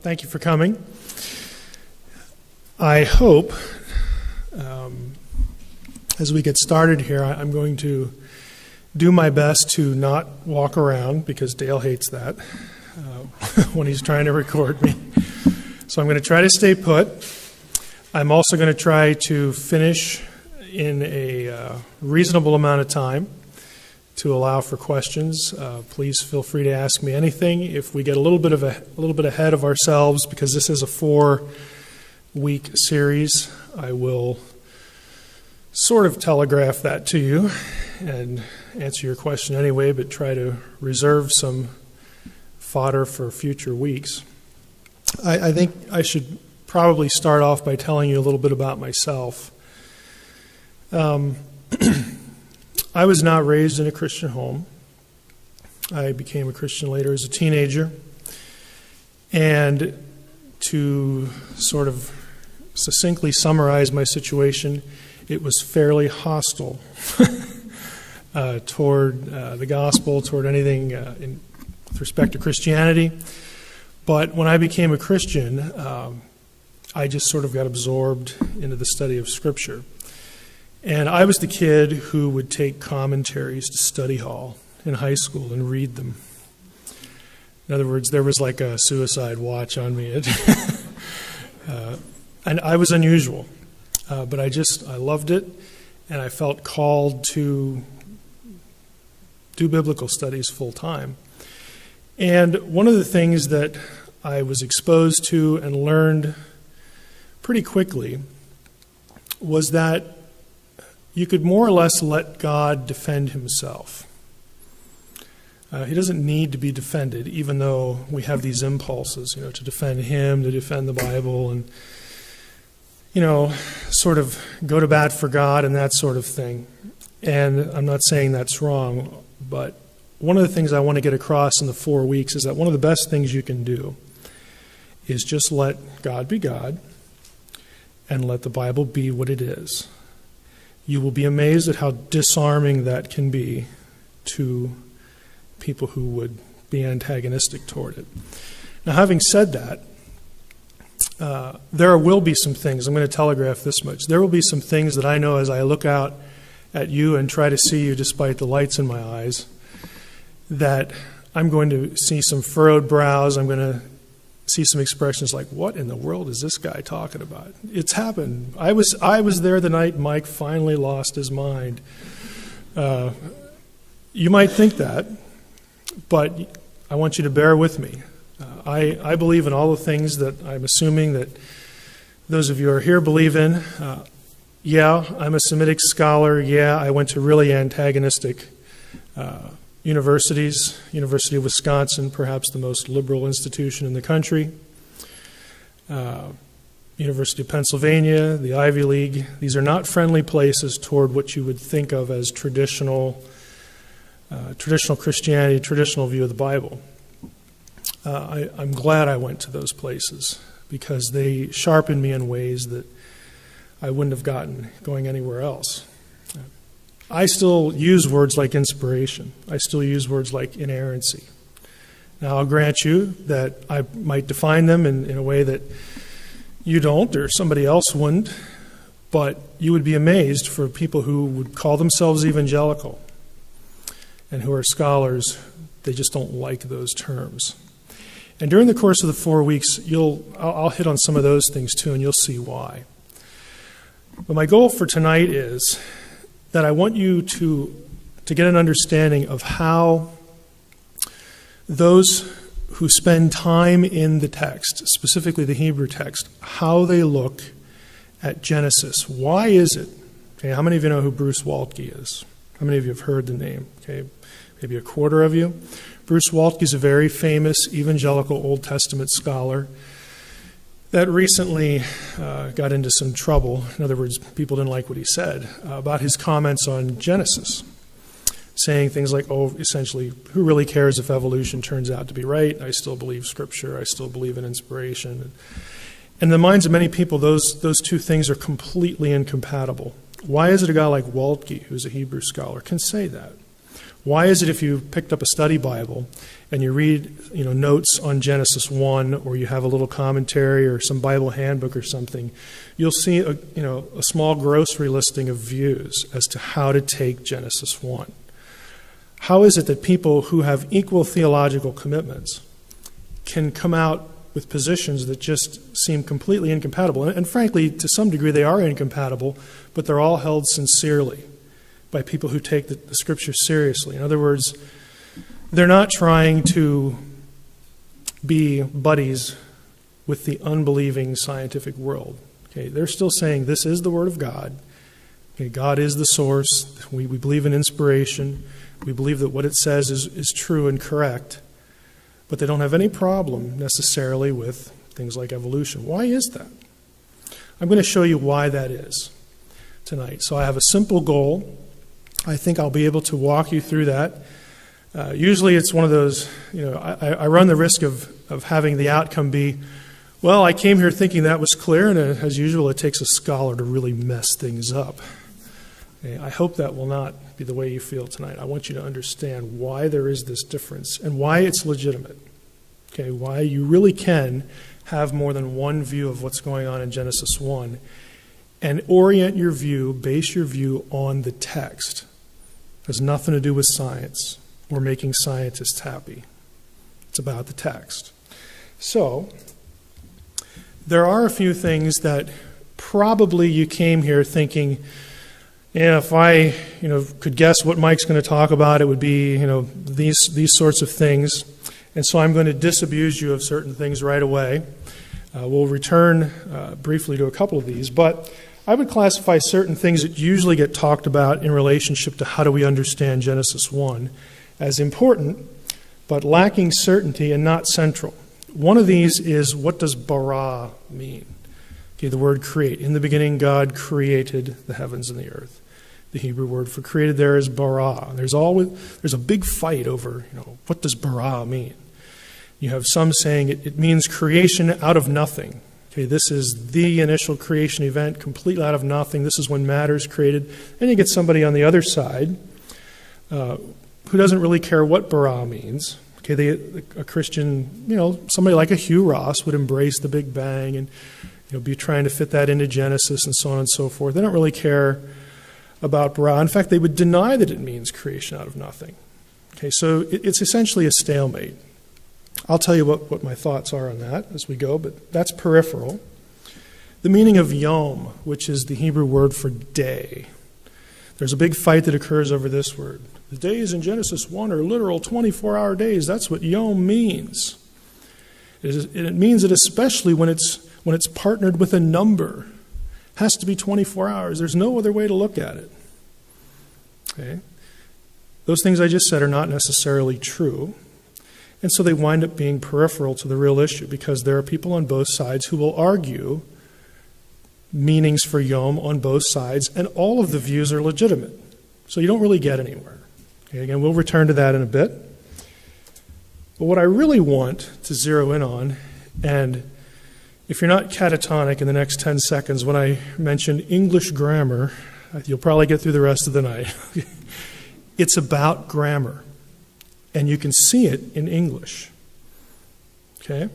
Thank you for coming. I hope, as we get started here, I'm going to do my best to not walk around, because Dale hates that when he's trying to record me. So I'm going to try to stay put. I'm also going to try to finish in a reasonable amount of time to allow for questions. Please feel free to ask me anything. If we get a little bit ahead of ourselves, because this is a 4-week series, I will sort of telegraph that to you and answer your question anyway, but try to reserve some fodder for future weeks. I think I should probably start off by telling you a little bit about myself. I was not raised in a Christian home. I became a Christian later as a teenager. And to sort of succinctly summarize my situation, it was fairly hostile toward the gospel, toward anything with respect to Christianity. But when I became a Christian, I just sort of got absorbed into the study of Scripture. And I was the kid who would take commentaries to study hall in high school and read them. In other words, there was like a suicide watch on me. And I was unusual. But I loved it, and I felt called to do biblical studies full time. And one of the things that I was exposed to and learned pretty quickly was that you could more or less let God defend himself. He doesn't need to be defended, even though we have these impulses, to defend him, to defend the Bible, and, sort of go to bat for God and that sort of thing. And I'm not saying that's wrong, but one of the things I want to get across in the 4 weeks is that one of the best things you can do is just let God be God and let the Bible be what it is. You will be amazed at how disarming that can be to people who would be antagonistic toward it. Now, having said that, there will be some things, I'm going to telegraph this much, there will be some things that I know as I look out at you and try to see you despite the lights in my eyes, that I'm going to see some furrowed brows, I'm going to see some expressions like, what in the world is this guy talking about? It's happened. I was there the night Mike finally lost his mind. You might think that, but I want you to bear with me. I believe in all the things that I'm assuming that those of you who are here believe in. Yeah, I'm a Semitic scholar. Yeah, I went to really antagonistic universities, University of Wisconsin, perhaps the most liberal institution in the country, University of Pennsylvania, the Ivy League. These are not friendly places toward what you would think of as traditional Christianity, traditional view of the Bible. I'm glad I went to those places because they sharpened me in ways that I wouldn't have gotten going anywhere else. I still use words like inspiration. I still use words like inerrancy. Now, I'll grant you that I might define them in a way that you don't or somebody else wouldn't, but you would be amazed for people who would call themselves evangelical and who are scholars, they just don't like those terms. And during the course of the 4 weeks, I'll hit on some of those things too, and you'll see why. But my goal for tonight is that I want you to get an understanding of how those who spend time in the text, specifically the Hebrew text, how they look at Genesis. Why is it? Okay, how many of you know who Bruce Waltke is? How many of you have heard the name? Okay, maybe a quarter of you. Bruce Waltke is a very famous evangelical Old Testament scholar that recently got into some trouble. In other words, people didn't like what he said about his comments on Genesis, saying things like, essentially, who really cares if evolution turns out to be right? I still believe Scripture. I still believe in inspiration. In the minds of many people, those two things are completely incompatible. Why is it a guy like Waltke, who's a Hebrew scholar, can say that? Why is it if you picked up a study Bible and you read notes on Genesis 1, or you have a little commentary or some Bible handbook or something, you'll see a small grocery listing of views as to how to take Genesis 1. How is it that people who have equal theological commitments can come out with positions that just seem completely incompatible? And frankly, to some degree, they are incompatible, but they're all held sincerely by people who take the Scripture seriously. In other words, they're not trying to be buddies with the unbelieving scientific world. Okay, they're still saying this is the Word of God. Okay, God is the source. We believe in inspiration. We believe that what it says is true and correct. But they don't have any problem necessarily with things like evolution. Why is that? I'm going to show you why that is tonight. So I have a simple goal. I think I'll be able to walk you through that. Usually it's one of those, I run the risk of having the outcome be, well, I came here thinking that was clear, and as usual, it takes a scholar to really mess things up. Okay, I hope that will not be the way you feel tonight. I want you to understand why there is this difference and why it's legitimate. Okay, why you really can have more than one view of what's going on in Genesis 1 and orient your view, base your view on the text. It has nothing to do with science or making scientists happy. It's about the text. So, there are a few things that probably you came here thinking, if I could guess what Mike's going to talk about, it would be these sorts of things. And so I'm going to disabuse you of certain things right away. We'll return briefly to a couple of these, but I would classify certain things that usually get talked about in relationship to how do we understand Genesis 1 as important, but lacking certainty and not central. One of these is, what does bara mean? Okay, the word create. In the beginning, God created the heavens and the earth. The Hebrew word for created there is bara. There's a big fight over, what does bara mean? You have some saying it means creation out of nothing. Okay, this is the initial creation event, completely out of nothing. This is when matter is created. And you get somebody on the other side who doesn't really care what bara means. Okay, a Christian, somebody like a Hugh Ross would embrace the Big Bang and be trying to fit that into Genesis and so on and so forth. They don't really care about bara. In fact, they would deny that it means creation out of nothing. Okay, so it's essentially a stalemate. I'll tell you what my thoughts are on that as we go, but that's peripheral. The meaning of yom, which is the Hebrew word for day. There's a big fight that occurs over this word. The days in Genesis 1 are literal 24-hour days. That's what yom means. It means it especially when it's partnered with a number. It has to be 24 hours. There's no other way to look at it. Okay? Those things I just said are not necessarily true. And so they wind up being peripheral to the real issue, because there are people on both sides who will argue meanings for yom on both sides, and all of the views are legitimate. So you don't really get anywhere. Okay, again, we'll return to that in a bit. But what I really want to zero in on, and if you're not catatonic in the next 10 seconds, when I mention English grammar, you'll probably get through the rest of the night. It's about grammar. And you can see it in English. Okay?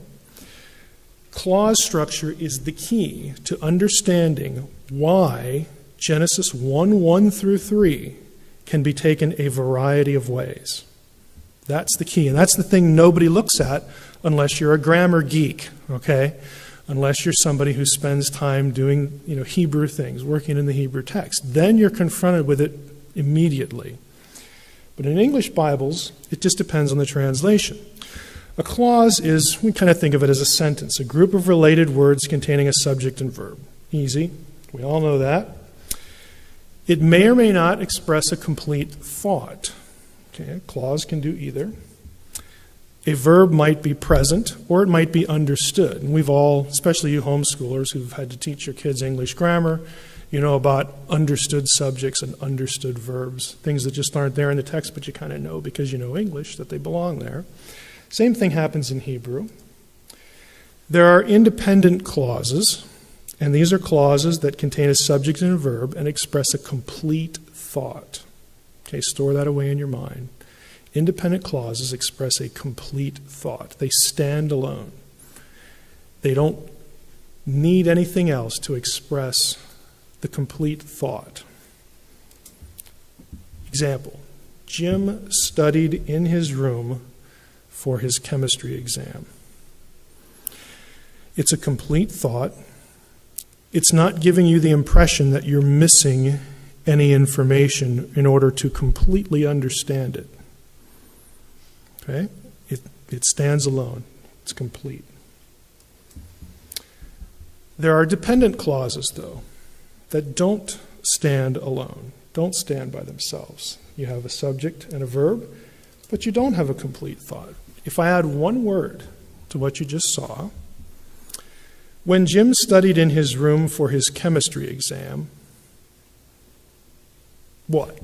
Clause structure is the key to understanding why Genesis 1 through 3 can be taken a variety of ways. That's the key. And that's the thing nobody looks at unless you're a grammar geek, okay? Unless you're somebody who spends time doing, Hebrew things, working in the Hebrew text. Then you're confronted with it immediately. But in English Bibles, it just depends on the translation. A clause is, we kind of think of it as a sentence, a group of related words containing a subject and verb. Easy. We all know that. It may or may not express a complete thought. Okay, a clause can do either. A verb might be present, or it might be understood. And we've all, especially you homeschoolers who've had to teach your kids English grammar, you know about understood subjects and understood verbs, things that just aren't there in the text, but you kind of know because you know English that they belong there. Same thing happens in Hebrew. There are independent clauses, and these are clauses that contain a subject and a verb and express a complete thought. Okay, store that away in your mind. Independent clauses express a complete thought. They stand alone. They don't need anything else to express the complete thought. Example, Jim studied in his room for his chemistry exam. It's a complete thought. It's not giving you the impression that you're missing any information in order to completely understand it. Okay? It stands alone. It's complete. There are dependent clauses, though, that don't stand alone, don't stand by themselves. You have a subject and a verb, but you don't have a complete thought. If I add one word to what you just saw, when Jim studied in his room for his chemistry exam, what?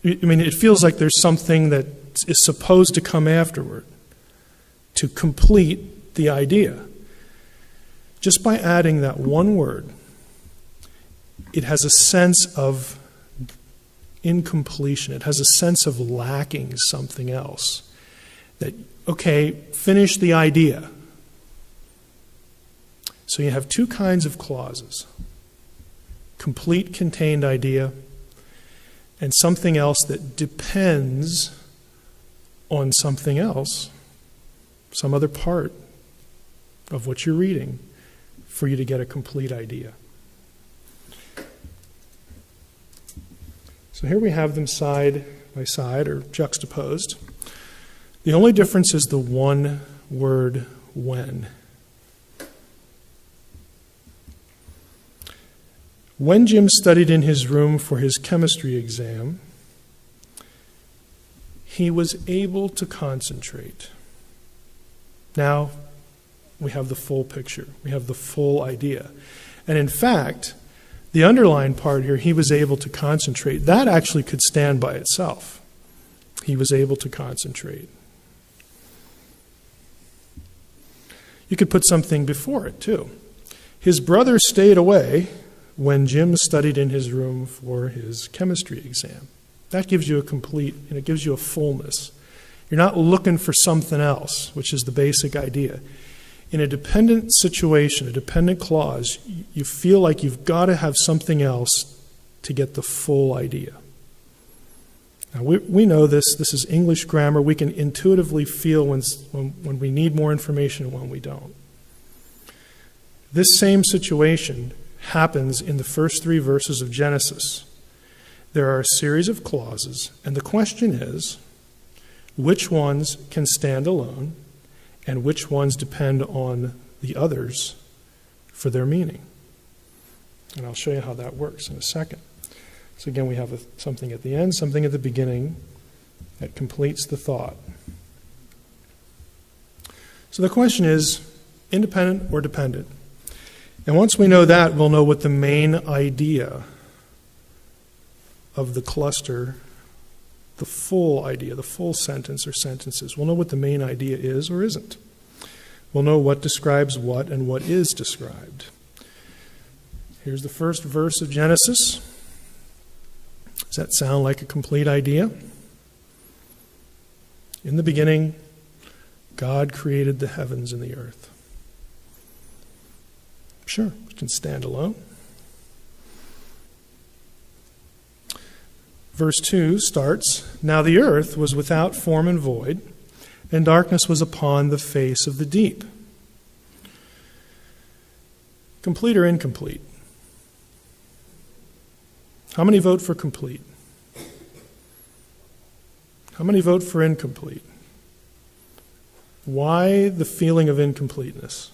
I mean, it feels like there's something that is supposed to come afterward to complete the idea. Just by adding that one word, it has a sense of incompletion. It has a sense of lacking something else. That, okay, finish the idea. So you have two kinds of clauses. Complete contained idea and something else that depends on something else, some other part of what you're reading, for you to get a complete idea. So here we have them side by side or juxtaposed. The only difference is the one word when. When Jim studied in his room for his chemistry exam, he was able to concentrate. Now, we have the full picture. We have the full idea. And in fact, the underlined part here, he was able to concentrate, that actually could stand by itself. He was able to concentrate. You could put something before it, too. His brother stayed away when Jim studied in his room for his chemistry exam. That gives you a complete, and it gives you a fullness. You're not looking for something else, which is the basic idea. In a dependent situation, a dependent clause, you feel like you've got to have something else to get the full idea. Now, we know this. This is English grammar. We can intuitively feel when we need more information and when we don't. This same situation happens in the first 3 verses of Genesis. There are a series of clauses, and the question is, which ones can stand alone and which ones depend on the others for their meaning? And I'll show you how that works in a second. So again, we have something at the end, something at the beginning that completes the thought. So the question is, independent or dependent? And once we know that, we'll know what the main idea of the cluster, the full idea, the full sentence or sentences. We'll know what the main idea is or isn't. We'll know what describes what and what is described. Here's the first verse of Genesis. Does that sound like a complete idea? In the beginning, God created the heavens and the earth. Sure, it can stand alone. Verse 2 starts, "Now the earth was without form and void, and darkness was upon the face of the deep." Complete or incomplete? How many vote for complete? How many vote for incomplete? Why the feeling of incompleteness?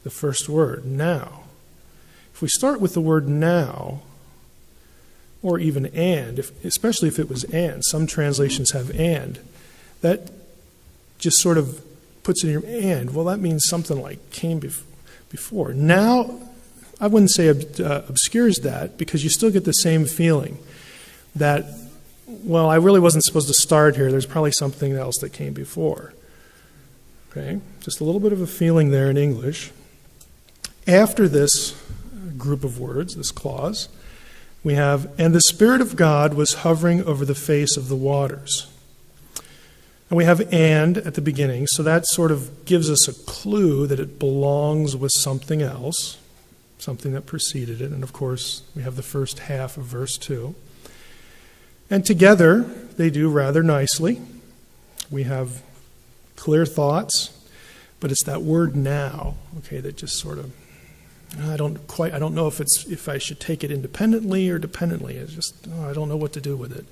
The first word, now. If we start with the word now, or even and, especially if it was and, some translations have and, that just sort of puts it in your and. Well, that means something like came before. Now, I wouldn't say obscures that, because you still get the same feeling that, well, I really wasn't supposed to start here. There's probably something else that came before. Okay? Just a little bit of a feeling there in English. After this group of words, this clause, We have, and the Spirit of God was hovering over the face of the waters. And we have and at the beginning, so that sort of gives us a clue that it belongs with something else, something that preceded it. And of course, we have the first half of verse 2. And together, they do rather nicely. We have clear thoughts, but it's that word now, okay, that just sort of, I don't know if I should take it independently or dependently. It's just, I don't know what to do with it.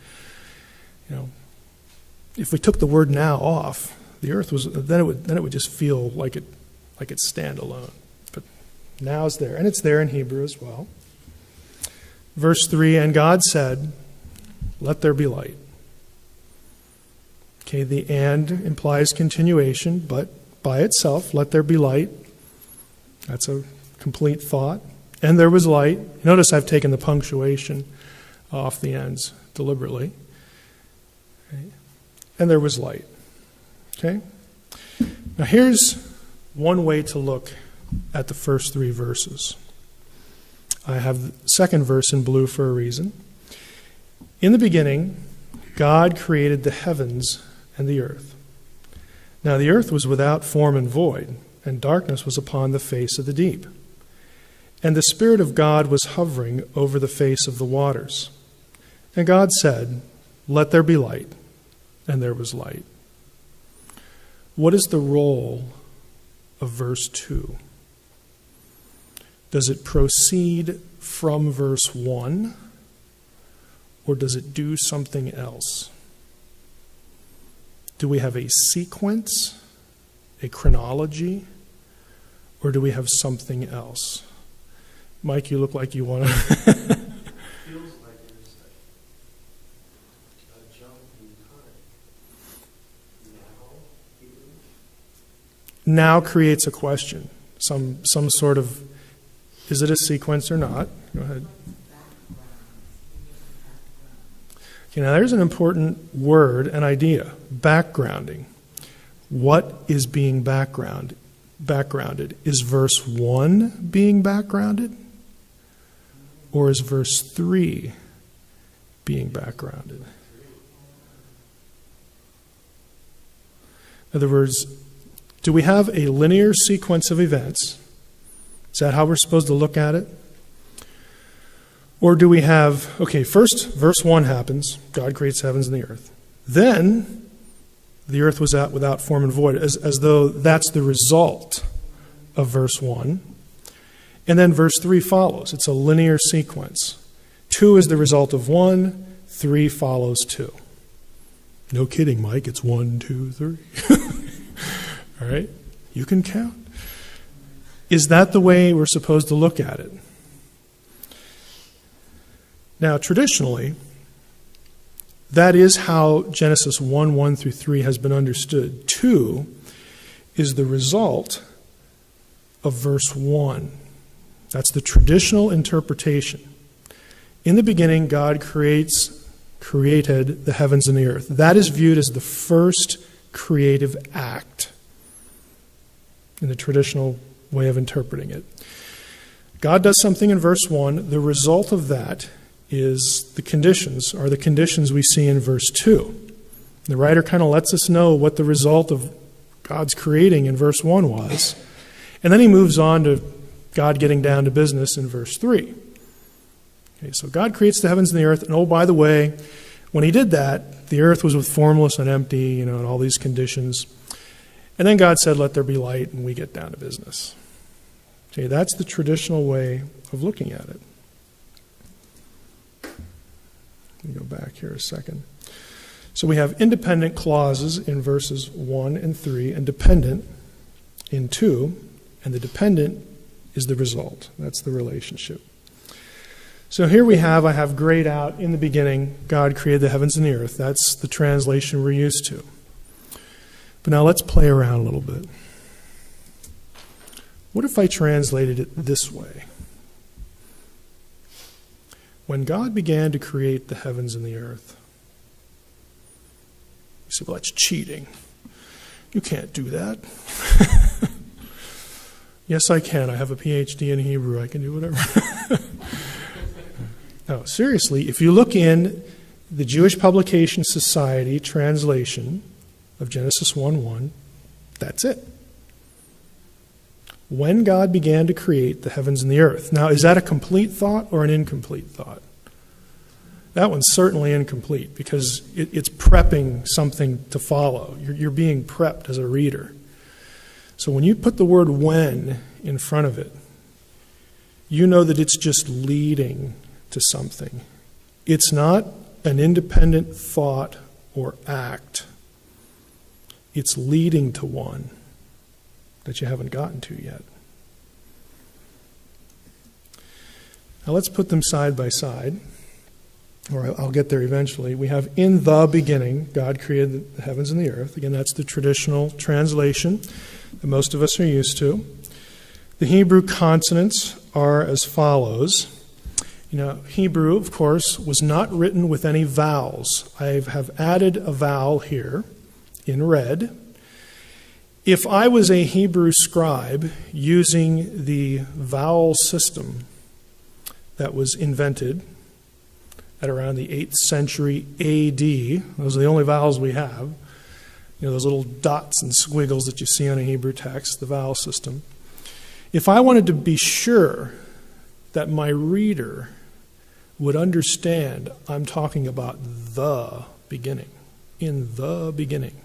If we took the word now off, the earth was, then it would just feel like it's standalone. But now is there, and it's there in Hebrew as well. Verse 3, and God said, let there be light. Okay, the and implies continuation, but by itself, let there be light. That's a complete thought. And there was light. Notice I've taken the punctuation off the ends deliberately. Okay. And there was light. Okay? Now here's one way to look at the first 3 verses. I have the second verse in blue for a reason. In the beginning, God created the heavens and the earth. Now the earth was without form and void, and darkness was upon the face of the deep. And the Spirit of God was hovering over the face of the waters. And God said, let there be light. And there was light. What is the role of verse 2? Does it proceed from verse 1? Or does it do something else? Do we have a sequence, a chronology, or do we have something else? Mike, you look like you want to... Feels like there's a jump in time. Now creates a question. Some sort of, is it a sequence or not? Go ahead. Okay, now there's an important word, an idea, backgrounding. What is being backgrounded? Is verse 1 being backgrounded? Or is verse 3 being backgrounded? In other words, do we have a linear sequence of events? Is that how we're supposed to look at it? Or do we have, okay, first verse 1 happens, God creates heavens and the earth. Then the earth was without form and void, as though that's the result of verse 1. And then verse 3 follows. It's a linear sequence. 2 is the result of 1, 3 follows 2. No kidding, Mike, it's 1, 2, 3. All right? You can count. Is that the way we're supposed to look at it? Now, traditionally, that is how Genesis 1 through 3 has been understood. 2 is the result of verse 1. That's the traditional interpretation. In the beginning, God created the heavens and the earth. That is viewed as the first creative act in the traditional way of interpreting it. God does something in verse 1. The result of that is the conditions we see in verse 2. The writer kind of lets us know what the result of God's creating in verse 1 was. And then he moves on to God getting down to business in verse 3. Okay, so God creates the heavens and the earth, and oh, by the way, when he did that, the earth was formless and empty, and all these conditions. And then God said, let there be light, and we get down to business. Okay, that's the traditional way of looking at it. Let me go back here a second. So we have independent clauses in verses 1 and 3, and dependent in 2, and the dependent is the result. That's the relationship. So here I have grayed out in the beginning, God created the heavens and the earth. That's the translation we're used to. But now let's play around a little bit. What if I translated it this way? When God began to create the heavens and the earth, you say, well, that's cheating. You can't do that. Yes, I can. I have a PhD in Hebrew. I can do whatever. No, seriously, if you look in the Jewish Publication Society translation of Genesis 1:1, that's it. When God began to create the heavens and the earth. Now, is that a complete thought or an incomplete thought? That one's certainly incomplete because it's prepping something to follow. You're being prepped as a reader. So when you put the word when in front of it, you know that it's just leading to something. It's not an independent thought or act. It's leading to one that you haven't gotten to yet. Now let's put them side by side, or I'll get there eventually. We have in the beginning, God created the heavens and the earth. Again, that's the traditional translation that most of us are used to. The Hebrew consonants are as follows. You know, Hebrew, of course, was not written with any vowels. I have added a vowel here in red. If I was a Hebrew scribe using the vowel system that was invented at around the 8th century AD, those are the only vowels we have, you know, those little dots and squiggles that you see on a Hebrew text, the vowel system. If I wanted to be sure that my reader would understand I'm talking about the beginning, in the beginning,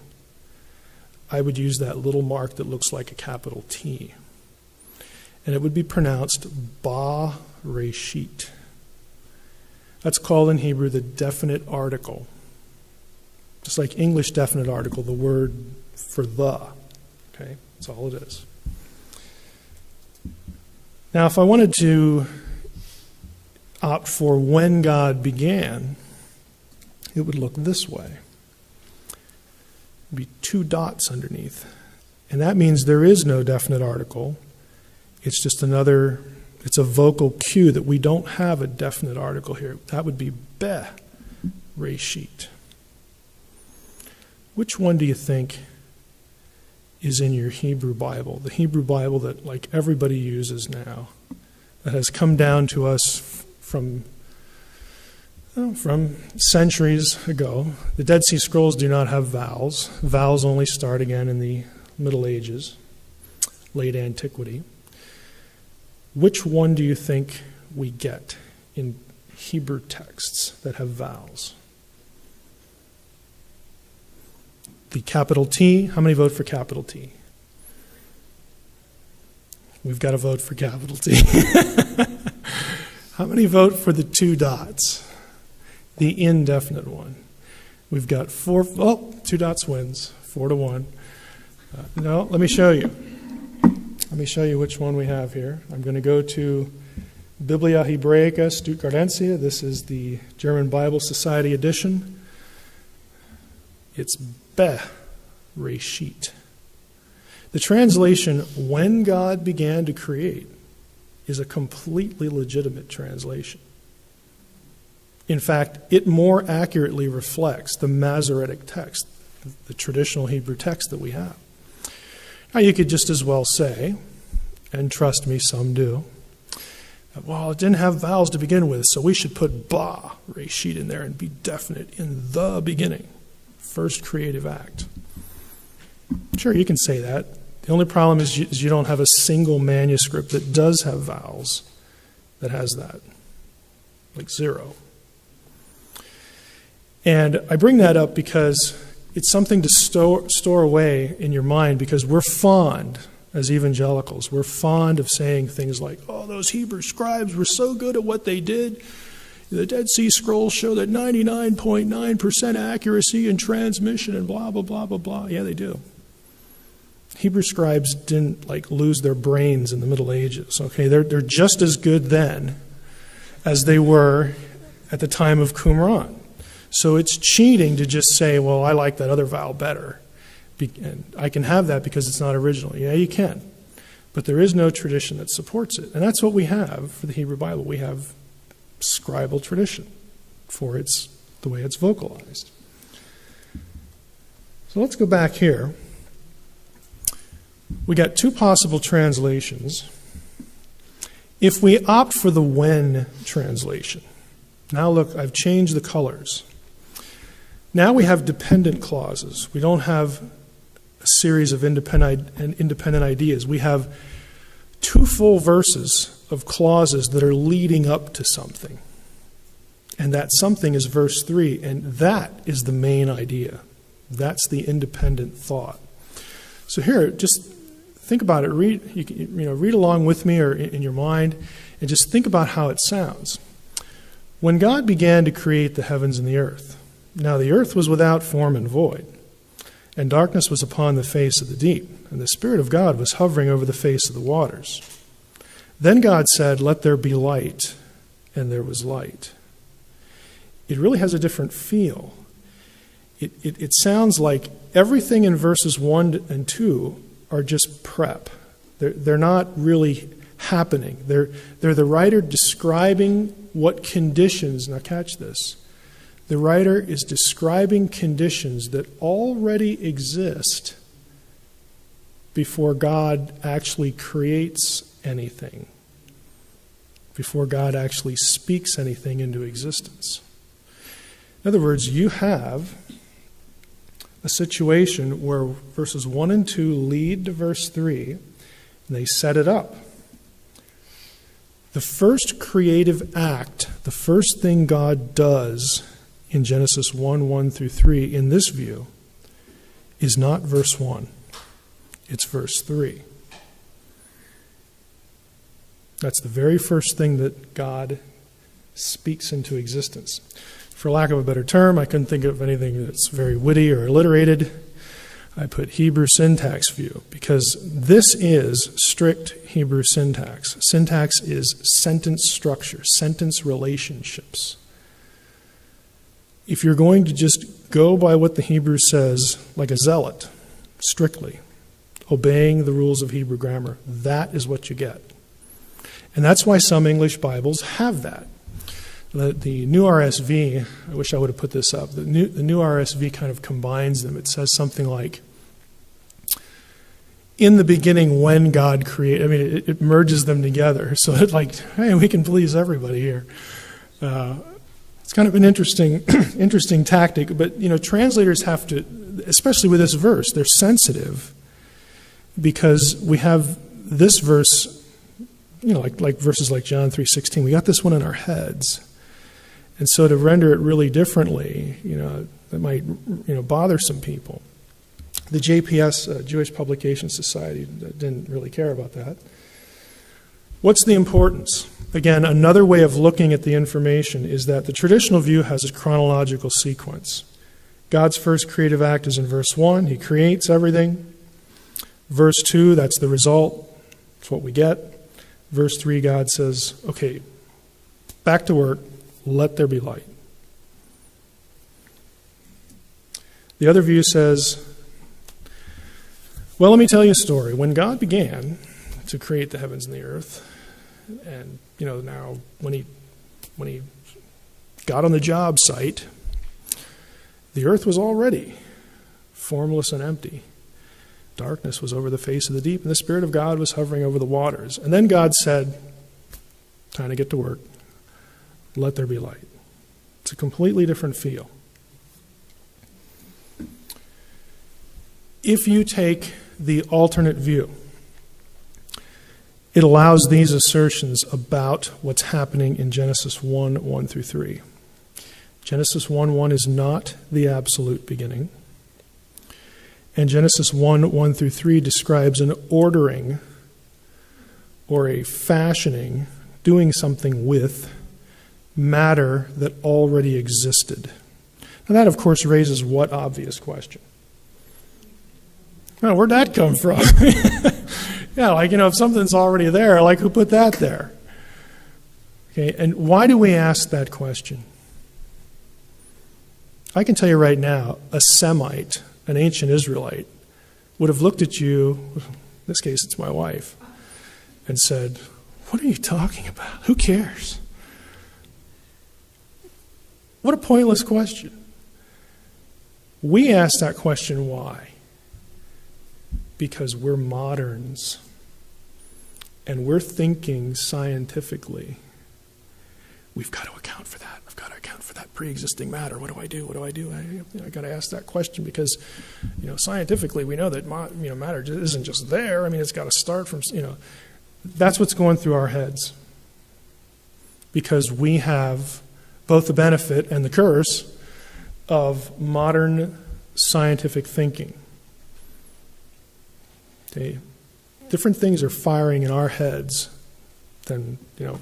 I would use that little mark that looks like a capital T. And it would be pronounced ba reshit. That's called in Hebrew the definite article. Just like English definite article, the word for the. Okay, that's all it is. Now, if I wanted to opt for when God began, it would look this way. Be 2 dots underneath. And that means there is no definite article. It's just it's a vocal cue that we don't have a definite article here. That would be be reshit. Which one do you think is in your Hebrew Bible? The Hebrew Bible that like everybody uses now, that has come down to us from centuries ago. The Dead Sea Scrolls do not have vowels. Vowels only start again in the Middle Ages, late antiquity. Which one do you think we get in Hebrew texts that have vowels? The capital T. How many vote for capital T? We've got to vote for capital T. How many vote for the 2 dots? The indefinite one. We've got 4. Oh, 2 dots wins. 4-1. No, let me show you. Let me show you which one we have here. I'm going to go to Biblia Hebraica Stuttgartensia. This is the German Bible Society edition. It's be reshit. The translation, when God began to create, is a completely legitimate translation. In fact, it more accurately reflects the Masoretic text, the traditional Hebrew text that we have. Now, you could just as well say, and trust me, some do, that, well, it didn't have vowels to begin with, so we should put ba reshit in there and be definite in the beginning, first creative act. Sure, you can say that. The only problem is you don't have a single manuscript that does have vowels that has that, like 0. And I bring that up because it's something to store away in your mind, because we're fond, as evangelicals, we're fond of saying things like, oh, those Hebrew scribes were so good at what they did. The Dead Sea Scrolls show that 99.9% accuracy in transmission and blah, blah, blah, blah, blah. Yeah, they do. Hebrew scribes didn't lose their brains in the Middle Ages. Okay, they're just as good then as they were at the time of Qumran. So it's cheating to just say, well, I like that other vowel better. And I can have that because it's not original. Yeah, you can. But there is no tradition that supports it. And that's what we have for the Hebrew Bible. We have scribal tradition for the way it's vocalized. So let's go back here. We got 2 possible translations. If we opt for the when translation, Now look, I've changed the colors. Now we have dependent clauses. We don't have a series of independent ideas. We have two full verses of clauses that are leading up to something. And that something is verse 3, and that is the main idea. That's the independent thought. So here, just think about it. Read along with me or in your mind, and just think about how it sounds. When God began to create the heavens and the earth, now the earth was without form and void, and darkness was upon the face of the deep, and the Spirit of God was hovering over the face of the waters. Then God said, "Let there be light," and there was light. It really has a different feel. It sounds like everything in verses 1 and 2 are just prep. They're not really happening. They're the writer describing what conditions, now catch this, the writer is describing conditions that already exist before God actually creates anything, before God actually speaks anything into existence. In other words, you have a situation where verses 1 and 2 lead to verse 3, and they set it up. The first creative act, the first thing God does in Genesis 1 through 3, in this view, is not verse 1. It's verse 3. That's the very first thing that God speaks into existence. For lack of a better term, I couldn't think of anything that's very witty or alliterated. I put Hebrew syntax view, because this is strict Hebrew syntax. Syntax is sentence structure, sentence relationships. If you're going to just go by what the Hebrew says, like a zealot, strictly, obeying the rules of Hebrew grammar, that is what you get. And that's why some English Bibles have that. The new RSV, I wish I would have put this up, the new RSV kind of combines them. It says something like, in the beginning when God created, it merges them together. So it's like, hey, we can please everybody here. It's kind of an interesting tactic, but translators have to, especially with this verse, they're sensitive because we have this verse, like verses like John 3:16. We got this one in our heads. And so to render it really differently, that might, bother some people. The JPS, Jewish Publication Society, didn't really care about that. What's the importance? Again, another way of looking at the information is that the traditional view has a chronological sequence. God's first creative act is in verse 1. He creates everything. Verse 2, that's the result. That's what we get. Verse 3, God says, okay, back to work. Let there be light. The other view says, well, let me tell you a story. When God began to create the heavens and the earth, and now when he got on the job site, the earth was already formless and empty. Darkness was over the face of the deep, and the Spirit of God was hovering over the waters. And then God said, time to get to work. Let there be light. It's a completely different feel. If you take the alternate view, it allows these assertions about what's happening in Genesis 1 through 3. Genesis 1 is not the absolute beginning. And Genesis 1 through 3 describes an ordering or a fashioning, doing something with matter that already existed. Now that, of course, raises what obvious question? Well, where'd that come from? Yeah, if something's already there, who put that there? Okay, and why do we ask that question? I can tell you right now, a Semite, an ancient Israelite, would have looked at you, in this case it's my wife, and said, what are you talking about? Who cares? What a pointless question. We ask that question why? Because we're moderns and we're thinking scientifically. we've got to account for that. I've got to account for that pre-existing matter. What do I do? What do I do? I got to ask that question because, scientifically we know that matter isn't just there. I mean, it's got to start from, that's what's going through our heads. Because we have both the benefit and the curse of modern scientific thinking. Okay? Different things are firing in our heads than, an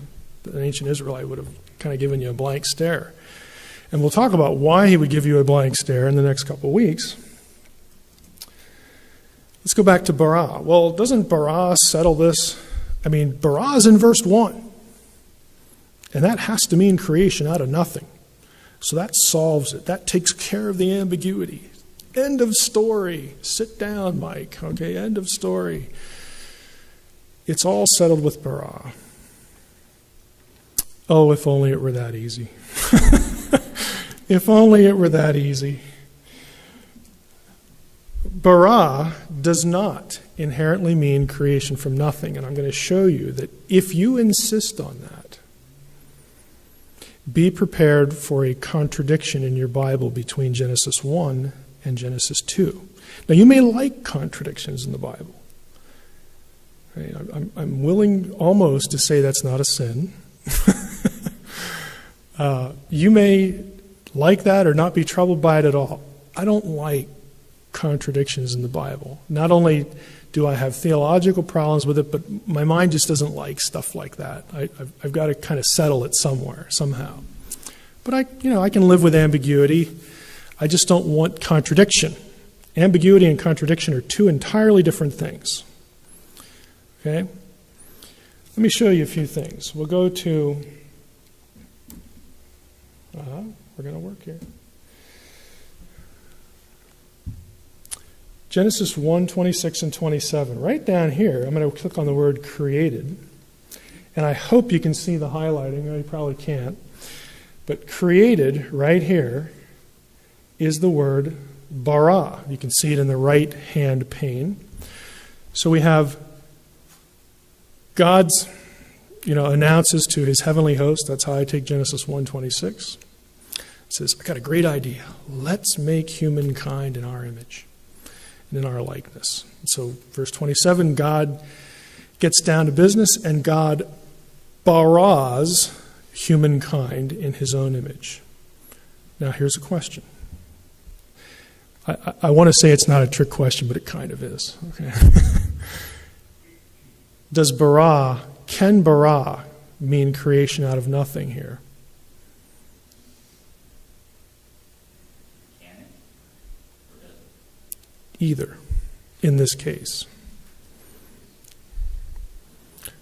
ancient Israelite would have kind of given you a blank stare. And we'll talk about why he would give you a blank stare in the next couple of weeks. Let's go back to bara. Well, doesn't bara settle this? I mean, bara is in verse 1. And that has to mean creation out of nothing. So that solves it. That takes care of the ambiguity. End of story. Sit down, Mike. Okay, end of story. It's all settled with bara. Oh, if only it were that easy. If only it were that easy. Bara does not inherently mean creation from nothing. And I'm going to show you that if you insist on that, be prepared for a contradiction in your Bible between Genesis 1 and Genesis 2. Now, you may like contradictions in the Bible. Right? I'm willing almost to say that's not a sin. You may like that or not be troubled by it at all. I don't like contradictions in the Bible. Not only do I have theological problems with it, but my mind just doesn't like stuff like that. I've got to kind of settle it somewhere, somehow. But I can live with ambiguity. I just don't want contradiction. Ambiguity and contradiction are two entirely different things. Okay? Let me show you a few things. We'll go to... we're going to work here. Genesis 1, 26 and 27. Right down here, I'm going to click on the word created. And I hope you can see the highlighting. You probably can't. But created, right here, is the word bara. You can see it in the right-hand pane. So we have God's, announces to his heavenly host. That's how I take Genesis 1:26. It says, I got a great idea. Let's make humankind in our image and in our likeness. And so verse 27, God gets down to business and God baras humankind in his own image. Now here's a question. I want to say it's not a trick question, but it kind of is. Okay. Can bara mean creation out of nothing here? Can it? Or does it? Either, in this case.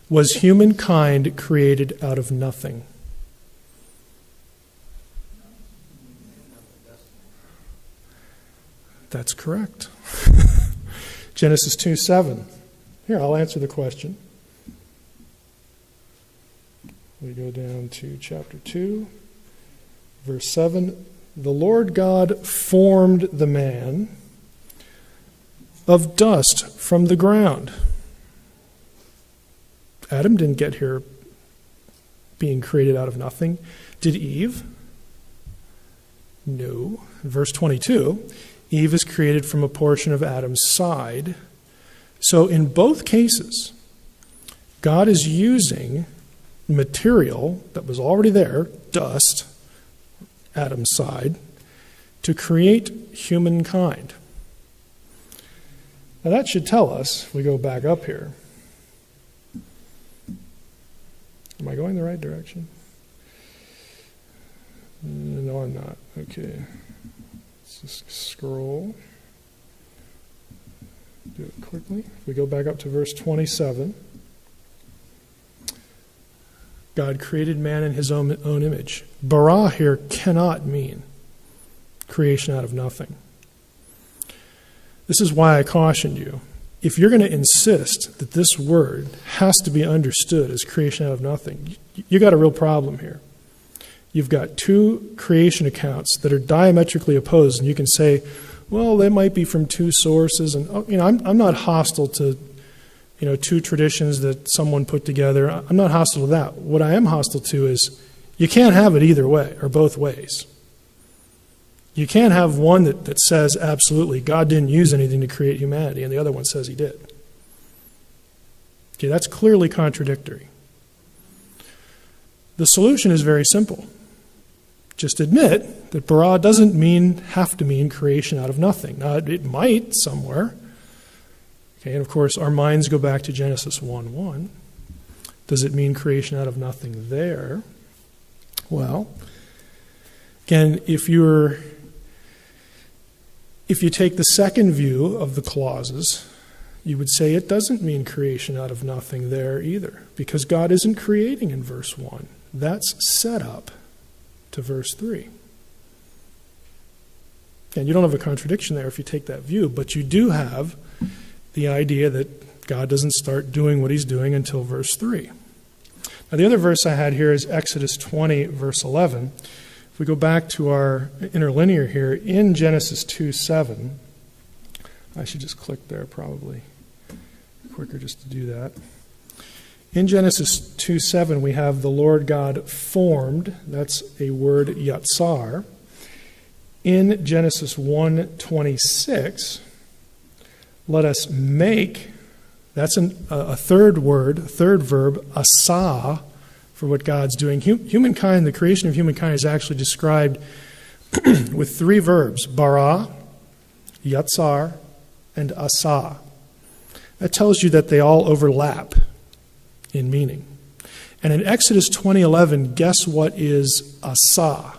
Was humankind created out of nothing? That's correct. Genesis 2:7. Here, I'll answer the question. We go down to chapter 2, verse 7. The Lord God formed the man of dust from the ground. Adam didn't get here being created out of nothing. Did Eve? No. In verse 22, Eve is created from a portion of Adam's side. So in both cases, God is using material that was already there, dust, Adam's side, to create humankind. Now that should tell us, if we go back up here, am I going the right direction? No, I'm not. Okay. Let's just scroll. Do it quickly. If we go back up to verse 27, God created man in his own image. Bara here cannot mean creation out of nothing. This is why I cautioned you. If you're going to insist that this word has to be understood as creation out of nothing, you got a real problem here. You've got two creation accounts that are diametrically opposed, and you can say, well, they might be from two sources, and I'm not hostile to two traditions that someone put together. I'm not hostile to that. What I am hostile to is You can't have it either way, or both ways. You can't have one that says absolutely God didn't use anything to create humanity, and the other one says he did. Okay, that's clearly contradictory. The solution is very simple. Just admit that bara doesn't have to mean creation out of nothing. Now, it might somewhere. Okay, and of course, our minds go back to Genesis 1:1. Does it mean creation out of nothing there? Well, again, if you take the second view of the clauses, you would say it doesn't mean creation out of nothing there either, because God isn't creating in verse 1. That's set up to verse 3. And you don't have a contradiction there if you take that view, but you do have the idea that God doesn't start doing what he's doing until verse 3. Now, the other verse I had here is Exodus 20, verse 11. If we go back to our interlinear here, in Genesis 2:7, I should just click there probably. Quicker just to do that. In Genesis 2:7, we have the Lord God formed. That's a word, yatsar. In Genesis 1:26, let us make, that's a third word, a third verb, asa, for what God's doing. Humankind, the creation of humankind is actually described with three verbs, bara, yatsar, and asa. That tells you that they all overlap in meaning. And in Exodus 20:11, guess what is asa?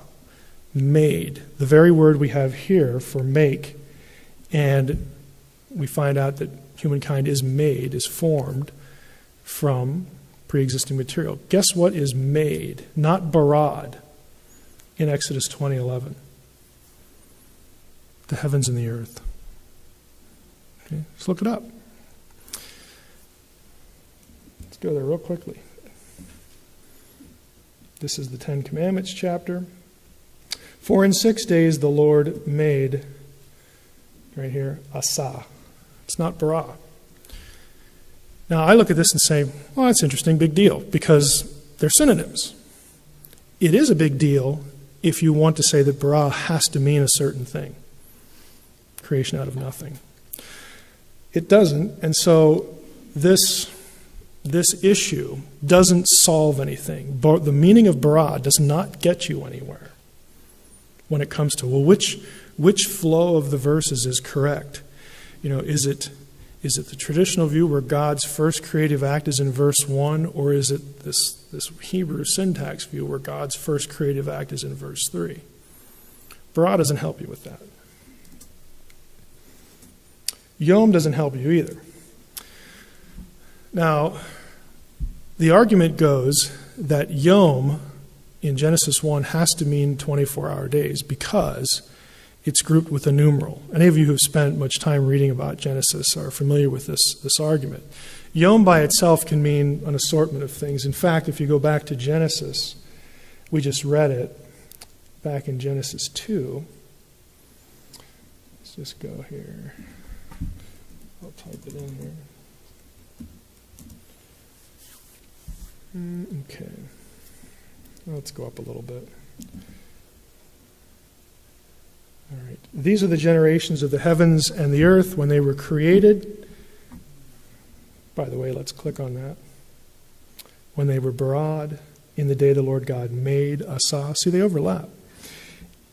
Made. The very word we have here for make. And we find out that humankind is made, is formed from pre-existing material. Guess what is made? Not barad in Exodus 20:11. The heavens and the earth. Okay, let's look it up. Go there real quickly. This is the Ten Commandments chapter. For in 6 days the Lord made, right here, asa. It's not bara. Now I look at this and say, well, that's interesting, big deal, because they're synonyms. It is a big deal if you want to say that bara has to mean a certain thing. Creation out of nothing. It doesn't, and so this issue doesn't solve anything. The meaning of bara does not get you anywhere when it comes to, well, which flow of the verses is correct? Is it the traditional view where God's first creative act is in verse 1, or is it this Hebrew syntax view where God's first creative act is in verse 3? Bara doesn't help you with that. Yom doesn't help you either. Now, the argument goes that Yom in Genesis 1 has to mean 24-hour days because it's grouped with a numeral. Any of you who have spent much time reading about Genesis are familiar with this argument. Yom by itself can mean an assortment of things. In fact, if you go back to Genesis, we just read it back in Genesis 2. Let's just go here. I'll type it in here. Okay. Let's go up a little bit. All right. These are the generations of the heavens and the earth when they were created. By the way, let's click on that. When they were barad, in the day the Lord God made asa. See, they overlap.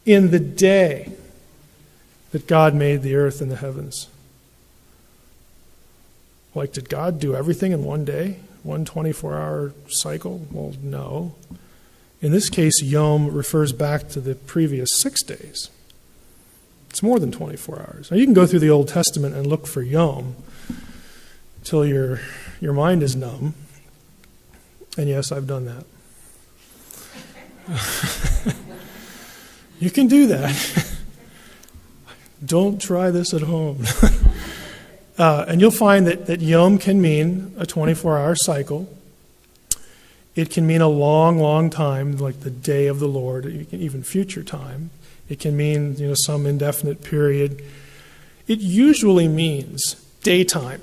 In the day that God made the earth and the heavens. Like, did God do everything in one day? One 24-hour cycle? Well, no. In this case, Yom refers back to the previous 6 days. It's more than 24 hours. Now, you can go through the Old Testament and look for Yom till your mind is numb. And yes, I've done that. You can do that. Don't try this at home. And you'll find that Yom can mean a 24-hour cycle. It can mean a long, long time, like the day of the Lord, even future time. It can mean, some indefinite period. It usually means daytime.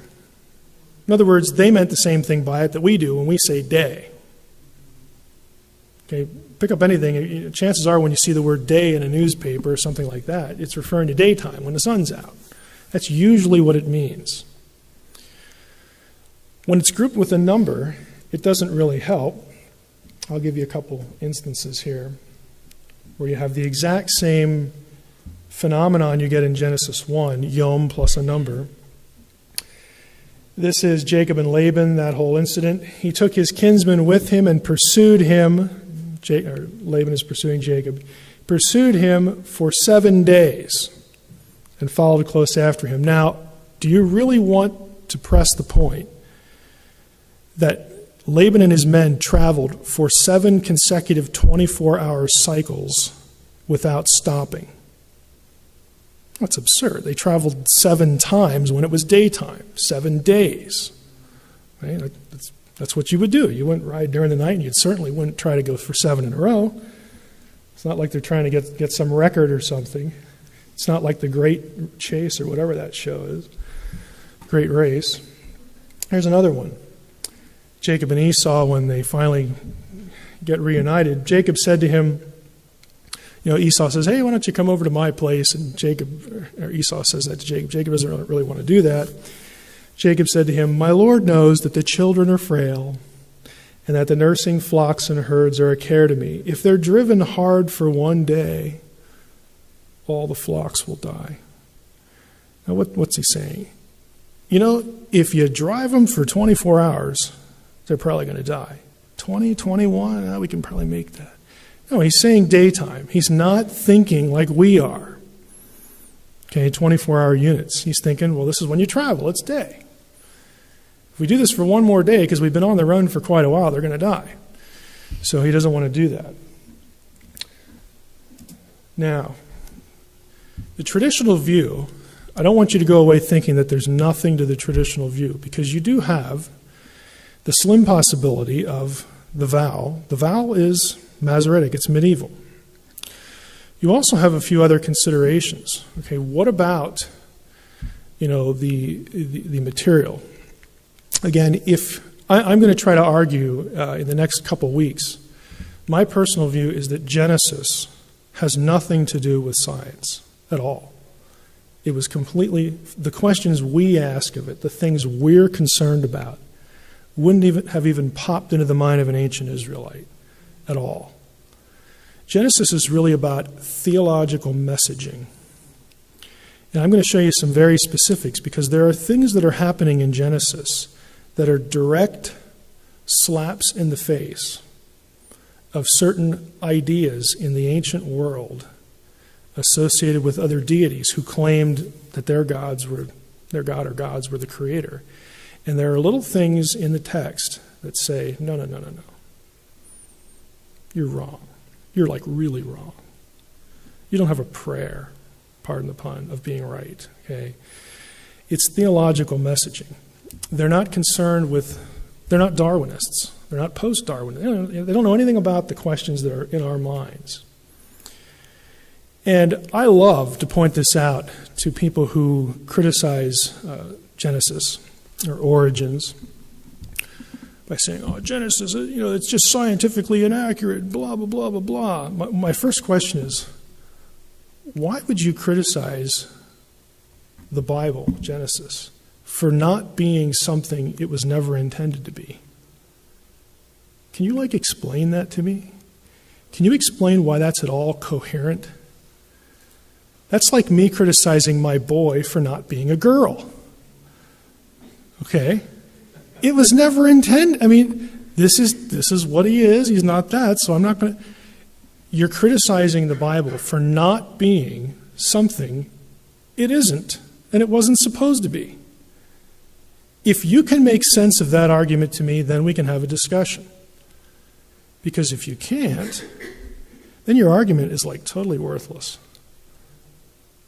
In other words, they meant the same thing by it that we do when we say day. Okay, Okay, pick up anything. Chances are when you see the word day in a newspaper or something like that, it's referring to daytime, when the sun's out. That's usually what it means. When it's grouped with a number, it doesn't really help. I'll give you a couple instances here where you have the exact same phenomenon you get in Genesis 1, yom plus a number. This is Jacob and Laban, that whole incident. He took his kinsman with him and pursued him. Laban is pursuing Jacob. Pursued him for 7 days and followed close after him. Now, do you really want to press the point that Laban and his men traveled for 7 consecutive 24-hour cycles without stopping? That's absurd. They traveled 7 times when it was daytime, 7 days. Right? That's what you would do. You wouldn't ride during the night, and you certainly wouldn't try to go for 7 in a row. It's not like they're trying to get some record or something. It's not like the Great Chase or whatever that show is. Great Race. Here's another one. Jacob and Esau, when they finally get reunited, Jacob said to him, Esau says, hey, why don't you come over to my place? And Esau says that to Jacob. Jacob doesn't really want to do that. Jacob said to him, my Lord knows that the children are frail and that the nursing flocks and herds are a care to me. If they're driven hard for 1 day, all the flocks will die. Now, what's he saying? If you drive them for 24 hours, they're probably going to die. 20, 21, we can probably make that. No, he's saying daytime. He's not thinking like we are. Okay, 24-hour units. He's thinking, well, this is when you travel. It's day. If we do this for 1 more day, because we've been on the run for quite a while, they're going to die. So he doesn't want to do that. Now, the traditional view, I don't want you to go away thinking that there's nothing to the traditional view, because you do have the slim possibility of the vow. The vow is Masoretic, it's medieval. You also have a few other considerations. Okay, what about, the material? Again, if I'm going to try to argue in the next couple weeks, my personal view is that Genesis has nothing to do with science at all. It was completely, the questions we ask of it, the things we're concerned about, wouldn't have even popped into the mind of an ancient Israelite at all. Genesis is really about theological messaging. And I'm going to show you some very specifics, because there are things that are happening in Genesis that are direct slaps in the face of certain ideas in the ancient world associated with other deities who claimed that their god or gods were the creator. And there are little things in the text that say, no. You're wrong. You're like really wrong. You don't have a prayer, pardon the pun, of being right. Okay? It's theological messaging. They're not concerned with, they're not Darwinists. They're not post-Darwinists. They don't know anything about the questions that are in our minds. And I love to point this out to people who criticize Genesis or origins by saying, oh, Genesis, it's just scientifically inaccurate, blah, blah, blah, blah, blah. My first question is, why would you criticize the Bible, Genesis, for not being something it was never intended to be? Can you, explain that to me? Can you explain why that's at all coherent? That's like me criticizing my boy for not being a girl. Okay? It was never intended. This is what he is. He's not that, so I'm not going to... You're criticizing the Bible for not being something it isn't, and it wasn't supposed to be. If you can make sense of that argument to me, then we can have a discussion. Because if you can't, then your argument is totally worthless.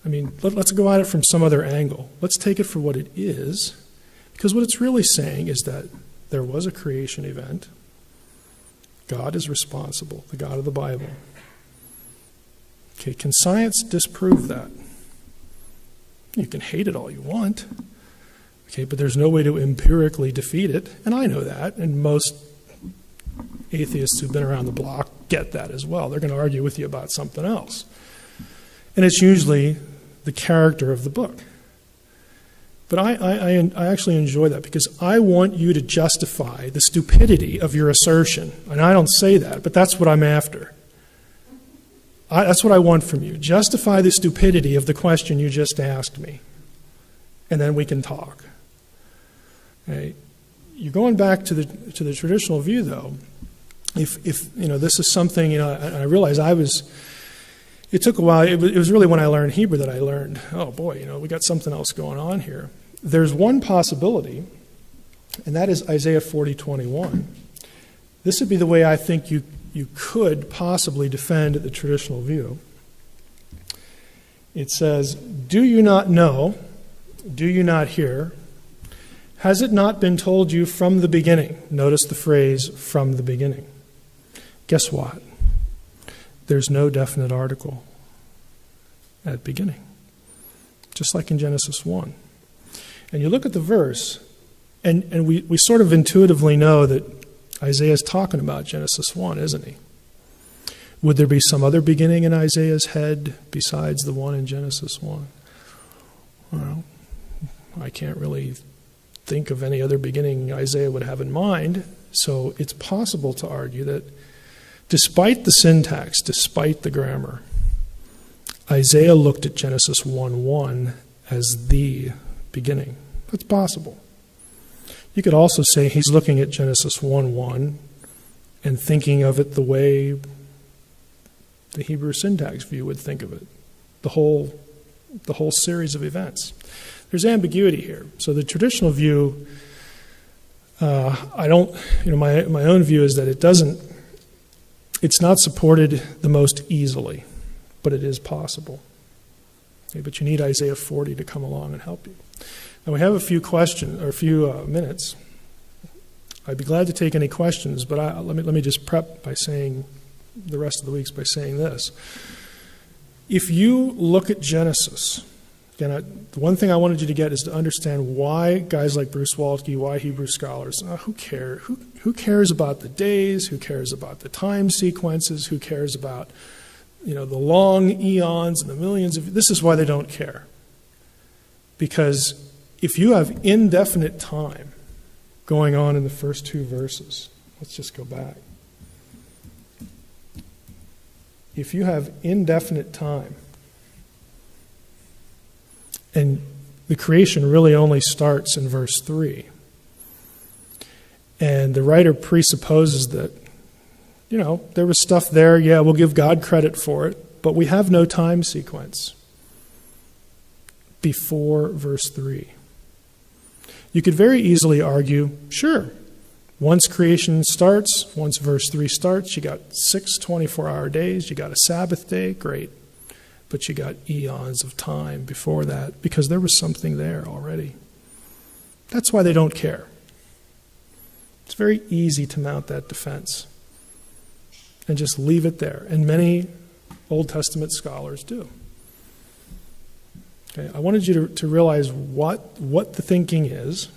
Let's go at it from some other angle. Let's take it for what it is, because what it's really saying is that there was a creation event. God is responsible, the God of the Bible. Okay, can science disprove that? You can hate it all you want. Okay, but there's no way to empirically defeat it, and I know that, and most atheists who've been around the block get that as well. They're going to argue with you about something else. And it's usually the character of the book. But I actually enjoy that because I want you to justify the stupidity of your assertion. And I don't say that, but that's what I'm after. That's what I want from you. Justify the stupidity of the question you just asked me. And then we can talk. Okay. You're going back to the traditional view, though. If this is something, I realize it took a while. It was really when I learned Hebrew that I learned, oh boy, we got something else going on here. There's one possibility, and that is Isaiah 40:21. This would be the way I think you could possibly defend the traditional view. It says, "Do you not know? Do you not hear? Has it not been told you from the beginning?" Notice the phrase, "from the beginning." Guess what? There's no definite article at beginning, just like in Genesis 1. And you look at the verse, and we sort of intuitively know that Isaiah's talking about Genesis 1, isn't he? Would there be some other beginning in Isaiah's head besides the one in Genesis 1? Well, I can't really think of any other beginning Isaiah would have in mind, so it's possible to argue that despite the syntax, despite the grammar, Isaiah looked at Genesis 1:1 as the beginning. That's possible. You could also say he's looking at Genesis 1:1 and thinking of it the way the Hebrew syntax view would think of it, the whole series of events. There's ambiguity here. So the traditional view, my own view is that it's not supported the most easily, but it is possible. Okay, but you need Isaiah 40 to come along and help you. Now we have a few questions, or a few minutes. I'd be glad to take any questions, but let me just prep by saying the rest of the weeks by saying this. If you look at Genesis, again, the one thing I wanted you to get is to understand why guys like Bruce Waltke, why Hebrew scholars, who cares about the days, who cares about the time sequences, who cares about the long eons and the millions of, this is why they don't care. Because if you have indefinite time going on in the first two verses, let's just go back. If you have indefinite time, and the creation really only starts in verse 3, and the writer presupposes that, there was stuff there, yeah, we'll give God credit for it, but we have no time sequence before verse 3. You could very easily argue, sure, once creation starts, once verse 3 starts, you got 6 24-hour days, you got a Sabbath day, great. But you got eons of time before that because there was something there already. That's why they don't care. It's very easy to mount that defense and just leave it there. And many Old Testament scholars do. Okay, I wanted you to realize what the thinking is.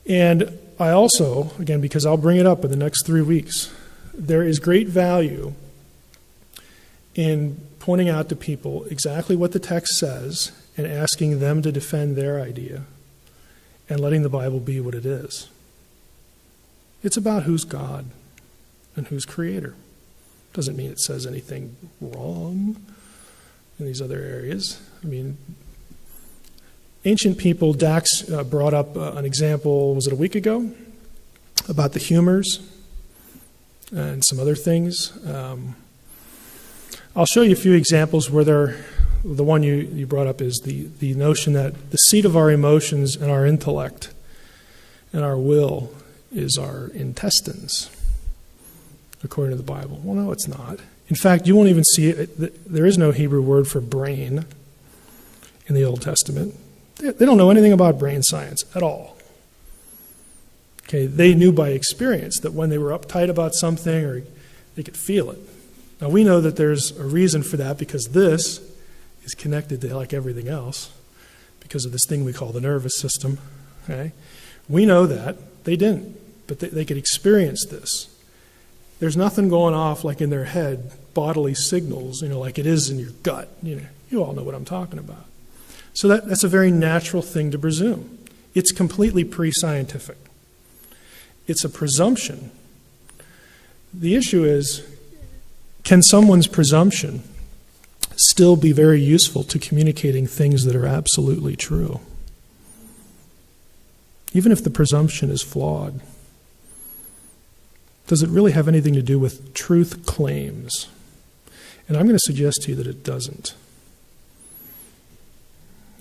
And I also, again, because I'll bring it up in the next 3 weeks, there is great value in pointing out to people exactly what the text says and asking them to defend their idea and letting the Bible be what it is. It's about who's God and who's creator. Doesn't mean it says anything wrong in these other areas. I mean, ancient people, Dax brought up an example, was it a week ago, about the humors and some other things. I'll show you a few examples where the one you brought up is the notion that the seat of our emotions and our intellect and our will is our intestines, according to the Bible. Well, no, it's not. In fact, you won't even see it. There is no Hebrew word for brain in the Old Testament. They don't know anything about brain science at all. Okay, they knew by experience that when they were uptight about something or they could feel it. Now, we know that there's a reason for that because this is connected to like everything else because of this thing we call the nervous system. Okay? We know that. They didn't, but they could experience this. There's nothing going off like in their head, bodily signals, like it is in your gut. You all know what I'm talking about. So that's a very natural thing to presume. It's completely pre-scientific. It's a presumption. The issue is, can someone's presumption still be very useful to communicating things that are absolutely true? Even if the presumption is flawed, does it really have anything to do with truth claims? And I'm going to suggest to you that it doesn't.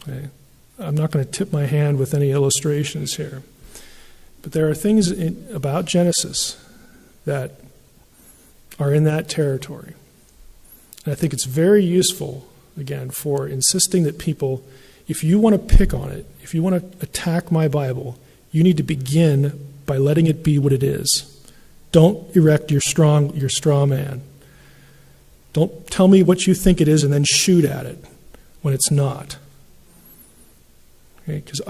Okay? I'm not going to tip my hand with any illustrations here. But there are things about Genesis that are in that territory. And I think it's very useful, again, for insisting that people, if you want to pick on it, if you want to attack my Bible, you need to begin by letting it be what it is. Don't erect your straw man. Don't tell me what you think it is and then shoot at it when it's not. Okay? Because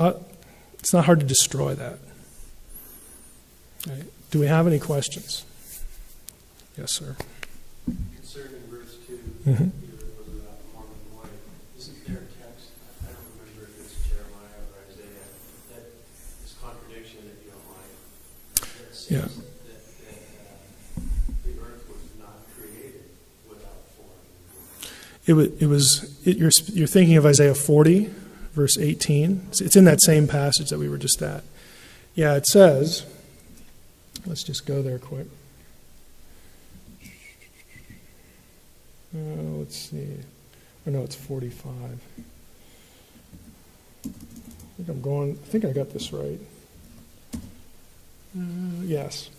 it's not hard to destroy that. Okay? Do we have any questions? Yes, sir. Concerning verse 2, Mm-hmm. Peter was about Mormon wife. Isn't there a text, I don't remember if it's Jeremiah or Isaiah, that this contradiction that you don't like, that says Yeah. that the earth was not created without form? You're thinking of Isaiah 40, verse 18. It's in that same passage that we were just at. Yeah, it says, let's just go there quick. Let's see. Oh, no, it's 45. I think I got this right. Yes.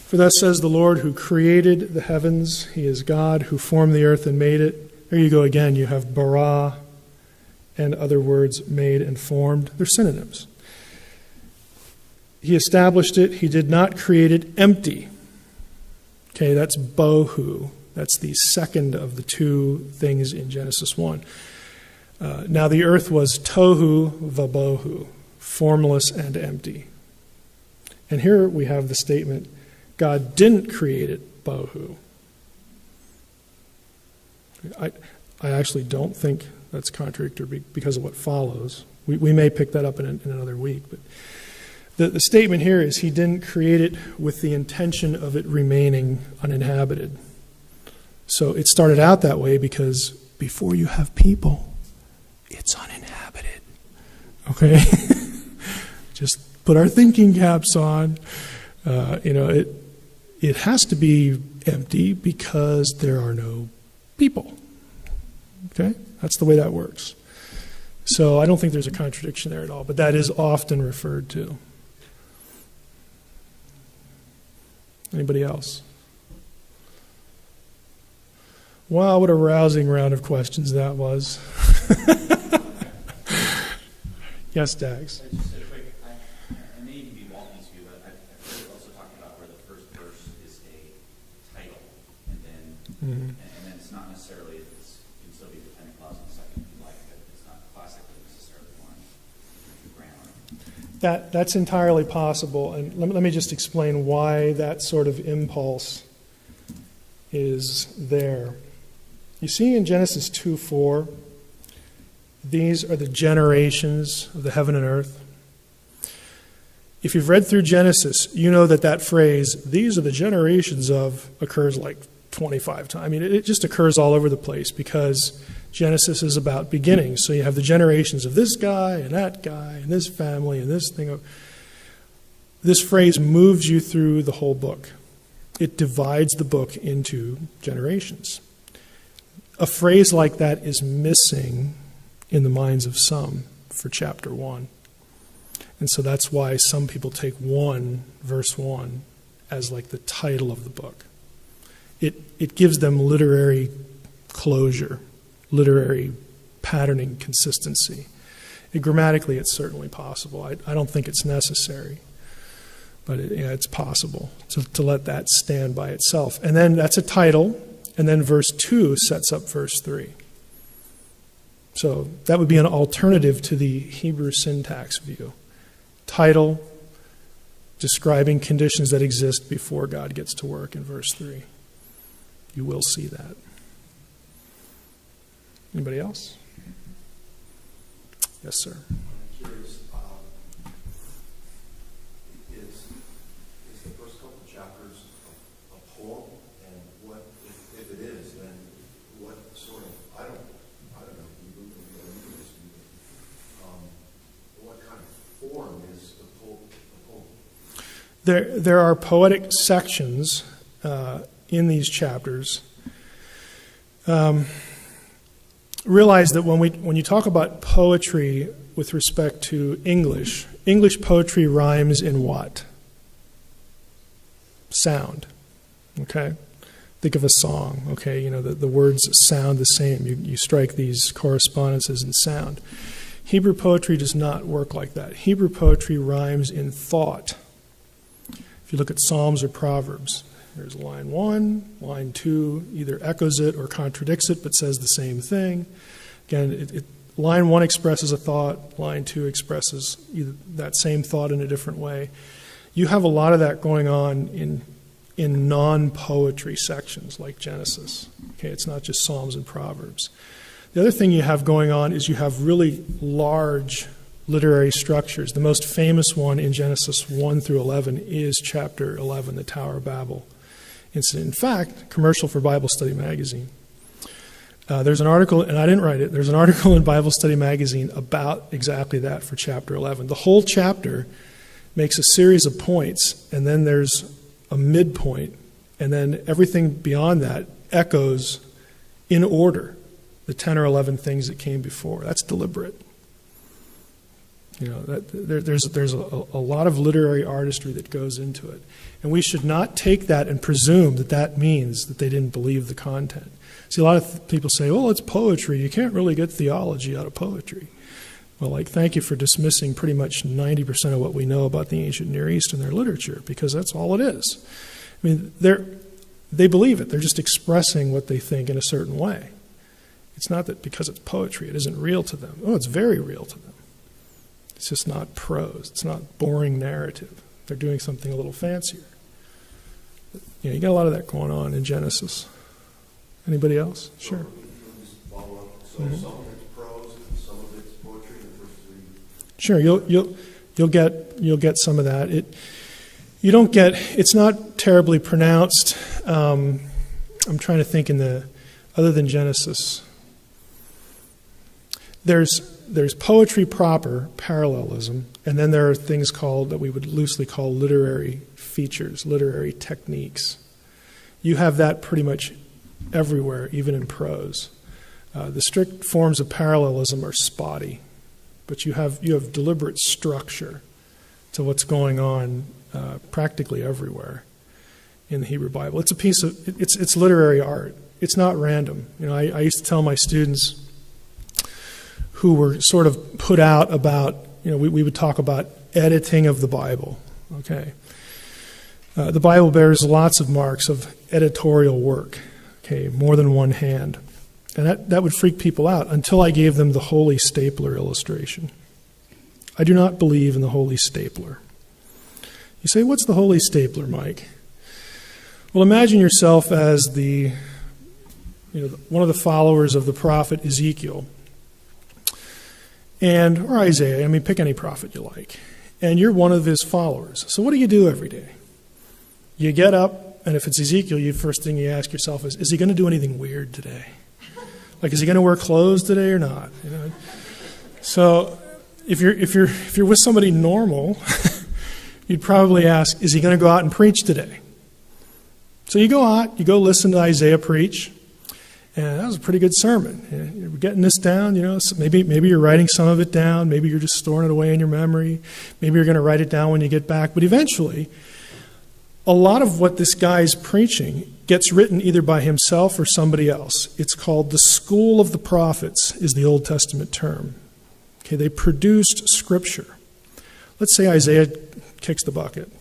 For thus says the Lord who created the heavens, he is God who formed the earth and made it. There you go again. You have bara and other words, made and formed. They're synonyms. He established it. He did not create it empty. Okay, that's bohu. That's the second of the two things in Genesis 1. Now the earth was tohu vabohu, formless and empty. And here we have the statement, God didn't create it bohu. I actually don't think that's contradictory because of what follows. We may pick that up in another week. But the statement here is he didn't create it with the intention of it remaining uninhabited. So it started out that way because before you have people, it's uninhabited. Okay? Just put our thinking caps on. It has to be empty because there are no people. Okay? That's the way that works. So I don't think there's a contradiction there at all, but that is often referred to. Anybody else? Wow, what a rousing round of questions that was. Yes, Dags. Just a quick, I may even be Walton's view, but I've heard it also talking about where the first verse is a title, and then it's not necessarily, it can still be the dependent clause in the second if you like, but it's not classically necessarily one grammar. That's entirely possible, and let me just explain why that sort of impulse is there. You see in Genesis 2:4, these are the generations of the heaven and earth. If you've read through Genesis, you know that phrase, these are the generations of, occurs like 25 times. I mean, it just occurs all over the place because Genesis is about beginnings. So you have the generations of this guy and that guy and this family and this thing. This phrase moves you through the whole book. It divides the book into generations. A phrase like that is missing in the minds of some for chapter 1. And so that's why some people take verse 1 as like the title of the book. It gives them literary closure, literary patterning consistency. Grammatically, it's certainly possible. I don't think it's necessary, but it's possible to let that stand by itself. And then that's a title, and then verse 2 sets up verse 3. So that would be an alternative to the Hebrew syntax view. Title, describing conditions that exist before God gets to work in verse 3. You will see that. Anybody else? Yes, sir. I'm curious, is the first couple of chapters a poem? And what, if it is, then what sort of, I don't know, what kind of form is the poem? There are poetic sections in these chapters. Realize that when you talk about poetry with respect to English poetry rhymes in what? Sound. Okay? Think of a song. Okay? The words sound the same. You strike these correspondences in sound. Hebrew poetry does not work like that. Hebrew poetry rhymes in thought. If you look at Psalms or Proverbs, there's line 1, line 2 either echoes it or contradicts it but says the same thing. Again, line 1 expresses a thought, line 2 expresses either that same thought in a different way. You have a lot of that going on in non-poetry sections like Genesis. Okay, it's not just Psalms and Proverbs. The other thing you have going on is you have really large literary structures. The most famous one in Genesis 1 through 11 is chapter 11, the Tower of Babel incident. In fact, commercial for Bible Study Magazine. There's an article, and I didn't write it, there's an article in Bible Study Magazine about exactly that for chapter 11. The whole chapter makes a series of points, and then there's a midpoint, and then everything beyond that echoes in order the 10 or 11 things that came before. That's deliberate. There's a lot of literary artistry that goes into it. And we should not take that and presume that means that they didn't believe the content. See, a lot of people say, well, it's poetry. You can't really get theology out of poetry. Well, thank you for dismissing pretty much 90% of what we know about the ancient Near East and their literature, because that's all it is. I mean, they believe it. They're just expressing what they think in a certain way. It's not that because it's poetry, it isn't real to them. Oh, it's very real to them. It's just not prose. It's not boring narrative. They're doing something a little fancier. You got a lot of that going on in Genesis. Anybody else? Sure. So some of it's prose and some of it's poetry in the first 3. Sure, you'll get some of that. It's not terribly pronounced. I'm trying to think other than Genesis. There's poetry proper, parallelism, and then there are things that we would loosely call literary features, literary techniques. You have that pretty much everywhere, even in prose. The strict forms of parallelism are spotty, but you have deliberate structure to what's going on practically everywhere in the Hebrew Bible. It's it's literary art. It's not random. I used to tell my students who were sort of put out about, we would talk about editing of the Bible. Okay, the Bible bears lots of marks of editorial work. Okay, more than one hand. And that would freak people out until I gave them the holy stapler illustration. I do not believe in the holy stapler. You say, what's the holy stapler, Mike? Well, imagine yourself as one of the followers of the prophet Ezekiel, or Isaiah. Pick any prophet you like. And you're one of his followers. So what do you do every day? You get up, and if it's Ezekiel, the first thing you ask yourself is he going to do anything weird today? Is he going to wear clothes today or not? So if you're with somebody normal, you'd probably ask, is he going to go out and preach today? So you go out, you go listen to Isaiah preach, and that was a pretty good sermon. You're getting this down, so maybe you're writing some of it down, maybe you're just storing it away in your memory, maybe you're going to write it down when you get back, but eventually, a lot of what this guy's preaching gets written either by himself or somebody else. It's called the school of the prophets, is the Old Testament term. Okay, they produced scripture. Let's say Isaiah kicks the bucket.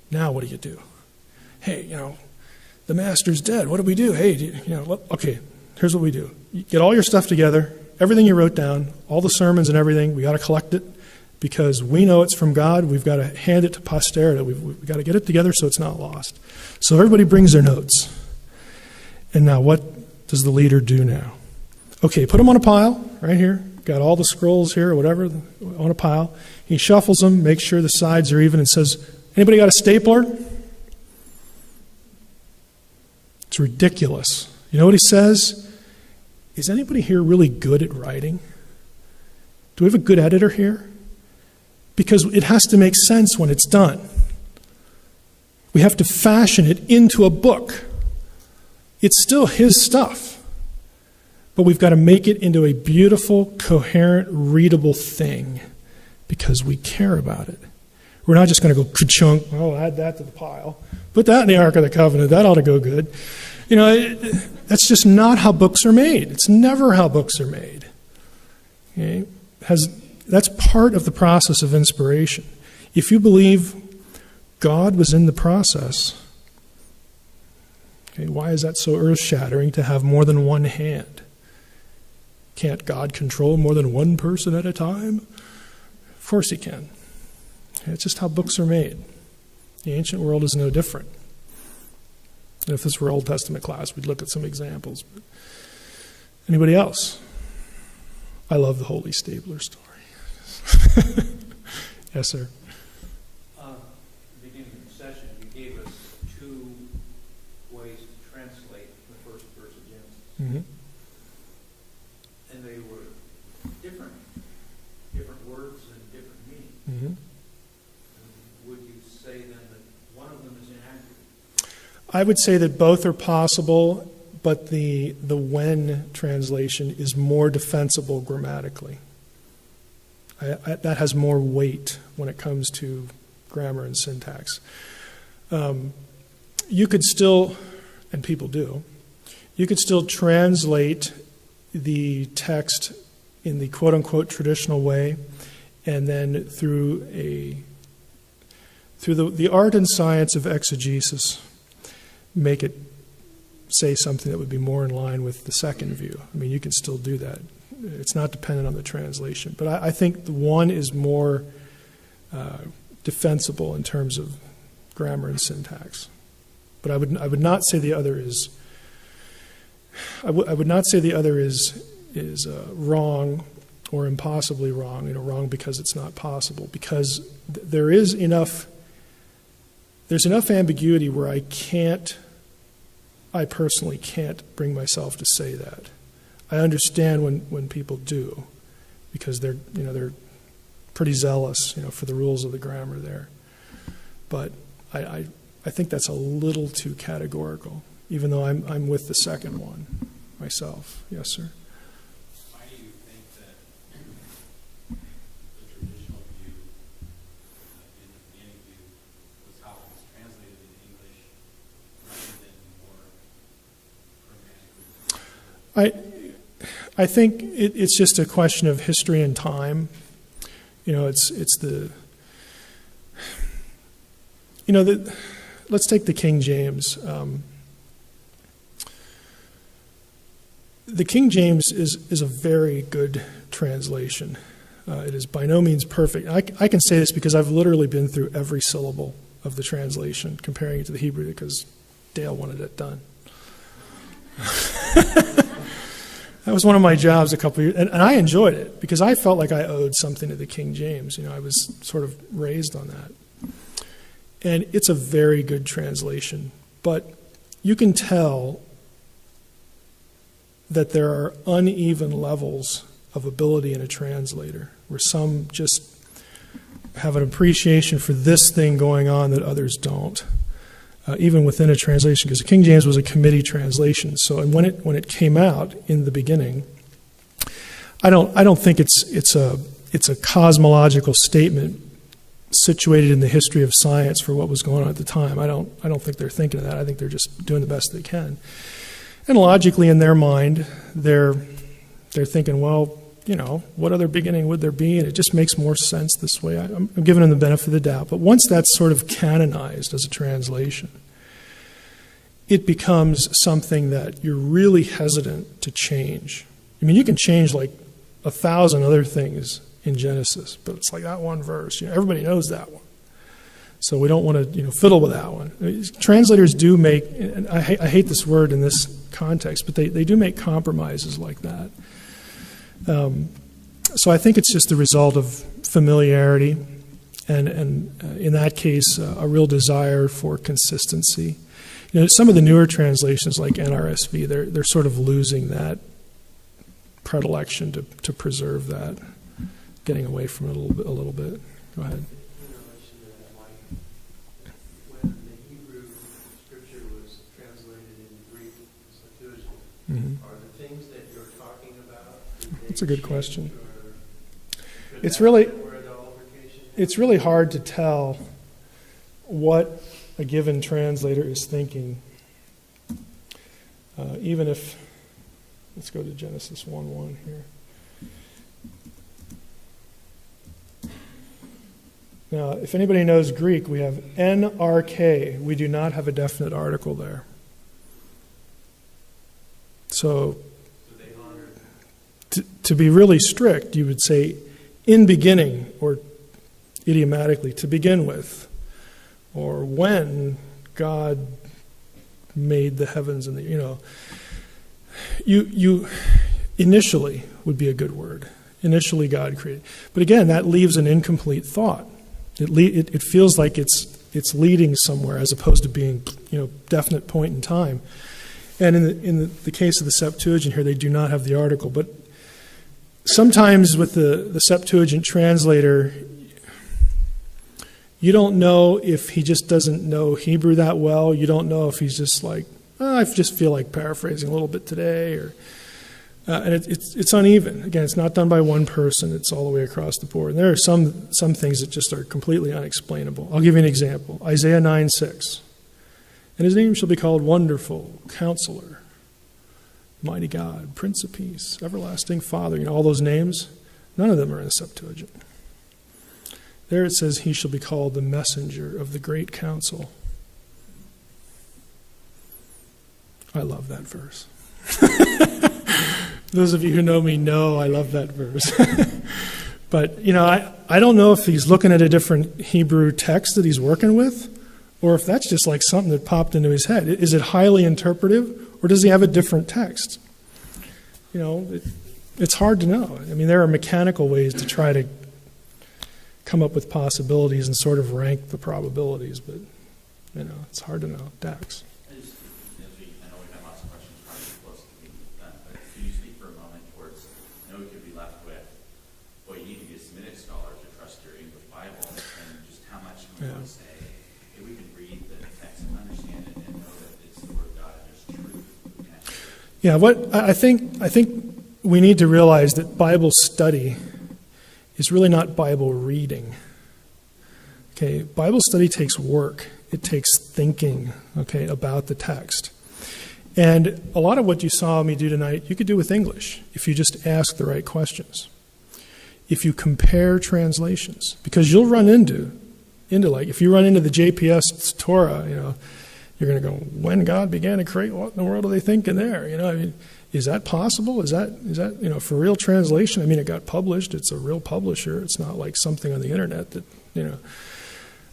Now what do? Hey, the master's dead. What do we do? Hey, okay, here's what we do. You get all your stuff together, everything you wrote down, all the sermons and everything, we got to collect it, because we know it's from God. We've got to hand it to posterity. We've got to get it together so it's not lost. So everybody brings their notes. And now what does the leader do now? Okay, put them on a pile right here. Got all the scrolls here or whatever on a pile. He shuffles them, makes sure the sides are even, and says, anybody got a stapler? It's ridiculous. You know what he says? Is anybody here really good at writing? Do we have a good editor here? Because it has to make sense when it's done. We have to fashion it into a book. It's still his stuff. But we've got to make it into a beautiful, coherent, readable thing because we care about it. We're not just going to go ka-chunk, oh, add that to the pile. Put that in the Ark of the Covenant. That ought to go good. You know, that's just not how books are made. It's never how books are made. Okay? That's part of the process of inspiration. If you believe God was in the process, okay, why is that so earth-shattering to have more than one hand? Can't God control more than one person at a time? Of course he can. It's just how books are made. The ancient world is no different. And if this were Old Testament class, we'd look at some examples. But anybody else? I love the Holy Stabler story. Yes, sir. At the beginning of the session, you gave us two ways to translate the first verse of Genesis. Mm-hmm. And they were different words and different meanings. Mm-hmm. Would you say then that one of them is inaccurate? I would say that both are possible, but the when translation is more defensible grammatically. That has more weight when it comes to grammar and syntax. You could still, and people do, you could still translate the text in the quote-unquote traditional way, and then through the art and science of exegesis, make it say something that would be more in line with the second view. I mean, you can still do that. It's not dependent on the translation. But I think the one is more defensible in terms of grammar and syntax. But I would not say the other is. I would not say the other is wrong or impossibly wrong. You know, wrong because it's not possible. Because there is enough. There's enough ambiguity where I personally can't bring myself to say that. I understand when people do, because they're pretty zealous, for the rules of the grammar there. But I think that's a little too categorical, even though I'm with the second one myself. Yes, sir. Why do you think that the traditional view, in the beginning view, was how it was translated in English rather than more grammatically? I think it's just a question of history and time. It's the let's take the King James. The King James is a very good translation. It is by no means perfect. I can say this because I've literally been through every syllable of the translation, comparing it to the Hebrew, because Dale wanted it done. That was one of my jobs a couple of years, and I enjoyed it because I felt like I owed something to the King James. I was sort of raised on that. And it's a very good translation, but you can tell that there are uneven levels of ability in a translator, where some just have an appreciation for this thing going on that others don't. Even within a translation, because the King James was a committee translation. So, and when it came out in the beginning, I don't think it's a cosmological statement situated in the history of science for what was going on at the time. I don't think they're thinking of that. I think they're just doing the best they can. And logically, in their mind, they're thinking, well, what other beginning would there be? And it just makes more sense this way. I'm giving them the benefit of the doubt. But once that's sort of canonized as a translation, it becomes something that you're really hesitant to change. I mean, you can change like 1,000 other things in Genesis, but it's like that one verse. Everybody knows that one. So we don't want to, fiddle with that one. Translators do make, and I hate this word in this context, but they do make compromises like that. So I think it's just the result of familiarity, and in that case, a real desire for consistency. Some of the newer translations, like NRSV, they're sort of losing that predilection to preserve that, getting away from it a little bit. Go ahead. When the Hebrew scripture was translated in Greek, Septuagint, Mm-hmm. are the things that you're talking about? That's a good question. It's really hard to tell what a given translator is thinking, even if, let's go to Genesis 1:1 here. Now, if anybody knows Greek, we have NRK. We do not have a definite article there. So, to be really strict, you would say in beginning, or idiomatically, to begin with, or when God made the heavens and you initially would be a good word. Initially God created. But again, that leaves an incomplete thought. It feels like it's leading somewhere as opposed to being definite point in time. And in the case of the Septuagint here, they do not have the article. But sometimes with the Septuagint translator, you don't know if he just doesn't know Hebrew that well. You don't know if he's just like, I just feel like paraphrasing a little bit today, or and it's uneven. Again, it's not done by one person. It's all the way across the board. And there are some things that just are completely unexplainable. I'll give you an example. Isaiah 9:6. And his name shall be called Wonderful, Counselor, Mighty God, Prince of Peace, Everlasting Father. All those names, none of them are in the Septuagint. There it says he shall be called the messenger of the great counsel. I love that verse. Those of you who know me know I love that verse. But, I don't know if he's looking at a different Hebrew text that he's working with, or if that's just like something that popped into his head. Is it highly interpretive, or does he have a different text? It's hard to know. I mean, there are mechanical ways to try to come up with possibilities and sort of rank the probabilities, but, it's hard to know. Dax. I know we have lots of questions probably close to being done, but can you speak for a moment towards, I know we could be left with, you need to be a Semitic scholar to trust your English Bible, and just how much you want to say, hey, we can read the text and understand it and know that it's the Word of God and there's truth. Yeah, I think we need to realize that Bible study is really not Bible reading. Okay, Bible study takes work. It takes thinking, about the text. And a lot of what you saw me do tonight, you could do with English if you just ask the right questions. If you compare translations, because you'll run into like, if you run into the JPS Torah, you're going to go, when God began to create, what in the world are they thinking there? Is that possible? Is that for real translation? I mean, it got published. It's a real publisher. It's not like something on the internet that,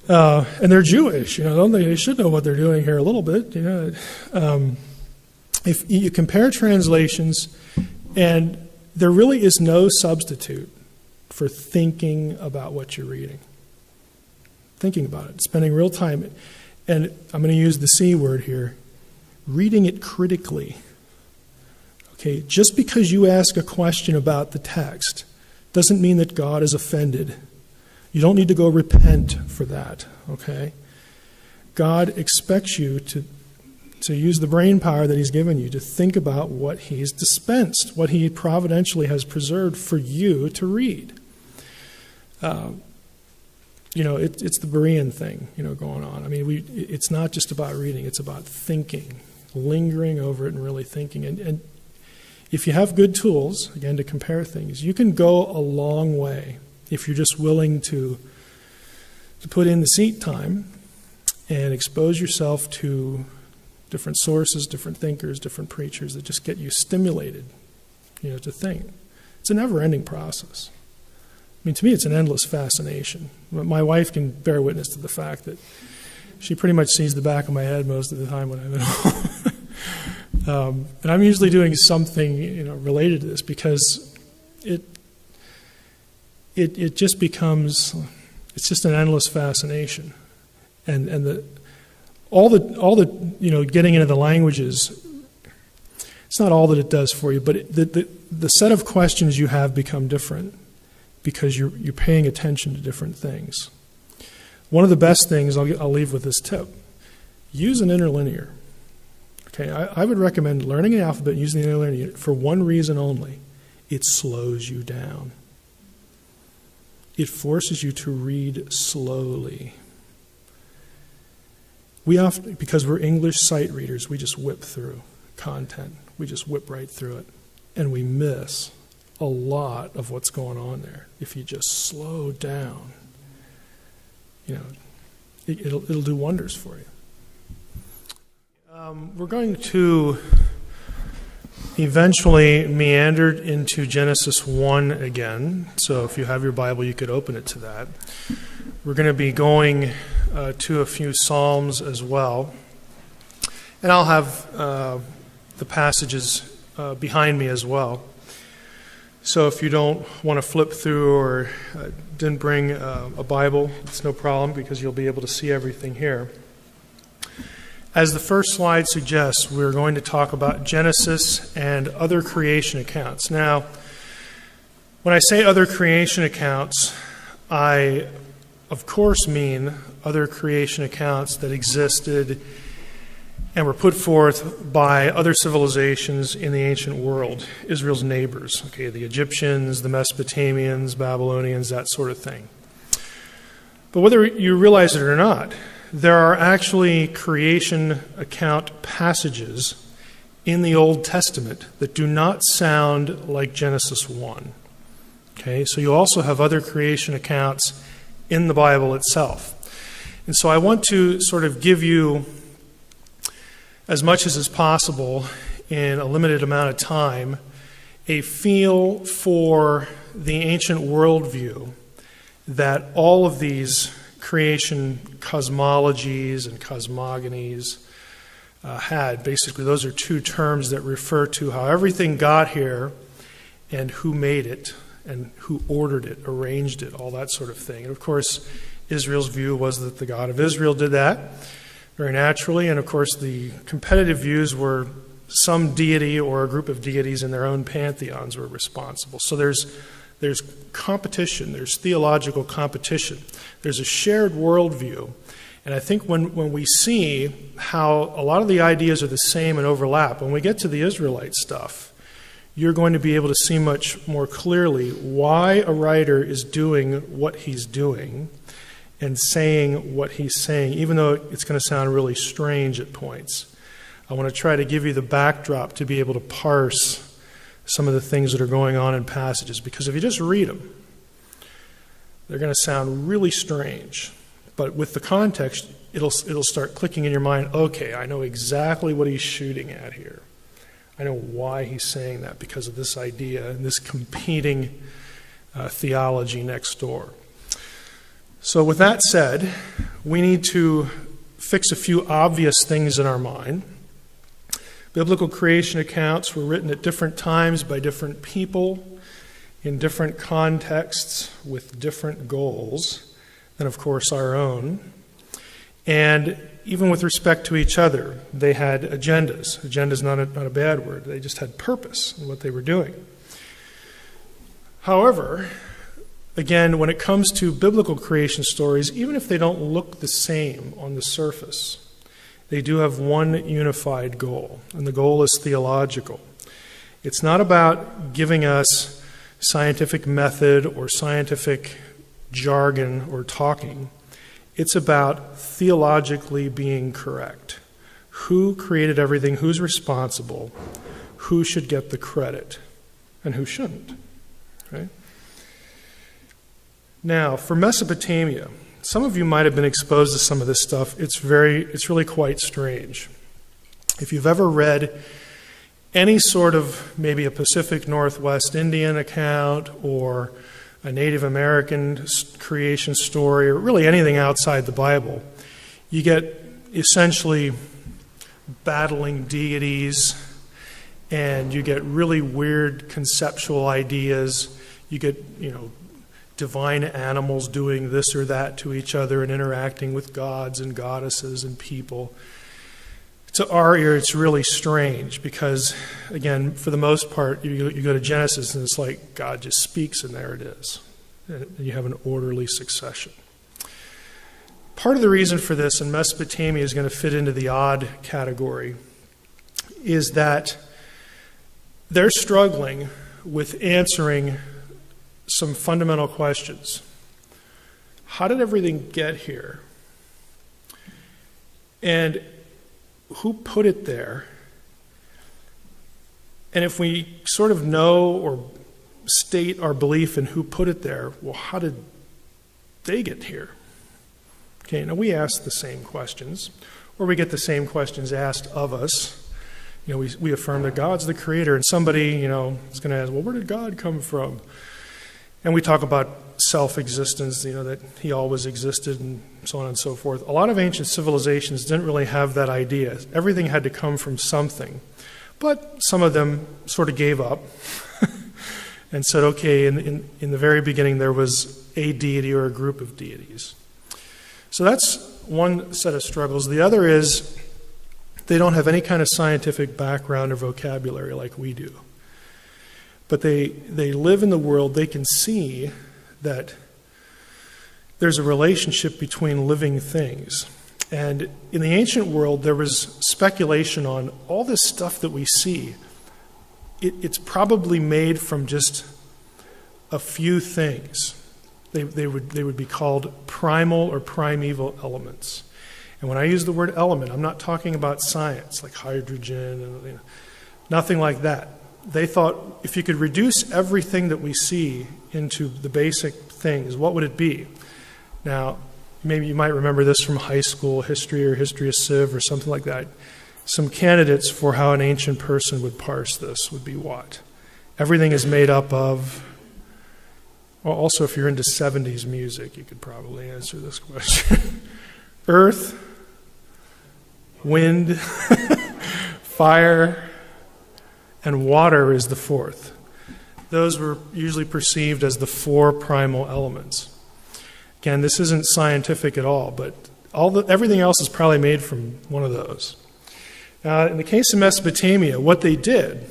and they're Jewish, they should know what they're doing here a little bit, If you compare translations, and there really is no substitute for thinking about what you're reading. Thinking about it, spending real time, and I'm going to use the C word here, reading it critically. Okay, just because you ask a question about the text doesn't mean that God is offended. You don't need to go repent for that, okay? God expects you to use the brain power that he's given you to think about what he's dispensed, what he providentially has preserved for you to read. It's the Berean thing, going on. I mean, it's not just about reading, it's about thinking, lingering over it and really thinking. And if you have good tools, again, to compare things, you can go a long way if you're just willing to put in the seat time and expose yourself to different sources, different thinkers, different preachers that just get you stimulated, to think. It's a never-ending process. mean, to me, it's an endless fascination. My wife can bear witness to the fact that she pretty much sees the back of my head most of the time when I'm at home. And I'm usually doing something, related to this, because it just becomes, it's just an endless fascination. And all the getting into the languages, it's not all that it does for you, but the set of questions you have become different because you're paying attention to different things. One of the best things, I'll leave with this tip: use an interlinear. Okay, I would recommend learning the alphabet and using the interlinear for one reason only: it slows you down. It forces you to read slowly. We often, because we're English sight readers, we just whip through content. We just whip right through it. And we miss a lot of what's going on there. If you just slow down, it'll do wonders for you. We're going to eventually meander into Genesis 1 again. So if you have your Bible, you could open it to that. We're going to be going to a few Psalms as well. And I'll have the passages behind me as well. So if you don't want to flip through or didn't bring a Bible, it's no problem because you'll be able to see everything here. As the first slide suggests, we're going to talk about Genesis and other creation accounts. Now, when I say other creation accounts, I, of course, mean other creation accounts that existed and were put forth by other civilizations in the ancient world, Israel's neighbors, okay, the Egyptians, the Mesopotamians, Babylonians, that sort of thing. But whether you realize it or not, there are actually creation account passages in the Old Testament that do not sound like Genesis 1. Okay, so you also have other creation accounts in the Bible itself. And so I want to sort of give you, as much as is possible in a limited amount of time, a feel for the ancient worldview that all of these creation cosmologies and cosmogonies had. Basically, those are two terms that refer to how everything got here and who made it and who ordered it, arranged it, all that sort of thing. And of course, Israel's view was that the God of Israel did that very naturally. And of course, the competitive views were some deity or a group of deities in their own pantheons were responsible. So there's competition, there's theological competition. There's a shared worldview. And I think when we see how a lot of the ideas are the same and overlap, when we get to the Israelite stuff, you're going to be able to see much more clearly why a writer is doing what he's doing and saying what he's saying, even though it's going to sound really strange at points. I want to try to give you the backdrop to be able to parse some of the things that are going on in passages, because if you just read them, they're going to sound really strange. But with the context, it'll start clicking in your mind, okay, I know exactly what he's shooting at here. I know why he's saying that, because of this idea and this competing theology next door. So with that said, we need to fix a few obvious things in our mind. Biblical creation accounts were written at different times by different people in different contexts with different goals than, of course, our own. And even with respect to each other, they had agendas. Agenda is not a bad word. They just had purpose in what they were doing. However, again, when it comes to biblical creation stories, even if they don't look the same on the surface, they do have one unified goal, and the goal is theological. It's not about giving us scientific method or scientific jargon or talking. It's about theologically being correct. Who created everything? Who's responsible? Who should get the credit? And who shouldn't? Right? Now, for Mesopotamia, some of you might have been exposed to some of this stuff. It's really quite strange. If you've ever read any sort of maybe a Pacific Northwest Indian account or a Native American creation story, or really anything outside the Bible, you get essentially battling deities, and you get really weird conceptual ideas. You get, divine animals doing this or that to each other and interacting with gods and goddesses and people. To our ear, it's really strange because, again, for the most part, you go to Genesis and it's like God just speaks and there it is. And you have an orderly succession. Part of the reason for this, and Mesopotamia is going to fit into the odd category, is that they're struggling with answering some fundamental questions. How did everything get here? And who put it there? And if we sort of know or state our belief in who put it there, well, how did they get here? Okay, now we ask the same questions, or we get the same questions asked of us. We affirm that God's the creator, and somebody, is going to ask, well, where did God come from? And we talk about self-existence, that he always existed, and so on and so forth. A lot of ancient civilizations didn't really have that idea. Everything had to come from something. But some of them sort of gave up and said, okay, in the very beginning there was a deity or a group of deities. So that's one set of struggles. The other is they don't have any kind of scientific background or vocabulary like we do. But they live in the world. They can see that there's a relationship between living things. And in the ancient world, there was speculation on all this stuff that we see. It's probably made from just a few things. They would be called primal or primeval elements. And when I use the word element, I'm not talking about science, like hydrogen, and nothing like that. They thought if you could reduce everything that we see into the basic things, what would it be? Now, maybe you might remember this from high school history or history of Civ or something like that. Some candidates for how an ancient person would parse this would be what? Everything is made up of... Well, also, if you're into 70s music, you could probably answer this question. Earth, wind, fire, and water is the fourth. Those were usually perceived as the four primal elements. Again, this isn't scientific at all, but everything else is probably made from one of those. Now, in the case of Mesopotamia, what they did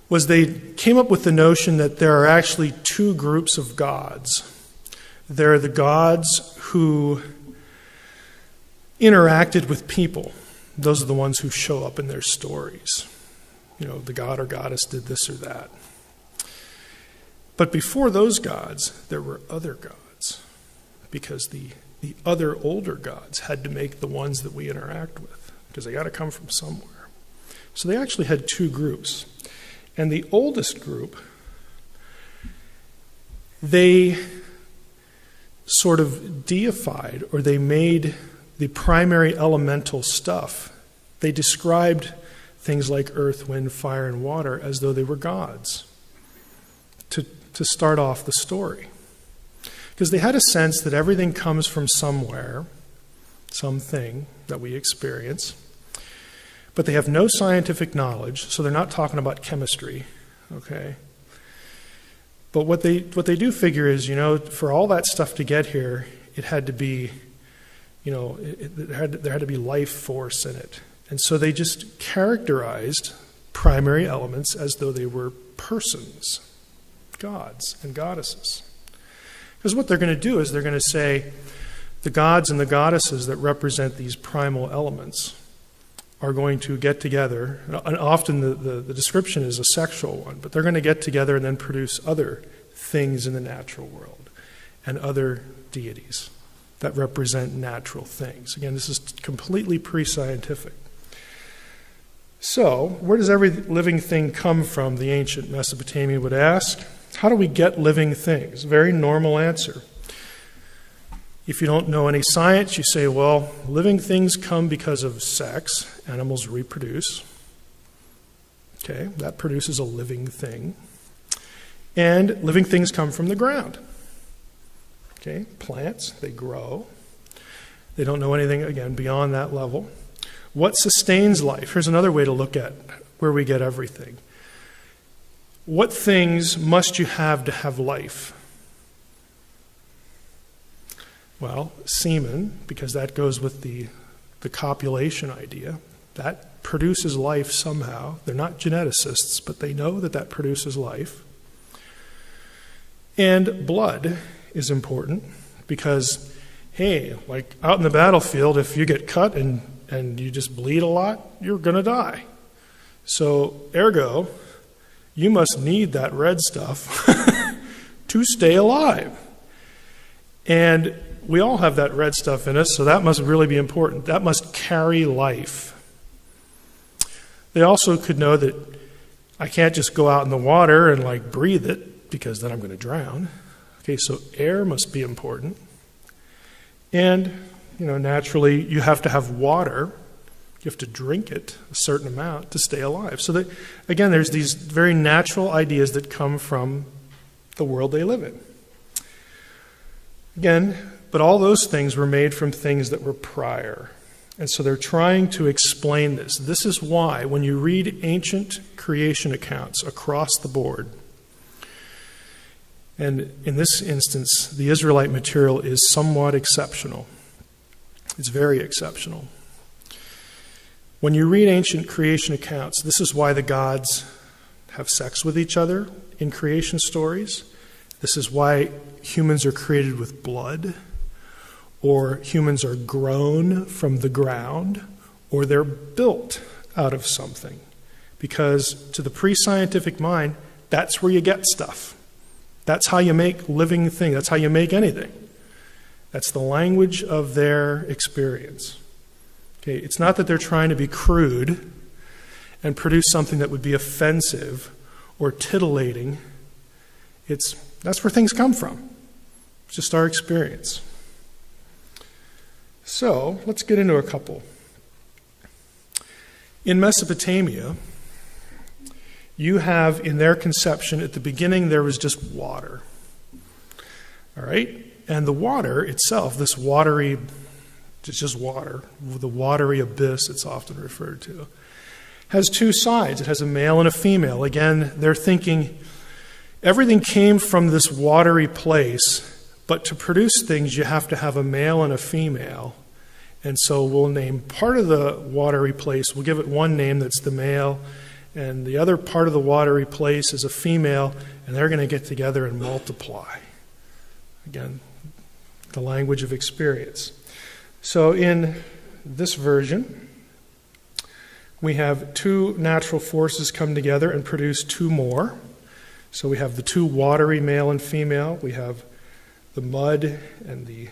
was they came up with the notion that there are actually two groups of gods. There are the gods who interacted with people. Those are the ones who show up in their stories. The god or goddess did this or that. But before those gods, there were other gods, because the other older gods had to make the ones that we interact with, because they got to come from somewhere. So they actually had two groups. And the oldest group, they sort of deified, or they made the primary elemental stuff. They described things like earth, wind, fire, and water as though they were gods to start off the story. Because they had a sense that everything comes from somewhere, something that we experience. But they have no scientific knowledge, so they're not talking about chemistry, okay? But what they do figure is, for all that stuff to get here, it had to be, there had to be life force in it. And so they just characterized primary elements as though they were persons, gods and goddesses. Because what they're going to do is they're going to say the gods and the goddesses that represent these primal elements are going to get together, and often the description is a sexual one, but they're going to get together and then produce other things in the natural world and other deities that represent natural things. Again, this is completely pre-scientific. So, where does every living thing come from, the ancient Mesopotamia would ask? How do we get living things? Very normal answer. If you don't know any science, you say, well, living things come because of sex. Animals reproduce. Okay, that produces a living thing. And living things come from the ground. Okay, plants, they grow. They don't know anything, again, beyond that level. What sustains life? Here's another way to look at where we get everything. What things must you have to have life? Well, semen, because that goes with the copulation idea. That produces life somehow. They're not geneticists, but they know that that produces life. And blood is important because, hey, like out in the battlefield, if you get cut and you just bleed a lot, you're going to die. So, ergo, you must need that red stuff to stay alive. And we all have that red stuff in us, so that must really be important. That must carry life. They also could know that I can't just go out in the water and like breathe it, because then I'm going to drown. Okay, so air must be important. And, naturally, you have to have water. You have to drink it a certain amount to stay alive. So that, again, there's these very natural ideas that come from the world they live in. Again, but all those things were made from things that were prior. And so they're trying to explain this. This is why, when you read ancient creation accounts across the board, and in this instance, the Israelite material is somewhat exceptional. It's very exceptional. When you read ancient creation accounts, this is why the gods have sex with each other in creation stories. This is why humans are created with blood, or humans are grown from the ground, or they're built out of something. Because to the pre-scientific mind, that's where you get stuff. That's how you make living things. That's how you make anything. That's the language of their experience. Okay, it's not that they're trying to be crude and produce something that would be offensive or titillating. That's where things come from. It's just our experience. So, let's get into a couple. In Mesopotamia, you have in their conception, at the beginning there was just water. All right? And the water itself, this watery, it's just water, the watery abyss it's often referred to, has two sides. It has a male and a female. Again, they're thinking everything came from this watery place, but to produce things you have to have a male and a female. And so we'll name part of the watery place, we'll give it one name that's the male, and the other part of the watery place is a female, and they're going to get together and multiply. Again, the language of experience. So in this version, we have two natural forces come together and produce two more. So we have the two watery male and female. We have the mud and the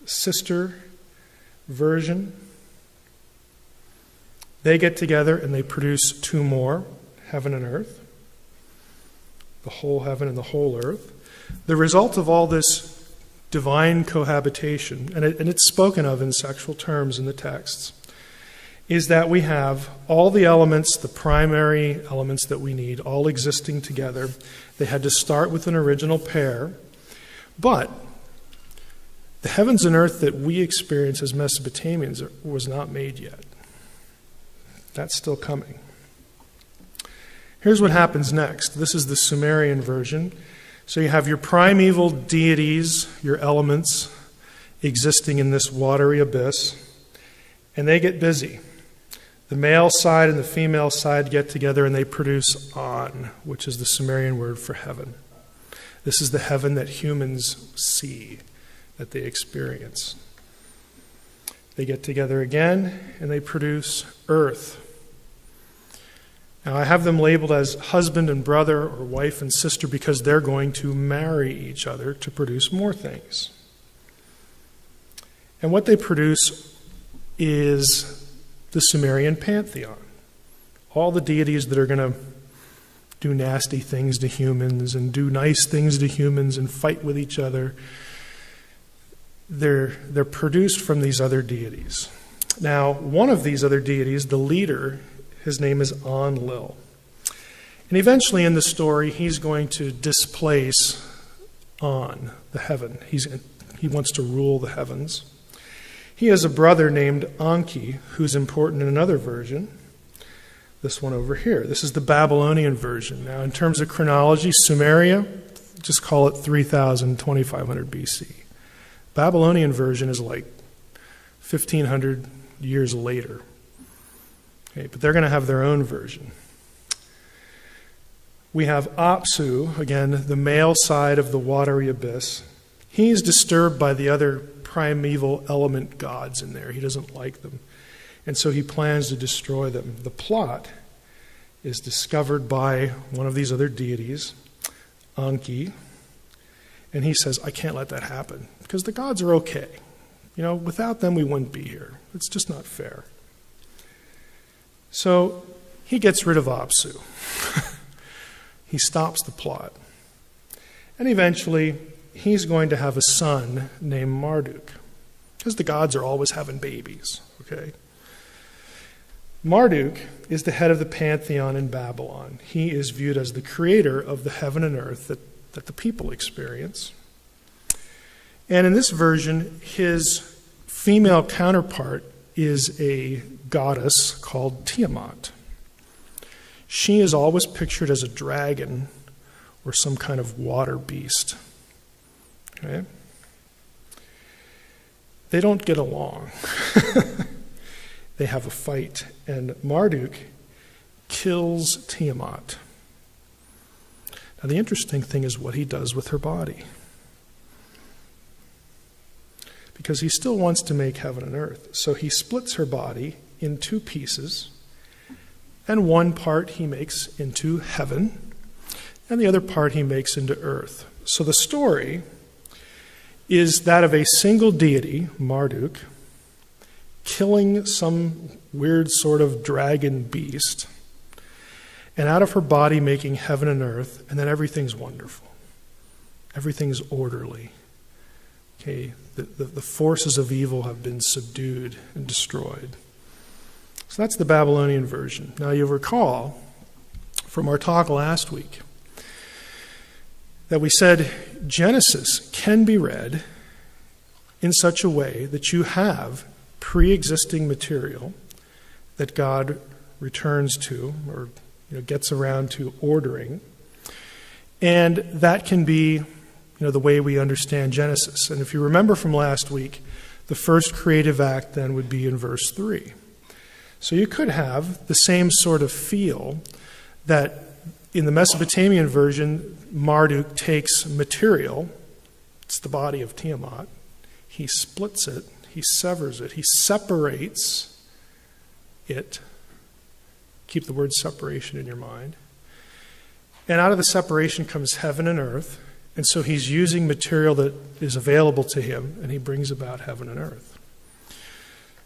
sister version. They get together and they produce two more, heaven and earth, the whole heaven and the whole earth. The result of all this divine cohabitation, and it's spoken of in sexual terms in the texts, is that we have all the elements, the primary elements that we need, all existing together. They had to start with an original pair, but the heavens and earth that we experience as Mesopotamians was not made yet. That's still coming. Here's what happens next. This is the Sumerian version. So you have your primeval deities, your elements, existing in this watery abyss, and they get busy. The male side and the female side get together and they produce An, which is the Sumerian word for heaven. This is the heaven that humans see, that they experience. They get together again and they produce earth. Now I have them labeled as husband and brother or wife and sister because they're going to marry each other to produce more things. And what they produce is the Sumerian pantheon. All the deities that are going to do nasty things to humans and do nice things to humans and fight with each other, they're produced from these other deities. Now, one of these other deities, the leader, his name is Enlil. And eventually in the story, he's going to displace On, the heaven. He wants to rule the heavens. He has a brother named Anki, who's important in another version. This one over here. This is the Babylonian version. Now, in terms of chronology, Sumeria, just call it 3000, 2500 BC. Babylonian version is like 1500 years later. Okay, but they're going to have their own version. We have Apsu, again, the male side of the watery abyss. He's disturbed by the other primeval element gods in there. He doesn't like them. And so he plans to destroy them. The plot is discovered by one of these other deities, Anki. And he says, I can't let that happen because the gods are okay. Without them we wouldn't be here. It's just not fair. So he gets rid of Apsu. He stops the plot. And eventually, he's going to have a son named Marduk. Because the gods are always having babies, okay? Marduk is the head of the pantheon in Babylon. He is viewed as the creator of the heaven and earth that the people experience. And in this version, his female counterpart is a goddess called Tiamat. She is always pictured as a dragon or some kind of water beast. Okay? They don't get along. They have a fight, and Marduk kills Tiamat. Now, the interesting thing is what he does with her body. Because he still wants to make heaven and earth. So he splits her body in two pieces, and one part he makes into heaven, and the other part he makes into earth. So the story is that of a single deity, Marduk, killing some weird sort of dragon beast, and out of her body making heaven and earth, and then everything's wonderful. Everything's orderly. Okay, the forces of evil have been subdued and destroyed. So that's the Babylonian version. Now you'll recall from our talk last week that we said Genesis can be read in such a way that you have pre-existing material that God returns to or gets around to ordering, and that can be the way we understand Genesis. And if you remember from last week, the first creative act then would be in verse 3. So you could have the same sort of feel that in the Mesopotamian version, Marduk takes material, it's the body of Tiamat, he splits it, he severs it, he separates it. Keep the word separation in your mind. And out of the separation comes heaven and earth, and so he's using material that is available to him, and he brings about heaven and earth.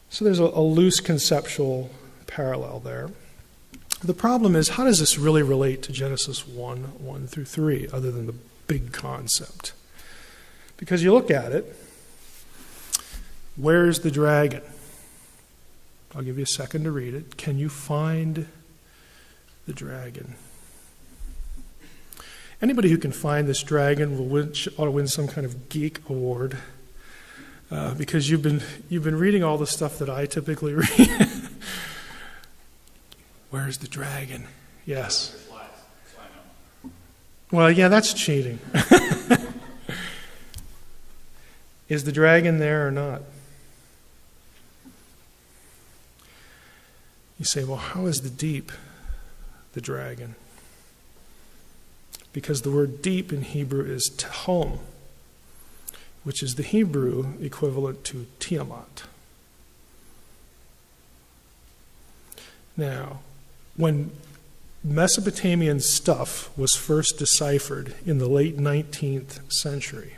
So there's a loose conceptual parallel there. The problem is, how does this really relate to Genesis 1 through 3, other than the big concept? Because you look at it, where's the dragon? I'll give you a second to read it. Can you find the dragon? Anybody who can find this dragon ought to win some kind of geek award, because you've been reading all the stuff that I typically read. Where's the dragon? Yes. Well, yeah, that's cheating. Is the dragon there or not? You say, well, how is the deep the dragon? Because the word deep in Hebrew is tehom, which is the Hebrew equivalent to Tiamat. Now, when Mesopotamian stuff was first deciphered in the late 19th century,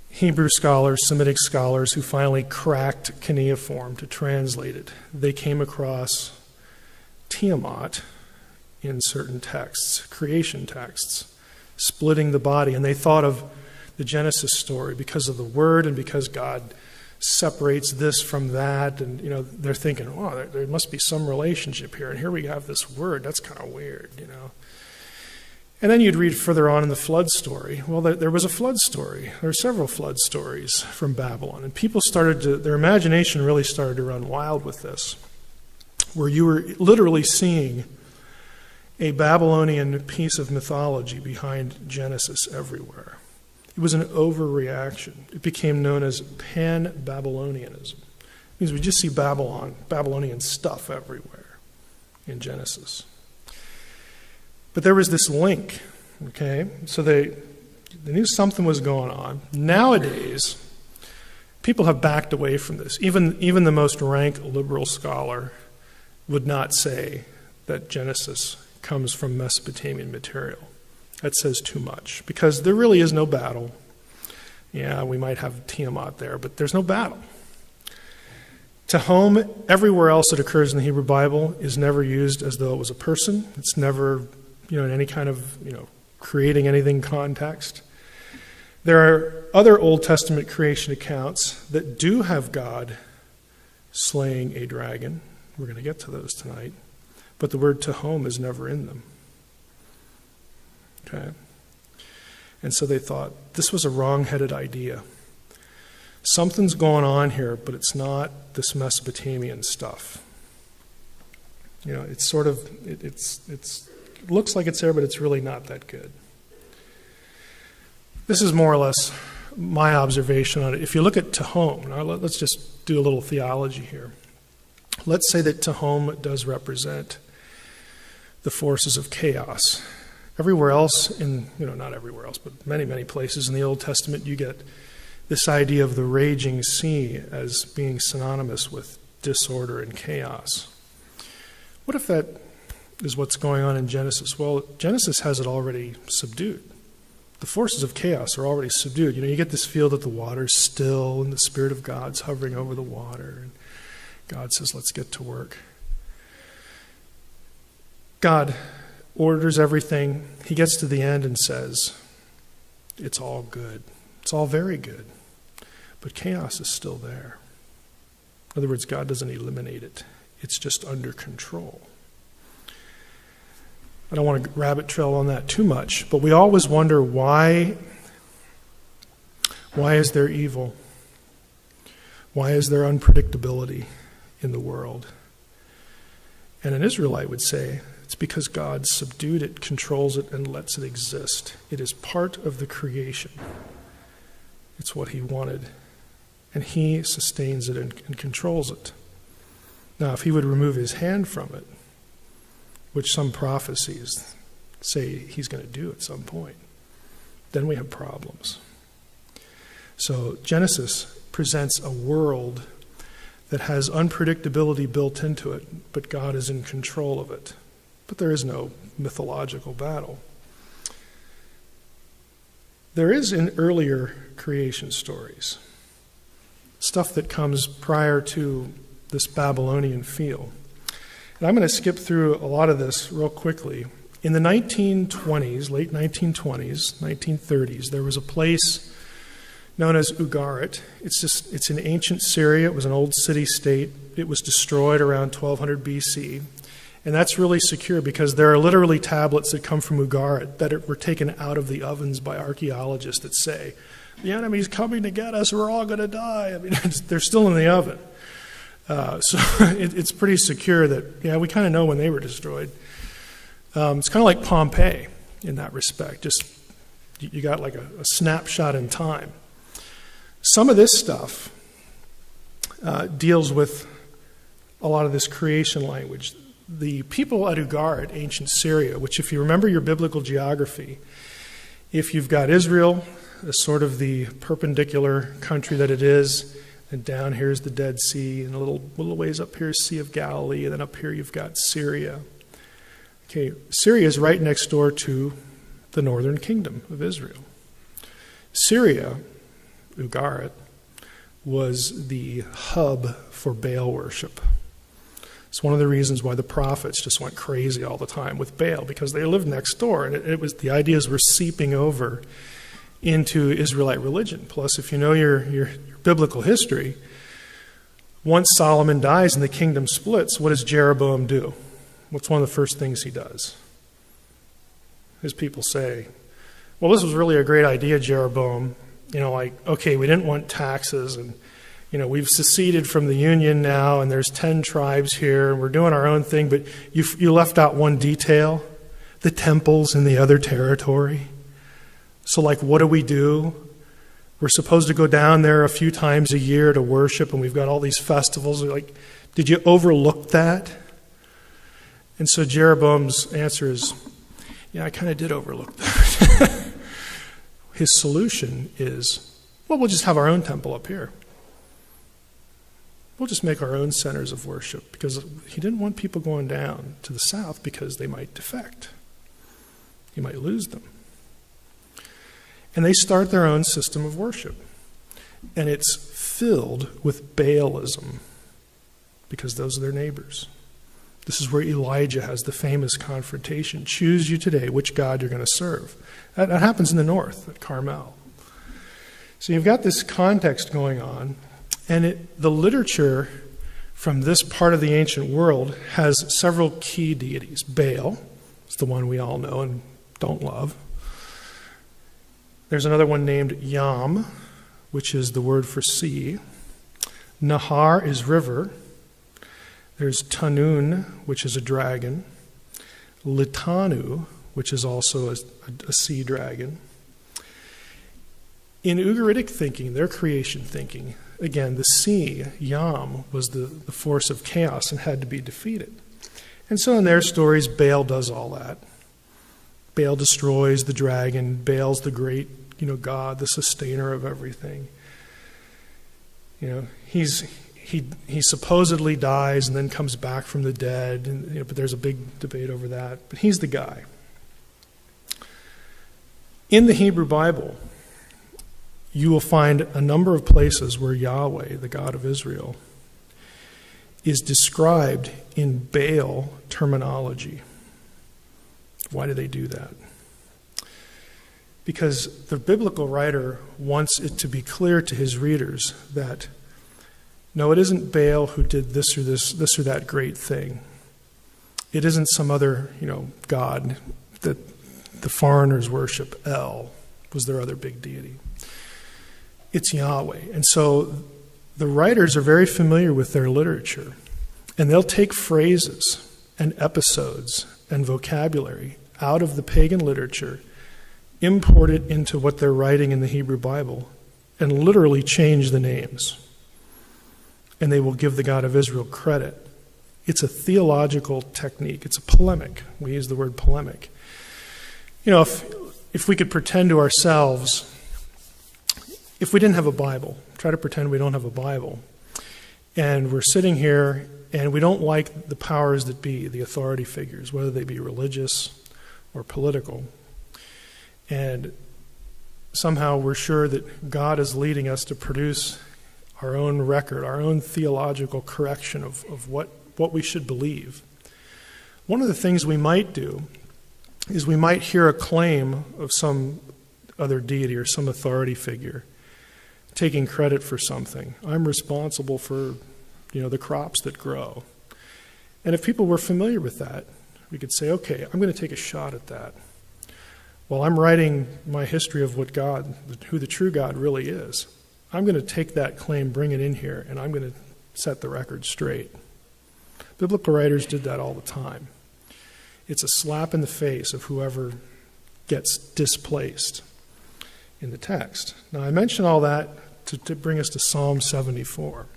Hebrew scholars, Semitic scholars who finally cracked cuneiform to translate it, they came across Tiamat in certain texts, creation texts, splitting the body. And they thought of the Genesis story because of the word and because God separates this from that, and they're thinking, wow, there must be some relationship here, and here we have this word. That's kind of weird, And then you'd read further on in the flood story. Well, there was a flood story. There were several flood stories from Babylon, and people their imagination really started to run wild with this, where you were literally seeing a Babylonian piece of mythology behind Genesis everywhere. It was an overreaction. It became known as pan-Babylonianism. It means we just see Babylonian stuff everywhere in Genesis. But there was this link, okay? So they knew something was going on. Nowadays, people have backed away from this. Even the most rank liberal scholar would not say that Genesis comes from Mesopotamian material. That says too much, because there really is no battle. Yeah, we might have Tiamat there, but there's no battle. Tehom, everywhere else it occurs in the Hebrew Bible, is never used as though it was a person. It's never, in any kind of, creating anything context. There are other Old Testament creation accounts that do have God slaying a dragon. We're going to get to those tonight. But the word Tehom is never in them. Okay? And so they thought, this was a wrong-headed idea. Something's going on here, but it's not this Mesopotamian stuff. It's sort of, it looks like it's there, but it's really not that good. This is more or less my observation on it. If you look at Tehom, now let's just do a little theology here. Let's say that Tehom does represent the forces of chaos. Everywhere else not everywhere else, but many, many places in the Old Testament, you get this idea of the raging sea as being synonymous with disorder and chaos. What if that is what's going on in Genesis? Well, Genesis has it already subdued. The forces of chaos are already subdued. You get this feel that the water's still and the Spirit of God's hovering over the water. And God says, let's get to work. God orders everything. He gets to the end and says, it's all good. It's all very good. But chaos is still there. In other words, God doesn't eliminate it. It's just under control. I don't want to rabbit trail on that too much, but we always wonder why is there evil? Why is there unpredictability in the world? And an Israelite would say, it's because God subdued it, controls it, and lets it exist. It is part of the creation. It's what he wanted. And he sustains it and controls it. Now, if he would remove his hand from it, which some prophecies say he's going to do at some point, then we have problems. So Genesis presents a world that has unpredictability built into it, but God is in control of it. But there is no mythological battle. There is in earlier creation stories stuff that comes prior to this Babylonian feel. And I'm going to skip through a lot of this real quickly. In the 1920s, late 1920s, 1930s, there was a place known as Ugarit. It's in ancient Syria. It was an old city-state. It was destroyed around 1200 BC. And that's really secure because there are literally tablets that come from Ugarit that were taken out of the ovens by archaeologists that say, the enemy's coming to get us, we're all going to die. I mean, they're still in the oven. So it's pretty secure that, we kind of know when they were destroyed. It's kind of like Pompeii in that respect. Just, you got like a snapshot in time. Some of this stuff deals with a lot of this creation language. The people at Ugarit, ancient Syria, which if you remember your biblical geography, if you've got Israel as sort of the perpendicular country that it is, and down here is the Dead Sea, and a little ways up here is Sea of Galilee, and then up here you've got Syria. Okay, Syria is right next door to the northern kingdom of Israel. Syria, Ugarit, was the hub for Baal worship. It's one of the reasons why the prophets just went crazy all the time with Baal, because they lived next door, and it was the ideas were seeping over into Israelite religion. Plus, if you know your biblical history, once Solomon dies and the kingdom splits, what does Jeroboam do? What's one of the first things he does? His people say, well, this was really a great idea, Jeroboam. Okay, we didn't want taxes, and we've seceded from the union now, and there's 10 tribes here, and we're doing our own thing, but you left out one detail, the temples in the other territory. So, what do we do? We're supposed to go down there a few times a year to worship, and we've got all these festivals. Did you overlook that? And so Jeroboam's answer is, yeah, I kind of did overlook that. His solution is, well, we'll just have our own temple up here. We'll just make our own centers of worship, because he didn't want people going down to the south because they might defect. He might lose them. And they start their own system of worship. And it's filled with Baalism, because those are their neighbors. This is where Elijah has the famous confrontation. Choose you today which God you're going to serve. That happens in the north at Carmel. So you've got this context going on, and the literature from this part of the ancient world has several key deities. Baal is the one we all know and don't love. There's another one named Yam, which is the word for sea. Nahar is river. There's Tanun, which is a dragon. Litanu, which is also a sea dragon. In Ugaritic thinking, their creation thinking, again, the sea, Yam, was the force of chaos and had to be defeated. And so in their stories, Baal does all that. Baal destroys the dragon. Baal's the great, God, the sustainer of everything. He supposedly dies and then comes back from the dead, but there's a big debate over that. But he's the guy. In the Hebrew Bible, you will find a number of places where Yahweh, the God of Israel, is described in Baal terminology. Why do they do that? Because the biblical writer wants it to be clear to his readers that, no, it isn't Baal who did this or that great thing. It isn't some other, god that the foreigners worship. El was their other big deity. It's Yahweh. And so the writers are very familiar with their literature, and they'll take phrases and episodes and vocabulary out of the pagan literature, import it into what they're writing in the Hebrew Bible, and literally change the names. And they will give the God of Israel credit. It's a theological technique. It's a polemic. We use the word polemic. If we could pretend to ourselves, if we didn't have a Bible, try to pretend we don't have a Bible, and we're sitting here and we don't like the powers that be, the authority figures, whether they be religious or political, and somehow we're sure that God is leading us to produce our own record, our own theological correction of what we should believe. One of the things we might do is we might hear a claim of some other deity or some authority figure taking credit for something. I'm responsible for, the crops that grow. And if people were familiar with that, we could say, okay, I'm going to take a shot at that. While I'm writing my history of what God, who the true God really is, I'm going to take that claim, bring it in here, and I'm going to set the record straight. Biblical writers did that all the time. It's a slap in the face of whoever gets displaced in the text. Now, I mention all that to bring us to Psalm 74.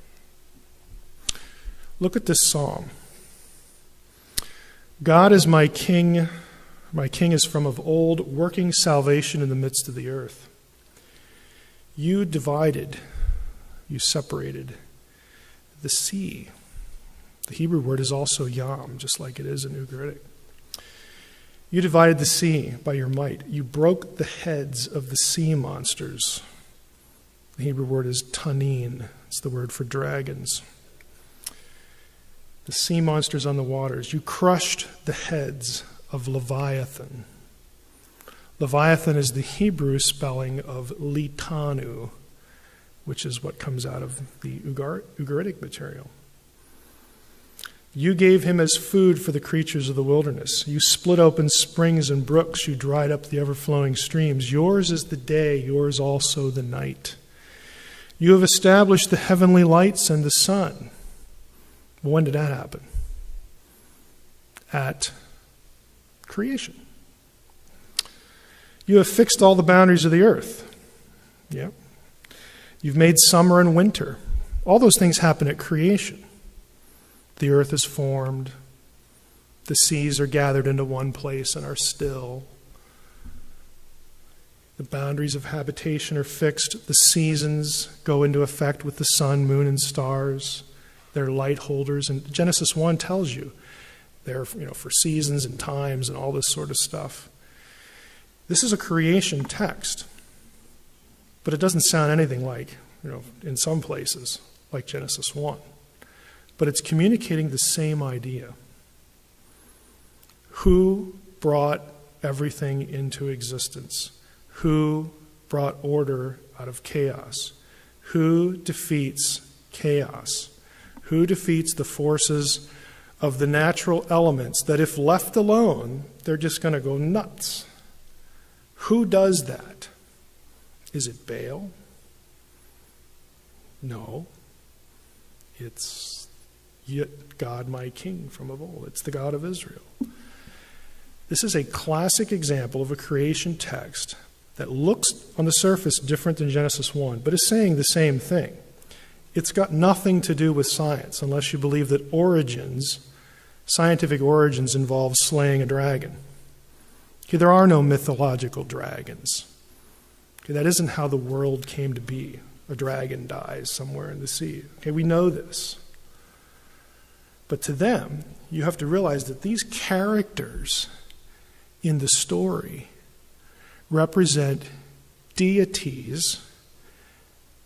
Look at this psalm. God is my king. My king is from of old, working salvation in the midst of the earth. You divided, you separated the sea. The Hebrew word is also yam, just like it is in Ugaritic. You divided the sea by your might. You broke the heads of the sea monsters. The Hebrew word is tanin. It's the word for dragons. The sea monsters on the waters. You crushed the heads of Leviathan. Leviathan is the Hebrew spelling of litanu, which is what comes out of the Ugaritic material. You gave him as food for the creatures of the wilderness. You split open springs and brooks. You dried up the ever-flowing streams. Yours is the day, yours also the night. You have established the heavenly lights and the sun. When did that happen? At creation. You have fixed all the boundaries of the earth. Yep. You've made summer and winter. All those things happen at creation. The earth is formed. The seas are gathered into one place and are still. The boundaries of habitation are fixed. The seasons go into effect with the sun, moon, and stars. They're light holders. And Genesis 1 tells you they're for seasons and times and all this sort of stuff. This is a creation text. But it doesn't sound anything like, in some places, like Genesis 1. But it's communicating the same idea. Who brought everything into existence? Who brought order out of chaos? Who defeats chaos? Who defeats the forces of the natural elements that if left alone, they're just going to go nuts? Who does that? Is it Baal? No. It's yet God my King from of old. It's the God of Israel. This is a classic example of a creation text that looks on the surface different than Genesis 1, but is saying the same thing. It's got nothing to do with science unless you believe that scientific origins involve slaying a dragon. Okay, there are no mythological dragons. Okay, that isn't how the world came to be. A dragon dies somewhere in the sea. Okay, we know this. But to them, you have to realize that these characters in the story represent deities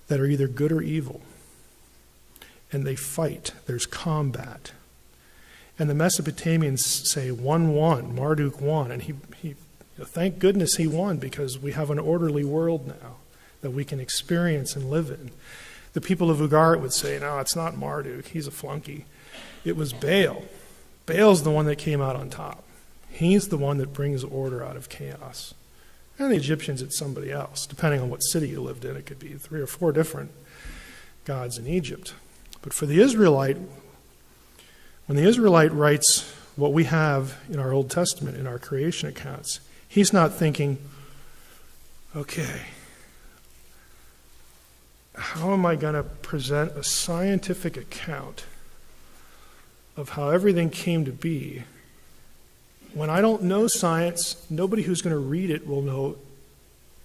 that are either good or evil. And they fight. There's combat. And the Mesopotamians say 1-1, Marduk won. And he thank goodness he won, because we have an orderly world now that we can experience and live in. The people of Ugarit would say, no, it's not Marduk. He's a flunky. It was Baal. Baal's the one that came out on top. He's the one that brings order out of chaos. And the Egyptians, it's somebody else. Depending on what city you lived in, it could be 3 or 4 different gods in Egypt. But for the Israelite, when the Israelite writes what we have in our Old Testament, in our creation accounts, he's not thinking, okay, how am I going to present a scientific account of how everything came to be? When I don't know science, nobody who's going to read it will know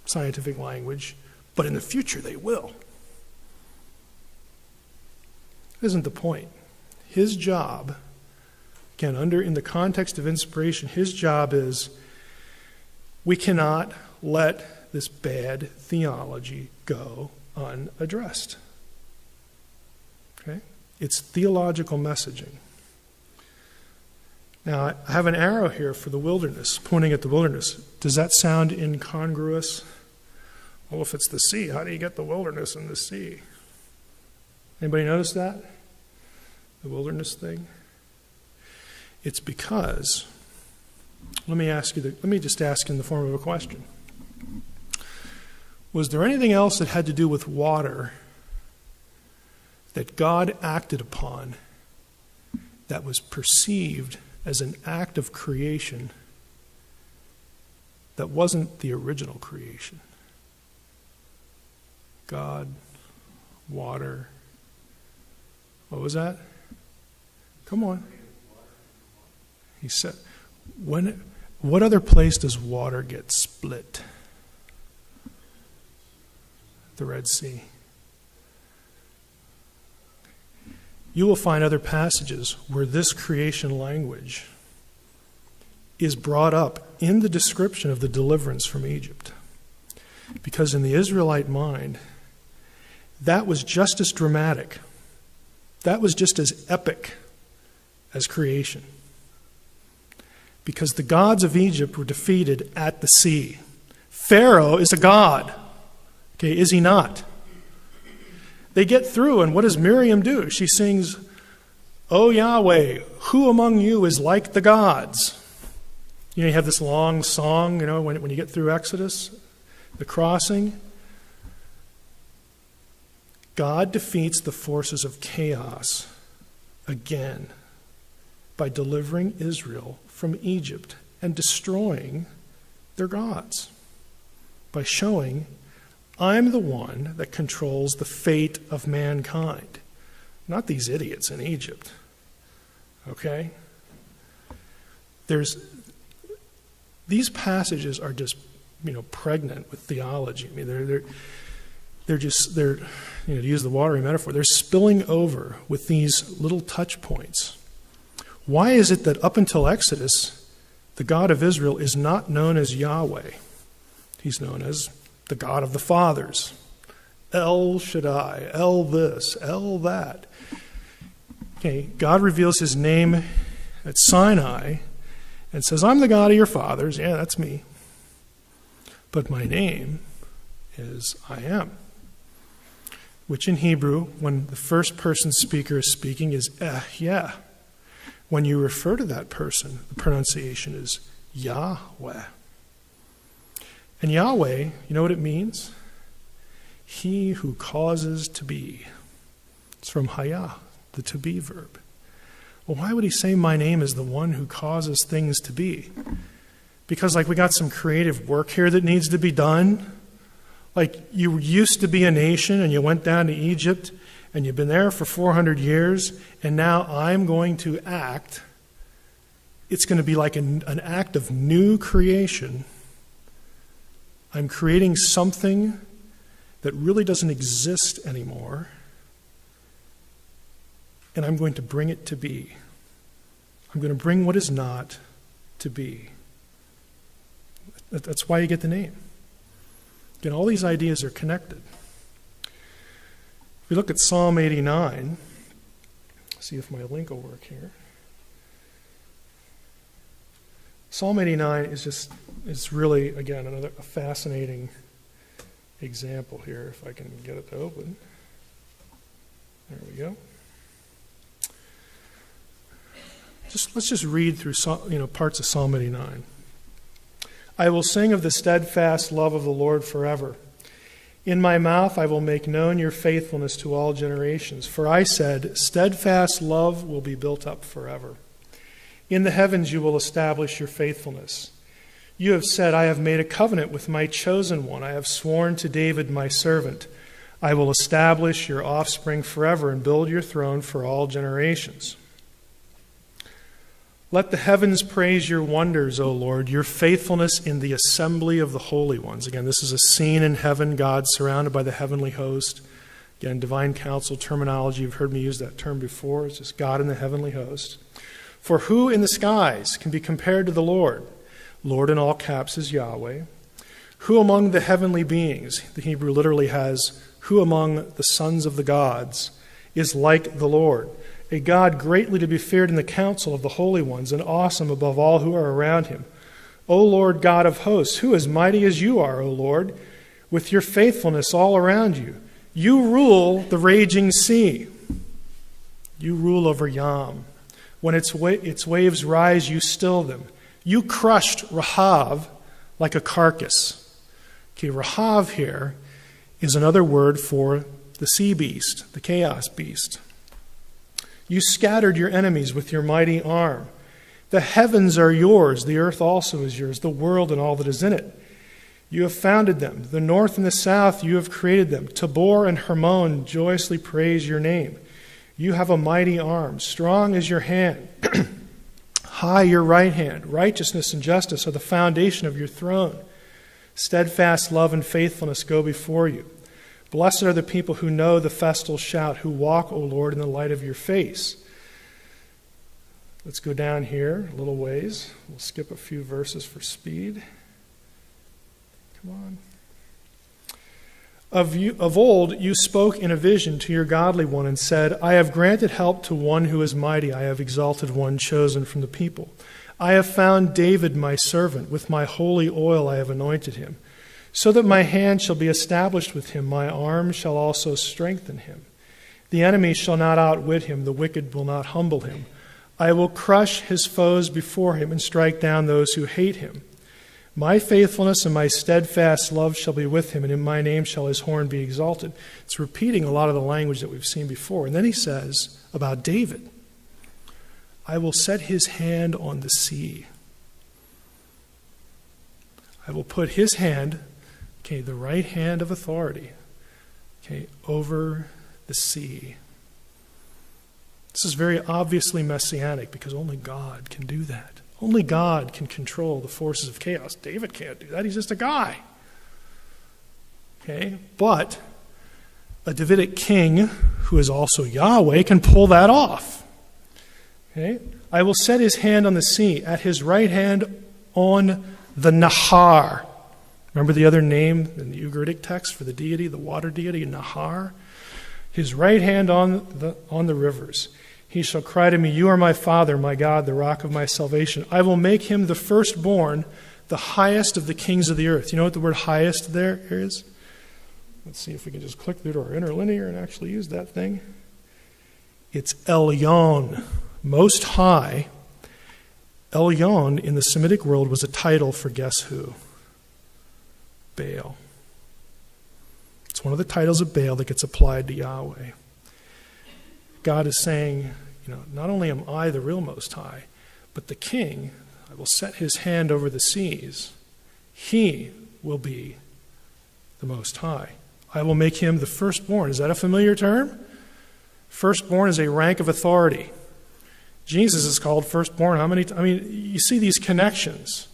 scientific language, but in the future they will. Isn't the point? His job, again, in the context of inspiration, his job is, we cannot let this bad theology go unaddressed. Okay? It's theological messaging. Now, I have an arrow here for the wilderness, pointing at the wilderness. Does that sound incongruous? Well, if it's the sea, how do you get the wilderness in the sea? Anybody notice that? The wilderness thing? It's because, let me just ask in the form of a question. Was there anything else that had to do with water that God acted upon that was perceived as an act of creation that wasn't the original creation? God, water. What was that? Come on. He said, what other place does water get split? The Red Sea. You will find other passages where this creation language is brought up in the description of the deliverance from Egypt. Because in the Israelite mind, that was just as dramatic. That was just as epic as creation. Because the gods of Egypt were defeated at the sea. Pharaoh is a god. Okay, is he not? They get through, and what does Miriam do? She sings, "O Yahweh, who among you is like the gods?" You have this long song, when you get through Exodus, the crossing. God defeats the forces of chaos again by delivering Israel from Egypt and destroying their gods. By showing, I'm the one that controls the fate of mankind, not these idiots in Egypt. Okay? These passages are just, pregnant with theology. I mean, they're to use the watery metaphor, they're spilling over with these little touch points. Why is it that up until Exodus, the God of Israel is not known as Yahweh? He's known as the God of the fathers. El Shaddai, El this, El that. Okay, God reveals his name at Sinai and says, I'm the God of your fathers. Yeah, that's me. But my name is I am. Which in Hebrew, when the first person speaker is speaking, is yeah. When you refer to that person, the pronunciation is Yahweh. And Yahweh, you know what it means? He who causes to be. It's from Hayah, the to be verb. Well, why would he say my name is the one who causes things to be? Because we got some creative work here that needs to be done. You used to be a nation and you went down to Egypt and you've been there for 400 years and now I'm going to act. It's going to be like an act of new creation. I'm creating something that really doesn't exist anymore, and I'm going to bring it to be. I'm going to bring what is not to be. That's why you get the name. Again, all these ideas are connected. If we look at Psalm 89, see if my link will work here. Psalm 89 is really, again, a fascinating example here, if I can get it to open. There we go. Let's just read through parts of Psalm 89. I will sing of the steadfast love of the Lord forever. In my mouth I will make known your faithfulness to all generations. For I said, steadfast love will be built up forever. In the heavens you will establish your faithfulness. You have said, I have made a covenant with my chosen one. I have sworn to David my servant. I will establish your offspring forever and build your throne for all generations. Let the heavens praise your wonders, O Lord, your faithfulness in the assembly of the holy ones. Again, this is a scene in heaven, God surrounded by the heavenly host. Again, divine council terminology. You've heard me use that term before. It's just God in the heavenly host. For who in the skies can be compared to the Lord? Lord in all caps is Yahweh. Who among the heavenly beings, the Hebrew literally has, who among the sons of the gods is like the Lord? A God greatly to be feared in the council of the holy ones and awesome above all who are around him. O Lord God of hosts, who is mighty as you are, O Lord, with your faithfulness all around you. You rule the raging sea. You rule over Yam. When its waves rise, you still them. You crushed Rahav like a carcass. Okay, Rahav here is another word for the sea beast, the chaos beast. You scattered your enemies with your mighty arm. The heavens are yours, the earth also is yours, the world and all that is in it. You have founded them. The north and the south, you have created them. Tabor and Hermon joyously praise your name. You have a mighty arm, strong is your hand, high your right hand. Righteousness and justice are the foundation of your throne. Steadfast love and faithfulness go before you. Blessed are the people who know the festal shout, who walk, O Lord, in the light of your face. Let's go down here a little ways. We'll skip a few verses for speed. Come on. Of old you spoke in a vision to your godly one and said, I have granted help to one who is mighty. I have exalted one chosen from the people. I have found David my servant. With my holy oil I have anointed him. so that my hand shall be established with him, my arm shall also strengthen him. The enemy shall not outwit him, the wicked will not humble him. I will crush his foes before him and strike down those who hate him. My faithfulness and my steadfast love shall be with him, and in my name shall his horn be exalted. It's repeating a lot of the language that we've seen before. And then he says about David, I will set his hand on the sea. I will put his hand, the right hand of authority, over the sea. This is very obviously messianic because only God can do that. Only God can control the forces of chaos. David can't do that. He's just a guy. But a Davidic king who is also Yahweh can pull that off. I will set his hand on the sea, at his right hand on the Nahar. Remember the other name in the Ugaritic text for the deity, the water deity, Nahar? His right hand on the rivers. He shall cry to me, you are my Father, my God, the rock of my salvation. I will make him the firstborn, the highest of the kings of the earth. You know what the word highest there is? Let's see if we can just click through to our interlinear and actually use that thing. It's Elyon, most high. Elyon in the Semitic world was a title for guess who? Baal. It's one of the titles of Baal that gets applied to Yahweh. God is saying, not only am I the real Most High, but the king, I will set his hand over the seas. He will be the Most High. I will make him the firstborn. Is that a familiar term? Firstborn is a rank of authority. Jesus is called firstborn. You see these connections.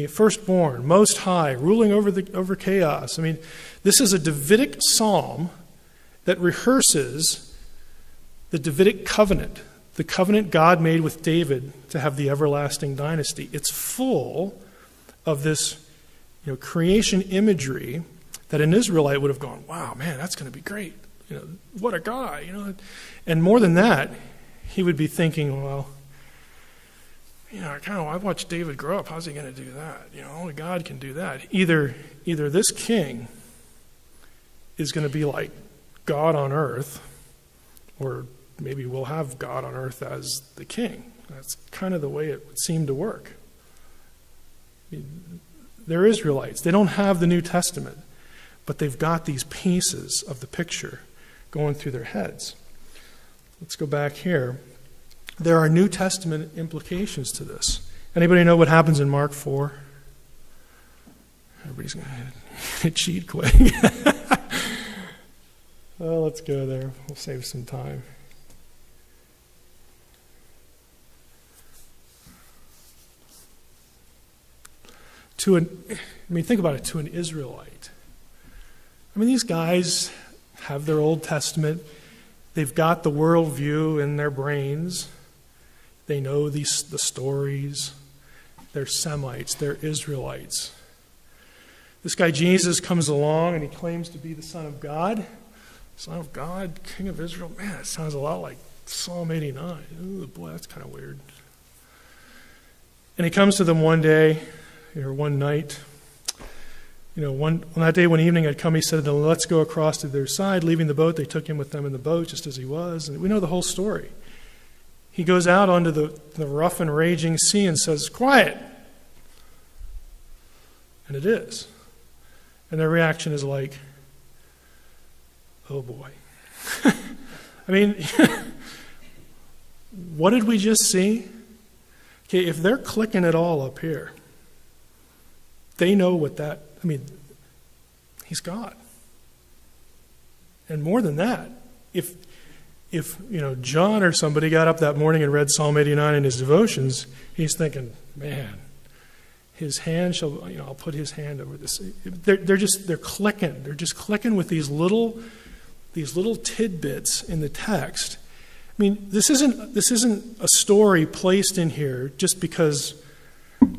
Firstborn, Most High, ruling over chaos. This is a Davidic psalm that rehearses the Davidic covenant, the covenant God made with David to have the everlasting dynasty. It's full of this creation imagery that an Israelite would have gone, wow, man, that's going to be great. What a guy. And more than that, he would be thinking, well, I watched David grow up. How's he going to do that? Only God can do that. Either this king is going to be like God on earth, or maybe we'll have God on earth as the king. That's kind of the way it would seem to work. They're Israelites. They don't have the New Testament, but they've got these pieces of the picture going through their heads. Let's go back here. There are New Testament implications to this. Anybody know what happens in Mark 4? Everybody's going to cheat quick. Well, let's go there. We'll save some time. Think about it, to an Israelite. These guys have their Old Testament. They've got the worldview in their brains. They know the stories. They're Semites. They're Israelites. This guy Jesus comes along and he claims to be the Son of God. Son of God, King of Israel. Man, it sounds a lot like Psalm 89. Ooh, boy, that's kind of weird. And he comes to them one day, or one night. On that day when evening had come, he said to them, let's go across to their side. Leaving the boat, they took him with them in the boat, just as he was. And we know the whole story. He goes out onto the rough and raging sea and says, quiet. And it is. And their reaction is like, oh boy. What did we just see? If they're clicking it all up here, they know what that, he's God. And more than that, if John or somebody got up that morning and read Psalm 89 in his devotions, he's thinking, man, his hand shall, I'll put his hand over this. They're clicking. They're just clicking with these little tidbits in the text. This isn't a story placed in here just because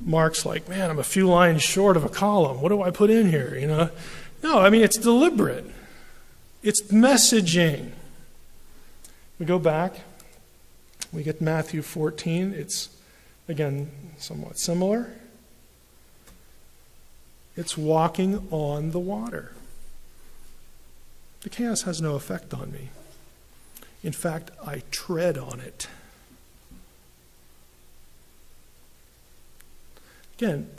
Mark's like, man, I'm a few lines short of a column. What do I put in here? No, it's deliberate. It's messaging. We go back. We get Matthew 14. It's, again, somewhat similar. It's walking on the water. The chaos has no effect on me. In fact, I tread on it. Again,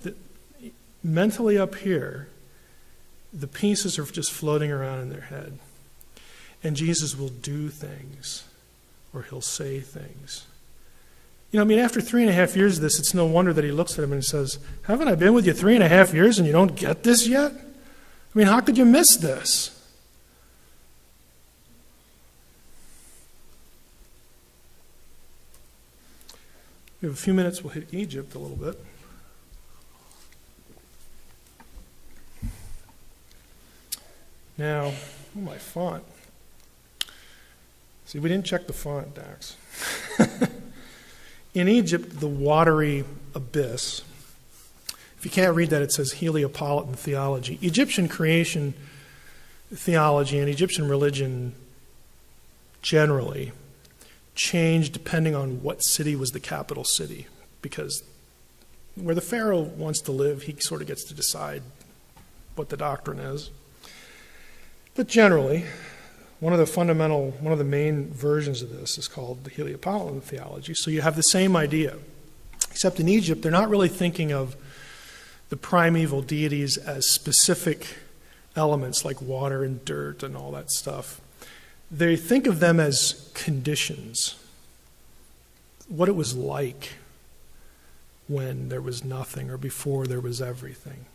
mentally up here, the pieces are just floating around in their head. And Jesus will do things, or he'll say things. After 3.5 years of this, it's no wonder that he looks at him and says, haven't I been with you 3.5 years and you don't get this yet? How could you miss this? We have a few minutes, we'll hit Egypt a little bit. Now, my font. See, we didn't check the font, Dax. In Egypt, the watery abyss, if you can't read that, it says Heliopolitan theology. Egyptian creation theology and Egyptian religion generally changed depending on what city was the capital city, because where the pharaoh wants to live, he sort of gets to decide what the doctrine is. But generally, one of the main versions of this is called the Heliopolitan theology. So you have the same idea, except in Egypt, they're not really thinking of the primeval deities as specific elements like water and dirt and all that stuff. They think of them as conditions, what it was like when there was nothing or before there was everything.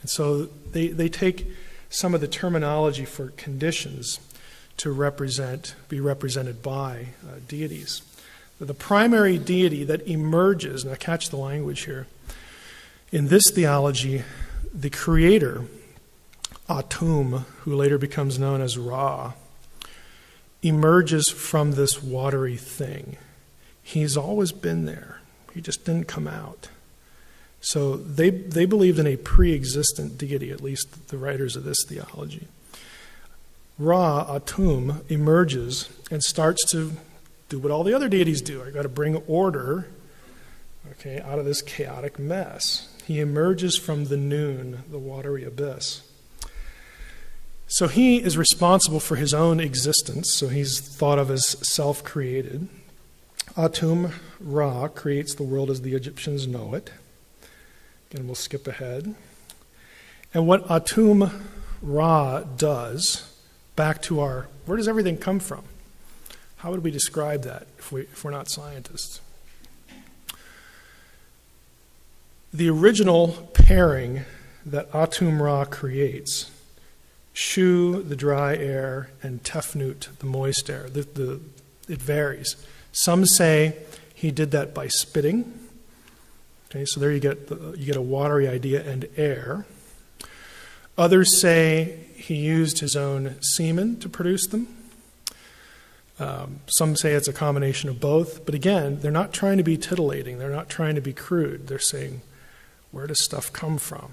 And so they take some of the terminology for conditions to be represented by deities. The primary deity that emerges, now catch the language here, in this theology, the creator, Atum, who later becomes known as Ra, emerges from this watery thing. He's always been there. He just didn't come out. So they believed in a pre-existent deity, at least the writers of this theology. Ra, Atum, emerges and starts to do what all the other deities do. I've got to bring order, out of this chaotic mess. He emerges from the noon, the watery abyss. So he is responsible for his own existence, so he's thought of as self-created. Atum, Ra, creates the world as the Egyptians know it. Again, we'll skip ahead. And what Atum, Ra does, back to where does everything come from? How would we describe that if we're not scientists? The original pairing that Atum Ra creates, Shu, the dry air, and Tefnut, the moist air, it varies. Some say he did that by spitting. So there you get a watery idea and air. Others say he used his own semen to produce them. Some say it's a combination of both. But again, they're not trying to be titillating. They're not trying to be crude. They're saying, where does stuff come from?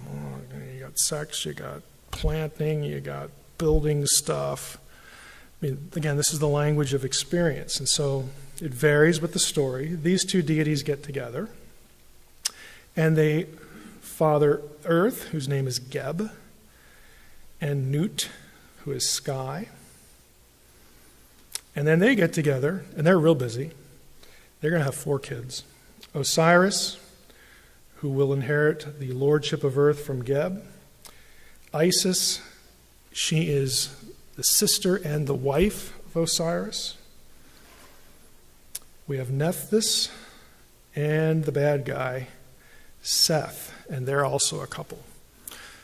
You got sex, you got planting, you got building stuff. Again, this is the language of experience. And so it varies with the story. These two deities get together. And they father Earth, whose name is Geb, and Nut, who is sky. And then they get together, and they're real busy. They're going to have 4 kids. Osiris, who will inherit the lordship of Earth from Geb. Isis, she is the sister and the wife of Osiris. We have Nephthys and the bad guy, Seth, and they're also a couple.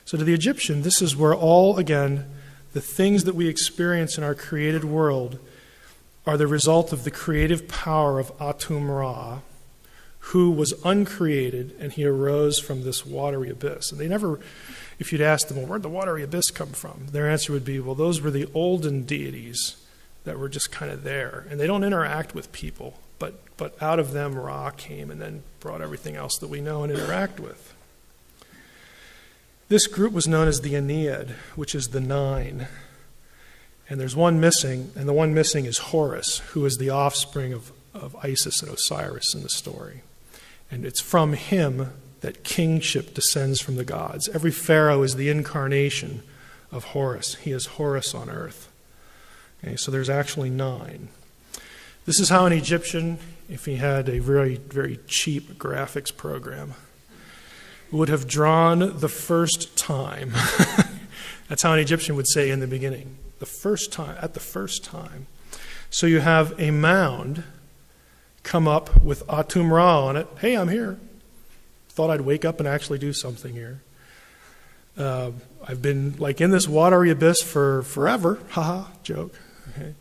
So to the Egyptian, this is where all, again, the things that we experience in our created world are the result of the creative power of Atum Ra, who was uncreated, and he arose from this watery abyss. And they never, if you'd ask them, well, where'd the watery abyss come from? Their answer would be, well, those were the olden deities that were just kind of there. And they don't interact with people, but out of them Ra came and then brought everything else that we know and interact with. This group was known as the Aeneid, which is the 9. And there's one missing, and the one missing is Horus, who is the offspring of Isis and Osiris in the story. And it's from him that kingship descends from the gods. Every pharaoh is the incarnation of Horus. He is Horus on earth. Okay, so there's actually 9. This is how an Egyptian, if he had a very, very cheap graphics program, would have drawn the first time. That's how an Egyptian would say in the beginning. The first time, at the first time. So you have a mound come up with Atum Ra on it. Hey, I'm here. Thought I'd wake up and actually do something here. I've been like in this watery abyss for forever. Haha, joke. Okay.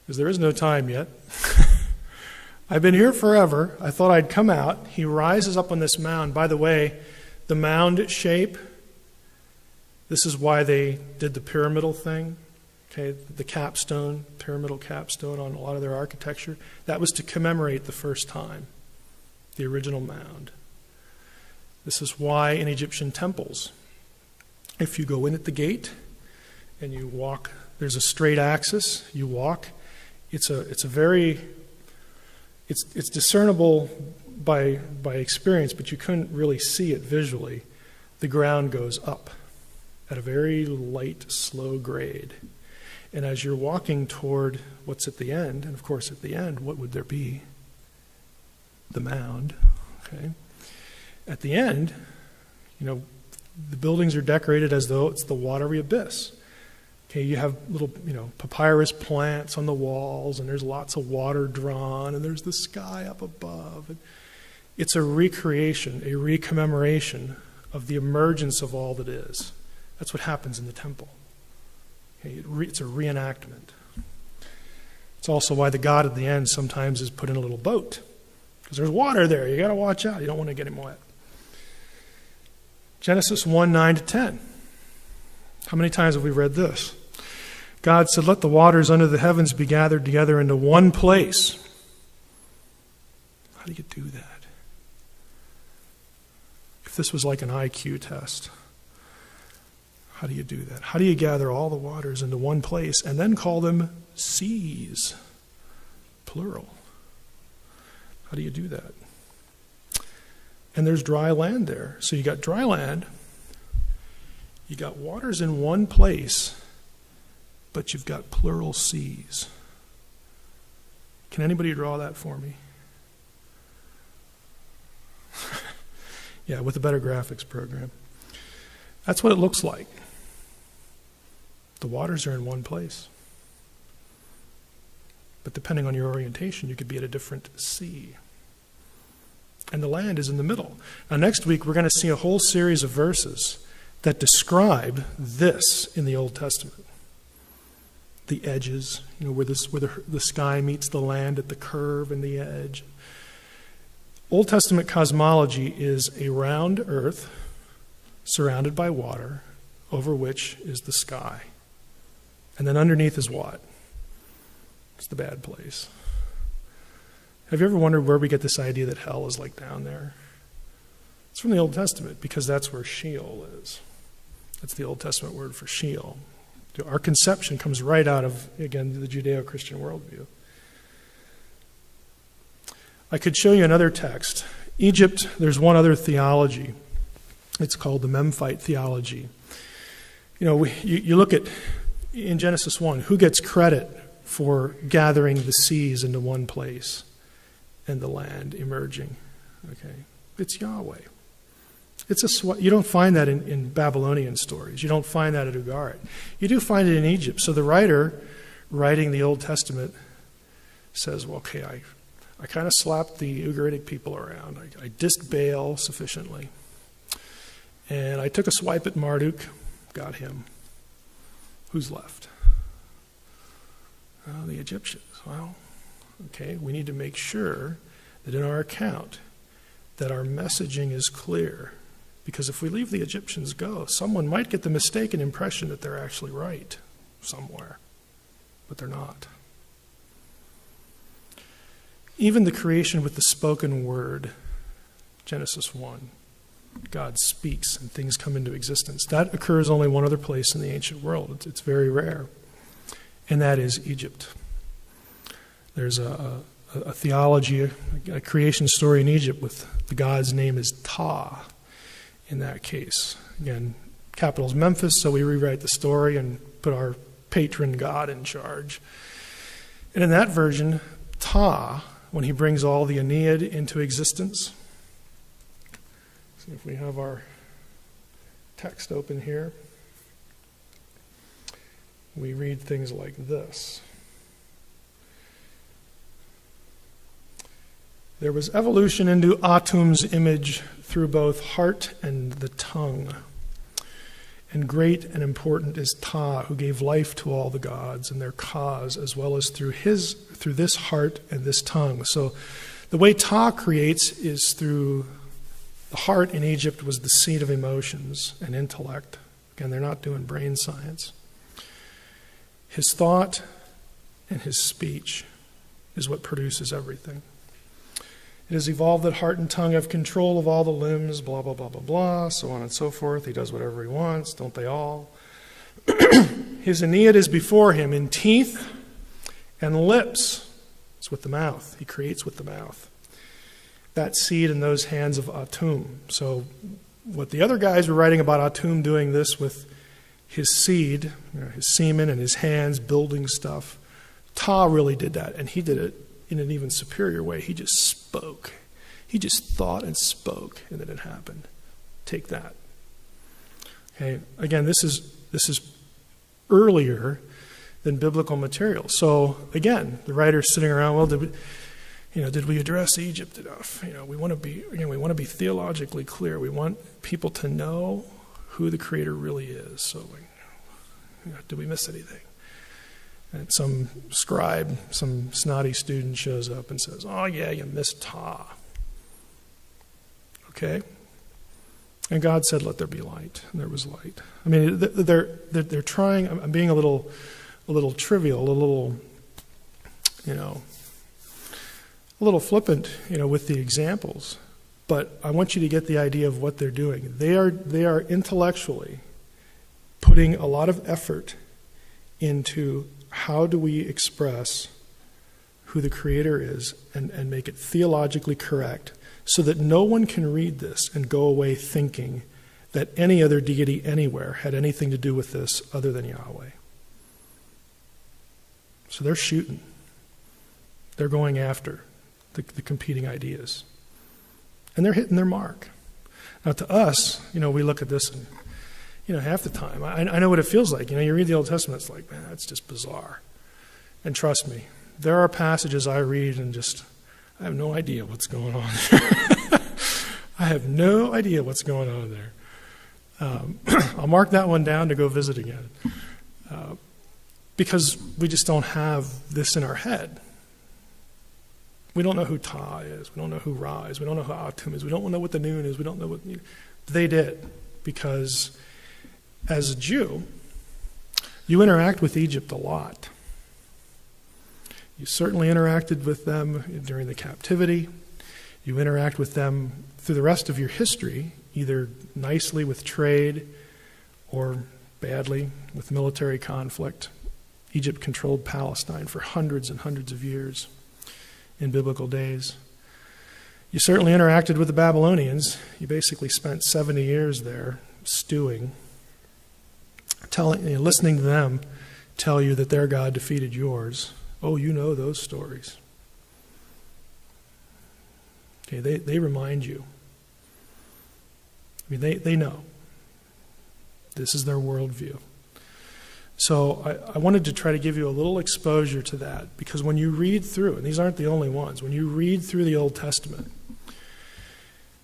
Because there is no time yet. I've been here forever. I thought I'd come out. He rises up on this mound. By the way, the mound shape, this is why they did the pyramidal thing. Okay, the capstone, pyramidal capstone on a lot of their architecture. That was to commemorate the first time, the original mound. This is why in Egyptian temples, if you go in at the gate and you walk, there's a straight axis, you walk, it's discernible by experience, but you couldn't really see it visually. The ground goes up at a very light, slow grade. And as you're walking toward what's at the end, and of course at the end, what would there be? The mound. Okay. At the end, the buildings are decorated as though it's the watery abyss. Okay, you have little, papyrus plants on the walls, and there's lots of water drawn, and there's the sky up above. And it's a recreation, a recommemoration of the emergence of all that is. That's what happens in the temple. Okay, it's a reenactment. It's also why the god at the end sometimes is put in a little boat, because there's water there. You got to watch out. You don't want to get him wet. Genesis 1:9-10. How many times have we read this? God said, "Let the waters under the heavens be gathered together into one place." How do you do that? If this was like an IQ test, how do you do that? How do you gather all the waters into one place and then call them seas, plural? How do you do that? And there's dry land there. So you got dry land, you got waters in one place, but you've got plural seas. Can anybody draw that for me? Yeah, with a better graphics program. That's what it looks like. The waters are in one place. But depending on your orientation, you could be at a different sea. And the land is in the middle. Now, next week, we're going to see a whole series of verses that describe this in the Old Testament. The edges, where the sky meets the land at the curve and the edge. Old Testament cosmology is a round earth surrounded by water, over which is the sky. And then underneath is what? It's the bad place. Have you ever wondered where we get this idea that hell is like down there? It's from the Old Testament, because that's where Sheol is. That's the Old Testament word for Sheol. Our conception comes right out of, again, the Judeo-Christian worldview. I could show you another text. Egypt, there's one other theology. It's called the Memphite theology. You look at, in Genesis 1, who gets credit for gathering the seas into one place and the land emerging? Okay, it's Yahweh. You don't find that in Babylonian stories. You don't find that at Ugarit. You do find it in Egypt. So the writer writing the Old Testament says, well, okay, I kind of slapped the Ugaritic people around. I dissed Baal sufficiently. And I took a swipe at Marduk, got him. Who's left? Oh, the Egyptians. Well, okay, we need to make sure that in our account that our messaging is clear. Because if we leave the Egyptians go, someone might get the mistaken impression that they're actually right somewhere, but they're not. Even the creation with the spoken word, Genesis 1, God speaks and things come into existence. That occurs only one other place in the ancient world. It's very rare, and that is Egypt. There's a theology, a creation story in Egypt with the god's name is Ta. in that case. Again, capital's Memphis, so we rewrite the story and put our patron god in charge. And in that version, Ptah, when he brings all the Aeneid into existence, so if we have our text open here, we read things like this. There was evolution into Atum's image through both heart and the tongue. And great and important is Ptah, who gave life to all the gods and their cause, as well as through this heart and this tongue. So the way Ptah creates is through the heart. In Egypt was the seat of emotions and intellect. Again, they're not doing brain science. His thought and his speech is what produces everything. It has evolved that heart and tongue have control of all the limbs, blah, blah, blah, blah, blah, so on and so forth. He does whatever he wants, don't they all? His Aeneid is before him in teeth and lips. It's with the mouth. He creates with the mouth. That seed in those hands of Atum. So what the other guys were writing about Atum doing this with his seed, his semen and his hands building stuff, Ptah really did that, and he did it in an even superior way. He just spoke. He just thought and spoke, and then it happened. Take that. Okay. Again, this is earlier than biblical material. So again, the writer's sitting around. Well, did we address Egypt enough? We want to be theologically clear. We want people to know who the Creator really is. So, did we miss anything? And some scribe, some snotty student shows up and says, "Oh yeah, you missed Ptah." Okay. And God said, "Let there be light," and there was light. I mean, they're trying. I'm being a little trivial, a little flippant, with the examples. But I want you to get the idea of what they're doing. They are intellectually putting a lot of effort into how do we express who the Creator is and make it theologically correct, so that no one can read this and go away thinking that any other deity anywhere had anything to do with this other than Yahweh. So they're shooting. They're going after the competing ideas. And they're hitting their mark. Now to us, we look at this and, half the time, I know what it feels like. You read the Old Testament, it's like, man, that's just bizarre. And trust me, there are passages I read and I have no idea what's going on there. I have no idea what's going on there. I'll mark that one down to go visit again. Because we just don't have this in our head. We don't know who Ptah is. We don't know who Ra is. We don't know who Atum is. We don't know what the Noon is. We don't know what... They did. Because as a Jew, you interact with Egypt a lot. You certainly interacted with them during the captivity. You interact with them through the rest of your history, either nicely with trade or badly with military conflict. Egypt controlled Palestine for hundreds and hundreds of years in biblical days. You certainly interacted with the Babylonians. You basically spent 70 years there stewing, listening to them tell you that their God defeated yours. Oh, you know those stories. Okay, they remind you. I mean, they know. This is their worldview. So I wanted to try to give you a little exposure to that, because when you read through, and these aren't the only ones, when you read through the Old Testament,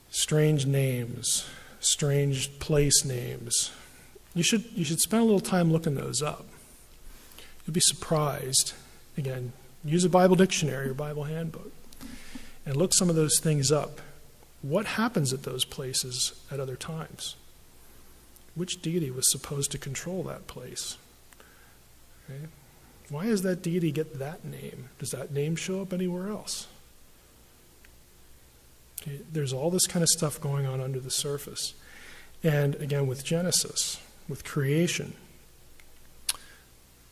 strange names, strange place names, you should spend a little time looking those up. You'll be surprised. Again, use a Bible dictionary or Bible handbook and look some of those things up. What happens at those places at other times? Which deity was supposed to control that place? Okay. Why does that deity get that name? Does that name show up anywhere else? Okay. There's all this kind of stuff going on under the surface. And again, with Genesis, with creation,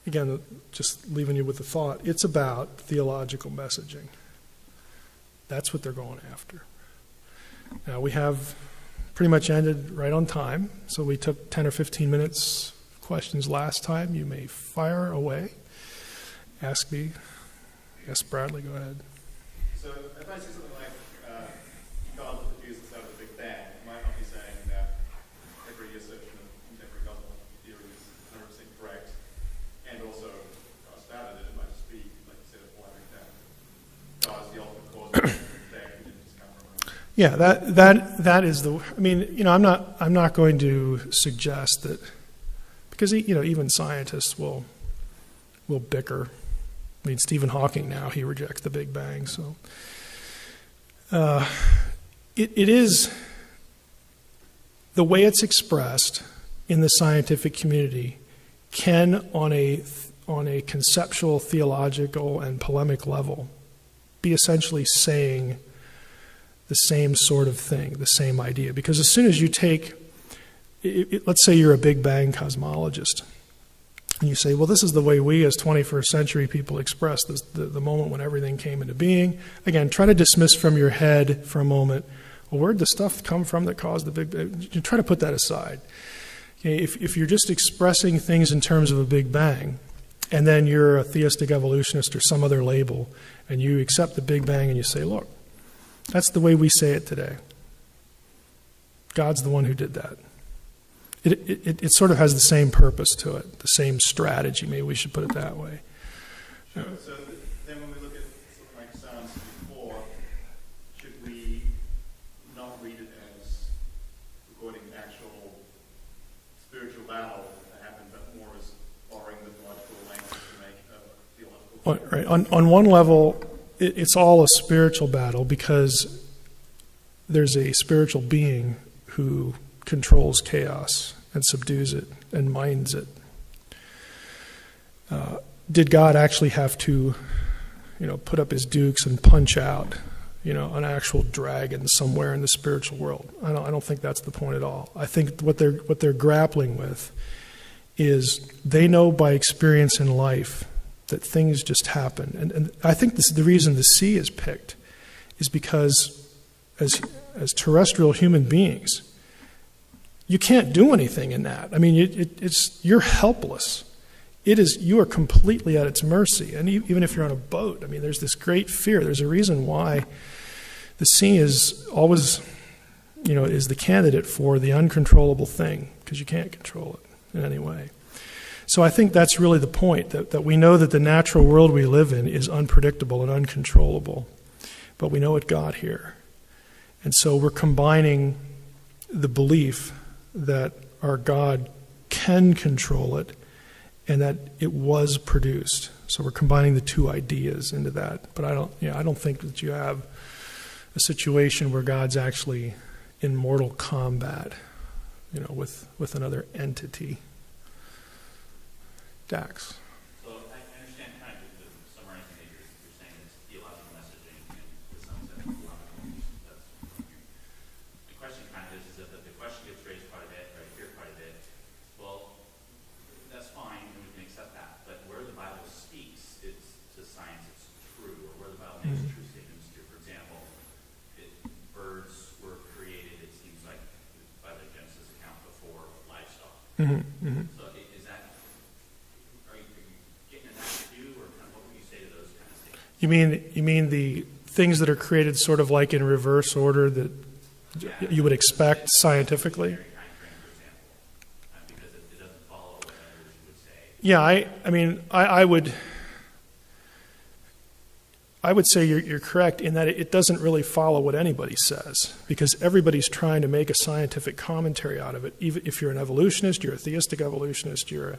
again, just leaving you with the thought, it's about theological messaging. That's what they're going after. Now, we have pretty much ended right on time. So we took 10 or 15 minutes questions last time. You may fire away. Ask me. Yes, Bradley, go ahead. So if I say something like, God was produced instead of the Big Bang, I might not be saying that every assertion of contemporary cosmology theory is 100% correct, and also God started it. It might just be, like you said, a polemic that God is the ultimate cause of the Big Bang, and didn't just come from. Yeah, that is the. I mean, I'm not going to suggest that, because even scientists will bicker. I mean, Stephen Hawking now, he rejects the Big Bang. So it is the way it's expressed in the scientific community can, on a conceptual, theological, and polemic level, be essentially saying the same sort of thing, the same idea. Because as soon as you take, let's say you're a Big Bang cosmologist, and you say, well, this is the way we as 21st century people express this, the moment when everything came into being. Again, try to dismiss from your head for a moment, well, where'd the stuff come from that caused the Big Bang? You try to put that aside. Okay, if you're just expressing things in terms of a Big Bang, and then you're a theistic evolutionist or some other label, and you accept the Big Bang and you say, look, that's the way we say it today. God's the one who did that. It sort of has the same purpose to it, the same strategy. Maybe we should put it that way. Sure. So then when we look at something like Psalms 4, should we not read it as recording an actual spiritual battle that happened, but more as borrowing the theological language to make a theological... Right. On one level, it's all a spiritual battle because there's a spiritual being who controls chaos and subdues it and minds it. Did God actually have to, put up his dukes and punch out, an actual dragon somewhere in the spiritual world? I don't think that's the point at all. I think what they're grappling with is they know by experience in life that things just happen. And I think the reason the sea is picked is because as terrestrial human beings, you can't do anything in that. I mean, you're helpless. You are completely at its mercy. And even if you're on a boat, I mean, there's this great fear. There's a reason why the sea is always, is the candidate for the uncontrollable thing, because you can't control it in any way. So I think that's really the point, that we know that the natural world we live in is unpredictable and uncontrollable, but we know it got here. And so we're combining the belief that our God can control it and that it was produced. So we're combining the two ideas into that. But I don't think that you have a situation where God's actually in mortal combat, with another entity. Dax. So I understand kind of the summarizing that you're saying is theological messaging and the sunset of theological. The question kind of is that the question gets raised quite a bit, right here quite a bit. Well, that's fine, and we can accept that. But where the Bible speaks to science, it's true, or where the Bible makes true statements to. For example, birds were created, it seems like, by the Genesis account before livestock. Mm-hmm, mm-hmm. So is that, are you getting at that too, or kind of what would you say to those kind of statements? You mean the things that are created sort of like in reverse order that you would expect scientifically? Because it doesn't follow what evolution would say. Yeah, I would say you're correct in that it doesn't really follow what anybody says, because everybody's trying to make a scientific commentary out of it. Even if you're an evolutionist, you're a theistic evolutionist, you're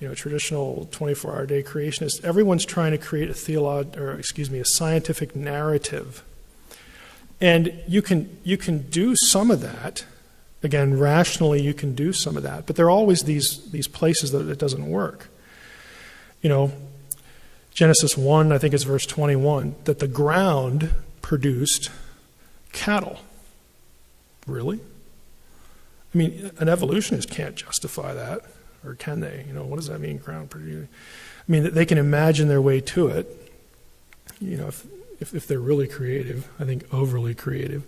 a traditional 24-hour-a-day creationist. Everyone's trying to create a scientific narrative. And you can do some of that. Again, rationally, you can do some of that. But there are always these places that it doesn't work. Genesis 1, I think it's verse 21, that the ground produced cattle. Really? I mean, an evolutionist can't justify that, or can they? What does that mean, ground produced? I mean, they can imagine their way to it. if they're really creative, I think overly creative.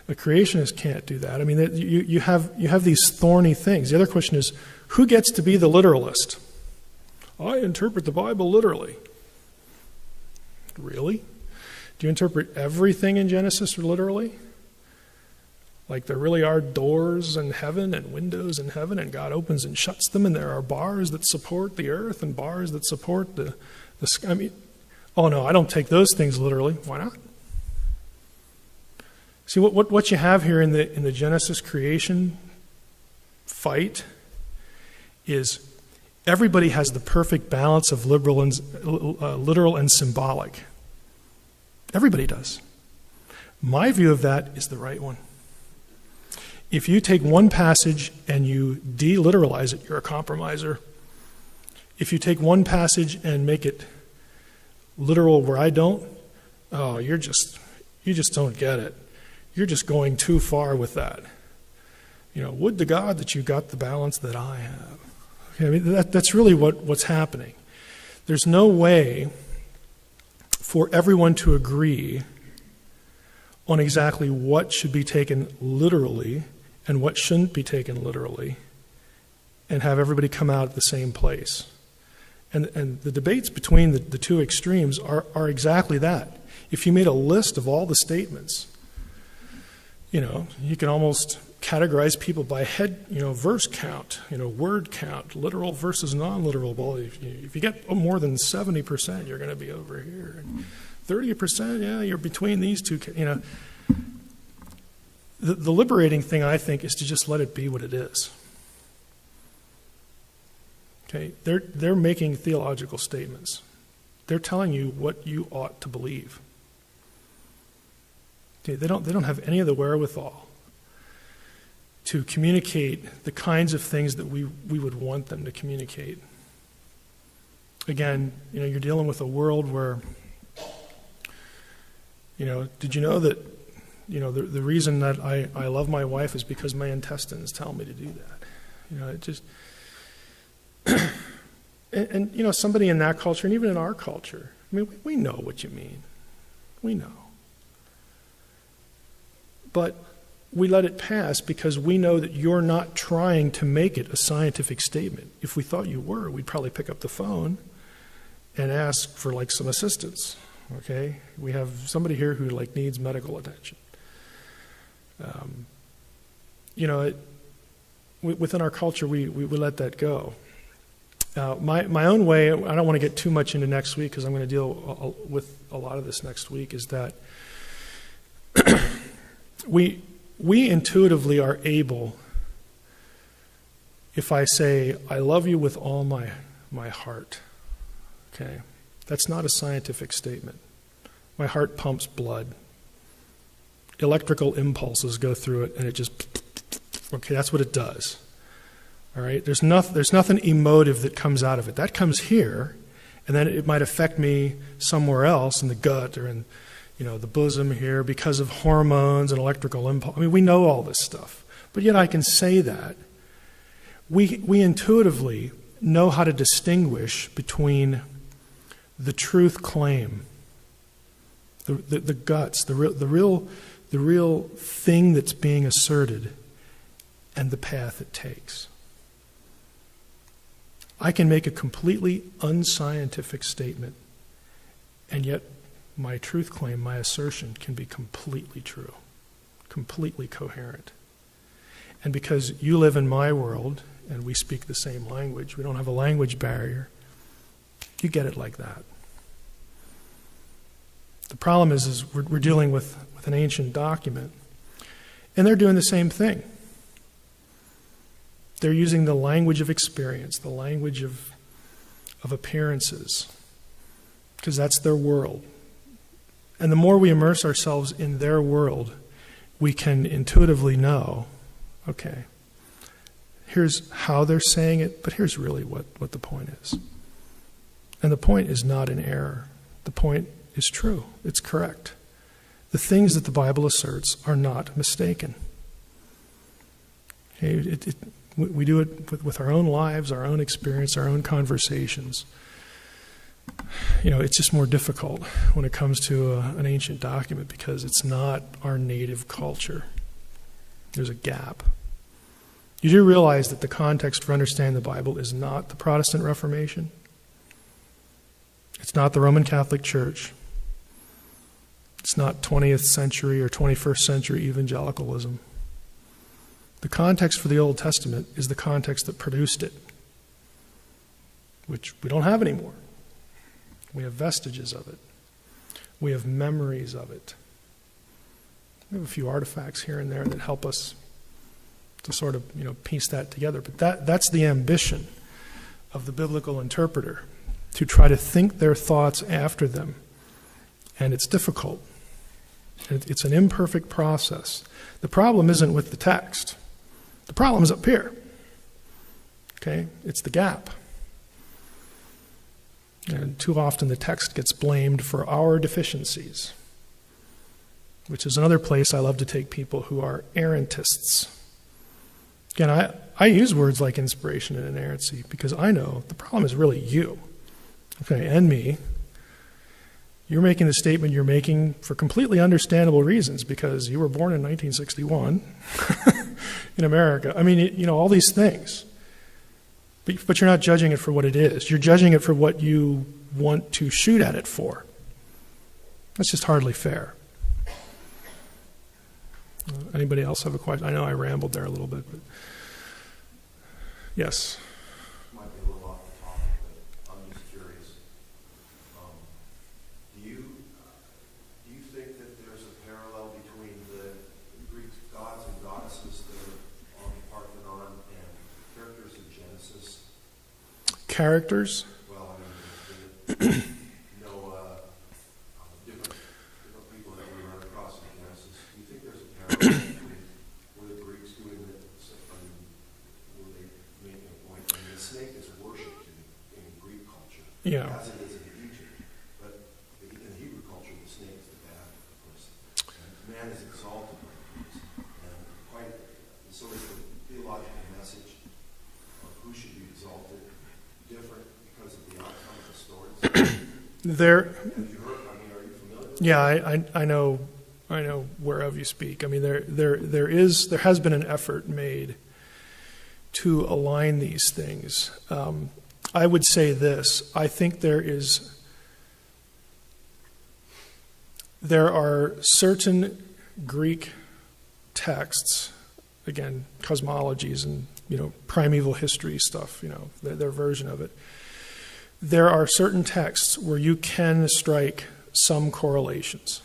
A creationist can't do that. I mean, you have these thorny things. The other question is, who gets to be the literalist? I interpret the Bible literally. Really? Do you interpret everything in Genesis literally? Like there really are doors in heaven and windows in heaven, and God opens and shuts them, and there are bars that support the earth and bars that support the sky. I mean, oh no, I don't take those things literally. Why not? See, what you have here in the Genesis creation fight is everybody has the perfect balance of literal and symbolic. Everybody does. My view of that is the right one. If you take one passage and you deliteralize it, you're a compromiser. If you take one passage and make it literal where I don't, oh, you just don't get it. You're just going too far with that. Would to God that you got the balance that I have. Okay, I mean, that's really what's happening. There's no way for everyone to agree on exactly what should be taken literally and what shouldn't be taken literally, and have everybody come out at the same place. And the debates between the two extremes are exactly that. If you made a list of all the statements, you can almost categorize people by verse count, word count, literal versus non-literal. Well, if you get more than 70%, you're going to be over here. And 30%, yeah, you're between these two. The liberating thing, I think, is to just let it be what it is. Okay, they're making theological statements. They're telling you what you ought to believe. Okay, they don't have any of the wherewithal to communicate the kinds of things that we would want them to communicate. Again, you're dealing with a world where, did you know that, the reason that I love my wife is because my intestines tell me to do that. It just, and somebody in that culture, and even in our culture, I mean, we know what you mean. We know. But we let it pass because we know that you're not trying to make it a scientific statement. If we thought you were, we'd probably pick up the phone and ask for some assistance. Okay, we have somebody here who needs medical attention. Within our culture, we let that go. My own way, I don't want to get too much into next week because I'm going to deal with a lot of this next week, is that we intuitively are able, if I say, I love you with all my heart, okay, that's not a scientific statement. My heart pumps blood. Electrical impulses go through it, and it just, okay, that's what it does. All right, there's nothing emotive that comes out of it. That comes here, and then it might affect me somewhere else in the gut or in the bosom here because of hormones and electrical impulse. I mean, we know all this stuff, but yet I can say that. We intuitively know how to distinguish between the truth claim, the guts, the real thing that's being asserted, and the path it takes. I can make a completely unscientific statement, and yet my truth claim, my assertion, can be completely true, completely coherent. And because you live in my world, and we speak the same language, we don't have a language barrier, you get it like that. The problem is we're dealing with an ancient document, and they're doing the same thing. They're using the language of experience, the language of appearances, because that's their world. And the more we immerse ourselves in their world, we can intuitively know, okay, here's how they're saying it, but here's really what the point is. And the point is not in error. The point is true. It's correct. The things that the Bible asserts are not mistaken. Okay, we do it with our own lives, our own experience, our own conversations. it's just more difficult when it comes to an ancient document because it's not our native culture. There's a gap. You do realize that the context for understanding the Bible is not the Protestant Reformation. It's not the Roman Catholic Church. It's not 20th century or 21st century evangelicalism. The context for the Old Testament is the context that produced it, which we don't have anymore. We have vestiges of it. We have memories of it. We have a few artifacts here and there that help us to sort of, piece that together. But that's the ambition of the biblical interpreter, to try to think their thoughts after them. And it's difficult. It's an imperfect process. The problem isn't with the text. The problem is up here. Okay? It's the gap. And too often the text gets blamed for our deficiencies, which is another place I love to take people who are errantists. Again, I use words like inspiration and inerrancy because I know the problem is really you, okay, and me. You're making the statement you're making for completely understandable reasons because you were born in 1961 in America. I mean, all these things. But you're not judging it for what it is. You're judging it for what you want to shoot at it for. That's just hardly fair. Anybody else have a question? I know I rambled there a little bit, but yes. Might be a little off the topic, but I'm just curious. Do you think that there's a parallel between the Greek gods and goddesses that are on the Parthenon and characters in Genesis? Characters? Well, I mean, Noah, different people that we run across in Genesis. Do you think there's a parallel between were the Greeks doing that? Were they making a point? I mean, the snake is worshipped in Greek culture, as it is in Egypt. But in Hebrew culture, the snake is the bad person. And man is exalted by the and so is the theological message of who should be exalted different because of the outcome of the stories? Have you heard? I mean, are you familiar with Yeah, I know whereof you speak. I mean, there has been an effort made to align these things. I would say this: I think there are certain Greek texts, again, cosmologies and primeval history stuff, their version of it. There are certain texts where you can strike some correlations,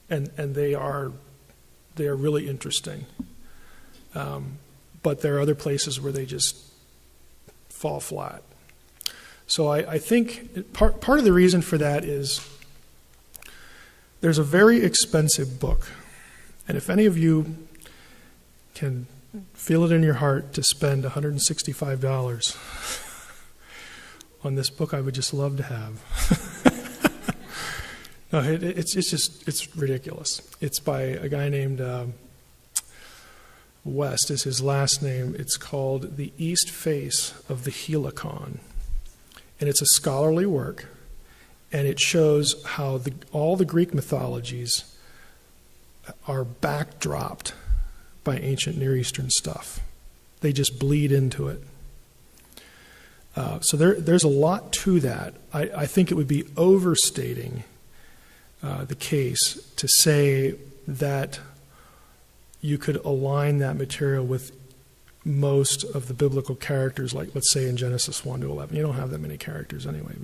and they are really interesting. But there are other places where they just fall flat. So I think part of the reason for that is there's a very expensive book, and if any of you can feel it in your heart to spend $165 on this book, I would just love to have. No, it's ridiculous. It's by a guy named West is his last name. It's called The East Face of the Helicon. And it's a scholarly work, and it shows how all the Greek mythologies are backdropped by ancient Near Eastern stuff. They just bleed into it. So there's a lot to that. I think it would be overstating the case to say that you could align that material with most of the biblical characters, like let's say in Genesis 1 to 11. You don't have that many characters anyway,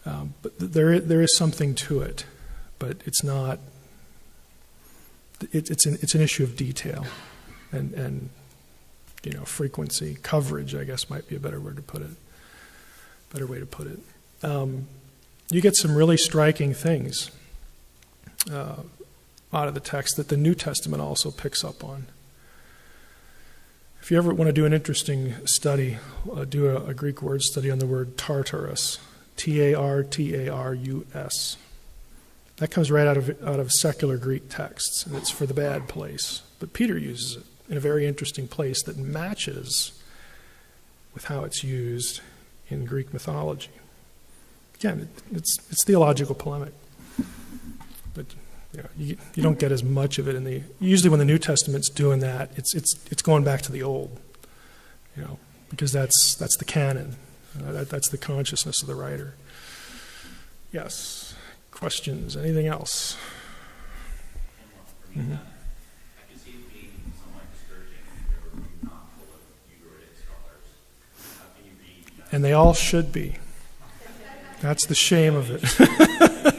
but there is something to it, but it's not. It's an issue of detail, and frequency, coverage, I guess might be a better way to put it. You get some really striking things out of the text that the New Testament also picks up on. If you ever want to do an interesting study, do a Greek word study on the word Tartarus, Tartarus. That comes right out of secular Greek texts, and it's for the bad place. But Peter uses it in a very interesting place that matches with how it's used in Greek mythology. again, it's theological polemic. But you don't get as much of it usually when the New Testament's doing that, it's going back to the Old, because that's the canon. That's the consciousness of the writer. Yes. Questions? Anything else? For me, I can see it being somewhat discouraging if you're not full of Ugaritic scholars. How can you read? And they all should be. That's the shame of it. Saying I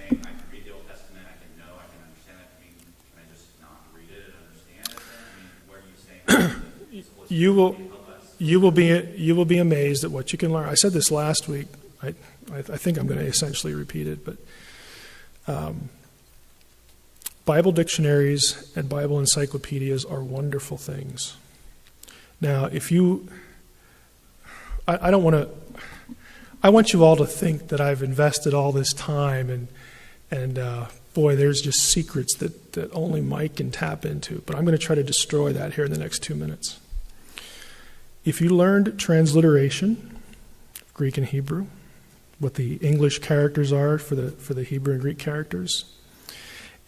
can read the Old Testament, I can understand it. I mean, can I just not read it and understand it? I mean, where are you saying you will be amazed at what you can learn. I said this last week. I think I'm going to essentially repeat it, but Bible dictionaries and Bible encyclopedias are wonderful things. Now, if you, I want you all to think that I've invested all this time and boy, there's just secrets that only Mike can tap into, but I'm going to try to destroy that here in the next 2 minutes. If you learned transliteration, Greek and Hebrew, what the English characters are for the Hebrew and Greek characters,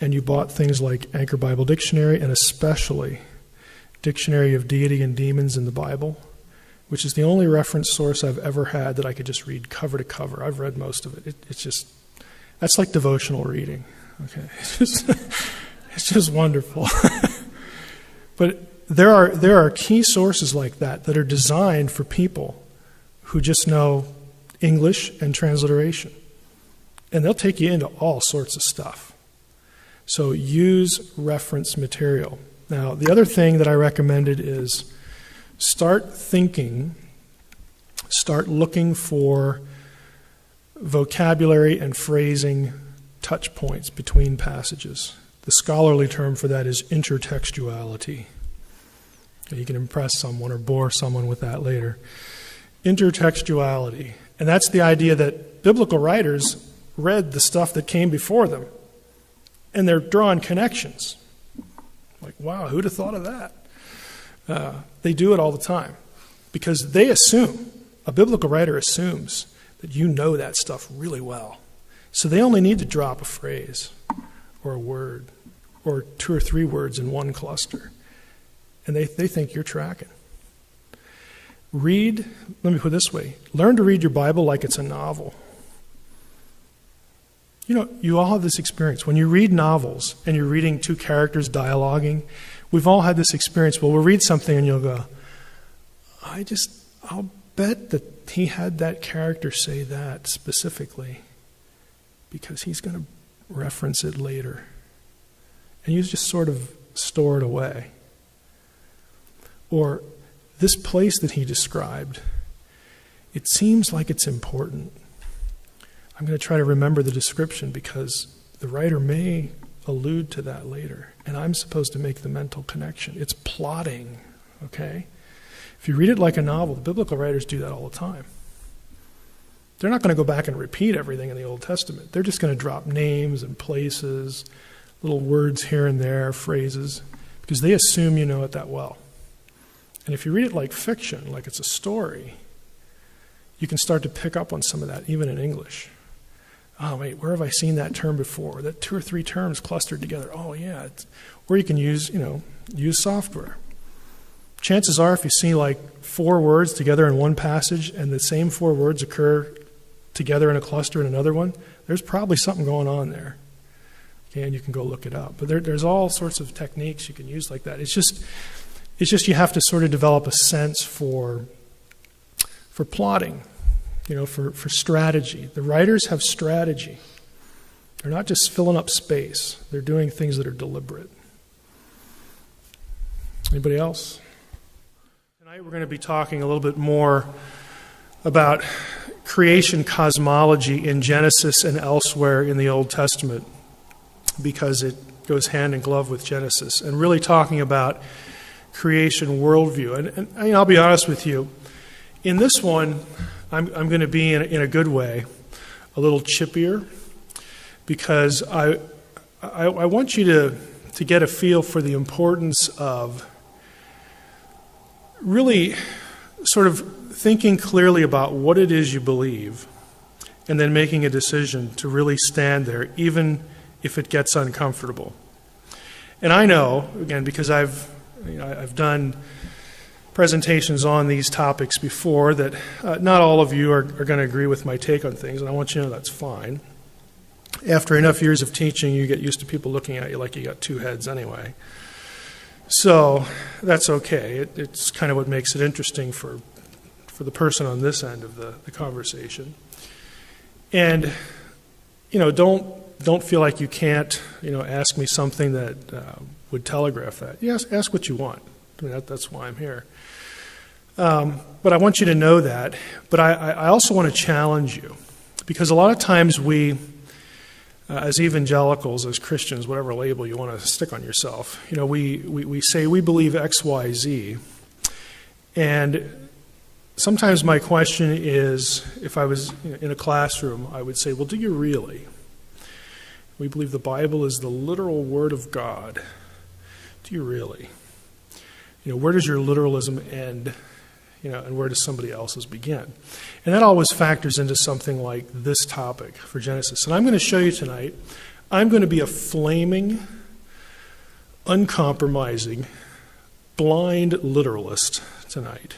and you bought things like Anchor Bible Dictionary and especially Dictionary of Deity and Demons in the Bible, which is the only reference source I've ever had that I could just read cover to cover. I've read most of it. It's just, that's like devotional reading. Okay, it's just wonderful. But there are key sources like that are designed for people who just know English and transliteration. And they'll take you into all sorts of stuff. So use reference material. Now, the other thing that I recommended is start looking for vocabulary and phrasing touch points between passages. The scholarly term for that is intertextuality. You can impress someone or bore someone with that later. Intertextuality. And that's the idea that biblical writers read the stuff that came before them, and they're drawing connections. Like, wow, who'd have thought of that? They do it all the time because they assume, a biblical writer assumes that you know that stuff really well. So they only need to drop a phrase or a word or 2 or 3 words in one cluster. And they think you're tracking. Let me put it this way, learn to read your Bible like it's a novel. You all have this experience. When you read novels and you're reading 2 characters dialoguing, we've all had this experience. Well, we'll read something and you'll go, I'll bet that he had that character say that specifically because he's going to reference it later. And you just sort of store it away. Or this place that he described, it seems like it's important. I'm going to try to remember the description because the writer may allude to that later, and I'm supposed to make the mental connection. It's plotting, okay? If you read it like a novel, the biblical writers do that all the time. They're not going to go back and repeat everything in the Old Testament. They're just going to drop names and places, little words here and there, phrases, because they assume you know it that well. And if you read it like fiction, like it's a story, you can start to pick up on some of that, even in English. Oh, wait, where have I seen that term before? That 2 or 3 terms clustered together. Oh, yeah. Or you can use software. Chances are if you see like 4 words together in one passage and the same 4 words occur together in a cluster in another one, there's probably something going on there. Okay, and you can go look it up. But there's all sorts of techniques you can use like that. It's just you have to sort of develop a sense for plotting, for strategy. The writers have strategy. They're not just filling up space. They're doing things that are deliberate. Anybody else? Tonight we're going to be talking a little bit more about creation cosmology in Genesis and elsewhere in the Old Testament because it goes hand in glove with Genesis, and really talking about creation worldview. And I'll be honest with you, in this one, I'm going to be, in a good way, a little chippier, because I want you to get a feel for the importance of really sort of thinking clearly about what it is you believe and then making a decision to really stand there, even if it gets uncomfortable. And I know, again, because I've done presentations on these topics before, that not all of you are going to agree with my take on things, and I want you to know that's fine. After enough years of teaching, you get used to people looking at you like you got two heads anyway. So that's okay. It's kind of what makes it interesting for the person on this end of the conversation. And, don't feel like you can't, ask me something that would telegraph that. Yes, ask what you want. I mean, that's why I'm here. But I want you to know that. But I also want to challenge you, because a lot of times we, as evangelicals, as Christians, whatever label you want to stick on yourself, we say we believe X, Y, Z. And sometimes my question is, if I was in a classroom, I would say, well, do you really? We believe the Bible is the literal Word of God. Do you really? Where does your literalism end, and where does somebody else's begin? And that always factors into something like this topic for Genesis. And I'm going to show you tonight, I'm going to be a flaming, uncompromising, blind literalist tonight.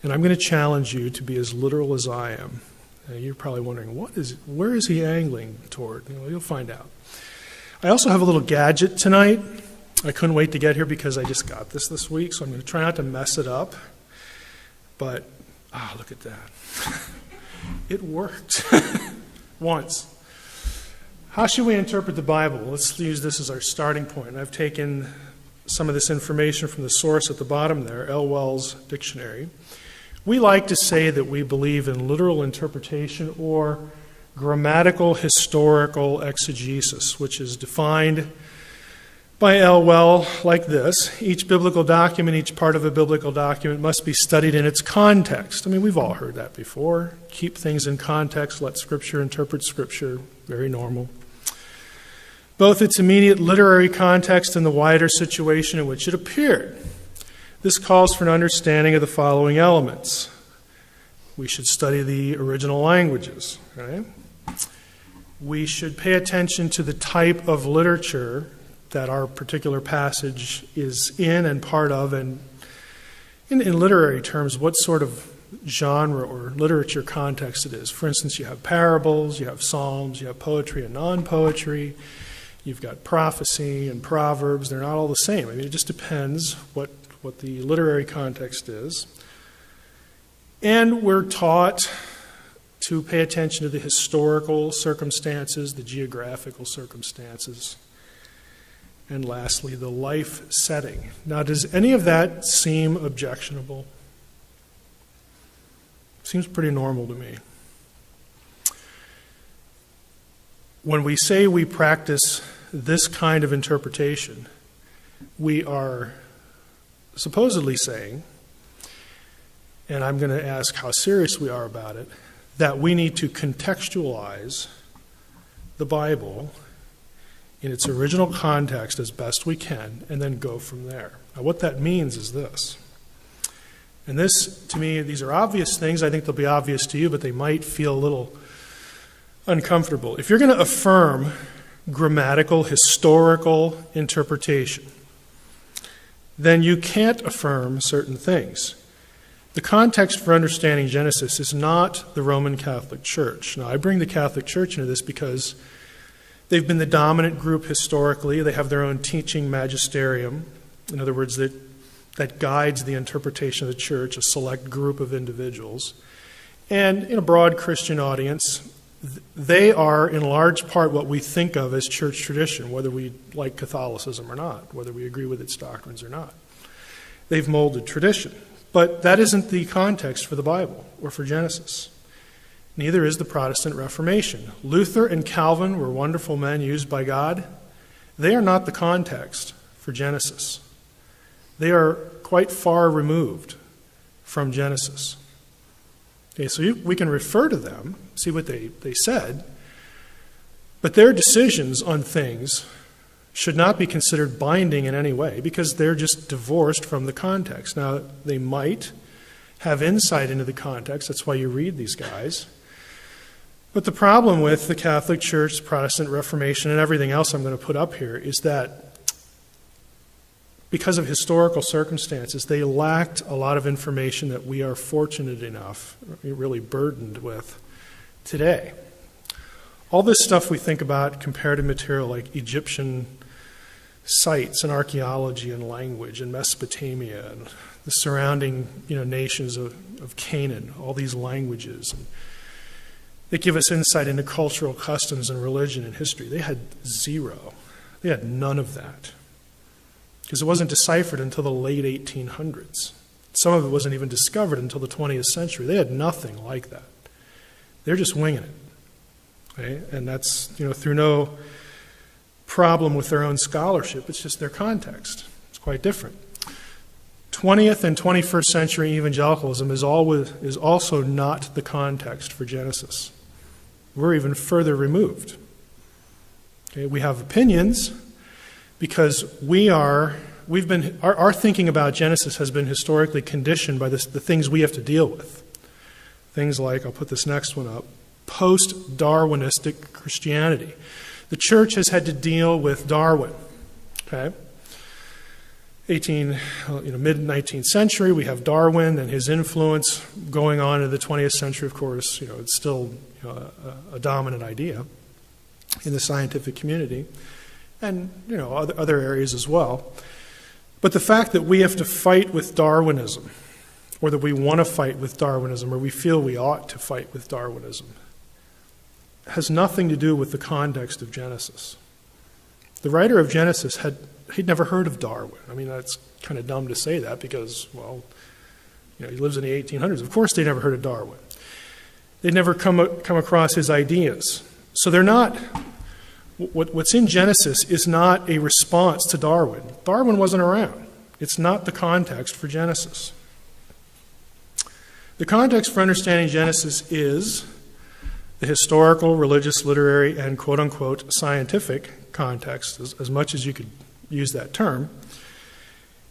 And I'm going to challenge you to be as literal as I am. You're probably wondering, where is he angling toward? You'll find out. I also have a little gadget tonight. I couldn't wait to get here because I just got this week, so I'm going to try not to mess it up. But, look at that. It worked once. How should we interpret the Bible? Let's use this as our starting point. I've taken some of this information from the source at the bottom there, L. Wells Dictionary. We like to say that we believe in literal interpretation or grammatical historical exegesis, which is defined by L. Well like this: each biblical document, each part of a biblical document must be studied in its context. I mean, we've all heard that before. Keep things in context, let Scripture interpret Scripture. Very normal. Both its immediate literary context and the wider situation in which it appeared. This calls for an understanding of the following elements. We should study the original languages, right? We should pay attention to the type of literature that our particular passage is in and part of, and in literary terms, what sort of genre or literature context it is. For instance, you have parables, you have psalms, you have poetry and non-poetry, you've got prophecy and proverbs. They're not all the same. I mean, it just depends what the literary context is. And we're taught to pay attention to the historical circumstances, the geographical circumstances, and lastly, the life setting. Now, does any of that seem objectionable? Seems pretty normal to me. When we say we practice this kind of interpretation, we are supposedly saying, and I'm going to ask how serious we are about it, that we need to contextualize the Bible in its original context as best we can, and then go from there. Now, what that means is this. And this, to me, these are obvious things. I think they'll be obvious to you, but they might feel a little uncomfortable. If you're going to affirm grammatical, historical interpretation, then you can't affirm certain things. The context for understanding Genesis is not the Roman Catholic Church. Now, I bring the Catholic Church into this because they've been the dominant group historically. They have their own teaching magisterium. In other words, that guides the interpretation of the church, a select group of individuals. And in a broad Christian audience, they are in large part what we think of as church tradition, whether we like Catholicism or not, whether we agree with its doctrines or not. They've molded tradition. But that isn't the context for the Bible or for Genesis. Neither is the Protestant Reformation. Luther and Calvin were wonderful men used by God. They are not the context for Genesis. They are quite far removed from Genesis. Okay, so we can refer to them, see what they said, but their decisions on things should not be considered binding in any way because they're just divorced from the context. Now, they might have insight into the context. That's why you read these guys. But the problem with the Catholic Church, Protestant Reformation, and everything else I'm going to put up here is that because of historical circumstances, they lacked a lot of information that we are fortunate enough, really burdened with today. All this stuff we think about, comparative material like Egyptian sites and archaeology and language and Mesopotamia and the surrounding nations of Canaan, all these languages, and they give us insight into cultural customs and religion and history. They had zero. They had none of that, because it wasn't deciphered until the late 1800s. Some of it wasn't even discovered until the 20th century. They had nothing like that. They're just winging it. Okay? And that's through no problem with their own scholarship. It's just their context. It's quite different. 20th and 21st century evangelicalism is also not the context for Genesis. We're even further removed. Okay? We have opinions, because our thinking about Genesis has been historically conditioned by the things we have to deal with. Things like, I'll put this next one up, post-Darwinistic Christianity. The church has had to deal with Darwin. Okay? Mid-19th century, we have Darwin and his influence going on in the 20th century. Of course, it's still a dominant idea in the scientific community, and other areas as well. But the fact that we have to fight with Darwinism, or that we want to fight with Darwinism, or we feel we ought to fight with Darwinism, has nothing to do with the context of Genesis. The writer of Genesis he'd never heard of Darwin. I mean, that's kind of dumb to say that because, he lives in the 1800s. Of course they never heard of Darwin. They'd never come across his ideas. So they're not... What's in Genesis is not a response to Darwin. Darwin wasn't around. It's not the context for Genesis. The context for understanding Genesis is the historical, religious, literary, and quote-unquote scientific context, as much as you could use that term.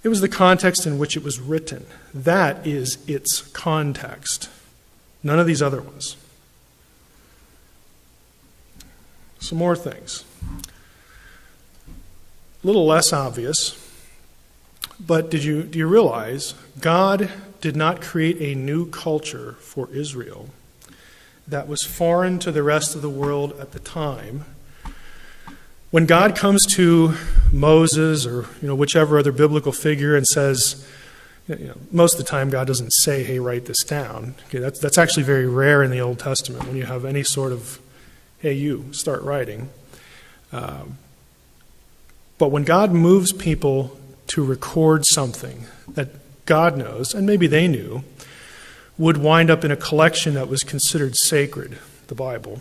It was the context in which it was written. That is its context. None of these other ones. Some more things. A little less obvious, but do you realize God did not create a new culture for Israel that was foreign to the rest of the world at the time? When God comes to Moses or whichever other biblical figure and says, most of the time God doesn't say, "Hey, write this down." Okay, that's actually very rare in the Old Testament when you have any sort of, "Hey, you, start writing." But when God moves people to record something that God knows, and maybe they knew, would wind up in a collection that was considered sacred, the Bible,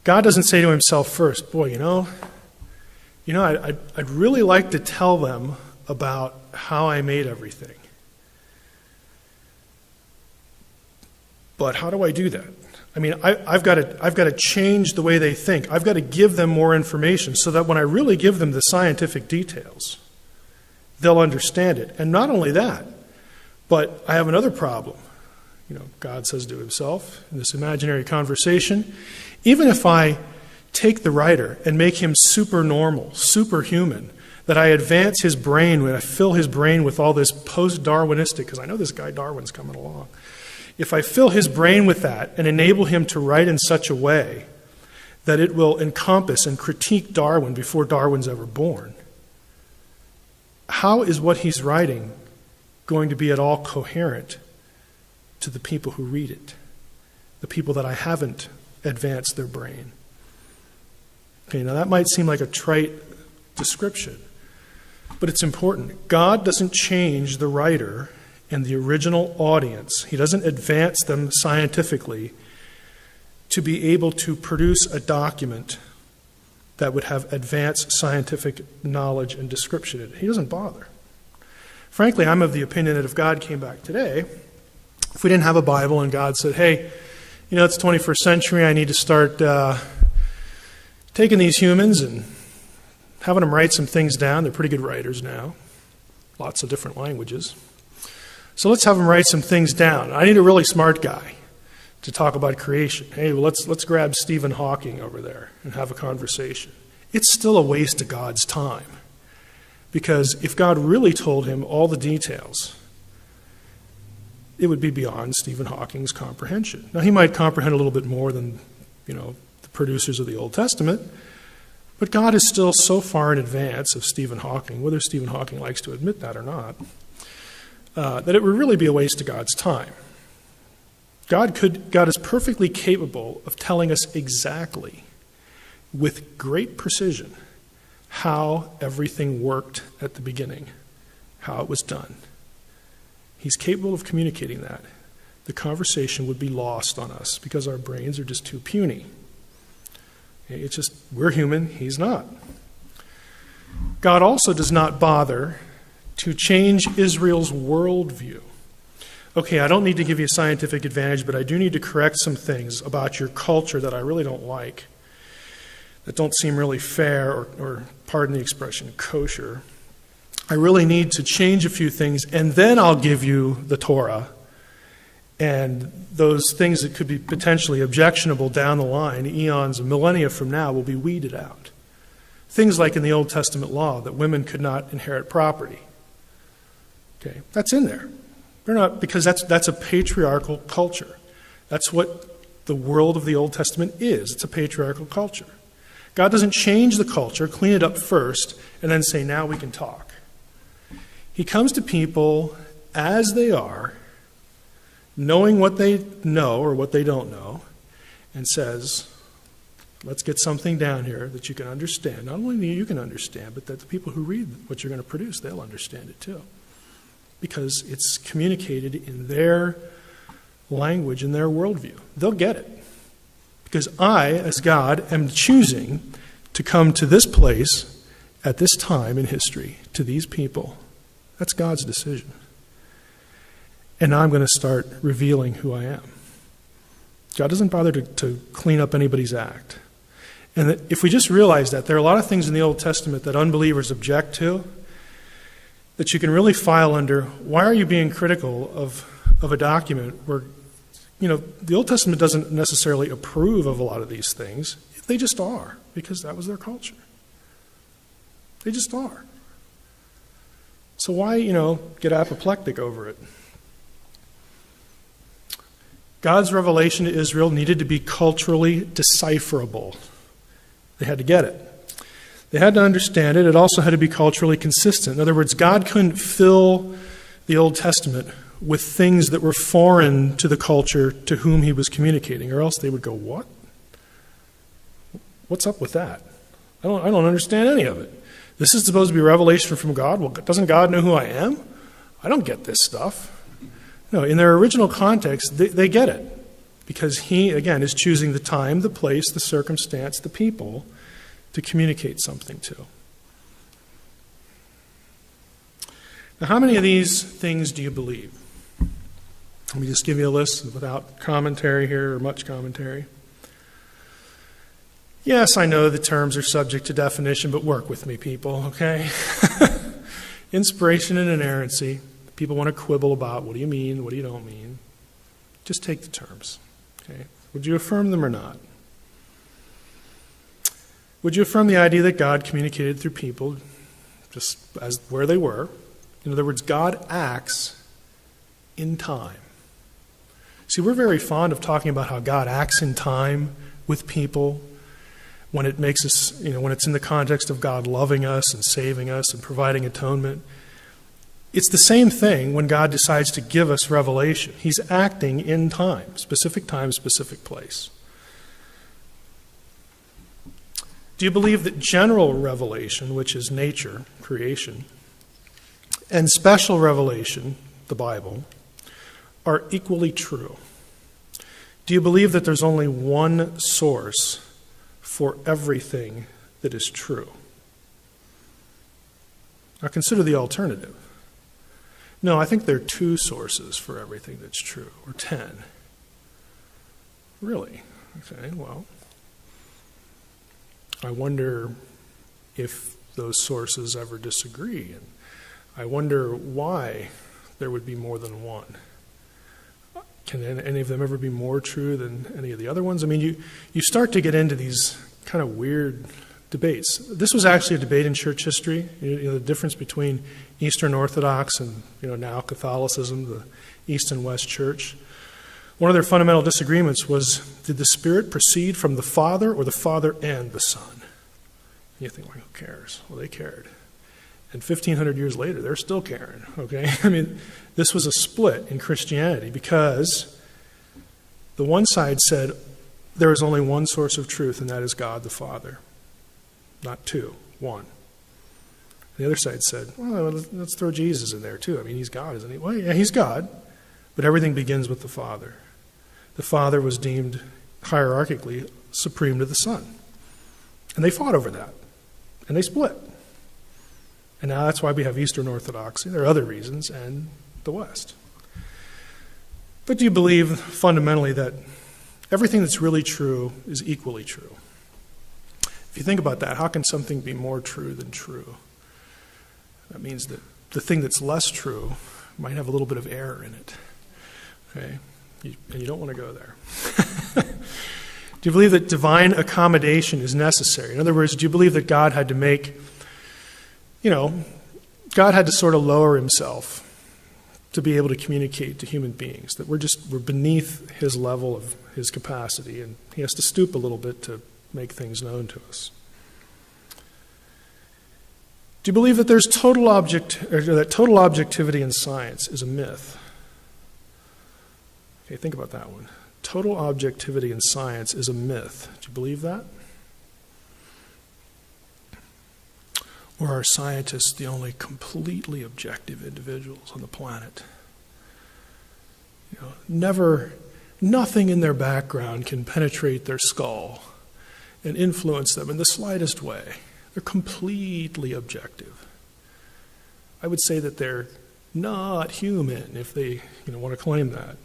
God doesn't say to himself first, "Boy, I'd really like to tell them about how I made everything. But how do I do that? I mean, I've got to change the way they think. I've got to give them more information so that when I really give them the scientific details, they'll understand it." And not only that, but I have another problem. God says to himself in this imaginary conversation, even if I take the writer and make him supernormal, superhuman, that I advance his brain, when I fill his brain with all this post-Darwinistic, because I know this guy Darwin's coming along, if I fill his brain with that and enable him to write in such a way that it will encompass and critique Darwin before Darwin's ever born, how is what he's writing going to be at all coherent to the people who read it, the people that I haven't advanced their brain? Okay, now that might seem like a trite description, but it's important. God doesn't change the writer and the original audience. He doesn't advance them scientifically to be able to produce a document that would have advanced scientific knowledge and description in it. He doesn't bother. Frankly, I'm of the opinion that if God came back today, if we didn't have a Bible and God said, "Hey, it's 21st century, I need to start taking these humans and having them write some things down." They're pretty good writers now, lots of different languages. So let's have him write some things down. I need a really smart guy to talk about creation. Hey, well, let's grab Stephen Hawking over there and have a conversation. It's still a waste of God's time. Because if God really told him all the details, it would be beyond Stephen Hawking's comprehension. Now, he might comprehend a little bit more than, the producers of the Old Testament, but God is still so far in advance of Stephen Hawking, whether Stephen Hawking likes to admit that or not, that it would really be a waste of God's time. God is perfectly capable of telling us exactly, with great precision, how everything worked at the beginning, how it was done. He's capable of communicating that. The conversation would be lost on us because our brains are just too puny. It's just, we're human, he's not. God also does not bother to change Israel's worldview. Okay, I don't need to give you a scientific advantage, but I do need to correct some things about your culture that I really don't like, that don't seem really fair or pardon the expression, kosher. I really need to change a few things, and then I'll give you the Torah. And those things that could be potentially objectionable down the line, eons and millennia from now, will be weeded out. Things like in the Old Testament law, that women could not inherit property. Okay, that's in there. They're not, because that's a patriarchal culture. That's what the world of the Old Testament is. It's a patriarchal culture. God doesn't change the culture, clean it up first, and then say, now we can talk. He comes to people as they are, knowing what they know or what they don't know, and says, let's get something down here that you can understand. Not only you can understand, but that the people who read what you're going to produce, they'll understand it too. Because it's communicated in their language, in their worldview. They'll get it. Because I, as God, am choosing to come to this place at this time in history, to these people. That's God's decision. And now I'm going to start revealing who I am. God doesn't bother to clean up anybody's act. And that if we just realize that, there are a lot of things in the Old Testament that unbelievers object to, that you can really file under, why are you being critical of a document where, the Old Testament doesn't necessarily approve of a lot of these things. They just are, because that was their culture. They just are. So why, get apoplectic over it? God's revelation to Israel needed to be culturally decipherable. They had to get it. They had to understand it. It also had to be culturally consistent. In other words, God couldn't fill the Old Testament with things that were foreign to the culture to whom he was communicating, or else they would go, what? What's up with that? I don't understand any of it. This is supposed to be revelation from God. Well, doesn't God know who I am? I don't get this stuff. No, in their original context, they get it. Because he, again, is choosing the time, the place, the circumstance, the people to communicate something to. Now, how many of these things do you believe? Let me just give you a list without commentary here or much commentary. Yes, I know the terms are subject to definition, but work with me, people, okay? Inspiration and inerrancy. People want to quibble about what do you mean, what do you don't mean. Just take the terms, okay? Would you affirm them or not? Would you affirm the idea that God communicated through people just as where they were? In other words, God acts in time. See, we're very fond of talking about how God acts in time with people when it makes us, when it's in the context of God loving us and saving us and providing atonement. It's the same thing when God decides to give us revelation. He's acting in time, specific place. Do you believe that general revelation, which is nature, creation, and special revelation, the Bible, are equally true? Do you believe that there's only one source for everything that is true? Now consider the alternative. No, I think there are two sources for everything that's true, or 10. Really? Okay, well, I wonder if those sources ever disagree, and I wonder why there would be more than one. Can any of them ever be more true than any of the other ones? I mean, you start to get into these kind of weird debates. This was actually a debate in church history, the difference between Eastern Orthodox and now Catholicism, the East and West Church. One of their fundamental disagreements was, did the Spirit proceed from the Father or the Father and the Son? And you think, well, who cares? Well, they cared. And 1,500 years later, they're still caring, okay? I mean, this was a split in Christianity because the one side said there is only one source of truth, and that is God the Father. Not two, one. The other side said, well, let's throw Jesus in there too. I mean, he's God, isn't he? Well, yeah, he's God, but everything begins with the Father. The Father was deemed hierarchically supreme to the Son. And they fought over that. And they split. And now that's why we have Eastern Orthodoxy. There are other reasons, and the West. But do you believe fundamentally that everything that's really true is equally true? If you think about that, how can something be more true than true? That means that the thing that's less true might have a little bit of error in it. Okay? And you don't want to go there. Do you believe that divine accommodation is necessary? In other words, do you believe that God had to make, God had to sort of lower himself to be able to communicate to human beings, that we're beneath his level of his capacity, and he has to stoop a little bit to make things known to us? Do you believe that there's total objectivity in science is a myth? Okay, think about that one. Total objectivity in science is a myth. Do you believe that? Or are scientists the only completely objective individuals on the planet? Nothing in their background can penetrate their skull and influence them in the slightest way. They're completely objective. I would say that they're not human if they want to claim that.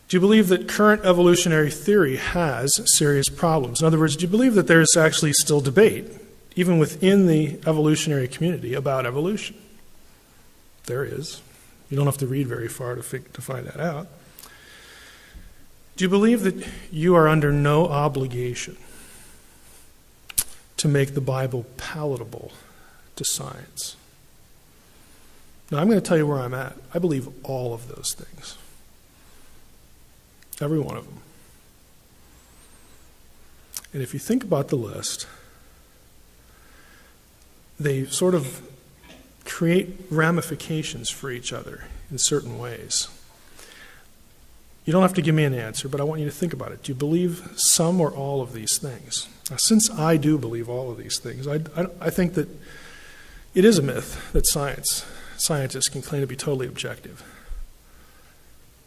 Do you believe that current evolutionary theory has serious problems? In other words, do you believe that there's actually still debate, even within the evolutionary community, about evolution? There is. You don't have to read very far to find that out. Do you believe that you are under no obligation to make the Bible palatable to science? Now, I'm going to tell you where I'm at. I believe all of those things. Every one of them. And if you think about the list, they sort of create ramifications for each other in certain ways. You don't have to give me an answer, but I want you to think about it. Do you believe some or all of these things? Now, since I do believe all of these things, I think that it is a myth that scientists can claim to be totally objective.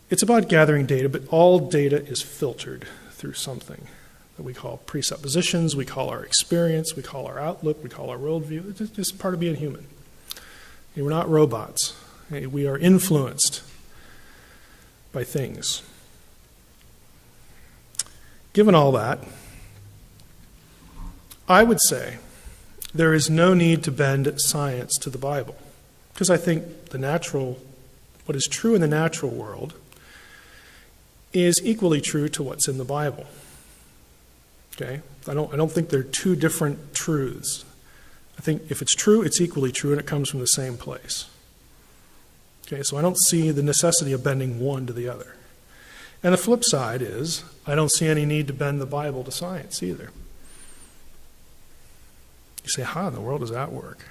It's about gathering data, but all data is filtered through something that we call presuppositions, we call our experience, we call our outlook, we call our worldview. It's just part of being human. We're not robots. We are influenced by things. Given all that, I would say there is no need to bend science to the Bible, because I think what is true in the natural world is equally true to what's in the Bible. Okay? I don't think they're two different truths. I think if it's true, it's equally true, and it comes from the same place. Okay, so I don't see the necessity of bending one to the other. And the flip side is, I don't see any need to bend the Bible to science either. You say, how in the world does that work?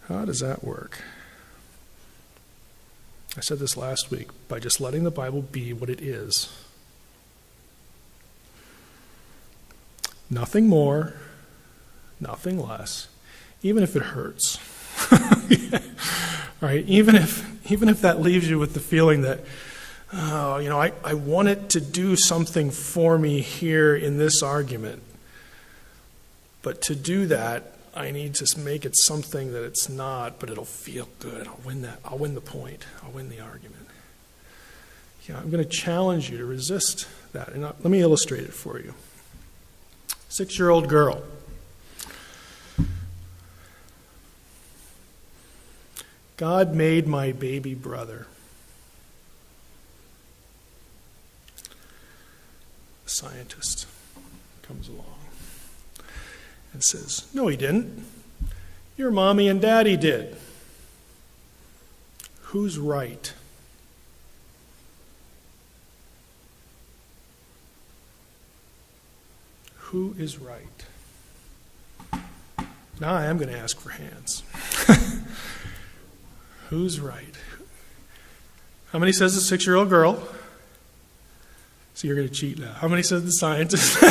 How does that work? I said this last week, by just letting the Bible be what it is. Nothing more, nothing less, even if it hurts. Right? Even if that leaves you with the feeling that, I want it to do something for me here in this argument. But to do that, I need to make it something that it's not, but it'll feel good. I'll win that. I'll win the point. I'll win the argument. I'm going to challenge you to resist that. And let me illustrate it for you. 6-year-old girl. God made my baby brother. A scientist comes along and says, no, he didn't. Your mommy and daddy did. Who's right? Who is right? Now I am going to ask for hands. Who's right? How many says the 6-year-old girl? So you're going to cheat now. How many says the scientist?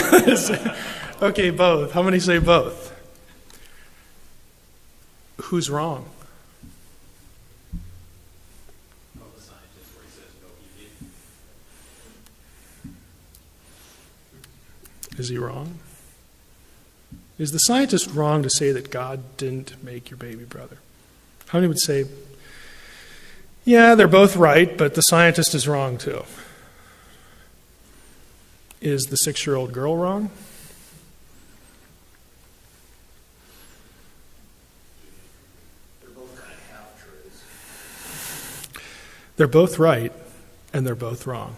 Okay, both. How many say both? Who's wrong? Well, the scientist where he says, no, he didn't. Is he wrong? Is the scientist wrong to say that God didn't make your baby brother? How many would say, yeah, they're both right, but the scientist is wrong too? Is the 6-year-old girl wrong? They're both kind of half-truths. They're both right, and they're both wrong.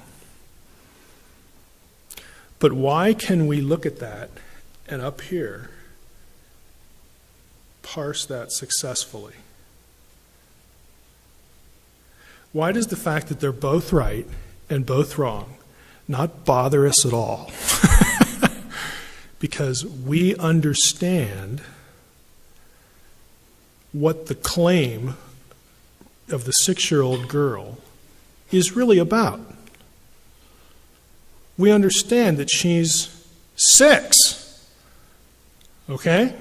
But why can we look at that and up here parse that successfully? Why does the fact that they're both right and both wrong not bother us at all? Because we understand what the claim of the 6-year-old girl is really about. We understand that she's 6. Okay?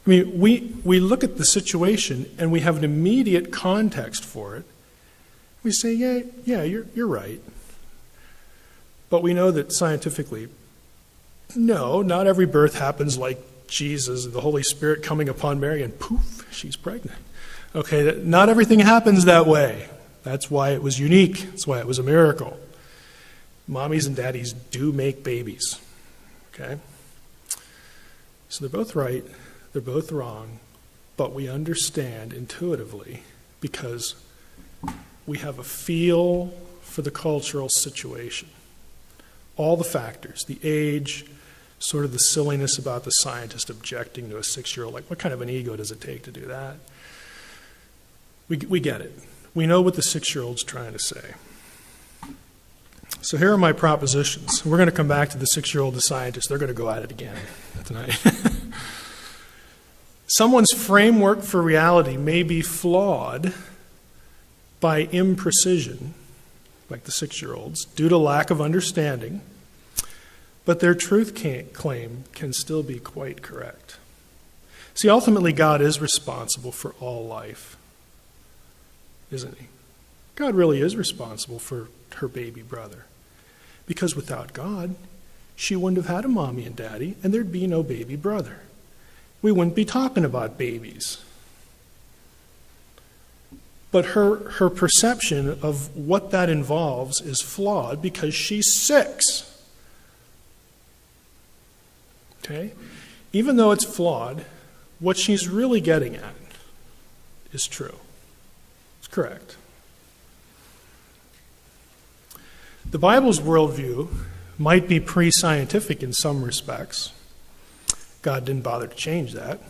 I mean, we look at the situation and we have an immediate context for it. We say, yeah, you're right. But we know that scientifically, no, not every birth happens like Jesus, the Holy Spirit coming upon Mary and poof, she's pregnant. Okay, not everything happens that way. That's why it was unique. That's why it was a miracle. Mommies and daddies do make babies. Okay? So they're both right, they're both wrong, but we understand intuitively because we have a feel for the cultural situation. All the factors, the age, sort of the silliness about the scientist objecting to a 6-year-old. Like, what kind of an ego does it take to do that? We get it. We know what the 6-year-old's trying to say. So here are my propositions. We're going to come back to the 6-year-old, the scientist. They're going to go at it again tonight. Someone's framework for reality may be flawed by imprecision, like the 6-year-olds, due to lack of understanding, but their truth claim can still be quite correct. See, ultimately, God is responsible for all life, isn't he? God really is responsible for her baby brother, because without God, she wouldn't have had a mommy and daddy, and there'd be no baby brother. We wouldn't be talking about babies. But her perception of what that involves is flawed because she's 6. Okay? Even though it's flawed, what she's really getting at is true. It's correct. The Bible's worldview might be pre-scientific in some respects. God didn't bother to change that.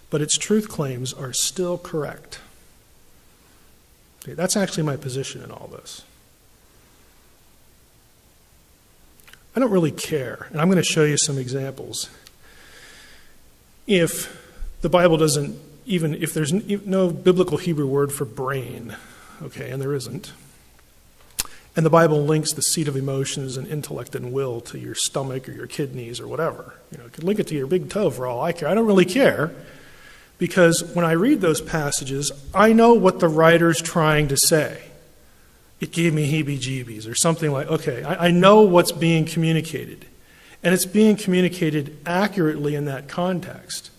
But its truth claims are still correct. Okay, that's actually my position in all this. I don't really care, and I'm going to show you some examples. If the Bible doesn't even, if there's no biblical Hebrew word for brain, okay, and there isn't, and the Bible links the seat of emotions and intellect and will to your stomach or your kidneys or whatever, it could link it to your big toe for all I care. I don't really care. Because when I read those passages, I know what the writer's trying to say. It gave me heebie-jeebies or something like, okay, I know what's being communicated. And it's being communicated accurately in that context.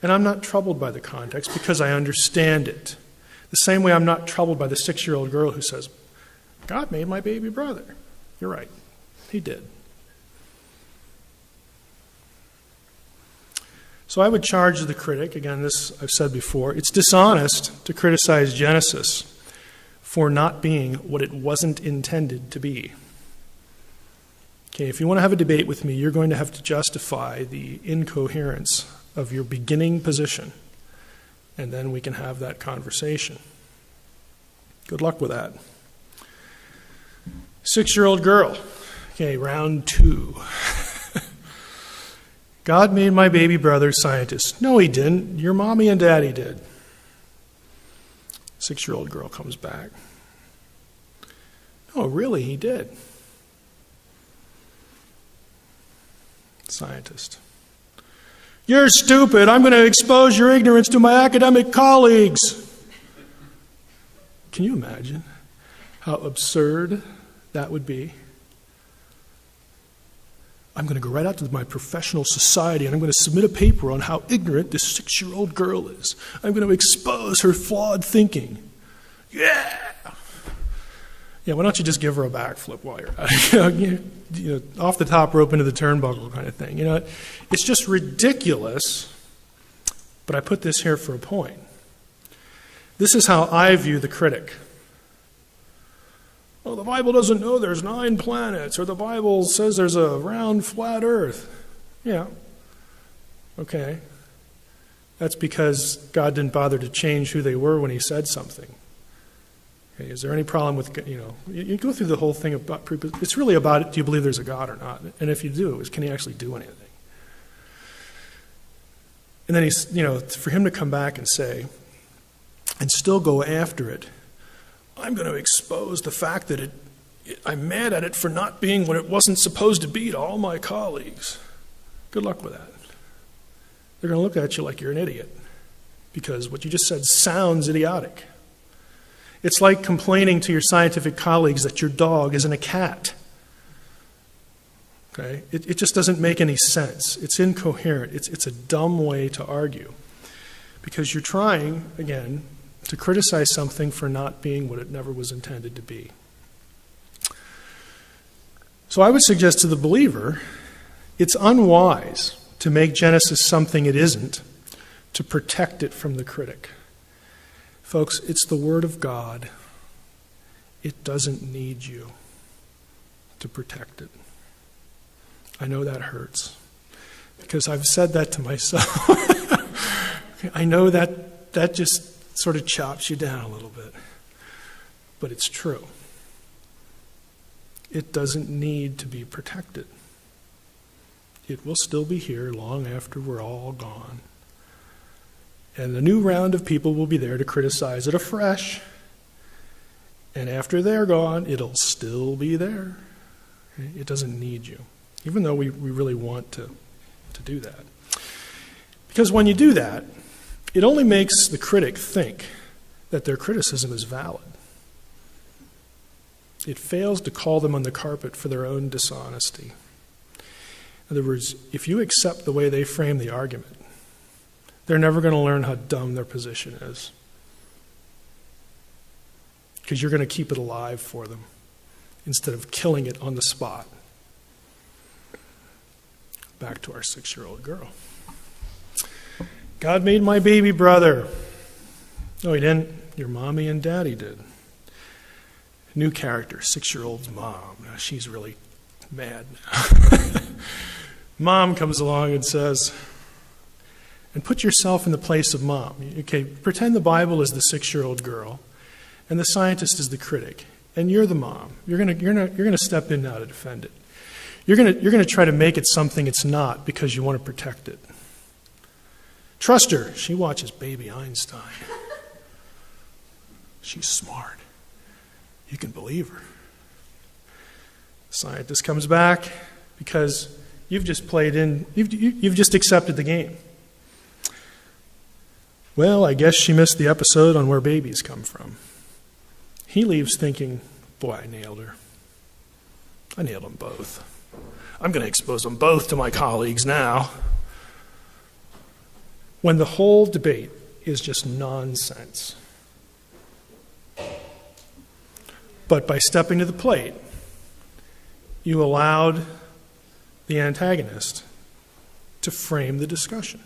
And I'm not troubled by the context because I understand it. The same way I'm not troubled by the 6-year-old girl who says, God made my baby brother. You're right. He did. So I would charge the critic, again, this I've said before, it's dishonest to criticize Genesis for not being what it wasn't intended to be. Okay, if you want to have a debate with me, you're going to have to justify the incoherence of your beginning position, and then we can have that conversation. Good luck with that. 6-year-old girl. Okay, round 2. God made my baby brother scientist. No, he didn't. Your mommy and daddy did. 6-year-old girl comes back. No, really, he did. Scientist. You're stupid. I'm going to expose your ignorance to my academic colleagues. Can you imagine how absurd that would be? I'm going to go right out to my professional society and I'm going to submit a paper on how ignorant this 6-year-old girl is. I'm going to expose her flawed thinking. Yeah! Yeah, why don't you just give her a backflip while you're at it? Off the top rope into the turnbuckle kind of thing. It's just ridiculous, but I put this here for a point. This is how I view the critic. Oh, the Bible doesn't know there's 9 planets, or the Bible says there's a round, flat earth. Yeah. Okay. That's because God didn't bother to change who they were when he said something. Okay, is there any problem with, you go through the whole thing about, it's really about, do you believe there's a God or not? And if you do, can he actually do anything? And then for him to come back and say, and still go after it, I'm going to expose the fact that I'm mad at it for not being what it wasn't supposed to be to all my colleagues. Good luck with that. They're going to look at you like you're an idiot because what you just said sounds idiotic. It's like complaining to your scientific colleagues that your dog isn't a cat. Okay? It just doesn't make any sense. It's incoherent. It's a dumb way to argue because you're trying, again, to criticize something for not being what it never was intended to be. So I would suggest to the believer, it's unwise to make Genesis something it isn't, to protect it from the critic. Folks, it's the Word of God. It doesn't need you to protect it. I know that hurts, because I've said that to myself. I know that just sort of chops you down a little bit. But it's true. It doesn't need to be protected. It will still be here long after we're all gone. And a new round of people will be there to criticize it afresh. And after they're gone, it'll still be there. It doesn't need you, even though we really want to do that. Because when you do that, it only makes the critic think that their criticism is valid. It fails to call them on the carpet for their own dishonesty. In other words, if you accept the way they frame the argument, they're never going to learn how dumb their position is. Because you're going to keep it alive for them instead of killing it on the spot. Back to our 6-year-old girl. God made my baby brother. No, he didn't. Your mommy and daddy did. New character, 6-year-old's mom. Now, she's really mad now. Mom comes along and says, and put yourself in the place of mom. Okay, pretend the Bible is the 6-year-old girl, and the scientist is the critic, and you're the mom. You're gonna step in now to defend it. You're gonna try to make it something it's not because you want to protect it. Trust her. She watches Baby Einstein. She's smart. You can believe her. The scientist comes back because you've just you've just accepted the game. Well, I guess she missed the episode on where babies come from. He leaves thinking, boy, I nailed her. I nailed them both. I'm going to expose them both to my colleagues now. When the whole debate is just nonsense. But by stepping to the plate, you allowed the antagonist to frame the discussion.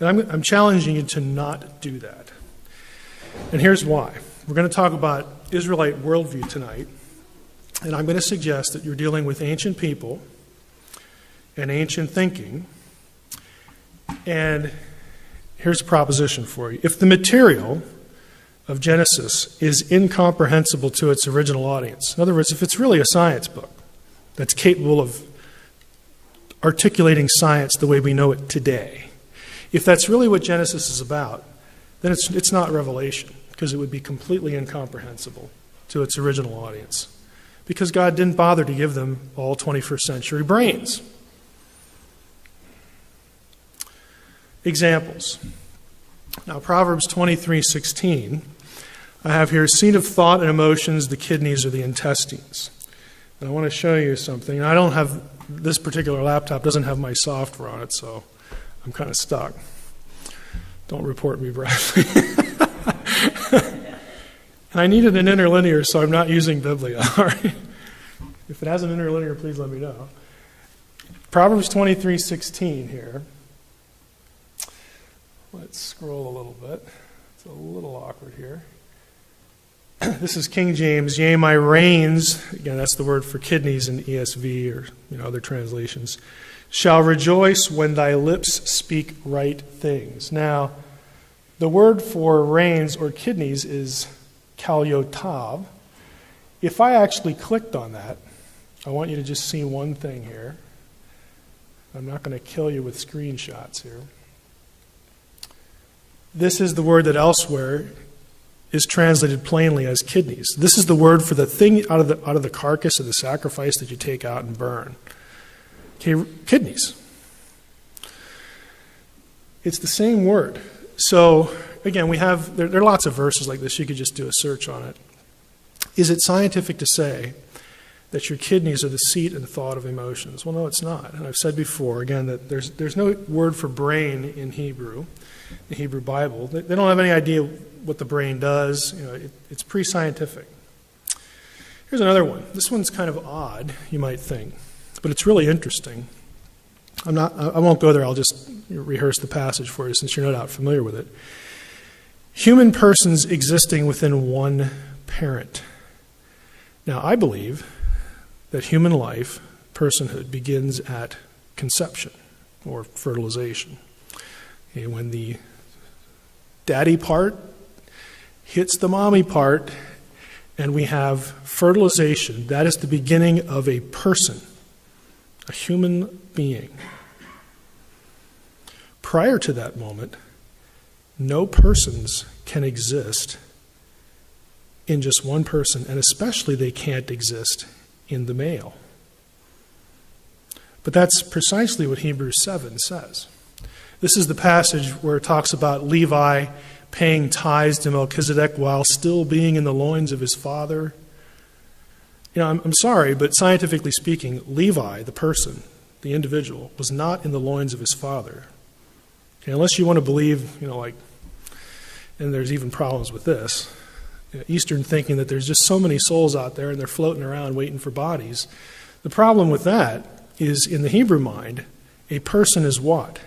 And I'm challenging you to not do that. And here's why. We're going to talk about Israelite worldview tonight, and I'm going to suggest that you're dealing with ancient people and ancient thinking. And here's a proposition for you. If the material of Genesis is incomprehensible to its original audience, in other words, if it's really a science book that's capable of articulating science the way we know it today, if that's really what Genesis is about, then it's not Revelation, because it would be completely incomprehensible to its original audience, because God didn't bother to give them all 21st century brains. Examples. Now, Proverbs 23:16, I have here, seat of thought and emotions, the kidneys or the intestines. And I want to show you something. I don't have, this particular laptop doesn't have my software on it, so I'm kind of stuck. Don't report me, Bradley. I needed an interlinear, so I'm not using Biblia. All right? If it has an interlinear, please let me know. Proverbs 23:16 here. Let's scroll a little bit. It's a little awkward here. This is King James. Yea, my reins, again, that's the word for kidneys in ESV or other translations, shall rejoice when thy lips speak right things. Now, the word for reins or kidneys is kalyotav. If I actually clicked on that, I want you to just see one thing here. I'm not going to kill you with screenshots here. This is the word that elsewhere is translated plainly as kidneys. This is the word for the thing out of the carcass of the sacrifice that you take out and burn. Okay, kidneys. It's the same word. So, again, there are lots of verses like this. You could just do a search on it. Is it scientific to say that your kidneys are the seat and thought of emotions? Well, no, it's not. And I've said before, again, that there's no word for brain in Hebrew, the Hebrew Bible. They don't have any idea what the brain does. It's pre-scientific. Here's another one. This one's kind of odd, you might think, but it's really interesting. I won't go there. I'll just rehearse the passage for you since you're not familiar with it. Human persons existing within one parent. Now, I believe that human life, personhood, begins at conception or fertilization. Okay, when the daddy part hits the mommy part and we have fertilization, that is the beginning of a person, a human being. Prior to that moment, no persons can exist in just one person, and especially they can't exist in the male. But that's precisely what Hebrews 7 says. This is the passage where it talks about Levi paying tithes to Melchizedek while still being in the loins of his father. I'm sorry, but scientifically speaking, Levi, the person, the individual, was not in the loins of his father. Okay, unless you want to believe, and there's even problems with this, Eastern thinking that there's just so many souls out there and they're floating around waiting for bodies. The problem with that is, in the Hebrew mind, a person is what?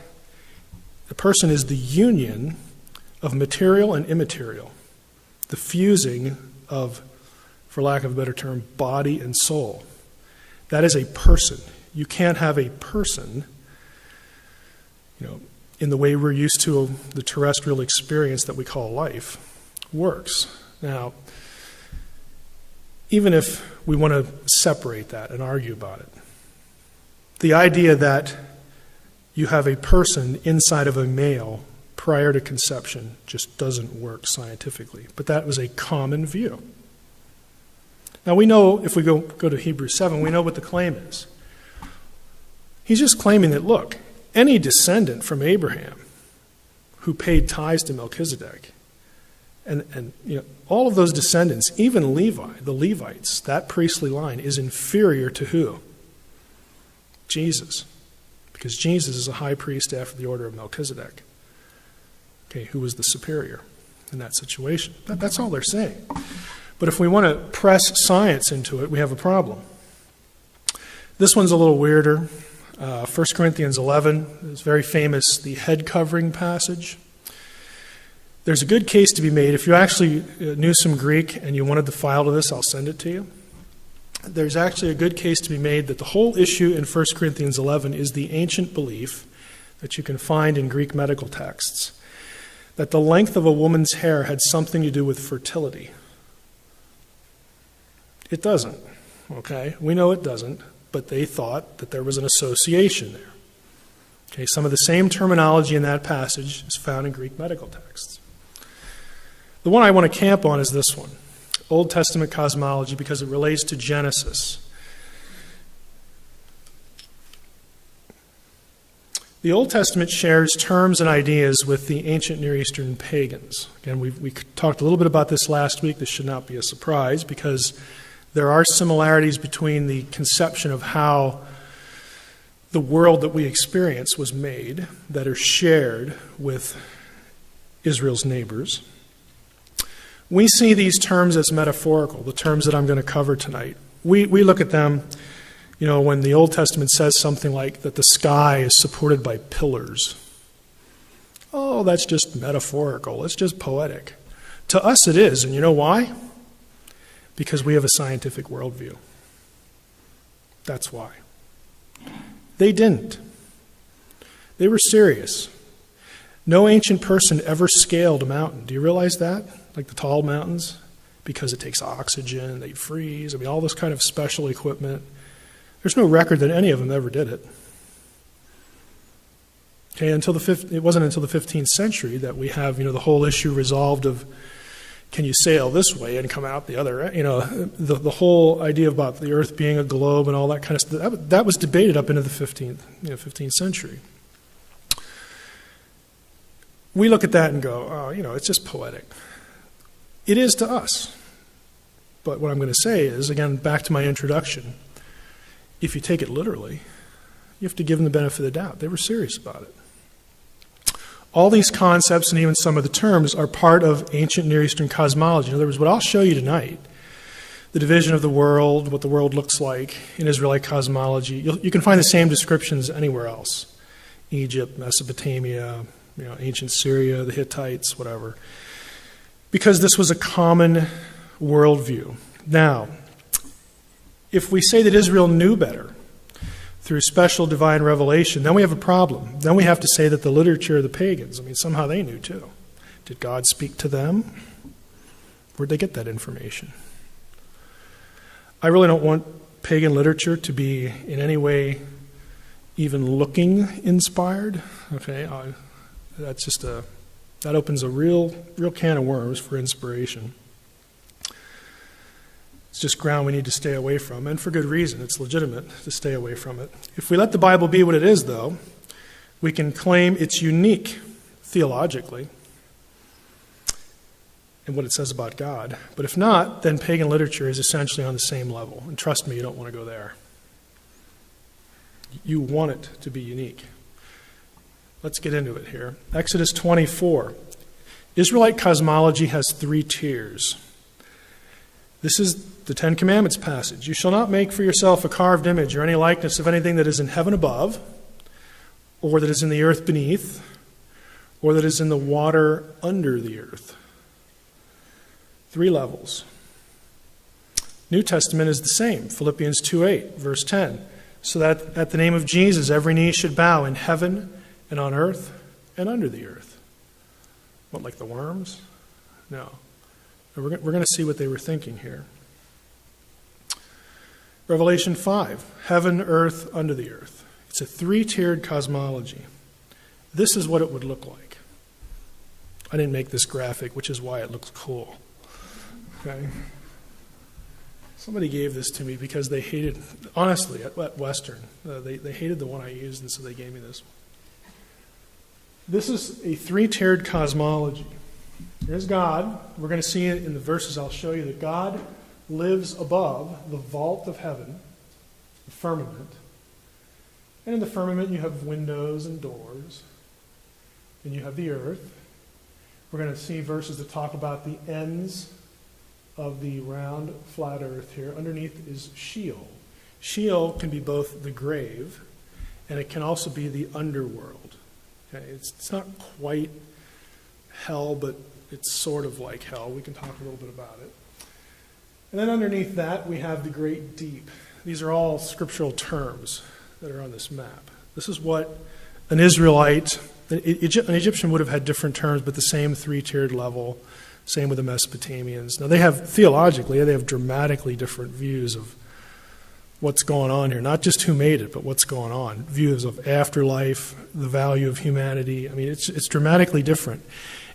A person is the union of material and immaterial, the fusing of, for lack of a better term, body and soul. That is a person. You can't have a person, in the way we're used to the terrestrial experience that we call life works. Now, even if we want to separate that and argue about it, the idea that you have a person inside of a male prior to conception just doesn't work scientifically. But that was a common view. Now we know, if we go to Hebrews 7, we know what the claim is. He's just claiming that, look, any descendant from Abraham who paid tithes to Melchizedek, and all of those descendants, even Levi, the Levites, that priestly line is inferior to who? Jesus. Because Jesus is a high priest after the order of Melchizedek, who was the superior in that situation. That's all they're saying. But if we want to press science into it, we have a problem. This one's a little weirder. 1 Corinthians 11 is very famous, the head covering passage. There's a good case to be made. If you actually knew some Greek and you wanted the file to this, I'll send it to you. There's actually a good case to be made that the whole issue in 1 Corinthians 11 is the ancient belief that you can find in Greek medical texts, that the length of a woman's hair had something to do with fertility. It doesn't, okay? We know it doesn't, but they thought that there was an association there. Okay, some of the same terminology in that passage is found in Greek medical texts. The one I want to camp on is this one, Old Testament cosmology, because it relates to Genesis. The Old Testament shares terms and ideas with the ancient Near Eastern pagans. Again, we talked a little bit about this last week. This should not be a surprise because there are similarities between the conception of how the world that we experience was made that are shared with Israel's neighbors. We see these terms as metaphorical, the terms that I'm going to cover tonight. We look at them, you know, when the Old Testament says something like that the sky is supported by pillars. Oh, that's just metaphorical. It's just poetic. To us it is, and you know why? Because we have a scientific worldview. That's why. They didn't. They were serious. No ancient person ever scaled a mountain. Do you realize that? Like the tall mountains? Because it takes oxygen, they freeze, all this kind of special equipment. There's no record that any of them ever did it. Okay, it wasn't until the 15th century that we have, the whole issue resolved of can you sail this way and come out the other? The whole idea about the Earth being a globe and all that kind of stuff, that was debated up into the 15th century. We look at that and go, it's just poetic. It is to us. But what I'm going to say is, again, back to my introduction, if you take it literally, you have to give them the benefit of the doubt. They were serious about it. All these concepts and even some of the terms are part of ancient Near Eastern cosmology. In other words, what I'll show you tonight, the division of the world, what the world looks like in Israelite cosmology, you can find the same descriptions anywhere else. Egypt, Mesopotamia, ancient Syria, the Hittites, whatever. Because this was a common worldview. Now, if we say that Israel knew better through special divine revelation, then we have a problem. Then we have to say that the literature of the pagans, somehow they knew too. Did God speak to them? Where'd they get that information? I really don't want pagan literature to be in any way even looking inspired. Okay, that opens a real can of worms for inspiration. It's just ground we need to stay away from, and for good reason. It's legitimate to stay away from it. If we let the Bible be what it is, though, we can claim it's unique theologically in what it says about God. But if not, then pagan literature is essentially on the same level. And trust me, you don't want to go there. You want it to be unique. Let's get into it here. Exodus 24. Israelite cosmology has 3 tiers. This is the Ten Commandments passage. You shall not make for yourself a carved image or any likeness of anything that is in heaven above, or that is in the earth beneath, or that is in the water under the earth. 3 levels. New Testament is the same. Philippians 2:8, verse 10. So that at the name of Jesus every knee should bow in heaven and on earth and under the earth. What, like the worms? No. We're going to see what they were thinking here. Revelation 5, heaven, earth, under the earth. It's a 3-tiered cosmology. This is what it would look like. I didn't make this graphic, which is why it looks cool. Okay? Somebody gave this to me because they hated, honestly, at Western, they hated the one I used, and so they gave me this one. This is a 3-tiered cosmology. Here's God. We're going to see it in the verses I'll show you that God lives above the vault of heaven, the firmament. And in the firmament you have windows and doors. And you have the earth. We're going to see verses that talk about the ends of the round, flat earth here. Underneath is Sheol. Sheol can be both the grave and it can also be the underworld. Okay? It's not quite hell, but it's sort of like hell. We can talk a little bit about it. And then underneath that, we have the great deep. These are all scriptural terms that are on this map. This is what an Israelite, an Egyptian would have had different terms, but the same three-tiered level. Same with the Mesopotamians. Now, they have, theologically, they have dramatically different views of what's going on here. Not just who made it, but what's going on. Views of afterlife, the value of humanity. I mean, it's dramatically different.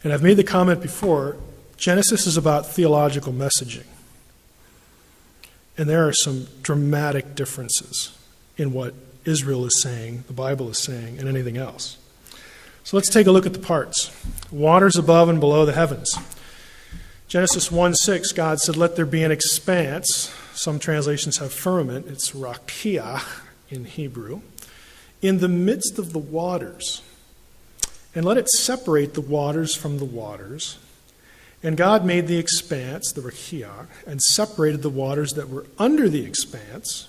And I've made the comment before, Genesis is about theological messaging. And there are some dramatic differences in what Israel is saying, the Bible is saying, and anything else. So let's take a look at the parts. Waters above and below the heavens. Genesis 1:6, God said, "Let there be an expanse." Some translations have firmament. It's rakiach in Hebrew. "In the midst of the waters. And let it separate the waters from the waters. And God made the expanse, the rakiach, and separated the waters that were under the expanse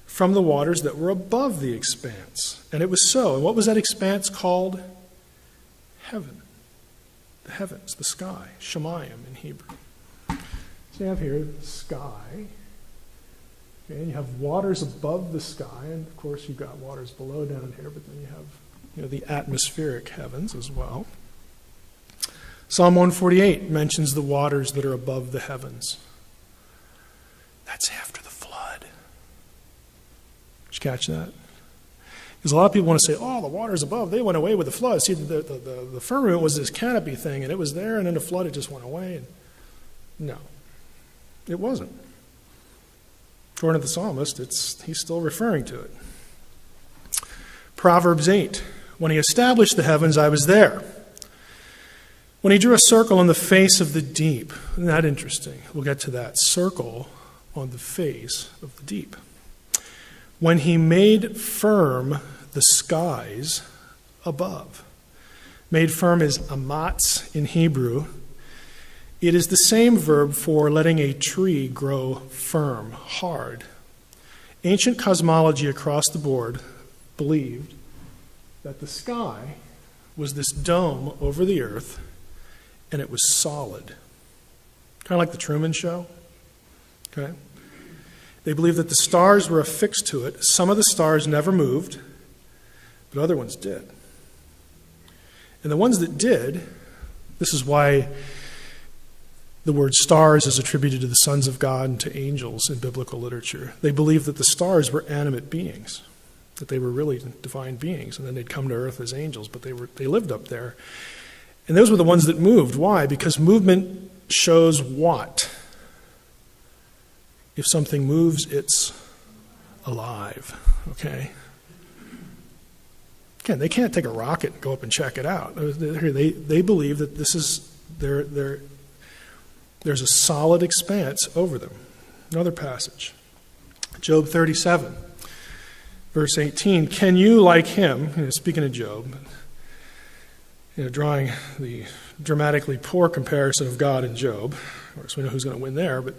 from the waters that were above the expanse. And it was so." And what was that expanse called? Heaven. The heavens, the sky, Shemayim in Hebrew. So you have here the sky. Okay, and you have waters above the sky, and of course you've got waters below down here, but then you have the atmospheric heavens as well. Psalm 148 mentions the waters that are above the heavens. That's after the flood. Did you catch that? Because a lot of people want to say, oh, the waters above, they went away with the flood. See, the firmament was this canopy thing, and it was there, and then the flood, it just went away. And no, it wasn't. According to the psalmist, he's still referring to it. Proverbs 8, "When he established the heavens, I was there. When he drew a circle on the face of the deep." Isn't that interesting? We'll get to that. Circle on the face of the deep. "When he made firm the skies above." Made firm is amatz in Hebrew. It is the same verb for letting a tree grow firm, hard. Ancient cosmology across the board believed that the sky was this dome over the earth, and it was solid. Kind of like the Truman Show. Okay? They believed that the stars were affixed to it. Some of the stars never moved, but other ones did. And the ones that did, this is why the word stars is attributed to the sons of God and to angels in biblical literature. They believed that the stars were animate beings, that they were really divine beings, and then they'd come to earth as angels, but they lived up there. And those were the ones that moved. Why? Because movement shows what? If something moves, it's alive. Okay? Again, they can't take a rocket and go up and check it out. They believe that this is there's a solid expanse over them. Another passage. Job 37, verse 18. "Can you, like him," speaking of Job, drawing the dramatically poor comparison of God and Job. Of course, we know who's going to win there, but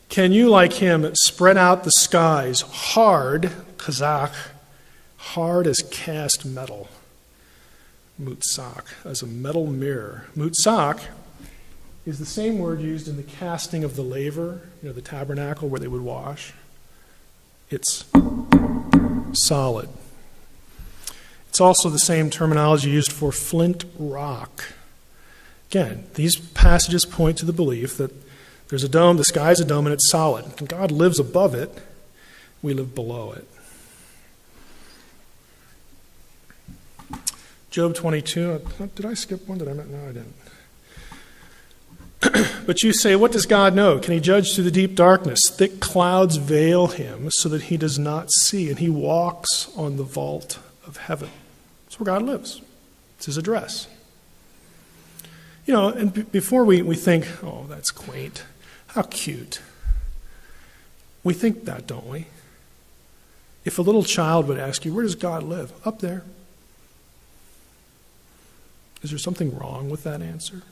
"Can you, like him, spread out the skies hard," kazakh, hard as cast metal, mutzak, as a metal mirror. Mutzak is the same word used in the casting of the laver, the tabernacle where they would wash. It's solid. It's also the same terminology used for flint rock. Again, these passages point to the belief that there's a dome, the sky's a dome, and it's solid. And God lives above it. We live below it. Job 22. Did I skip one? No, I didn't. "But you say, what does God know? Can he judge through the deep darkness? Thick clouds veil him so that he does not see, and he walks on the vault of heaven." That's where God lives. It's his address. And before we think, oh, that's quaint, how cute. We think that, don't we? If a little child would ask you, where does God live? Up there. Is there something wrong with that answer?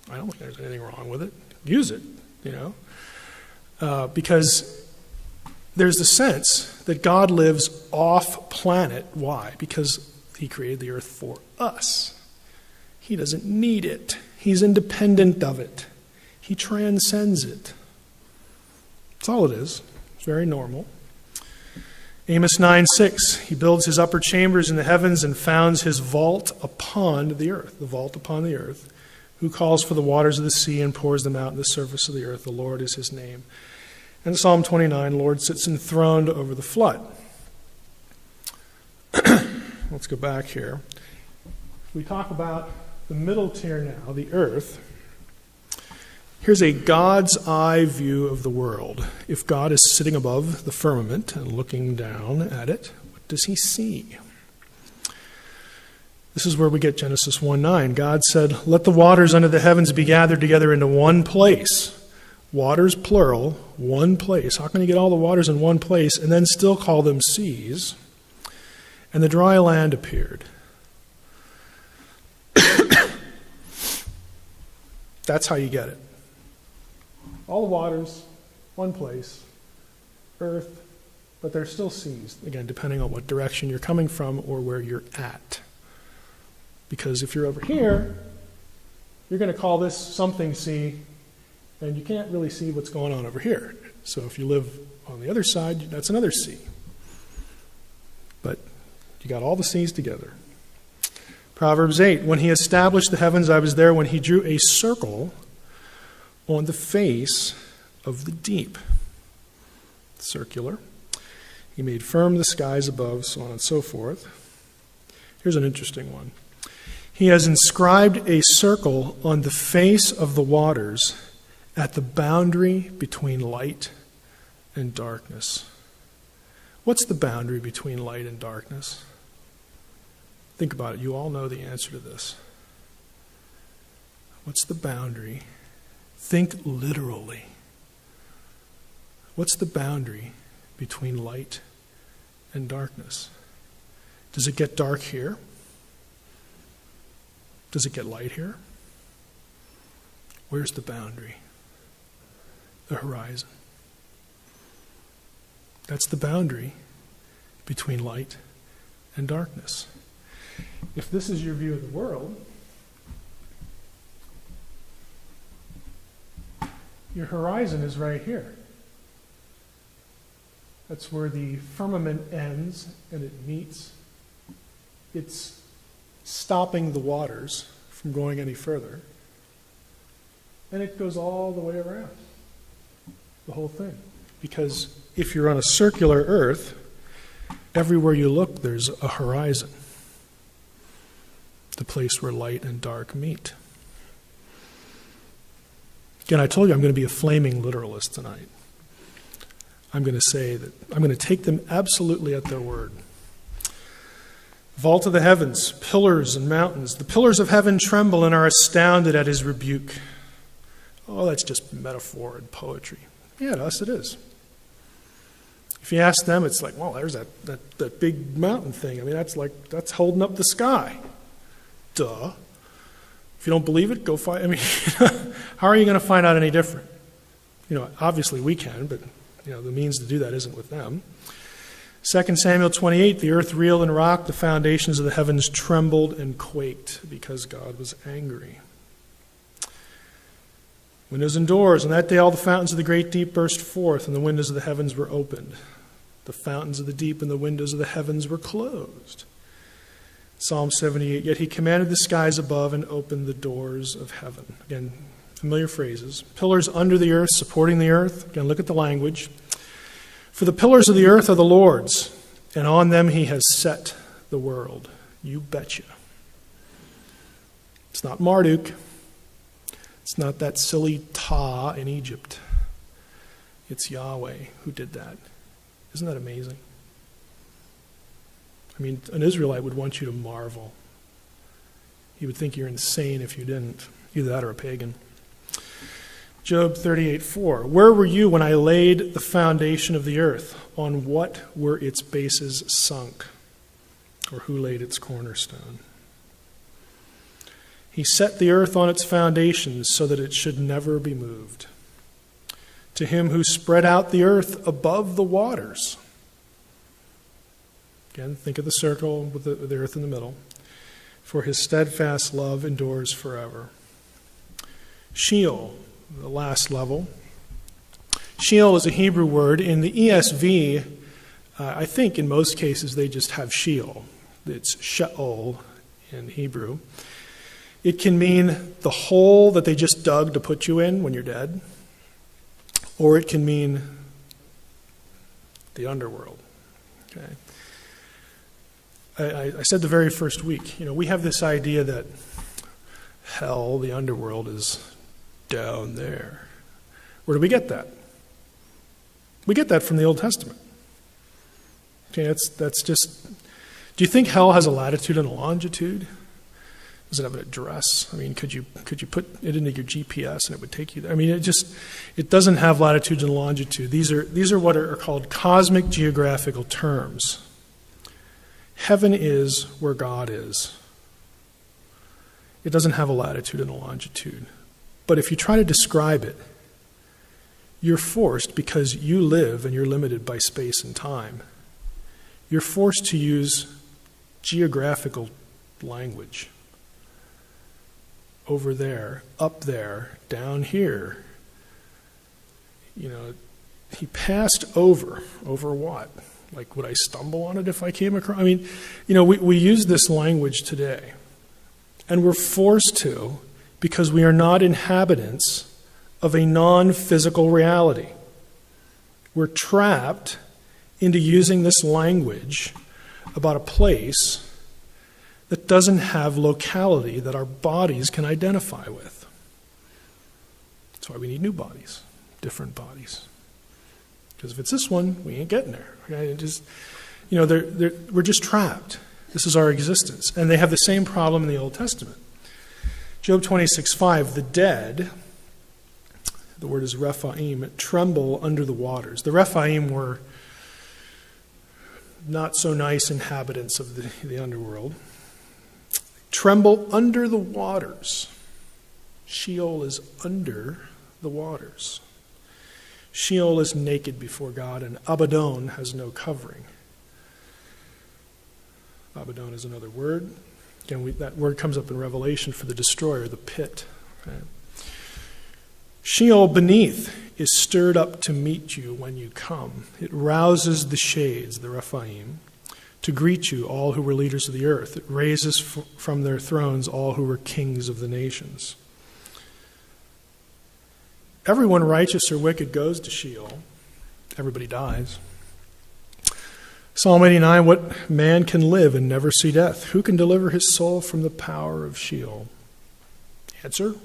I don't think there's anything wrong with it. Use it, because there's the sense that God lives off planet. Why? Because he created the earth for us. He doesn't need it. He's independent of it. He transcends it. That's all it is. It's very normal. Amos 9:6, he builds his upper chambers in the heavens and founds his vault upon the earth, the vault upon the earth, who calls for the waters of the sea and pours them out in the surface of the earth. The Lord is his name. And Psalm 29, the Lord sits enthroned over the flood. Let's go back here. We talk about the middle tier now, the earth. Here's a God's eye view of the world. If God is sitting above the firmament and looking down at it, what does he see? This is where we get Genesis 1:9. God said, "Let the waters under the heavens be gathered together into one place." Waters, plural, one place. How can you get all the waters in one place and then still call them seas? And the dry land appeared. That's how you get it. All the waters, one place, earth, but they're still seas, again, depending on what direction you're coming from or where you're at. Because if you're over here, you're going to call this something sea, and you can't really see what's going on over here. So if you live on the other side, that's another sea. But you got all the seas together. Proverbs 8, when he established the heavens, I was there when he drew a circle on the face of the deep. Circular. He made firm the skies above, so on and so forth. Here's an interesting one. He has inscribed a circle on the face of the waters at the boundary between light and darkness. What's the boundary between light and darkness? Think about it. You all know the answer to this. What's the boundary? Think literally. What's the boundary between light and darkness? Does it get dark here? Does it get light here? Where's the boundary? The horizon. That's the boundary between light and darkness. If this is your view of the world, your horizon is right here. That's where the firmament ends and it meets. It's stopping the waters from going any further. And it goes all the way around, the whole thing. Because if you're on a circular earth, everywhere you look, there's a horizon. The place where light and dark meet. Again, I told you I'm going to be a flaming literalist tonight. I'm going to say that I'm going to take them absolutely at their word. Vault of the heavens, pillars and mountains. The pillars of heaven tremble and are astounded at his rebuke. Oh, that's just metaphor and poetry. Yeah, to us it is. If you ask them, it's like, well, there's that big mountain thing. I mean, that's holding up the sky. Duh. If you don't believe it, go find. I mean, how are you going to find out any different? Obviously we can, but the means to do that isn't with them. 2 Samuel 28, the earth reeled and rocked, the foundations of the heavens trembled and quaked because God was angry. Windows and doors. On that day all the fountains of the great deep burst forth, and the windows of the heavens were opened. The fountains of the deep and the windows of the heavens were closed. Psalm 78, yet he commanded the skies above and opened the doors of heaven. Again, familiar phrases. Pillars under the earth, supporting the earth. Again, look at the language. For the pillars of the earth are the Lord's, and on them he has set the world. You betcha. It's not Marduk. It's not that silly Ta in Egypt. It's Yahweh who did that. Isn't that amazing? I mean, an Israelite would want you to marvel. He would think you're insane if you didn't. Either that or a pagan. Job 38:4. Where were you when I laid the foundation of the earth? On what were its bases sunk? Or who laid its cornerstone? He set the earth on its foundations so that it should never be moved. to him who spread out the earth above the waters. Again, think of the circle with the earth in the middle. For his steadfast love endures forever. Sheol, the last level. Sheol is a Hebrew word. In the ESV, I think in most cases they just have Sheol. It's Sheol in Hebrew. It can mean the hole that they just dug to put you in when you're dead, or it can mean the underworld. Okay. I said the very first week, we have this idea that hell, the underworld, is down there. Where do we get that? We get that from the Old Testament. Okay, that's just. Do you think hell has a latitude and a longitude? Does it have an address? I mean, could you put it into your GPS and it would take you there? I mean, it doesn't have latitude and longitude. These are what are called cosmic geographical terms. Heaven is where God is. It doesn't have a latitude and a longitude. But if you try to describe it, you're forced, because you live and you're limited by space and time, you're forced to use geographical language. Over there, up there, down here. He passed over what? Like, would I stumble on it if I came across? I mean, we use this language today. And we're forced to, because we are not inhabitants of a non-physical reality. We're trapped into using this language about a place that doesn't have locality that our bodies can identify with. That's why we need new bodies, different bodies. Because if it's this one, we ain't getting there. Okay? We're just trapped. This is our existence. And they have the same problem in the Old Testament. Job 26:5, the dead, the word is Rephaim, tremble under the waters. The Rephaim were not so nice inhabitants of the underworld. Tremble under the waters. Sheol is under the waters. Sheol is naked before God, and Abaddon has no covering. Abaddon is another word. Again, that word comes up in Revelation for the destroyer, the pit. Okay. Sheol beneath is stirred up to meet you when you come. It rouses the shades, the Rephaim, to greet you, all who were leaders of the earth. It raises from their thrones all who were kings of the nations. Everyone righteous or wicked goes to Sheol. Everybody dies. Psalm 89, what man can live and never see death? Who can deliver his soul from the power of Sheol? Answer,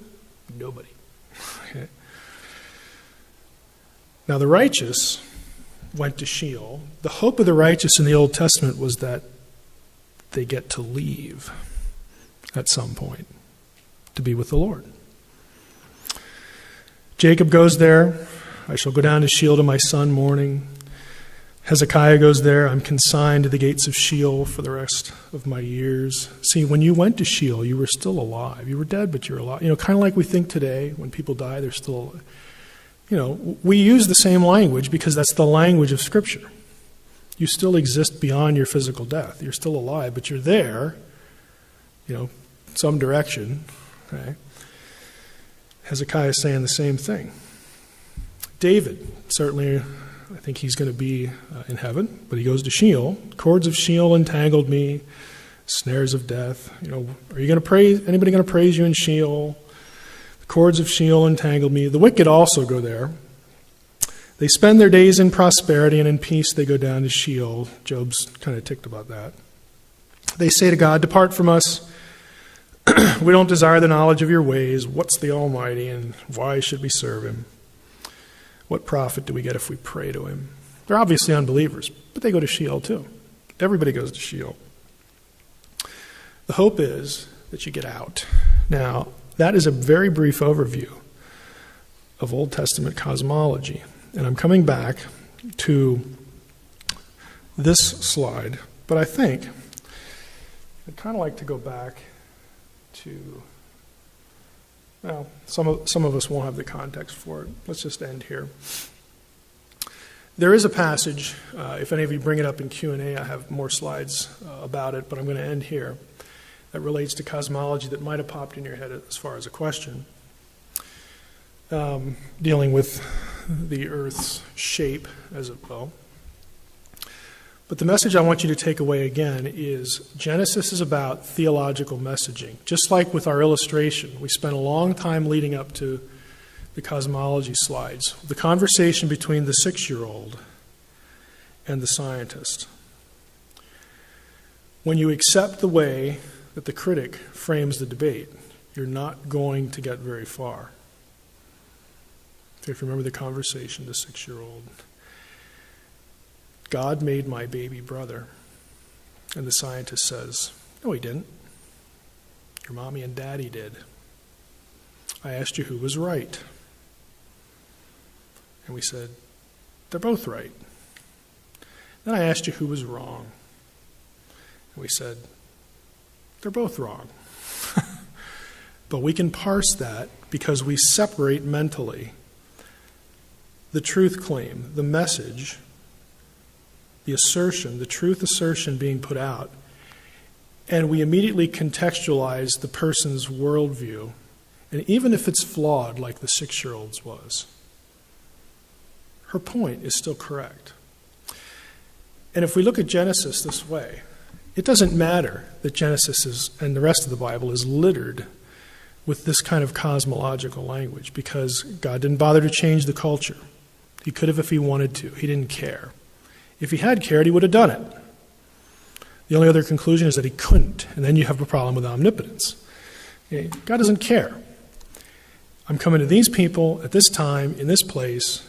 nobody. Okay. Now the righteous went to Sheol. The hope of the righteous in the Old Testament was that they get to leave at some point to be with the Lord. Jacob goes there. I shall go down to Sheol to my son mourning. Hezekiah goes there. I'm consigned to the gates of Sheol for the rest of my years. See, when you went to Sheol, you were still alive. You were dead, but you're alive. Kind of like we think today, when people die, they're still, we use the same language because that's the language of Scripture. You still exist beyond your physical death. You're still alive, but you're there, some direction. Okay? Hezekiah is saying the same thing. David, certainly, I think he's going to be in heaven, but he goes to Sheol. Cords of Sheol entangled me, snares of death. Are you going to praise? Anybody going to praise you in Sheol? The cords of Sheol entangled me. The wicked also go there. They spend their days in prosperity, and in peace they go down to Sheol. Job's kind of ticked about that. They say to God, depart from us. We don't desire the knowledge of your ways. What's the Almighty, and why should we serve him? What profit do we get if we pray to him? They're obviously unbelievers, but they go to Sheol too. Everybody goes to Sheol. The hope is that you get out. Now, that is a very brief overview of Old Testament cosmology. And I'm coming back to this slide, but I think I'd kind of like to go back to Well, some of us won't have the context for it. Let's just end here. There is a passage, if any of you bring it up in Q&A, I have more slides about it, but I'm going to end here, that relates to cosmology that might have popped in your head as far as a question, dealing with the Earth's shape as it will. But the message I want you to take away again is Genesis is about theological messaging. Just like with our illustration, we spent a long time leading up to the cosmology slides, the conversation between the 6-year-old and the scientist. When you accept the way that the critic frames the debate, you're not going to get very far. If you remember the conversation, the 6-year-old, God made my baby brother. And the scientist says, no, he didn't. Your mommy and daddy did. I asked you who was right. And we said, they're both right. Then I asked you who was wrong. And we said, they're both wrong. But we can parse that because we separate mentally the truth claim, the message, the assertion, the truth assertion being put out, and we immediately contextualize the person's worldview, and even if it's flawed like the 6-year-old's was, her point is still correct. And if we look at Genesis this way, it doesn't matter that Genesis is, and the rest of the Bible is littered with this kind of cosmological language, because God didn't bother to change the culture. He could have if he wanted to. He didn't care. If he had cared, he would have done it. The only other conclusion is that he couldn't, and then you have a problem with omnipotence. Okay? God doesn't care. I'm coming to these people at this time, in this place.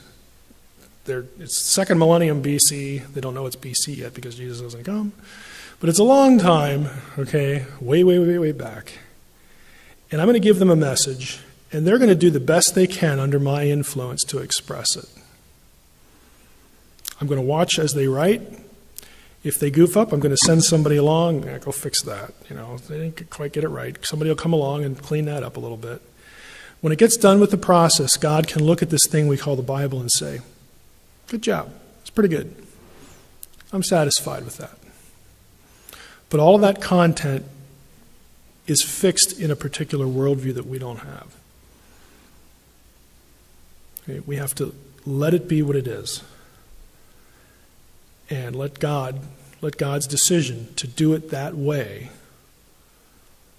It's 2nd millennium BC. They don't know it's BC yet because Jesus doesn't come. But it's a long time, okay, way back. And I'm going to give them a message, and they're going to do the best they can under my influence to express it. I'm going to watch as they write. If they goof up, I'm going to send somebody along. Go fix that. If they didn't quite get it right, somebody will come along and clean that up a little bit. When it gets done with the process, God can look at this thing we call the Bible and say, good job. It's pretty good. I'm satisfied with that. But all of that content is fixed in a particular worldview that we don't have. Okay, we have to let it be what it is. And let God's decision to do it that way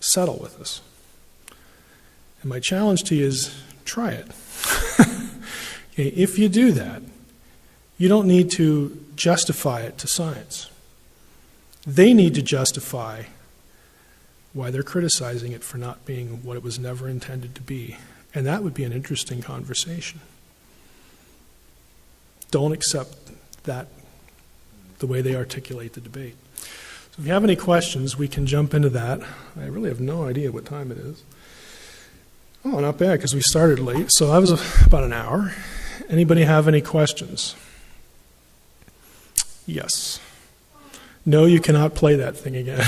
settle with us. And my challenge to you is try it. Okay, if you do that, you don't need to justify it to science. They need to justify why they're criticizing it for not being what it was never intended to be. And that would be an interesting conversation. Don't accept that, the way they articulate the debate. So if you have any questions, we can jump into that. I really have no idea what time it is. Oh, not bad, because we started late. So that was about an hour. Anybody have any questions? Yes. No, you cannot play that thing again.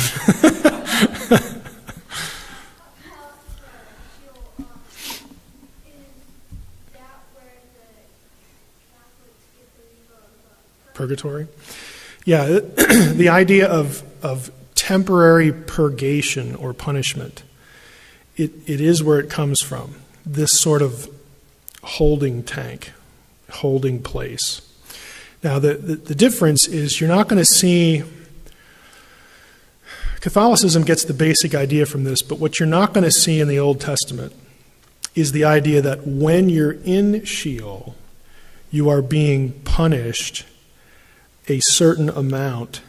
Purgatory? Yeah, the idea of temporary purgation or punishment, it is where it comes from, this sort of holding tank, holding place. Now, the difference is you're not going to see, Catholicism gets the basic idea from this, but what you're not going to see in the Old Testament is the idea that when you're in Sheol, you are being punished a certain amount,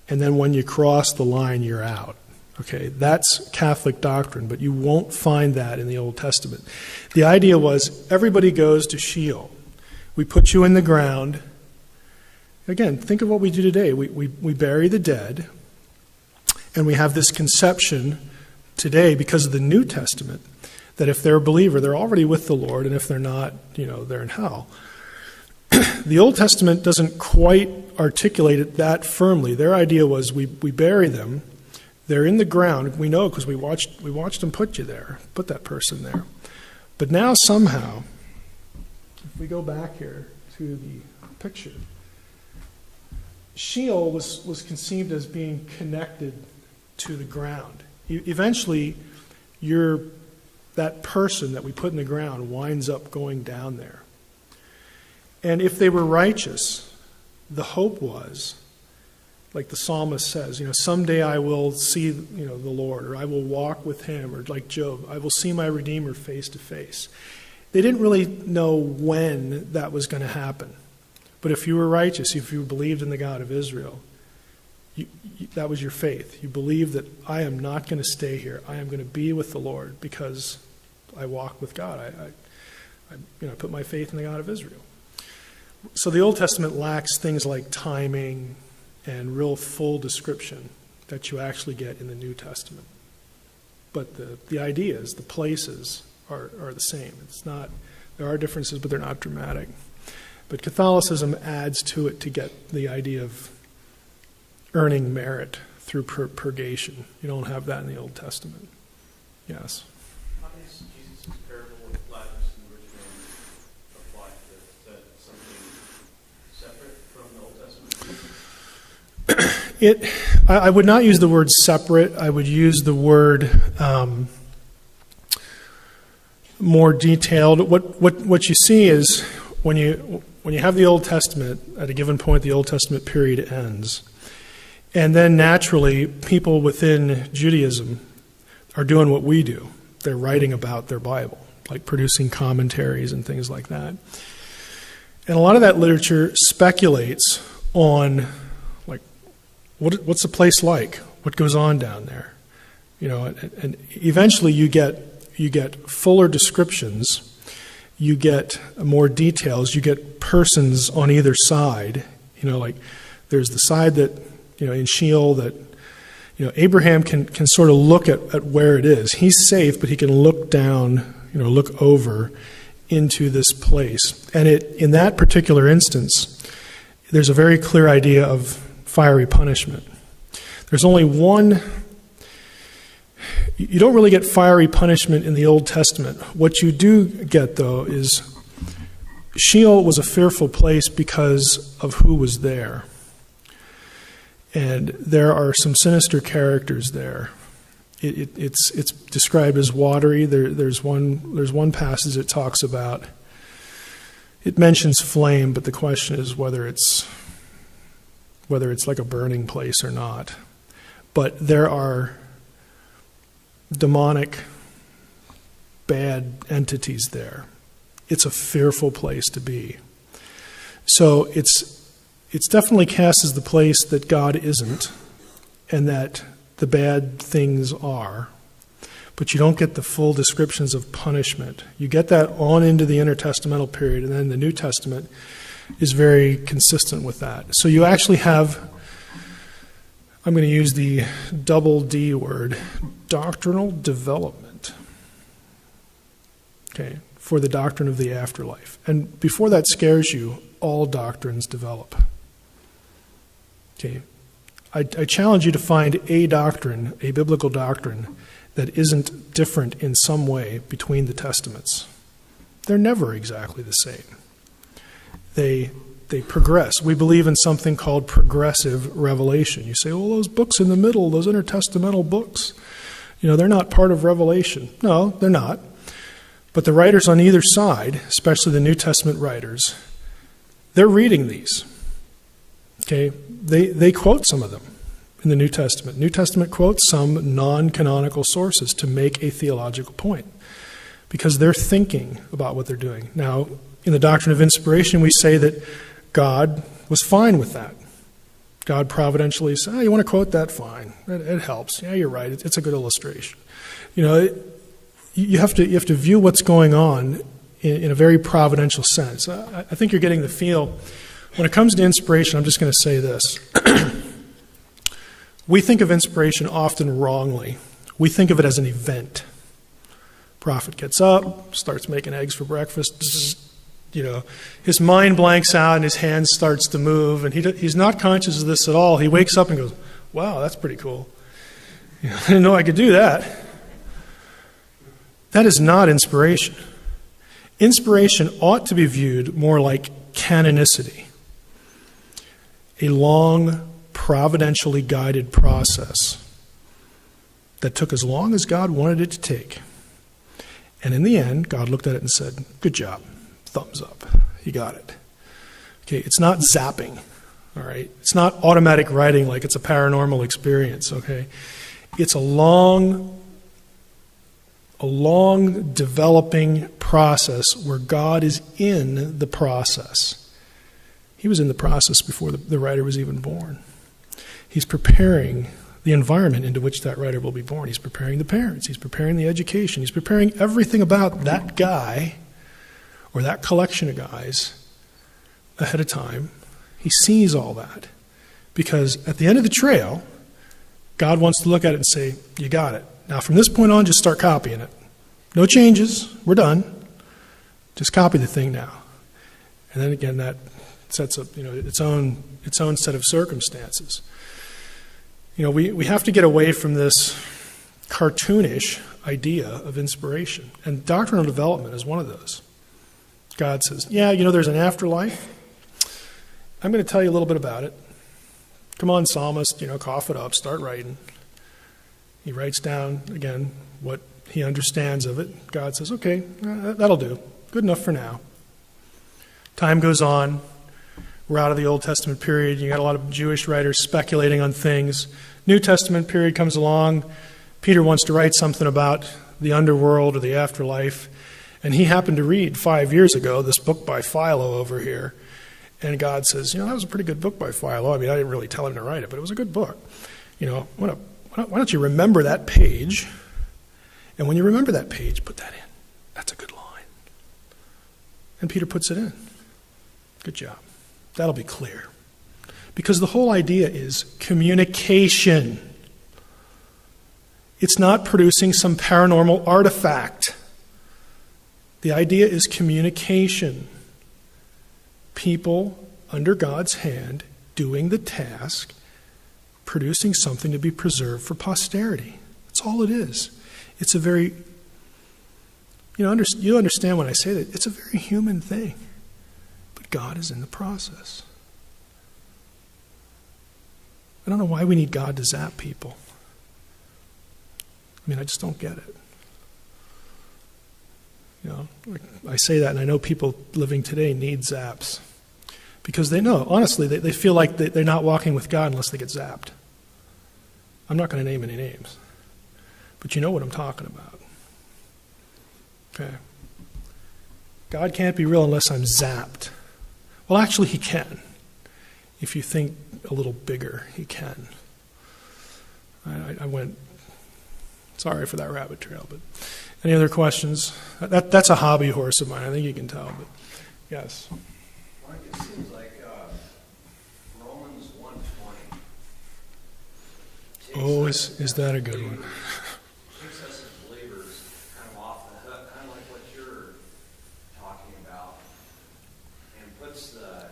and then when you cross the line, you're out. Okay, that's Catholic doctrine, but you won't find that in the Old Testament. The idea was everybody goes to Sheol. We put you in the ground. Again, think of what we do today. We bury the dead, and we have this conception today because of the New Testament that if they're a believer, they're already with the Lord, and if they're not, they're in hell. The Old Testament doesn't quite articulate it that firmly. Their idea was we bury them, They're in the ground. We know because we watched them put you there, put that person there. But now somehow, if we go back here to the picture, Sheol was conceived as being connected to the ground. Eventually, that person that we put in the ground winds up going down there. And if they were righteous, the hope was, like the psalmist says, someday I will see, the Lord, or I will walk with him, or like Job, I will see my Redeemer face to face. They didn't really know when that was going to happen. But if you were righteous, if you believed in the God of Israel, that was your faith. You believed that I am not going to stay here. I am going to be with the Lord because I walk with God. I put my faith in the God of Israel. So the Old Testament lacks things like timing and real full description that you actually get in the New Testament. But the ideas, the places are the same. There are differences, but they're not dramatic. But Catholicism adds to it to get the idea of earning merit through purgation. You don't have that in the Old Testament. Yes? How does Jesus' parable with Lazarus and the rich man apply to this? Is that something separate from the Old Testament? I would not use the word separate. I would use the word more detailed. What you see is when you have the Old Testament, at a given point, the Old Testament period ends. And then naturally, people within Judaism are doing what we do. They're writing about their Bible, like producing commentaries and things like that. And a lot of that literature speculates on, like, what's the place like? What goes on down there? And eventually you get fuller descriptions. You get more details. You get persons on either side. Like there's the side that, in Sheol that, Abraham can sort of look at where it is. He's safe, but he can look down, look over into this place. And in that particular instance, there's a very clear idea of fiery punishment. There's only one. You don't really get fiery punishment in the Old Testament. What you do get, though, is Sheol was a fearful place because of who was there. And there are some sinister characters there. It's described as watery. There's one passage that talks about, it mentions flame, but the question is whether it's like a burning place or not. But there are demonic, bad entities there. It's a fearful place to be. So it's definitely cast as the place that God isn't and that the bad things are. But you don't get the full descriptions of punishment. You get that on into the intertestamental period, and then the New Testament is very consistent with that. So you actually have, I'm going to use the double D word, doctrinal development, okay, for the doctrine of the afterlife. And before that scares you, all doctrines develop. Okay, I challenge you to find a doctrine, a biblical doctrine, that isn't different in some way between the testaments. They're never exactly the same. They progress. We believe in something called progressive revelation. You say, well, those books in the middle, those intertestamental books, they're not part of Revelation. No, they're not. But the writers on either side, especially the New Testament writers, they're reading these. Okay, they quote some of them in the New Testament. New Testament quotes some non-canonical sources to make a theological point because they're thinking about what they're doing. Now, in the doctrine of inspiration, we say that God was fine with that. God providentially said, you want to quote that? Fine. It helps. Yeah, you're right. It's a good illustration. You have to view what's going on in a very providential sense. I think you're getting the feel. When it comes to inspiration, I'm just going to say this. We think of inspiration often wrongly. We think of it as an event. Prophet gets up, starts making eggs for breakfast. His mind blanks out and his hand starts to move, and he's not conscious of this at all. He wakes up and goes, wow, that's pretty cool. I didn't know I could do that. That is not inspiration. Inspiration ought to be viewed more like canonicity, a long, providentially guided process that took as long as God wanted it to take. And in the end, God looked at it and said, good job, thumbs up, you got it. Okay, it's not zapping, all right? It's not automatic writing like it's a paranormal experience, okay? It's a long developing process where God is in the process. He was in the process before the writer was even born. He's preparing the environment into which that writer will be born. He's preparing the parents. He's preparing the education. He's preparing everything about that guy or that collection of guys ahead of time. He sees all that because at the end of the trail, God wants to look at it and say, you got it. Now from this point on, just start copying it. No changes. We're done. Just copy the thing now. And then again, that sets up its own set of circumstances. We have to get away from this cartoonish idea of inspiration. And doctrinal development is one of those. God says, yeah, there's an afterlife. I'm going to tell you a little bit about it. Come on, psalmist, cough it up, start writing. He writes down, again, what he understands of it. God says, okay, that'll do. Good enough for now. Time goes on. We're out of the Old Testament period. You got a lot of Jewish writers speculating on things. New Testament period comes along. Peter wants to write something about the underworld or the afterlife. And he happened to read 5 years ago this book by Philo over here. And God says, that was a pretty good book by Philo. I mean, I didn't really tell him to write it, but it was a good book. Why don't you remember that page? And when you remember that page, put that in. That's a good line. And Peter puts it in. Good job. That'll be clear. Because the whole idea is communication. It's not producing some paranormal artifact. The idea is communication. People under God's hand doing the task, producing something to be preserved for posterity. That's all it is. It's a very, you understand when I say that, it's a very human thing. But God is in the process. I don't know why we need God to zap people. I just don't get it. I say that and I know people living today need zaps. Because they know, honestly, they feel like they're not walking with God unless they get zapped. I'm not going to name any names. But you know what I'm talking about. Okay. God can't be real unless I'm zapped. Well, actually, he can. If you think a little bigger, he can. I went, sorry for that rabbit trail, but any other questions? That's a hobby horse of mine. I think you can tell, but yes. Mark, it seems like Romans 1:20. Oh, is that a good one? Takes us as believers kind of off the hook, kind of like what you're talking about, and puts the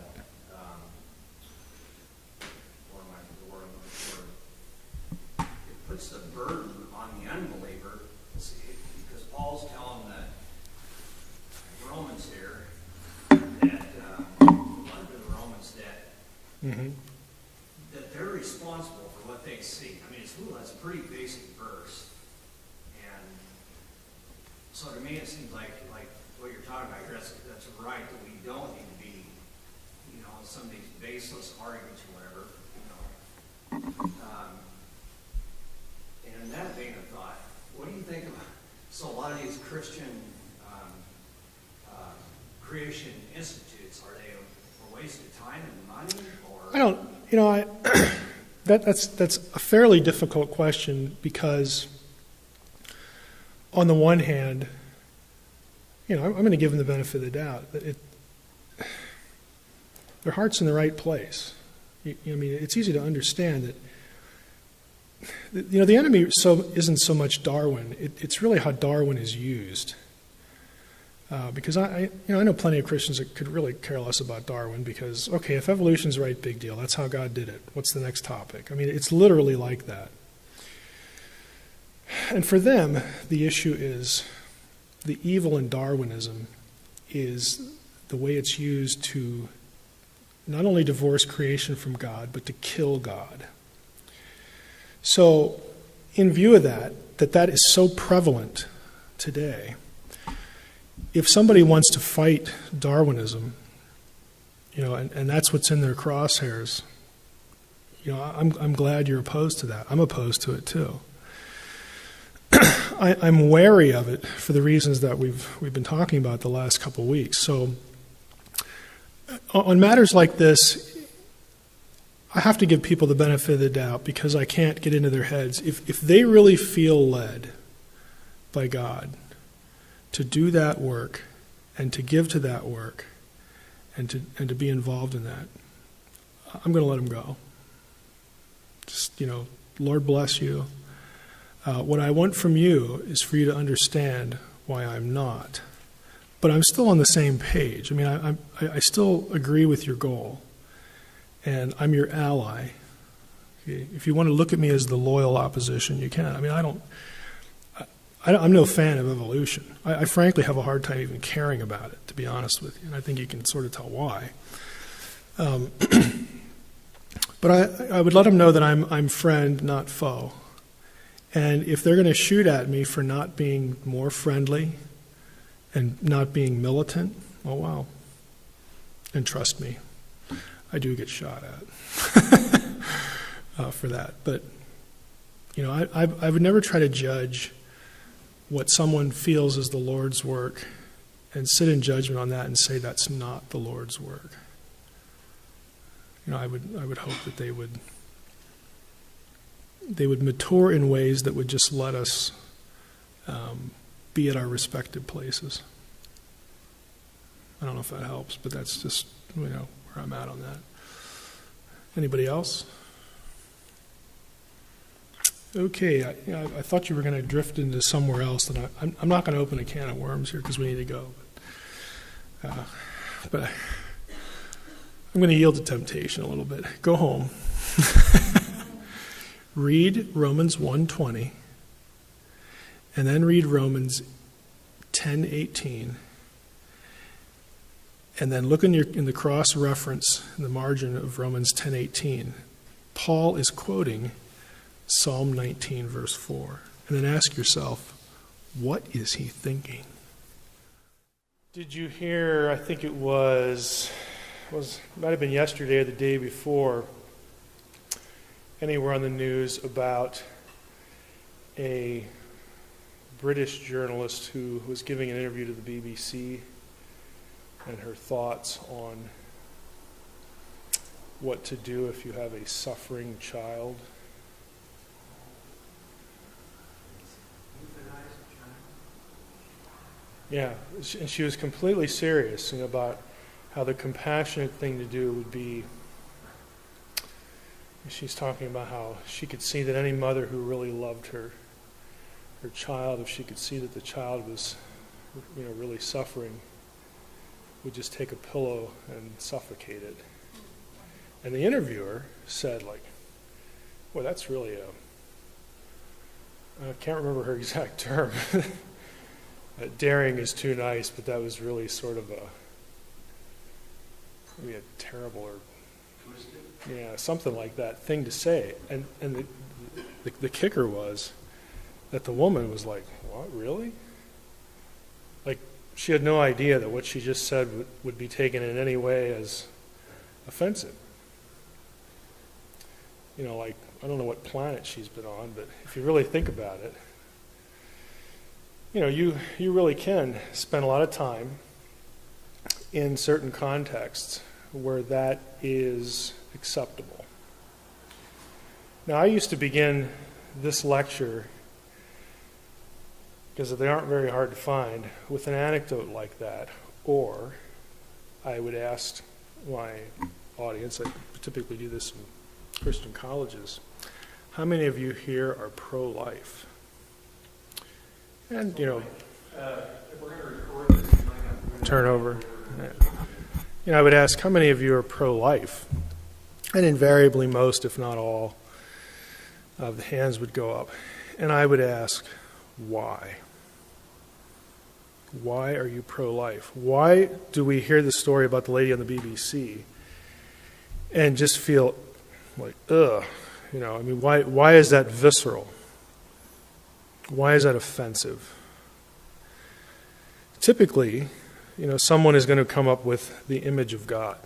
it puts the burden on the unbeliever, because Paul's telling the Romans here that under the Romans that they're responsible for what they see. That's a pretty basic verse, and so to me it seems like what you're talking about here. That's right, that we don't need to be some of these baseless arguments or whatever. And that being a thought, what do you think about? So a lot of these Christian creation institutes, are they a waste of time and money, or? That's a fairly difficult question because, on the one hand, I'm going to give them the benefit of the doubt that their heart's in the right place. It's easy to understand that the enemy isn't so much Darwin. It's really how Darwin is used. Because I know plenty of Christians that could really care less about Darwin because, okay, if evolution's right, big deal. That's how God did it. What's the next topic? It's literally like that. And for them, the issue is the evil in Darwinism is the way it's used to not only divorce creation from God, but to kill God. So, in view of that is so prevalent today, if somebody wants to fight Darwinism, and that's what's in their crosshairs, I'm glad you're opposed to that. I'm opposed to it too. I'm wary of it for the reasons that we've been talking about the last couple of weeks. So, on matters like this, I have to give people the benefit of the doubt because I can't get into their heads. If they really feel led by God to do that work and to give to that work and to be involved in that, I'm going to let them go. Just, Lord bless you. What I want from you is for you to understand why I'm not. But I'm still on the same page. I mean, I still agree with your goal. And I'm your ally. If you want to look at me as the loyal opposition, you can. I mean, I'm no fan of evolution. I frankly have a hard time even caring about it, to be honest with you. And I think you can sort of tell why. But I would let them know that I'm friend, not foe. And if they're going to shoot at me for not being more friendly and not being militant, oh well. And trust me, I do get shot at for that. But, I would never try to judge what someone feels is the Lord's work and sit in judgment on that and say that's not the Lord's work. I would hope that they would mature in ways that would just let us be at our respective places. I don't know if that helps, but that's just, where I'm at on that. Anybody else? Okay, I thought you were going to drift into somewhere else, and I'm not going to open a can of worms here because we need to go. But I'm going to yield to temptation a little bit. Go home. Read Romans 1:20, and then read Romans 10:18. And then look in the cross-reference in the margin of Romans 10:18. Paul is quoting Psalm 19, verse 4. And then ask yourself, what is he thinking? Did you hear, I think it might have been yesterday or the day before, anywhere on the news about a British journalist who was giving an interview to the BBC and her thoughts on what to do if you have a suffering child. Yeah, and she was completely serious about how the compassionate thing to do would be. She's talking about how she could see that any mother who really loved her child, if she could see that the child was, really suffering, would just take a pillow and suffocate it. And the interviewer said, well, that's really I can't remember her exact term. Daring is too nice, but that was really sort of maybe a terrible or something like that thing to say. And the kicker was that the woman was like, what, really? She had no idea that what she just said would be taken in any way as offensive. I don't know what planet she's been on, but if you really think about it, you really can spend a lot of time in certain contexts where that is acceptable. Now, I used to begin this lecture, because they aren't very hard to find, with an anecdote like that, or I would ask my audience, I typically do this in Christian colleges, how many of you here are pro-life? And, if we're going to record this, you might have to turn over. I would ask, how many of you are pro-life? And invariably, most, if not all, the hands would go up. And I would ask, why? Why are you pro-life? Why do we hear the story about the lady on the BBC and just feel like, ugh? Why is that visceral? Why is that offensive? Typically, someone is going to come up with the image of God,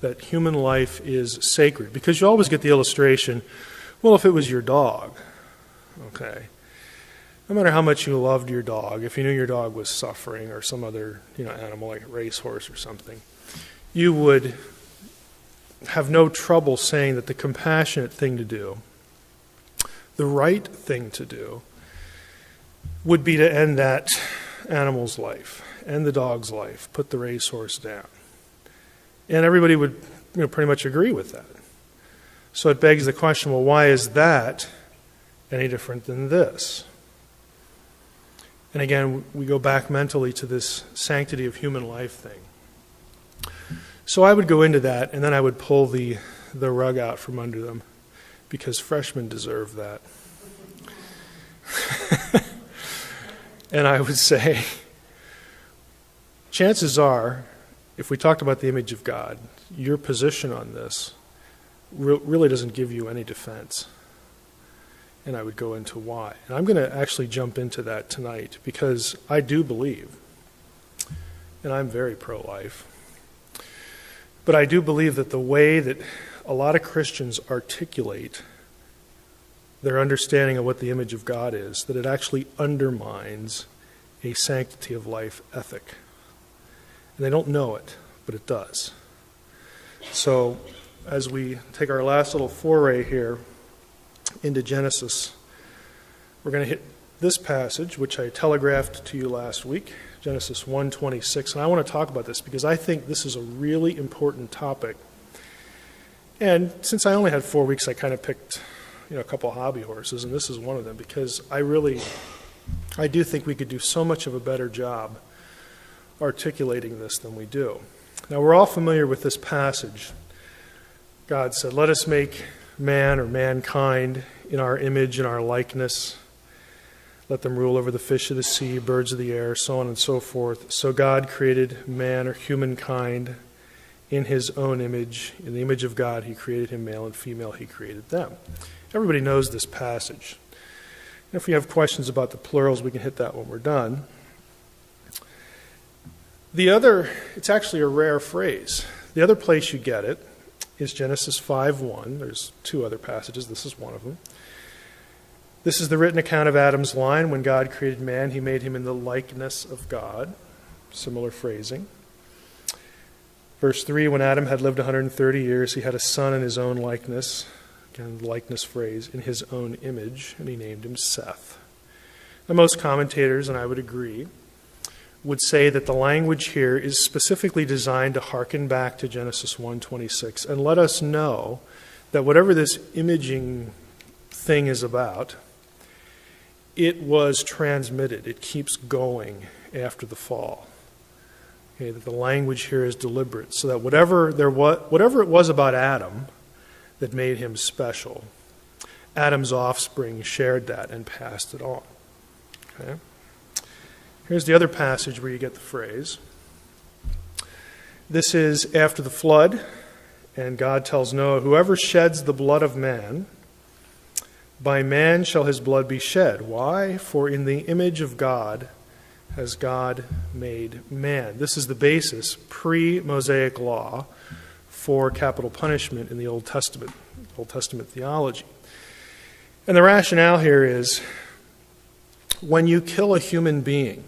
that human life is sacred, because you always get the illustration, well, if it was your dog, okay, no matter how much you loved your dog, if you knew your dog was suffering or some other animal like a racehorse or something, you would have no trouble saying that the compassionate thing to do, the right thing to do, would be to end that animal's life, end the dog's life, put the racehorse down. And everybody would pretty much agree with that. So it begs the question, well, why is that any different than this? And again, we go back mentally to this sanctity of human life thing. So I would go into that, and then I would pull the rug out from under them, because freshmen deserve that. And I would say, chances are, if we talked about the image of God, your position on this really doesn't give you any defense. And I would go into why. And I'm going to actually jump into that tonight, because I do believe, and I'm very pro-life, but I do believe that the way that a lot of Christians articulate their understanding of what the image of God is, that it actually undermines a sanctity of life ethic. And they don't know it, but it does. So as we take our last little foray here into Genesis, we're going to hit this passage, which I telegraphed to you last week, Genesis 1:26. And I want to talk about this because I think this is a really important topic. And since I only had 4 weeks, I kind of picked a couple hobby horses, and this is one of them, because I do think we could do so much of a better job articulating this than we do. Now, we're all familiar with this passage. God said, let us make man or mankind in our image and our likeness. Let them rule over the fish of the sea, birds of the air, so on and so forth. So God created man or humankind in his own image. In the image of God, he created him, male and female, he created them. Everybody knows this passage. And if we have questions about the plurals, we can hit that when we're done. It's actually a rare phrase. The other place you get it is Genesis 5:1. There's 2 other passages. This is one of them. This is the written account of Adam's line. When God created man, he made him in the likeness of God. Similar phrasing. Verse 3, when Adam had lived 130 years, he had a son in his own likeness. Again, likeness phrase, in his own image, and he named him Seth. Now, most commentators, and I would agree, would say that the language here is specifically designed to hearken back to Genesis 1:26 and let us know that whatever this imaging thing is about, it was transmitted. It keeps going after the fall. Okay, that the language here is deliberate, so that whatever it was about Adam that made him special, Adam's offspring shared that and passed it on. Okay? Here's the other passage where you get the phrase. This is after the flood, and God tells Noah, whoever sheds the blood of man, by man shall his blood be shed. Why? For in the image of God has God made man. This is the basis, pre-Mosaic law, for capital punishment in the Old Testament theology. And the rationale here is, when you kill a human being,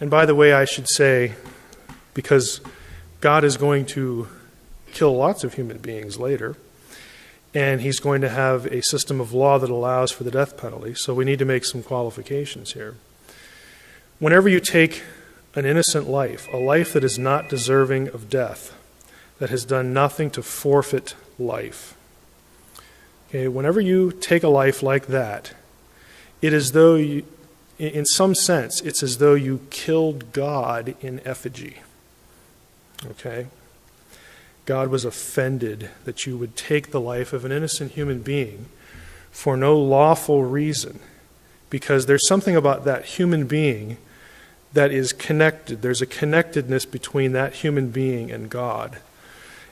and by the way, I should say, because God is going to kill lots of human beings later, and he's going to have a system of law that allows for the death penalty, so we need to make some qualifications here. Whenever you take an innocent life, a life that is not deserving of death, that has done nothing to forfeit life, okay, whenever you take a life like that, it is though you, in some sense, it's as though you killed God in effigy. Okay? God was offended that you would take the life of an innocent human being for no lawful reason, because there's something about that human being that is connected. There's a connectedness between that human being and God.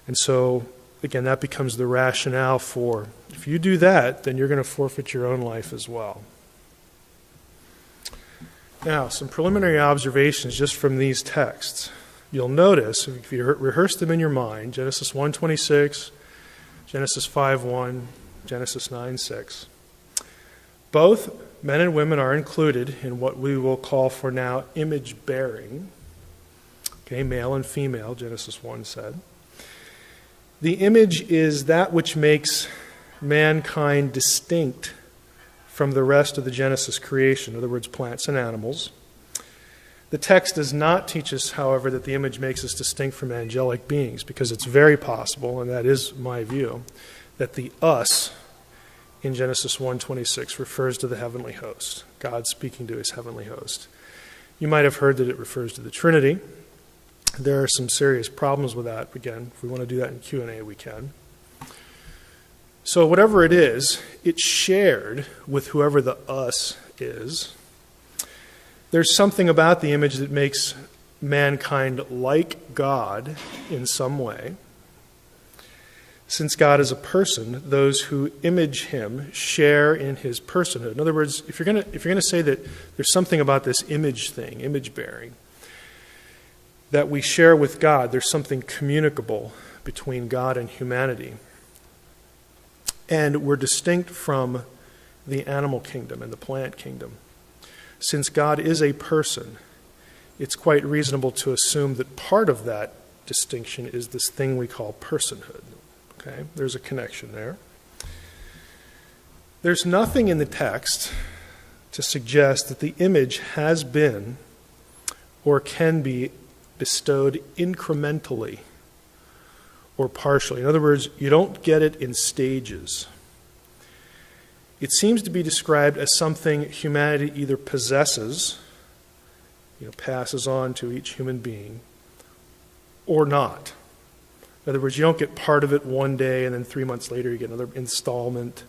And so, again, that becomes the rationale for, if you do that, then you're going to forfeit your own life as well. Now, some preliminary observations just from these texts. You'll notice, if you rehearse them in your mind, Genesis 1:26, Genesis 5:1, Genesis 9:6, both men and women are included in what we will call for now image bearing. Okay, male and female, Genesis 1 said. The image is that which makes mankind distinct from the rest of the Genesis creation, in other words, plants and animals. The text does not teach us, however, that the image makes us distinct from angelic beings, because it's very possible, and that is my view, that the us in Genesis 1:26 refers to the heavenly host, God speaking to his heavenly host. You might have heard that it refers to the Trinity. There are some serious problems with that. Again, if we want to do that in Q&A, we can. So whatever it is, it's shared with whoever the us is. There's something about the image that makes mankind like God in some way. Since God is a person, those who image him share in his personhood. In other words, if you're going to say that there's something about this image thing, image bearing, that we share with God, there's something communicable between God and humanity. And we're distinct from the animal kingdom and the plant kingdom. Since God is a person, it's quite reasonable to assume that part of that distinction is this thing we call personhood. Okay, there's a connection there. There's nothing in the text to suggest that the image has been or can be bestowed incrementally or partially. In other words, you don't get it in stages. It seems to be described as something humanity either possesses, passes on to each human being, or not. In other words, you don't get part of it one day and then 3 months later you get another installment.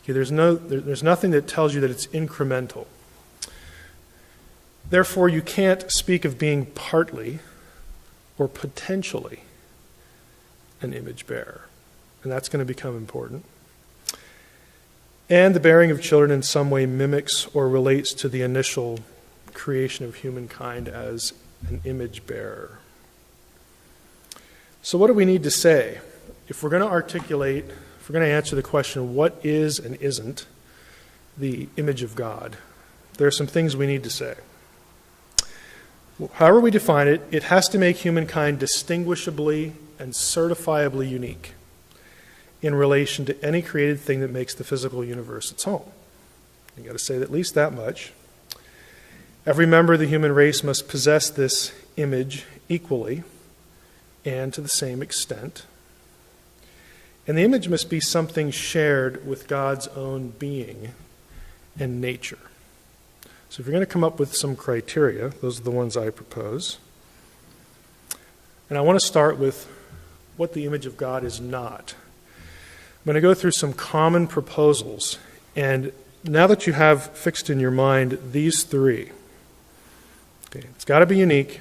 Okay, there's nothing that tells you that it's incremental. Therefore, you can't speak of being partly or potentially an image bearer. And that's going to become important. And the bearing of children in some way mimics or relates to the initial creation of humankind as an image bearer. So what do we need to say? If we're going to articulate, if we're going to answer the question, what is and isn't the image of God, there are some things we need to say. However we define it, it has to make humankind distinguishably and certifiably unique in relation to any created thing that makes the physical universe its home. You've got to say at least that much. Every member of the human race must possess this image equally and to the same extent. And the image must be something shared with God's own being and nature. So if you're going to come up with some criteria, those are the ones I propose. And I want to start with what the image of God is not. I'm going to go through some common proposals. And now that you have fixed in your mind these three, okay, it's got to be unique,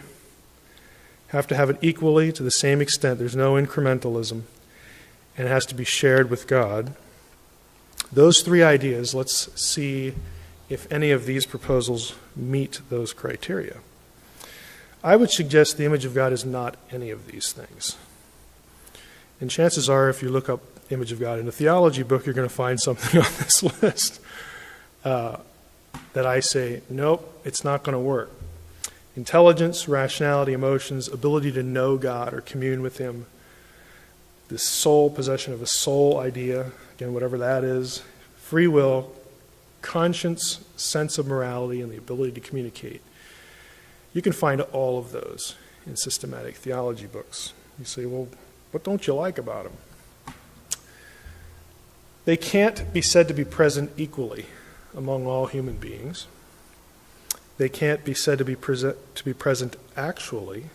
have to have it equally to the same extent, there's no incrementalism, and it has to be shared with God. Those three ideas, let's see if any of these proposals meet those criteria. I would suggest the image of God is not any of these things. And chances are, if you look up image of God in a theology book, you're going to find something on this list that I say, nope, it's not going to work. Intelligence, rationality, emotions, ability to know God or commune with him, this soul, possession of a soul idea, again, whatever that is, free will, conscience, sense of morality, and the ability to communicate. You can find all of those in systematic theology books. You say, well, what don't you like about them? They can't be said to be present equally among all human beings. They can't be said to be present actually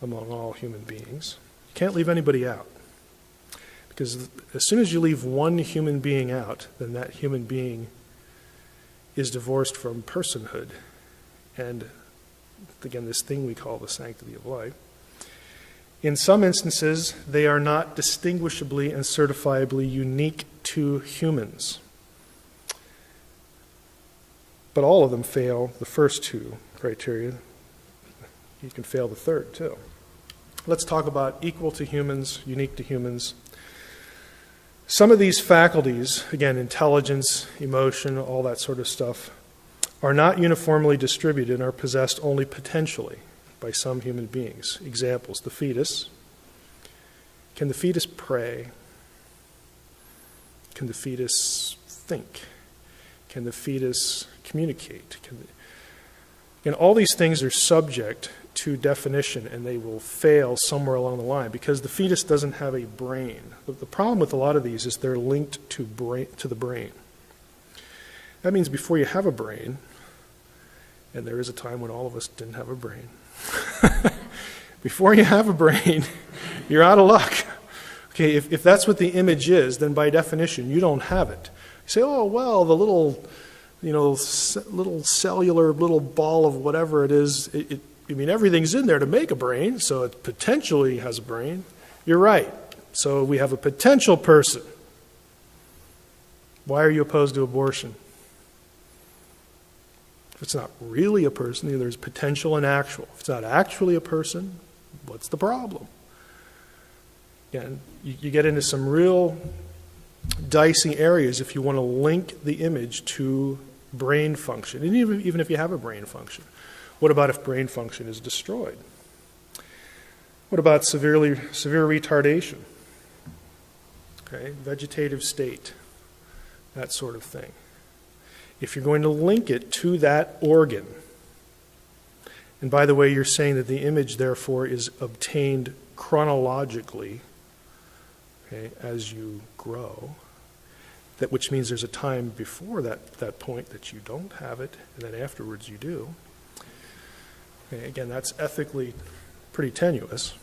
among all human beings. You can't leave anybody out. Because as soon as you leave one human being out, then that human being is divorced from personhood. And again, this thing we call the sanctity of life. In some instances, they are not distinguishably and certifiably unique to humans. But all of them fail the first two criteria. You can fail the third, too. Let's talk about equal to humans, unique to humans. Some of these faculties, again, intelligence, emotion, all that sort of stuff, are not uniformly distributed and are possessed only potentially by some human beings. Examples, the fetus. Can the fetus pray? Can the fetus think? Can the fetus communicate? And all these things are subject to definition, and they will fail somewhere along the line because the fetus doesn't have a brain. The problem with a lot of these is they're linked to the brain. That means before you have a brain, and there is a time when all of us didn't have a brain, before you have a brain, you're out of luck. Okay, if that's what the image is, then by definition, you don't have it. You say, oh, well, the little cellular little ball of whatever it is, I mean, everything's in there to make a brain, so it potentially has a brain. You're right. So we have a potential person. Why are you opposed to abortion? If it's not really a person, there's potential and actual. If it's not actually a person, what's the problem? Again, you get into some real dicey areas if you want to link the image to brain function, and even if you have a brain function. What about if brain function is destroyed? What about severe retardation? Okay, vegetative state, that sort of thing. If you're going to link it to that organ, and by the way, you're saying that the image, therefore, is obtained chronologically, okay, as you grow, which means there's a time before that point that you don't have it, and then afterwards you do. Okay, again, that's ethically pretty tenuous.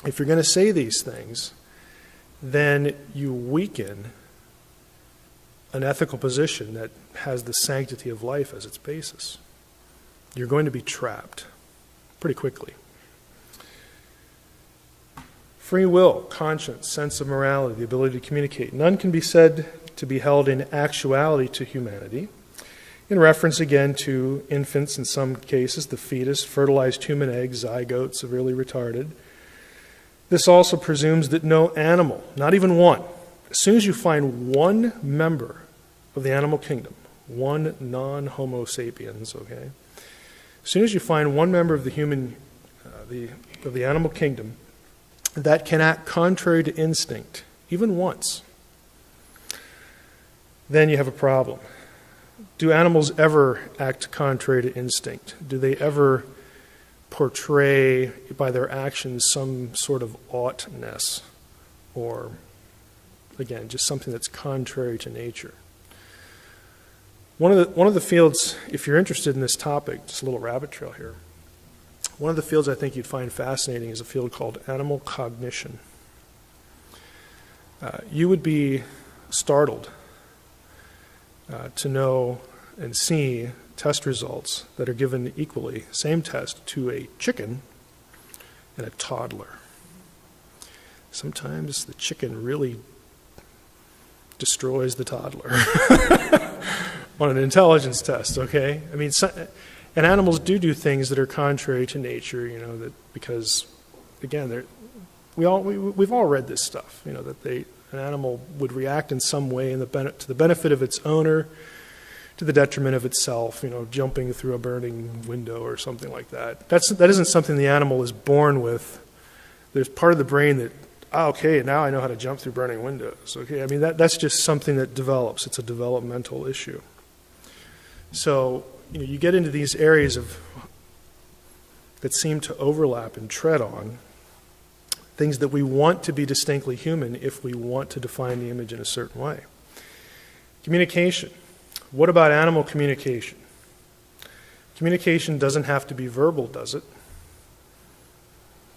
If you're going to say these things, then you weaken an ethical position that has the sanctity of life as its basis. You're going to be trapped pretty quickly. Free will, conscience, sense of morality, the ability to communicate. None can be said to be held in actuality to humanity. In reference again to infants in some cases, the fetus, fertilized human egg, zygote, severely retarded. This also presumes that no animal, not even one, as soon as you find one member of the animal kingdom, one non-Homo sapiens, okay, as soon as you find one member of the of the animal kingdom that can act contrary to instinct, even once, then you have a problem. Do animals ever act contrary to instinct? Do they ever portray by their actions some sort of oughtness, or, again, just something that's contrary to nature? One of the fields, if you're interested in this topic, just a little rabbit trail here, one of the fields I think you'd find fascinating is a field called animal cognition. You would be startled to know and see test results that are given equally, same test, to a chicken and a toddler. Sometimes the chicken really destroys the toddler on an intelligence test, okay? I mean, and animals do things that are contrary to nature, that because, again, we've all read this stuff, that an animal would react in some way to the benefit of its owner, to the detriment of itself, jumping through a burning window or something like that. That isn't something the animal is born with. There's part of the brain that, okay, now I know how to jump through burning windows. Okay, I mean, that's just something that develops. It's a developmental issue. So, you get into these areas that seem to overlap and tread on things that we want to be distinctly human if we want to define the image in a certain way. Communication. What about animal communication? Communication doesn't have to be verbal, does it?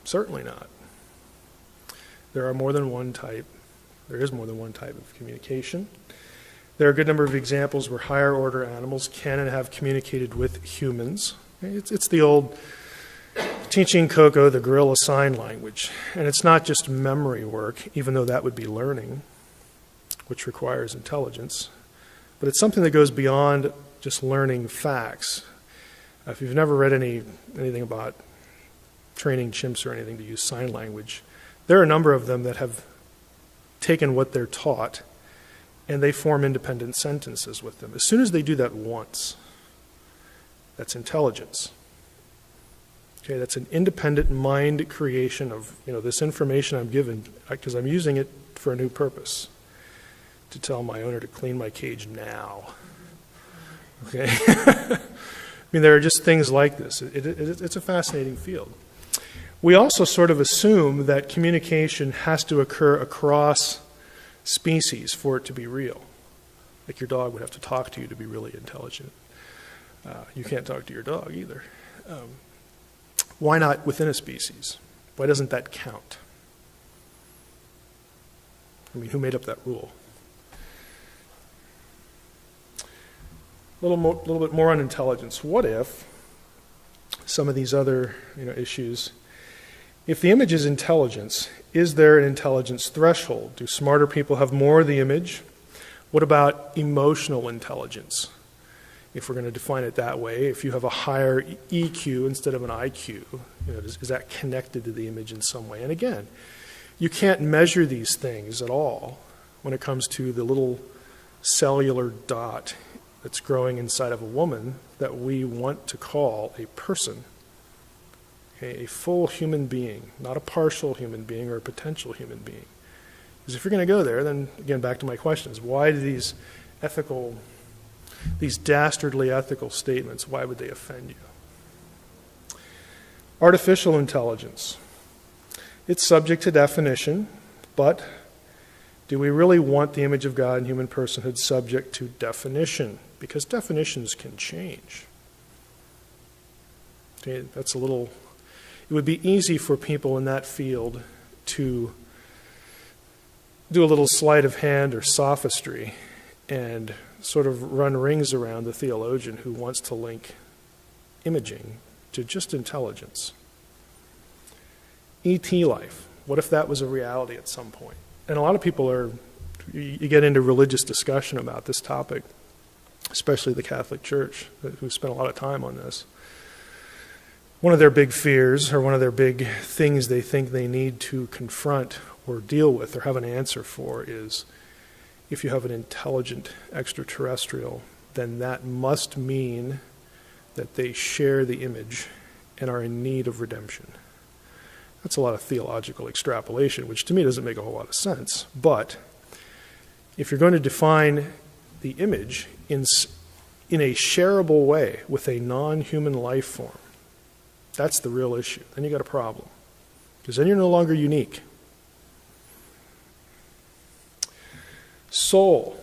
Certainly not. There are more than one type. There is more than one type of communication. There are a good number of examples where higher order animals can and have communicated with humans. It's the old teaching Coco the gorilla sign language. And it's not just memory work, even though that would be learning, which requires intelligence. But it's something that goes beyond just learning facts. If you've never read anything about training chimps or anything to use sign language, there are a number of them that have taken what they're taught and they form independent sentences with them. As soon as they do that once, that's intelligence. Okay, that's an independent mind creation of, this information I'm given because I'm using it for a new purpose, to tell my owner to clean my cage now. Okay? I mean, there are just things like this. It's a fascinating field. We also sort of assume that communication has to occur across species for it to be real. Like your dog would have to talk to you to be really intelligent. You can't talk to your dog either. Why not within a species? Why doesn't that count? I mean, who made up that rule? A little bit more on intelligence. What if some of these other issues, if the image is intelligence, is there an intelligence threshold? Do smarter people have more of the image? What about emotional intelligence? If we're going to define it that way, if you have a higher EQ instead of an IQ, is that connected to the image in some way? And again, you can't measure these things at all when it comes to the little cellular dot that's growing inside of a woman that we want to call a person, okay, a full human being, not a partial human being or a potential human being. Because if you're going to go there, then again, back to my questions, why do these dastardly ethical statements, why would they offend you? Artificial intelligence. It's subject to definition, but do we really want the image of God and human personhood subject to definition? Because definitions can change. Okay, it would be easy for people in that field to do a little sleight of hand or sophistry and sort of run rings around the theologian who wants to link imaging to just intelligence. ET life. What if that was a reality at some point? And a lot of people you get into religious discussion about this topic, especially the Catholic Church, who spent a lot of time on this. One of their big fears, or one of their big things they think they need to confront or deal with or have an answer for is, if you have an intelligent extraterrestrial, then that must mean that they share the image and are in need of redemption. That's a lot of theological extrapolation, which to me doesn't make a whole lot of sense. But if you're going to define the image in a shareable way with a non-human life form, that's the real issue. Then you got a problem. Because then you're no longer unique. Soul.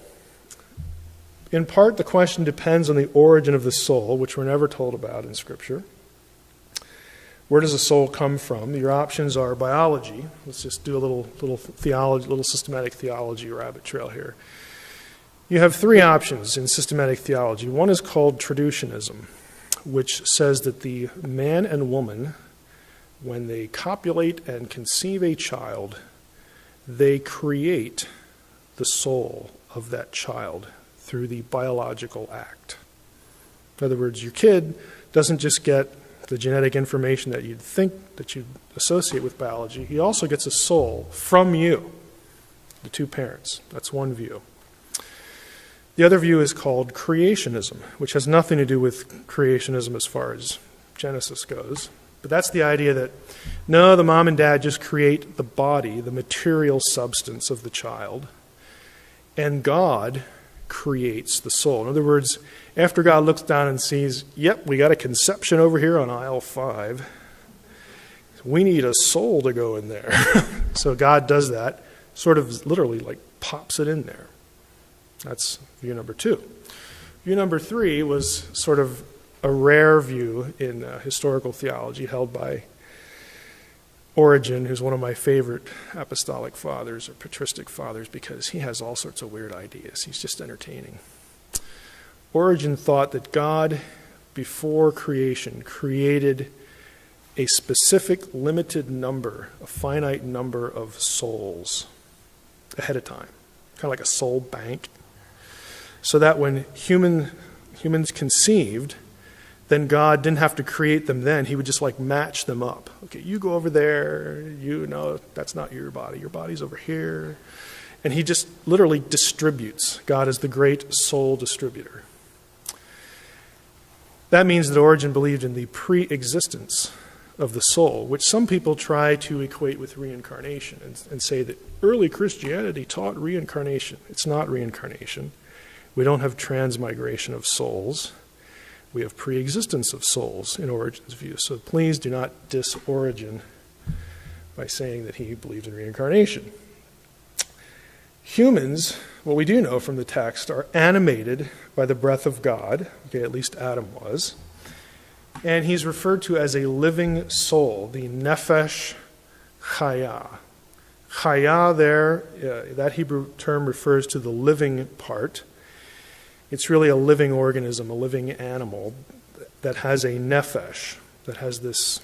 In part, the question depends on the origin of the soul, which we're never told about in Scripture. Where does a soul come from? Your options are biology. Let's just do a little theology, little systematic theology rabbit trail here. You have three options in systematic theology. One is called traducianism, which says that the man and woman, when they copulate and conceive a child, they create the soul of that child through the biological act. In other words, your kid doesn't just get the genetic information that you'd think that you'd associate with biology. He also gets a soul from you, the two parents. That's one view. The other view is called creationism, which has nothing to do with creationism as far as Genesis goes. But that's the idea that, no, the mom and dad just create the body, the material substance of the child, and God creates the soul. In other words, after God looks down and sees, yep, we got a conception over here on aisle 5, we need a soul to go in there. So God does that, sort of literally like pops it in there. That's view number 2. View number 3 was sort of a rare view in historical theology held by Origen, who's one of my favorite apostolic fathers or patristic fathers, because he has all sorts of weird ideas. He's just entertaining. Origen thought that God, before creation, created a specific limited number, a finite number of souls ahead of time, kind of like a soul bank, so that when humans conceived, then God didn't have to create them then. He would just like match them up. Okay, you go over there, that's not your body. Your body's over here. And he just literally distributes. God is the great soul distributor. That means that Origen believed in the pre-existence of the soul, which some people try to equate with reincarnation and say that early Christianity taught reincarnation. It's not reincarnation. We don't have transmigration of souls. We have pre-existence of souls in Origen's view. So please do not diss Origen by saying that he believed in reincarnation. Humans, what we do know from the text, are animated by the breath of God. Okay, at least Adam was. And he's referred to as a living soul, the nefesh chaya. Chaya there, that Hebrew term refers to the living part. It's really a living organism, a living animal that has a nefesh, that has this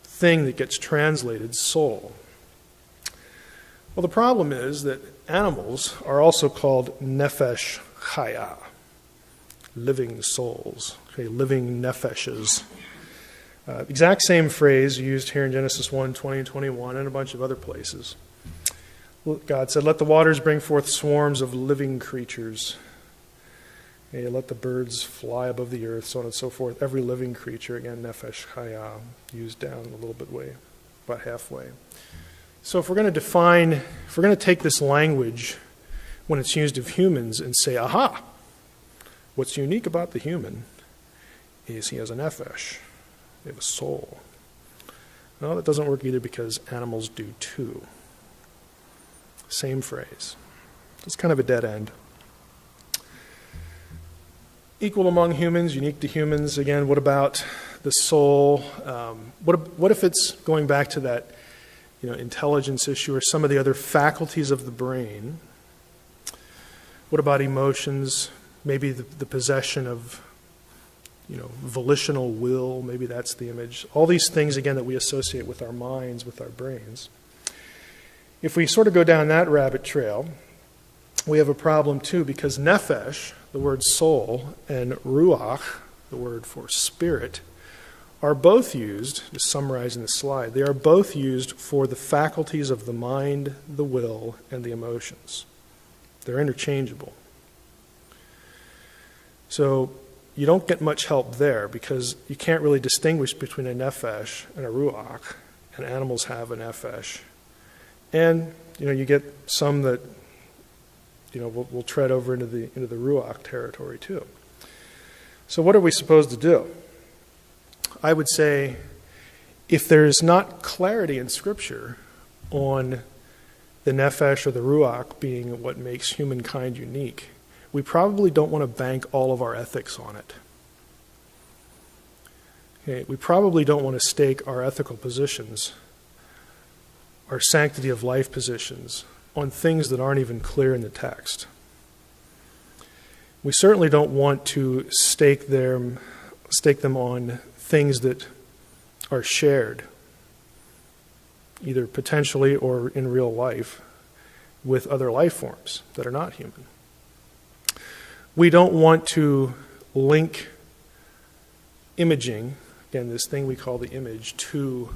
thing that gets translated soul. Well, the problem is that animals are also called nefesh chaya, living souls, okay, living nefeshes. Exact same phrase used here in Genesis 1, 20 and 21 and a bunch of other places. God said, "Let the waters bring forth swarms of living creatures. Okay, let the birds fly above the earth," so on and so forth. Every living creature, again, nefesh chaya, used down a little bit way, about halfway. So if we're going to take this language when it's used of humans and say, aha, what's unique about the human is he has a nefesh, they have a soul. No, that doesn't work either because animals do too. Same phrase. It's kind of a dead end. Equal among humans, unique to humans. Again, what about the soul? What if it's going back to that intelligence issue or some of the other faculties of the brain? What about emotions? Maybe the possession of volitional will. Maybe that's the image. All these things, again, that we associate with our minds, with our brains. If we sort of go down that rabbit trail, we have a problem too, because nefesh, the word soul, and ruach, the word for spirit, are both used, to summarize in the slide, they are both used for the faculties of the mind, the will, and the emotions. They're interchangeable. So you don't get much help there because you can't really distinguish between a nefesh and a ruach, and animals have a nefesh. And you get some that we'll tread over into the ruach territory too. So what are we supposed to do? I would say if there's not clarity in Scripture on the nefesh or the ruach being what makes humankind unique, we probably don't want to bank all of our ethics on it. Okay, we probably don't want to stake our ethical positions, our sanctity of life positions, on things that aren't even clear in the text. We certainly don't want to stake them on things that are shared, either potentially or in real life, with other life forms that are not human. We don't want to link imaging, again, this thing we call the image, to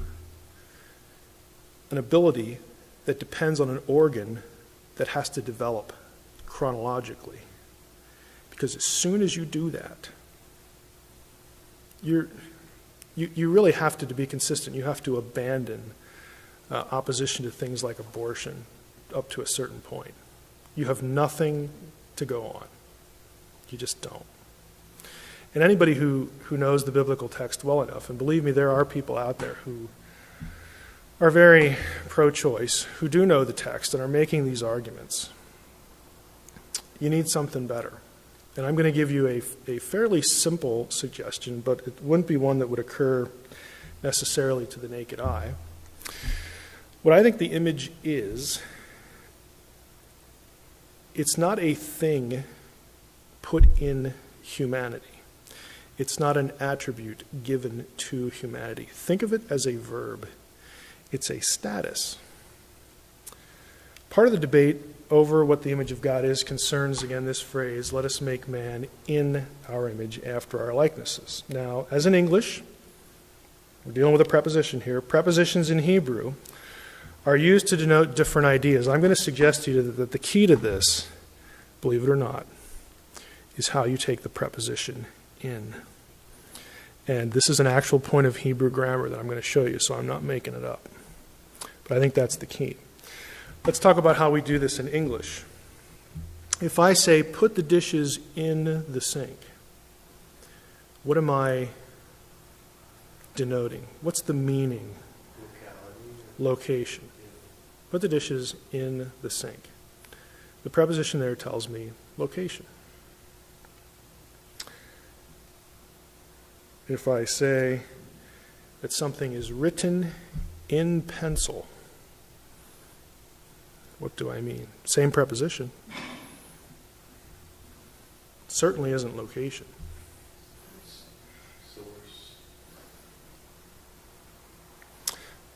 an ability that depends on an organ that has to develop chronologically. Because as soon as you do that, you really have to be consistent. You have to abandon opposition to things like abortion up to a certain point. You have nothing to go on. You just don't. And anybody who knows the biblical text well enough, and believe me, there are people out there who are very pro-choice, who do know the text and are making these arguments. You need something better. And I'm going to give you a fairly simple suggestion, but it wouldn't be one that would occur necessarily to the naked eye. What I think the image is, it's not a thing put in humanity. It's not an attribute given to humanity. Think of it as a verb. It's a status. Part of the debate over what the image of God is concerns, again, this phrase, let us make man in our image after our likenesses. Now, as in English, we're dealing with a preposition here. Prepositions in Hebrew are used to denote different ideas. I'm going to suggest to you that the key to this, believe it or not, is how you take the preposition in. And this is an actual point of Hebrew grammar that I'm going to show you, so I'm not making it up. But I think that's the key. Let's talk about how we do this in English. If I say, put the dishes in the sink, what am I denoting? What's the meaning? Location. Put the dishes in the sink. The preposition there tells me location. If I say that something is written in pencil, what do I mean? Same preposition. Certainly isn't location.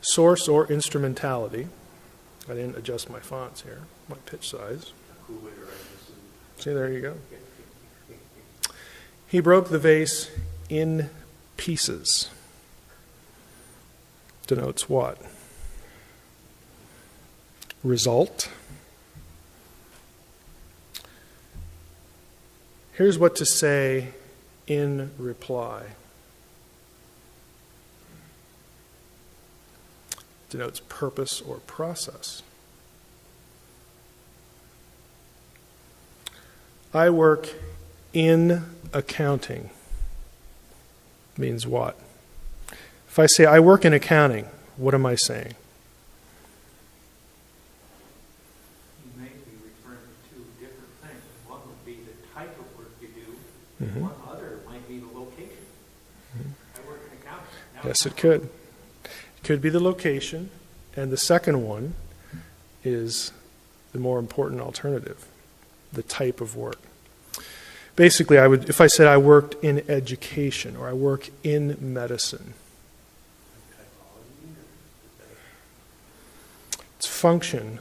Source or instrumentality. I didn't adjust my fonts here, my pitch size. See, there you go. He broke the vase in pieces. Denotes what? Result. Here's what to say in reply. Denotes purpose or process. I work in accounting. Means what? If I say I work in accounting, what am I saying? You may be referring to different things. One would be the type of work you do. Mm-hmm. One other might be the location. Mm-hmm. I work in accounting. Yes, it could. It could be the location. And the second one is the more important alternative, the type of work. Basically, if I said I worked in education or I work in medicine, it's function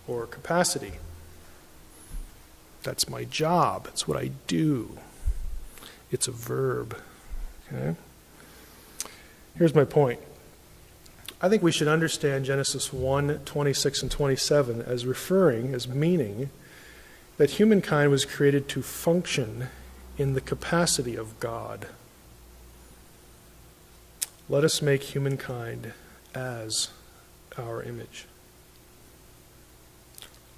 or capacity. That's my job. It's what I do. It's a verb. Okay? Here's my point. I think we should understand Genesis 1, 26 and 27 as meaning that humankind was created to function in the capacity of God. Let us make humankind as our image.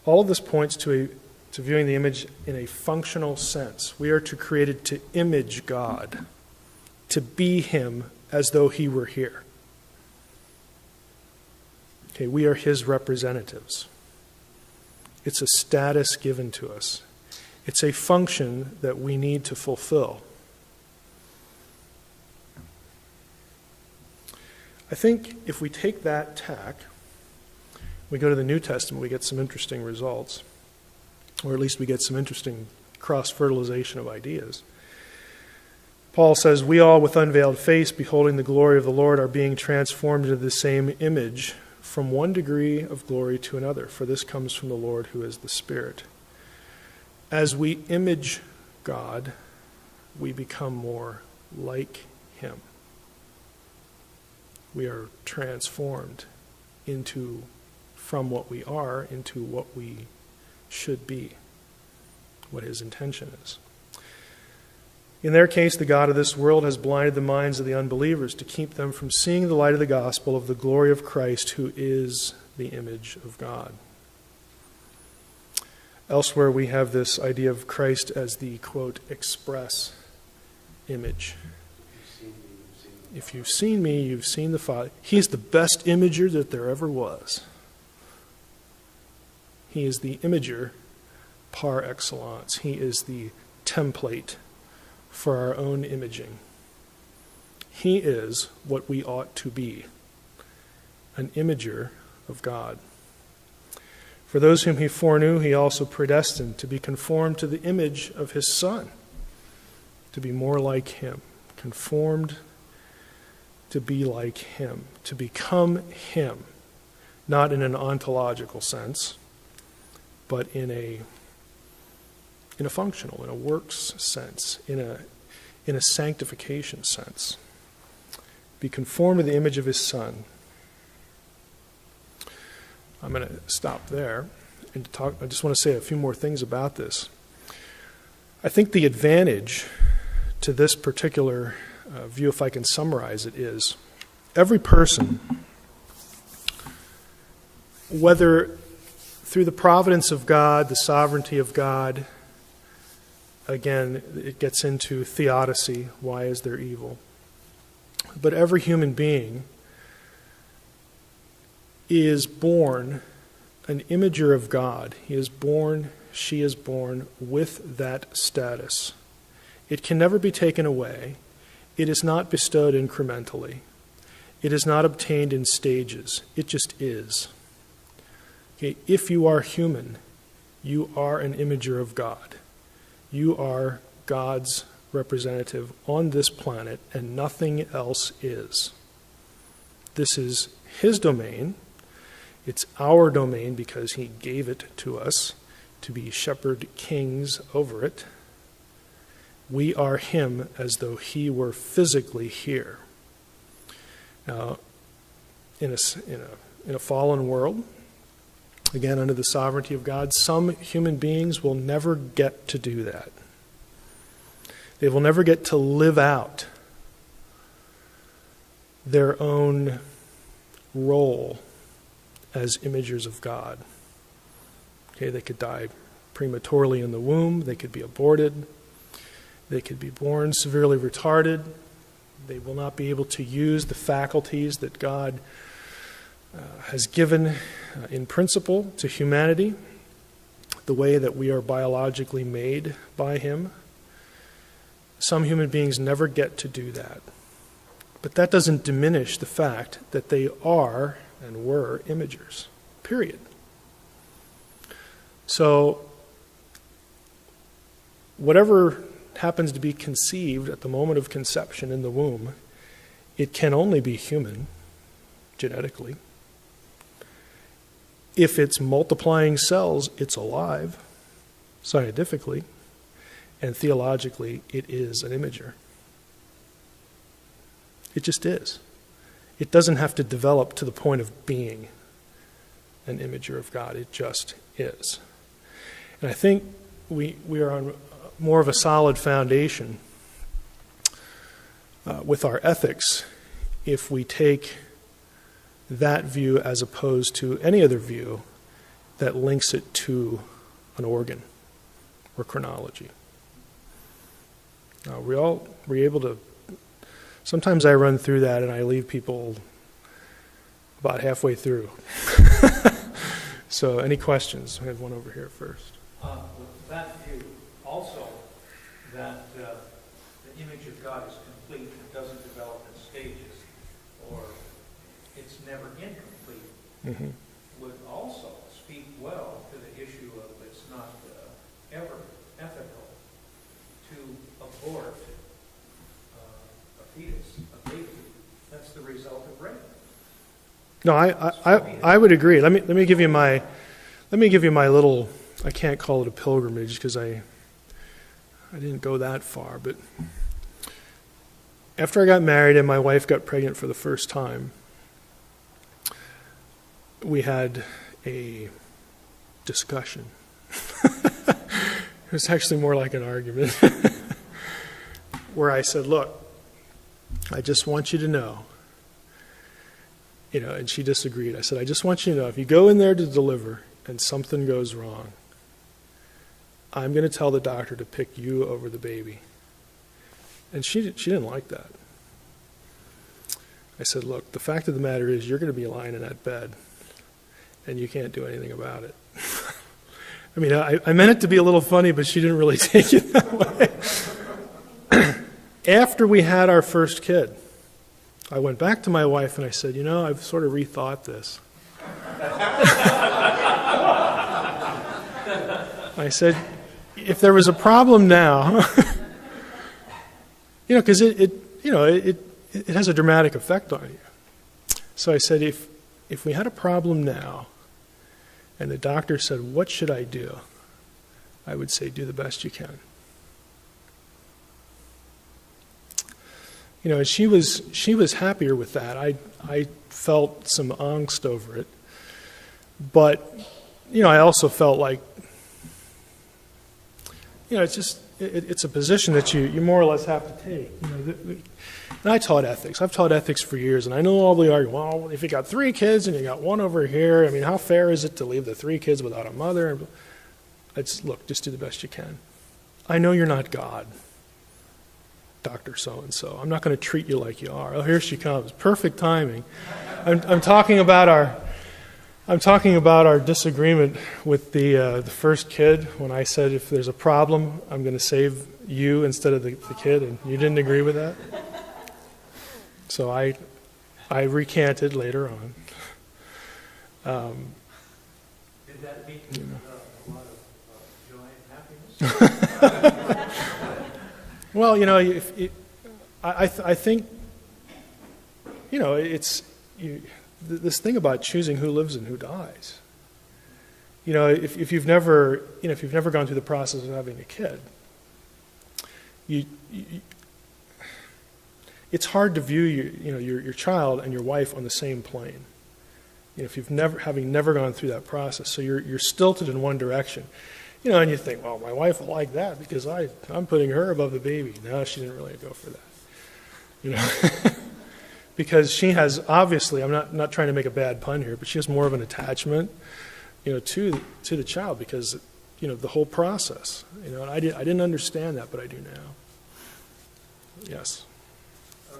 All of this points to viewing the image in a functional sense. We are created to image God, to be Him as though He were here. Okay, we are His representatives. It's a status given to us. It's a function that we need to fulfill. I think if we take that tack, we go to the New Testament, we get some interesting results, or at least we get some interesting cross-fertilization of ideas. Paul says, we all with unveiled face, beholding the glory of the Lord, are being transformed into the same image from one degree of glory to another, for this comes from the Lord who is the Spirit. As we image God, we become more like Him. We are transformed from what we are into what we should be, what His intention is. In their case, the God of this world has blinded the minds of the unbelievers to keep them from seeing the light of the gospel of the glory of Christ, who is the image of God. Elsewhere, we have this idea of Christ as the, quote, express image. If you've seen me, you've seen the Father. He's the best imager that there ever was. He is the imager par excellence. He is the template for our own imaging. He is what we ought to be. an imager of God. For those whom he foreknew, he also predestined to be conformed to the image of his Son, to be more like him, conformed to be like him, to become him, not in an ontological sense, but in a functional, in a works sense, in a sanctification sense. Be conformed to the image of his Son. I'm going to stop there and talk. I just want to say a few more things about this. I think the advantage to this particular view, if I can summarize it, is every person, whether through the providence of God, the sovereignty of God, again, it gets into theodicy, why is there evil? But every human being is born an imager of God. He is born, she is born with that status. It can never be taken away. It is not bestowed incrementally. It is not obtained in stages. It just is. Okay, if you are human, you are an imager of God. You are God's representative on this planet, and nothing else is. This is his domain. It's our domain because he gave it to us to be shepherd kings over it. We are him as though he were physically here. Now, in a fallen world, again under the sovereignty of God, some human beings will never get to do that. They will never get to live out their own role as imagers of God. Okay, they could die prematurely in the womb, they could be aborted, they could be born severely retarded, they will not be able to use the faculties that God has given in principle to humanity, the way that we are biologically made by him. Some human beings never get to do that. But that doesn't diminish the fact that they are and were imagers, period. So, whatever happens to be conceived at the moment of conception in the womb, it can only be human, genetically. If it's multiplying cells, it's alive, scientifically, and theologically, it is an imager. It just is. It doesn't have to develop to the point of being an imager of God. It just is. And I think we are on more of a solid foundation with our ethics if we take that view as opposed to any other view that links it to an organ or chronology. We're able to. Sometimes I run through that and I leave people about halfway through. So, any questions? I had one over here first. With that view, also, that the image of God is complete, it doesn't develop in stages, or it's never incomplete, would also speak well to the issue of it's not ever ethical to abort a fetus, a baby. That's the result of rape. No, I would agree. Let me give you my little. I can't call it a pilgrimage because I didn't go that far. But after I got married and my wife got pregnant for the first time, we had a discussion. It was actually more like an argument, where I said, "Look, I just want you to know." And she disagreed. I said, I just want you to know, if you go in there to deliver and something goes wrong, I'm going to tell the doctor to pick you over the baby. And she didn't like that. I said, look, the fact of the matter is you're going to be lying in that bed, and you can't do anything about it. I mean, I meant it to be a little funny, but she didn't really take it that way. After we had our first kid, I went back to my wife and I said, I've sort of rethought this. I said, if there was a problem now, because it has a dramatic effect on you. So I said, if we had a problem now, and the doctor said, what should I do? I would say, do the best you can. And she was happier with that. I felt some angst over it. But, I also felt like, it's a position that you more or less have to take. And I taught ethics. I've taught ethics for years, and I know all the argument. Well, if you got 3 kids and you got one over here, how fair is it to leave the 3 kids without a mother? Look, just do the best you can. I know you're not God, Dr. So-and-so. I'm not going to treat you like you are. Oh, here she comes. Perfect timing. I'm talking about our disagreement with the first kid when I said if there's a problem, I'm going to save you instead of the kid, and you didn't agree with that. So I recanted later on. Did that lead to a lot of joy and happiness? Well, I think, it's this thing about choosing who lives and who dies. If you've never gone through the process of having a kid, it's hard to view your child and your wife on the same plane. If you've never gone through that process, so you're stilted in one direction. And you think, well, my wife will like that because I'm putting her above the baby. No, she didn't really go for that. Because she has, obviously, I'm not trying to make a bad pun here, but she has more of an attachment, to the child because, the whole process. And I didn't understand that, but I do now. Yes. You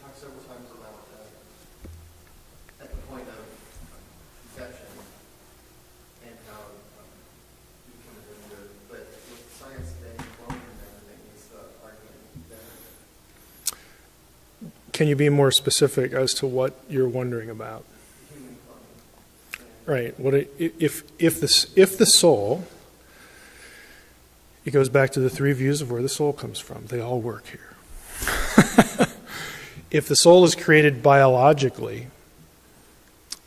talked several times about at the point of conception and how you become a gender, but with science today, cloning and everything is the argument that Can you be more specific as to what you're wondering about? human cloning. Right. If the soul, it goes back to the 3 views of where the soul comes from. They all work here. If the soul is created biologically,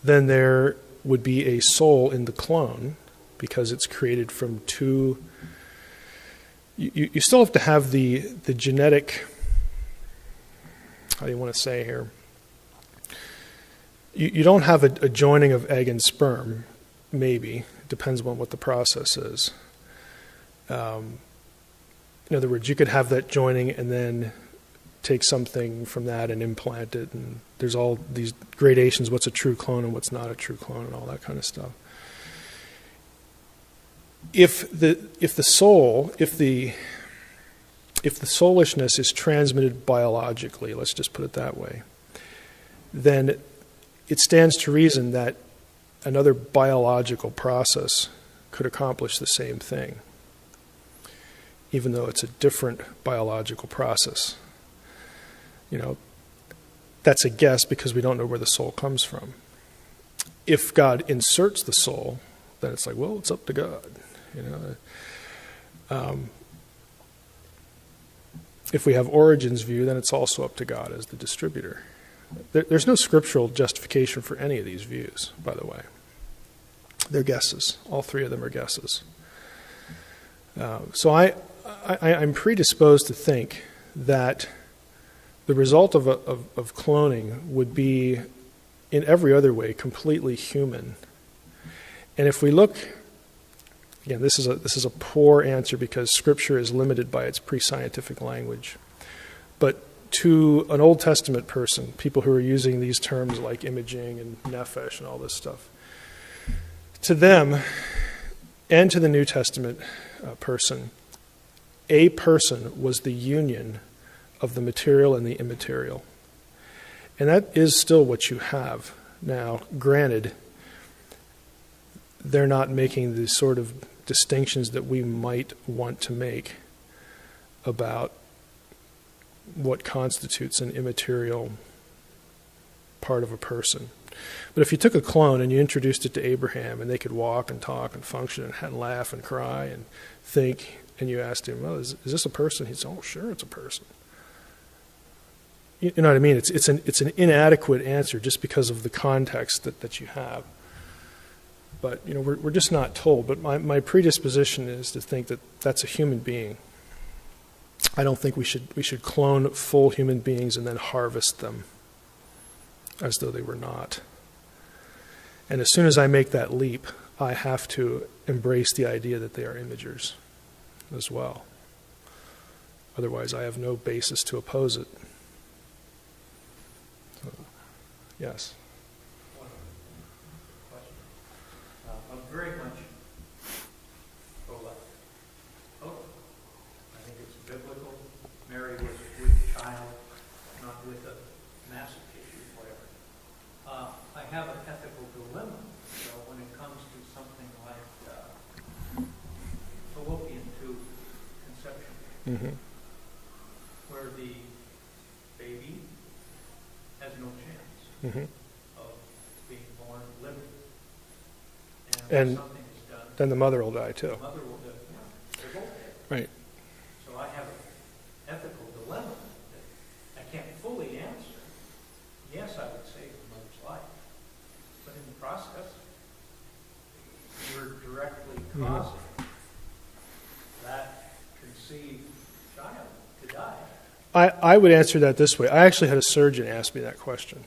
then there would be a soul in the clone because it's created from 2. You still have to have the genetic. How do you want to say here? You don't have a joining of egg and sperm, maybe. It depends on what the process is. In other words, you could have that joining and then take something from that and implant it, and there's all these gradations, what's a true clone and what's not a true clone and all that kind of stuff. If the soulishness is transmitted biologically, let's just put it that way, then it stands to reason that another biological process could accomplish the same thing, even though it's a different biological process. That's a guess because we don't know where the soul comes from. If God inserts the soul, then it's like, well, it's up to God. If we have Origen's view, then it's also up to God as the distributor. There's no scriptural justification for any of these views, by the way. They're guesses. All 3 of them are guesses. So I'm predisposed to think that the result of cloning would be, in every other way, completely human. And if we look, again, this is a poor answer because Scripture is limited by its pre-scientific language. But to an Old Testament person, people who are using these terms like imaging and nephesh and all this stuff, to them and to the New Testament person, a person was the union of the material and the immaterial. And that is still what you have. Now, granted, they're not making the sort of distinctions that we might want to make about what constitutes an immaterial part of a person. But if you took a clone and you introduced it to Abraham and they could walk and talk and function and laugh and cry and think, and you asked him, well, is this a person? He'd say, oh, sure, it's a person. You know what I mean? It's an inadequate answer just because of the context that you have. But, we're just not told. But my predisposition is to think that that's a human being. I don't think we should clone full human beings and then harvest them as though they were not. And as soon as I make that leap, I have to embrace the idea that they are imagers as well. Otherwise, I have no basis to oppose it. So, yes. One question. I'm very much pro-life. I think it's biblical. Mary was with child, not with a massive issue, whatever. I have an ethical dilemma. So when it comes to something like fallopian tube conception, where the baby has no chance of being born living, and something is done, then the mother will die too. the mother will die. Yeah, they're both dead. Right. So I have an ethical dilemma that I can't fully answer. Yes, I would save the mother's life, but in the process, you're directly causing that conceived child to die. I would answer that this way. I actually had a surgeon ask me that question.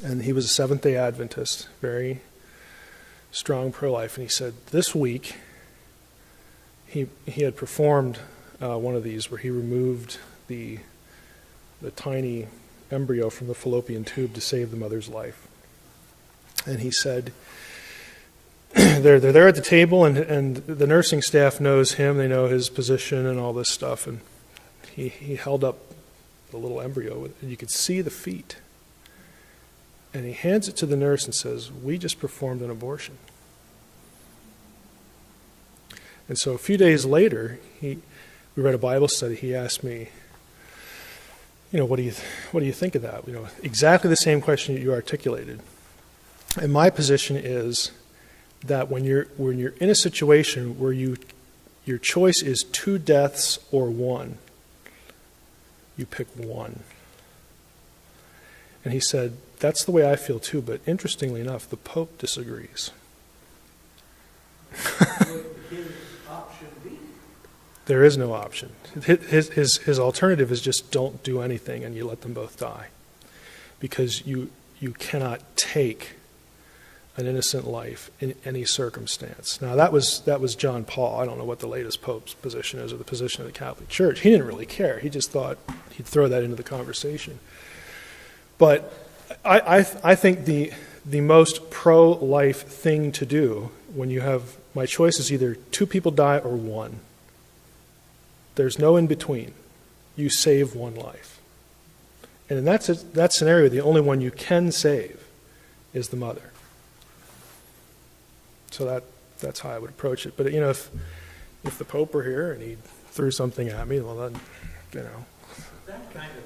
And he was a Seventh-day Adventist, very strong pro-life. And he said this week he had performed one of these where he removed the tiny embryo from the fallopian tube to save the mother's life. And he said, they're there at the table, and the nursing staff knows him, they know his position and all this stuff, and he held up the little embryo, and you could see the feet. And he hands it to the nurse and says, we just performed an abortion. And so a few days later, we read a Bible study, he asked me, what do you think of that? Exactly the same question you articulated. And my position is that when you're in a situation where your choice is 2 deaths or 1, you pick 1. And he said, that's the way I feel too, but interestingly enough, the Pope disagrees. There is no option. His alternative is just don't do anything and you let them both die. Because you cannot take an innocent life in any circumstance. Now that was John Paul. I don't know what the latest Pope's position is or the position of the Catholic Church. He didn't really care. He just thought he'd throw that into the conversation. But I think the most pro-life thing to do when you have, my choice is either 2 people die or 1. There's no in between. You save 1 life. And in that scenario, the only one you can save is the mother. So that's how I would approach it. But if the Pope were here and he threw something at me, well then, That kind of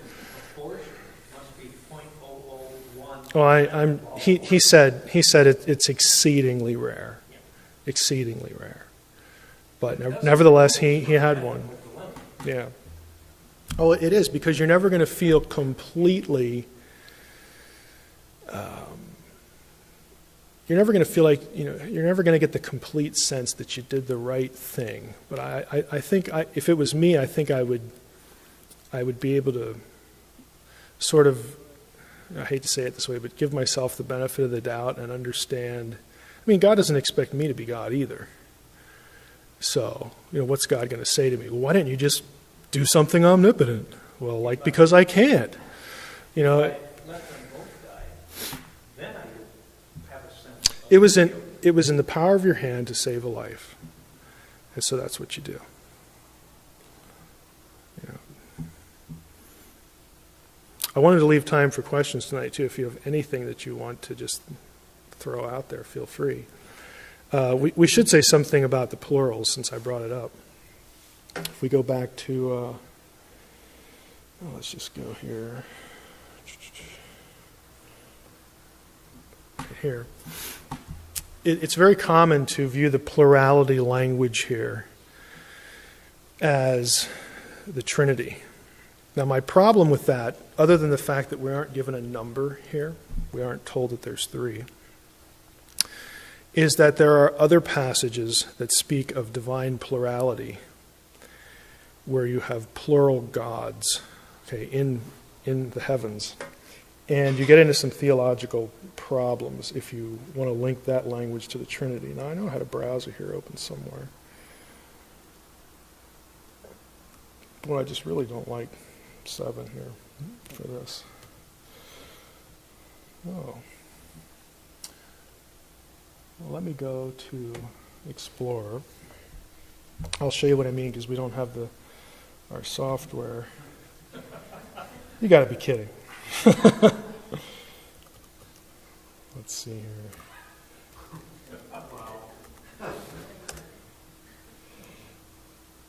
abortion must be 0.001. Well, he said it's exceedingly rare, exceedingly rare. But nevertheless, he had one. Yeah. Oh, it is, because you're never going to feel completely. You're never going to feel like, you're never going to get the complete sense that you did the right thing. But I think if it was me, I think I would be able to sort of, I hate to say it this way, but give myself the benefit of the doubt and understand. I mean, God doesn't expect me to be God either. So, what's God going to say to me? Well, why didn't you just do something omnipotent? Well, because I can't. It was in the power of your hand to save a life. And so that's what you do. I wanted to leave time for questions tonight, too. If you have anything that you want to just throw out there, feel free. We should say something about the plurals, since I brought it up. If we go back to, let's just go here. here. It's very common to view the plurality language here as the Trinity. Now, my problem with that, other than the fact that we aren't given a number here, we aren't told that there's 3, is that there are other passages that speak of divine plurality where you have plural gods, okay, in the heavens. And you get into some theological problems if you want to link that language to the Trinity. Now, I know I had a browser here open somewhere. Boy, I just really don't like 7 here for this. Oh. Well, let me go to Explorer. I'll show you what I mean because we don't have our software. You got to be kidding. Let's see here.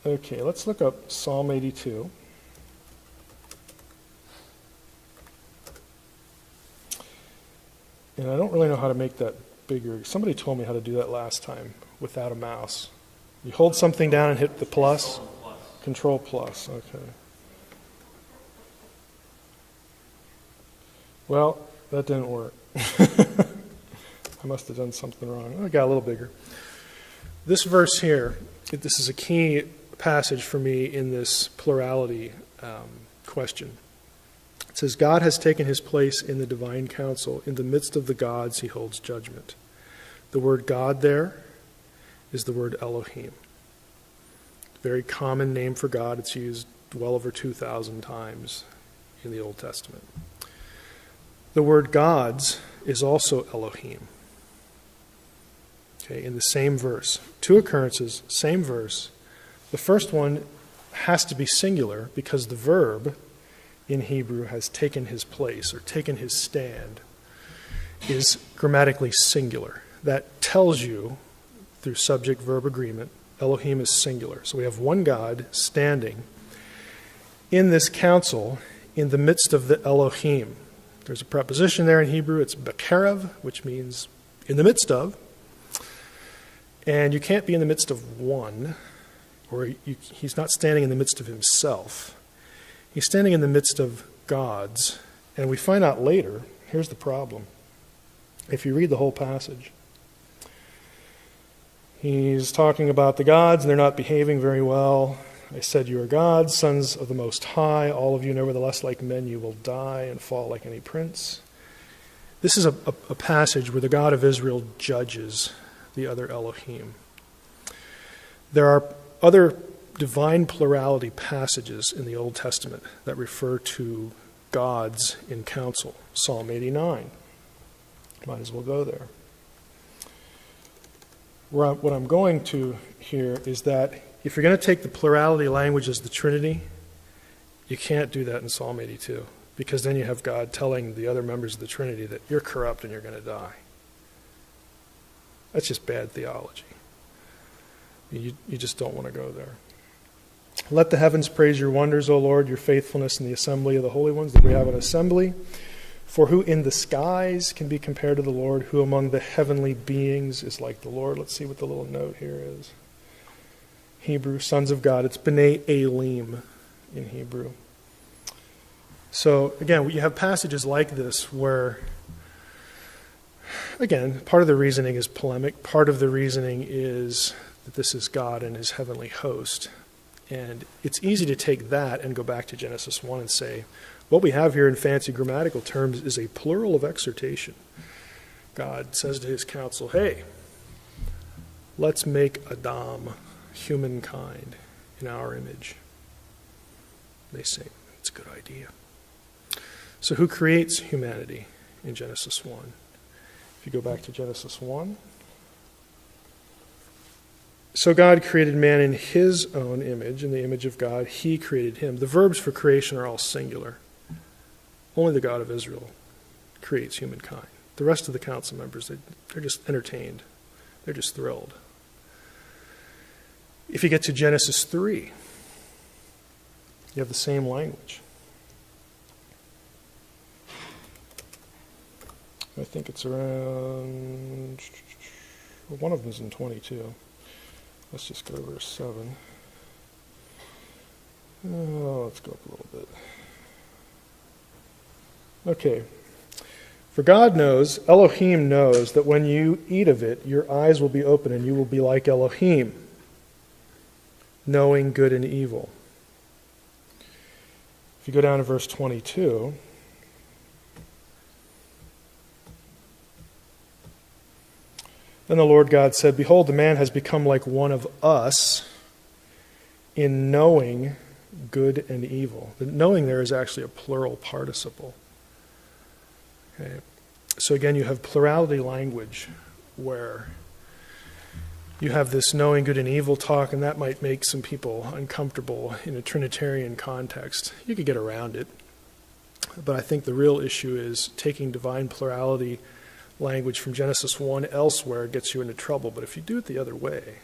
Okay, let's look up Psalm 82. And I don't really know how to make that bigger. Somebody told me how to do that last time without a mouse. You hold something down and hit the plus? Control plus, okay. Well, that didn't work. I must have done something wrong. Oh, it got a little bigger. This verse here, this is a key passage for me in this plurality question. It says, God has taken his place in the divine council. In the midst of the gods, he holds judgment. The word God there is the word Elohim. Very common name for God. It's used well over 2,000 times in the Old Testament. The word gods is also Elohim. Okay, in the same verse. 2 occurrences, same verse. The first one has to be singular because the verb in Hebrew has taken his place or taken his stand, is grammatically singular. That tells you, through subject-verb agreement, Elohim is singular. So we have one God standing in this council in the midst of the Elohim. There's a preposition there in Hebrew. It's bekerev, which means in the midst of. And you can't be in the midst of one, or he's not standing in the midst of himself. He's standing in the midst of gods. And we find out later, here's the problem. If you read the whole passage, he's talking about the gods, and they're not behaving very well. I said, you are gods, sons of the Most High. All of you, nevertheless, like men, you will die and fall like any prince. This is a passage where the God of Israel judges the other Elohim. There are other divine plurality passages in the Old Testament that refer to gods in council. Psalm 89. Might as well go there. What I'm going to here is that if you're going to take the plurality language as the Trinity, you can't do that in Psalm 82, because then you have God telling the other members of the Trinity that you're corrupt and you're going to die. That's just bad theology. You just don't want to go there. Let the heavens praise your wonders, O Lord, your faithfulness in the assembly of the holy ones, that we have an assembly. For who in the skies can be compared to the Lord? Who among the heavenly beings is like the Lord? Let's see what the little note here is. Hebrew, sons of God. It's B'nai Elim in Hebrew. So, again, you have passages like this where, again, part of the reasoning is polemic. Part of the reasoning is that this is God and his heavenly host. And it's easy to take that and go back to Genesis 1 and say, what we have here in fancy grammatical terms is a plural of exhortation. God says to his council, hey, let's make Adam, humankind, in our image. They say, it's a good idea. So who creates humanity in Genesis 1? If you go back to Genesis 1. So God created man in his own image, in the image of God. He created him. The verbs for creation are all singular. Only the God of Israel creates humankind. The rest of the council members, they're just entertained. They're just thrilled. If you get to Genesis 3, you have the same language. I think it's around, well, one of them is in 22. Let's just go to verse 7. Oh, let's go up a little bit. Okay. For God knows, Elohim knows, that when you eat of it, your eyes will be open and you will be like Elohim, knowing good and evil. If you go down to verse 22, then the Lord God said, behold, the man has become like one of us in knowing good and evil. The knowing there is actually a plural participle. Okay. So again, you have plurality language where you have this knowing good and evil talk, and that might make some people uncomfortable in a Trinitarian context. You could get around it. But I think the real issue is taking divine plurality language from Genesis 1 elsewhere gets you into trouble. But if you do it the other way,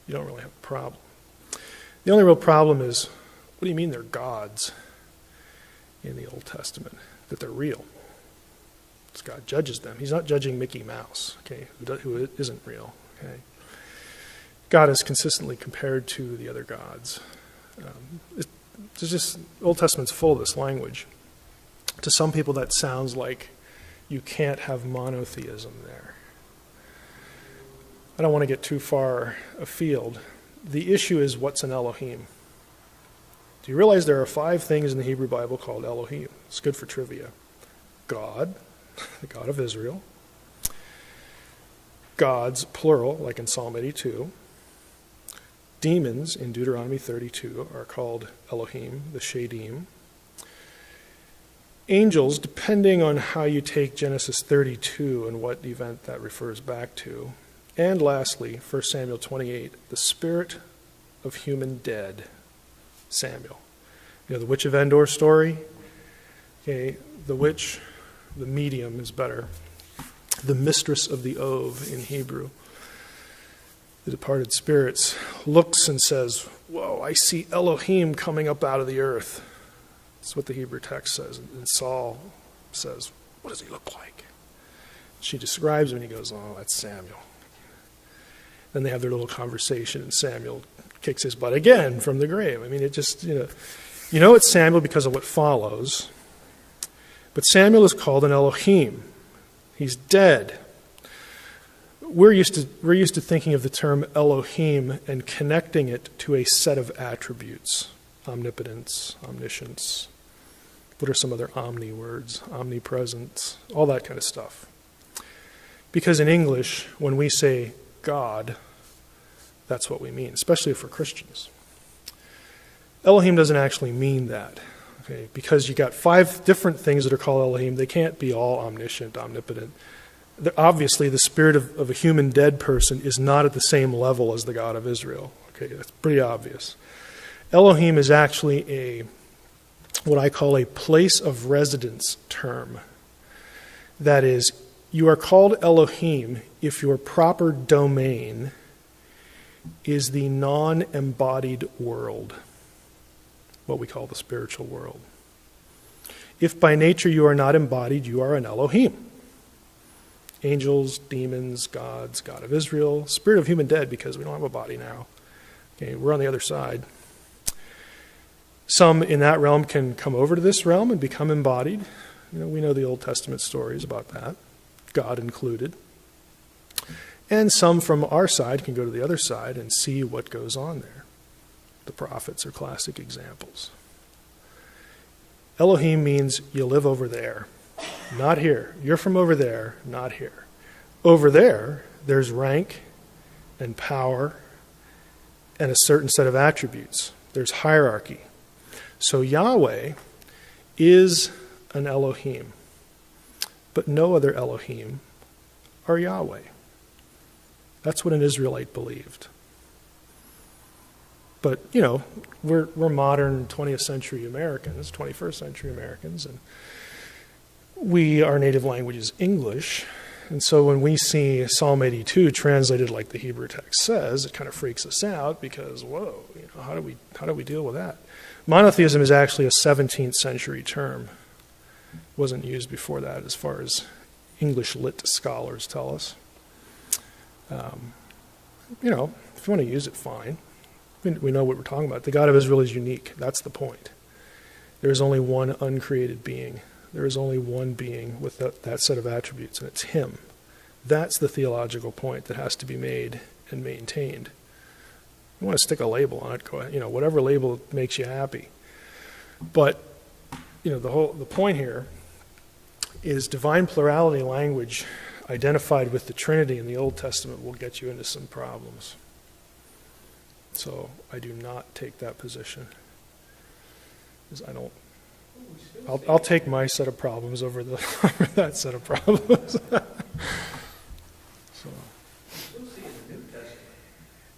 you don't really have a problem. The only real problem is, what do you mean they're gods in the Old Testament? That they're real. Because God judges them. He's not judging Mickey Mouse, okay, who isn't real. Okay. God is consistently compared to the other gods. Old Testament's full of this language. To some people that sounds like you can't have monotheism there. I don't want to get too far afield. The issue is, what's an Elohim? Do you realize there are 5 things in the Hebrew Bible called Elohim? It's good for trivia. God, the God of Israel. Gods, plural, like in Psalm 82. Demons in Deuteronomy 32 are called Elohim, the Shadim. Angels, depending on how you take Genesis 32 and what event that refers back to. And lastly, 1 Samuel 28, the spirit of human dead, Samuel. You know the Witch of Endor story? Okay, the witch, the medium is better. The mistress of the Ov in Hebrew. The departed spirits looks and says, whoa, I see Elohim coming up out of the earth. That's what the Hebrew text says. And Saul says, what does he look like? She describes him and he goes, oh, that's Samuel. Then they have their little conversation and Samuel kicks his butt again from the grave. I mean, it just, you know it's Samuel because of what follows. But Samuel is called an Elohim. He's dead. We're used to thinking of the term Elohim and connecting it to a set of attributes. Omnipotence, omniscience. What are some other omni words? Omnipresence, all that kind of stuff. Because in English, when we say God, that's what we mean, especially for Christians. Elohim doesn't actually mean that. Okay, because you got 5 different things that are called Elohim. They can't be all omniscient, omnipotent. Obviously, the spirit of a human dead person is not at the same level as the God of Israel. Okay, that's pretty obvious. Elohim is actually what I call a place of residence term. That is, you are called Elohim if your proper domain is the non-embodied world, what we call the spiritual world. If by nature you are not embodied, you are an Elohim. Angels, demons, gods, God of Israel, spirit of human dead, because we don't have a body now. Okay, we're on the other side. Some in that realm can come over to this realm and become embodied. We know the Old Testament stories about that, God included. And some from our side can go to the other side and see what goes on there. The prophets are classic examples. Elohim means you live over there, not here. You're from over there, not here. Over there, there's rank and power and a certain set of attributes. There's hierarchy. So Yahweh is an Elohim, but no other Elohim are Yahweh. That's what an Israelite believed. But, we're modern 20th century Americans, 21st century Americans, and our native language is English. And so when we see Psalm 82 translated like the Hebrew text says, it kind of freaks us out because, whoa, how do we deal with that? Monotheism is actually a 17th century term. It wasn't used before that as far as English lit scholars tell us. If you want to use it, fine. We know what we're talking about. The God of Israel is unique. That's the point. There is only one uncreated being. There is only one being with that set of attributes, and it's him. That's the theological point that has to be made and maintained. You want to stick a label on it, go ahead, whatever label makes you happy. But the point here is divine plurality language identified with the Trinity in the Old Testament will get you into some problems. So I do not take that position. I'll take my set of problems over that set of problems. So. We still see in the New Testament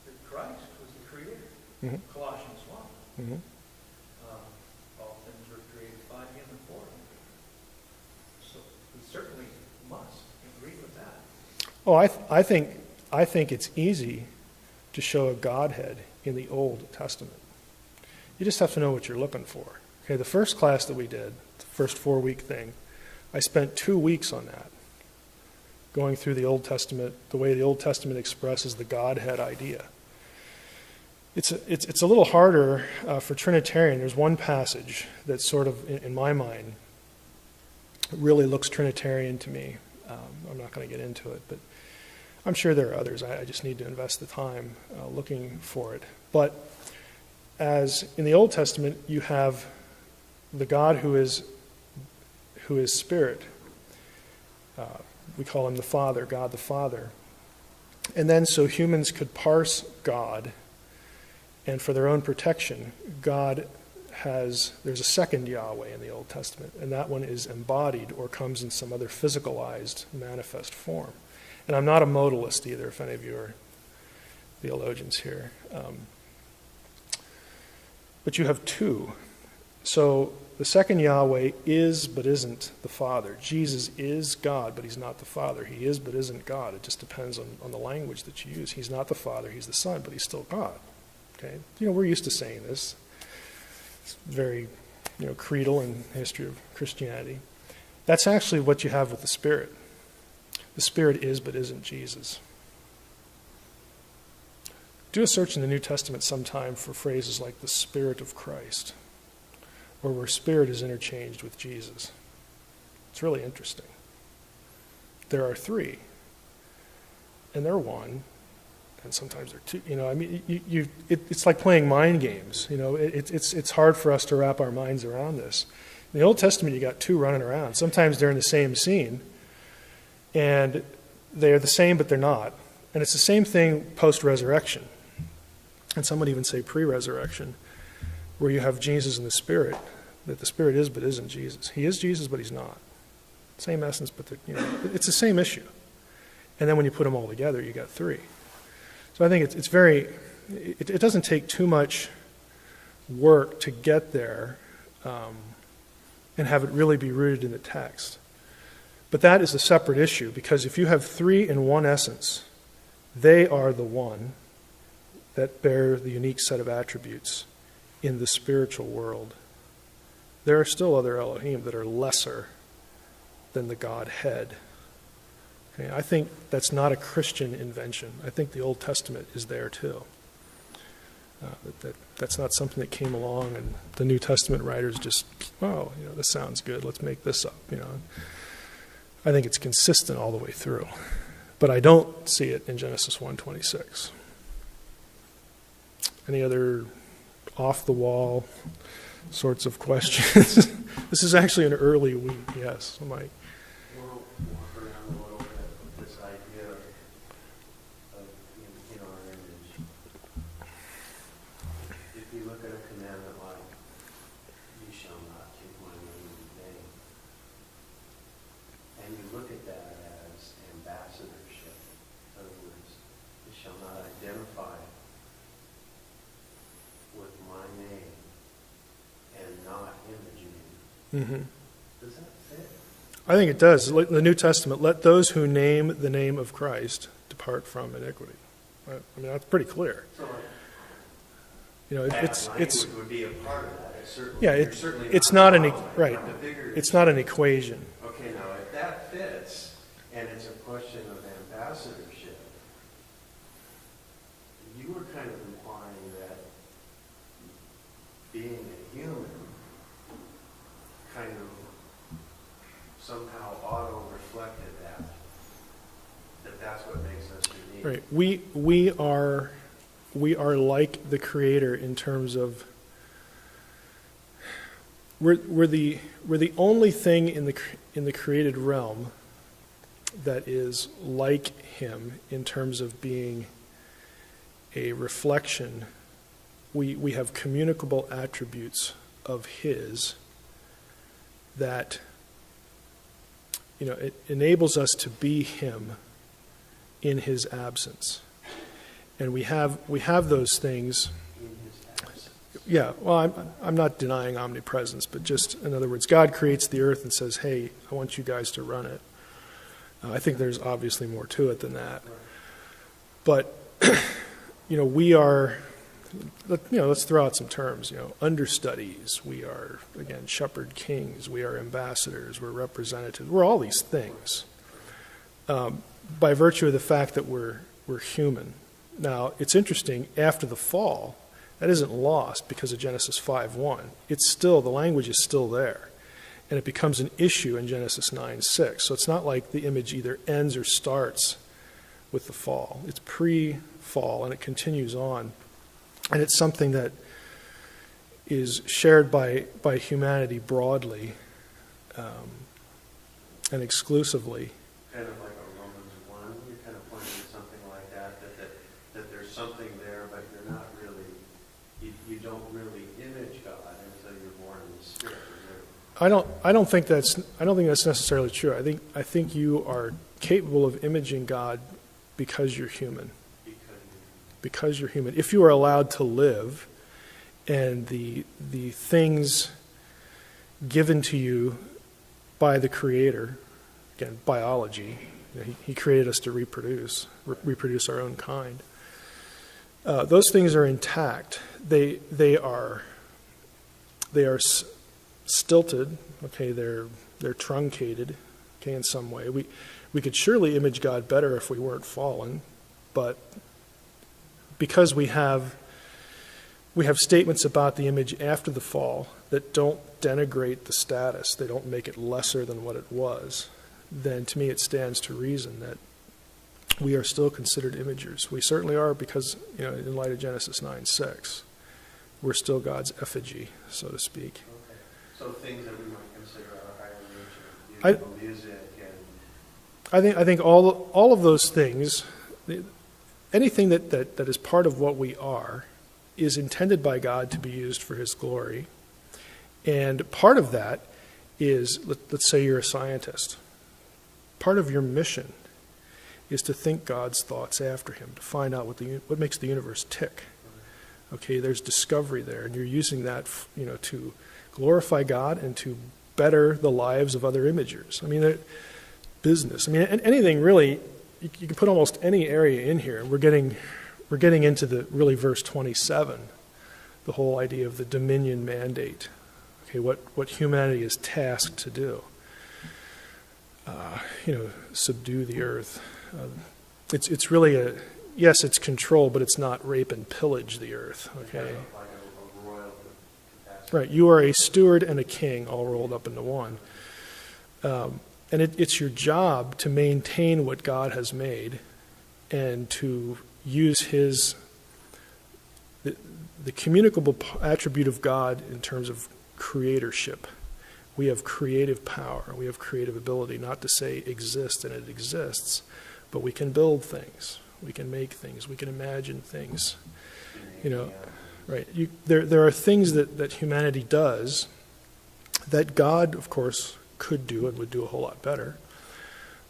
that Christ was the creator. Mm-hmm. Colossians 1. Mm-hmm. All things were created by him and for him. So we certainly must agree with that. Oh, I think it's easy to show a Godhead in the Old Testament. You just have to know what you're looking for. Okay, the first class that we did, the first 4-week thing, I spent 2 weeks on that, going through the Old Testament, the way the Old Testament expresses the Godhead idea. It's a little harder for Trinitarian. There's one passage that sort of, in my mind, really looks Trinitarian to me. I'm not going to get into it, but I'm sure there are others. I just need to invest the time looking for it. But as in the Old Testament, you have the God who is Spirit. We call him the Father, God the Father. And then so humans could parse God, and for their own protection, there's a second Yahweh in the Old Testament, and that one is embodied or comes in some other physicalized, manifest form. And I'm not a modalist either, if any of you are theologians here. But you have two. So the second Yahweh is but isn't the Father. Jesus is God, but he's not the Father. He is but isn't God. It just depends on the language that you use. He's not the Father, he's the Son, but he's still God. Okay? We're used to saying this. It's very, creedal in the history of Christianity. That's actually what you have with the Spirit. The Spirit is but isn't Jesus. Do a search in the New Testament sometime for phrases like the Spirit of Christ, or where Spirit is interchanged with Jesus. It's really interesting. There are three, and they're one, and sometimes they're two. It's like playing mind games. It's hard for us to wrap our minds around this. In the Old Testament, you got two running around. Sometimes they're in the same scene, and they're the same, but they're not. And it's the same thing post-resurrection. And some would even say pre-resurrection, where you have Jesus and the Spirit, that the Spirit is but isn't Jesus. He is Jesus, but he's not. Same essence, but it's the same issue. And then when you put them all together, you got three. So I think it doesn't take too much work to get there and have it really be rooted in the text. But that is a separate issue, because if you have three in one essence, they are the one that bear the unique set of attributes in the spiritual world. There are still other Elohim that are lesser than the Godhead. Okay, I think that's not a Christian invention. I think the Old Testament is there too. That's not something that came along and the New Testament writers just, this sounds good, let's make this up. I think it's consistent all the way through. But I don't see it in Genesis 1:26. Any other off-the-wall sorts of questions? This is actually an early week, yes, Mike. We'll walk around a little bit with this idea of in our image. If you look at a commandment like, you shall not take my name in vain, and you look at that as ambassadorship, in other words, you shall not identify with my name and not image me. Mm-hmm. Does that fit? I think it does. The New Testament, let those who name the name of Christ depart from iniquity. I mean, that's pretty clear. So, it's would be a part of that. It's not an right. It's not an equation. Okay, now if that fits, and it's a question of ambassadorship, you were kind of implying that being a human kind of somehow auto-reflected that's what makes us unique. Right. We are like the Creator in terms of we're the only thing in the created realm that is like Him in terms of being a reflection. We have communicable attributes of His that, it enables us to be Him in His absence. And we have those things. Yeah, well, I'm not denying omnipresence, but just, in other words, God creates the earth and says, hey, I want you guys to run it. I think there's obviously more to it than that. But, we are, let's throw out some terms, understudies. We are, again, shepherd kings. We are ambassadors. We're representatives. We're all these things by virtue of the fact that we're human. Now, it's interesting, after the fall, that isn't lost because of Genesis 5:1. It's still, the language is still there. And it becomes an issue in Genesis 9:6. So it's not like the image either ends or starts with the fall. It's pre-fall, and it continues on. And it's something that is shared by humanity broadly and exclusively. Kind of like a Romans 1, you're kind of pointing to something like that there's something there, but you're not really, you don't really image God until you're born in the Spirit. I don't think that's necessarily true. I think you are capable of imaging God because you're human. Because you're human. If you are allowed to live, and the things given to you by the Creator, again, biology, He created us to reproduce our own kind. Those things are intact. They are stilted. Okay, they're truncated. Okay, in some way, we could surely image God better if we weren't fallen, but because we have statements about the image after the fall that don't denigrate the status, they don't make it lesser than what it was, then to me it stands to reason that we are still considered imagers. We certainly are, because in light of Genesis 9:6, we're still God's effigy, so to speak. Okay. So things that we might consider our higher nature, music and I think all of those things, anything that is part of what we are, is intended by God to be used for His glory. And part of that is, let's say you're a scientist. Part of your mission is to think God's thoughts after Him, to find out what makes the universe tick. Okay, there's discovery there, and you're using that, to glorify God and to better the lives of other imagers. I mean, business. I mean, anything really. You can put almost any area in here. We're getting into the really verse 27, the whole idea of the dominion mandate. Okay, what humanity is tasked to do. Subdue the earth. It's really yes, it's control, but it's not rape and pillage the earth. Okay. Kind of like a royal capacity. Right. You are a steward and a king, all rolled up into one. And it's your job to maintain what God has made and to use the communicable attribute of God in terms of creatorship. We have creative power. We have creative ability, not to say exist and it exists, but we can build things. We can make things. We can imagine things. Right. There are things that humanity does that God, of course, could do and would do a whole lot better.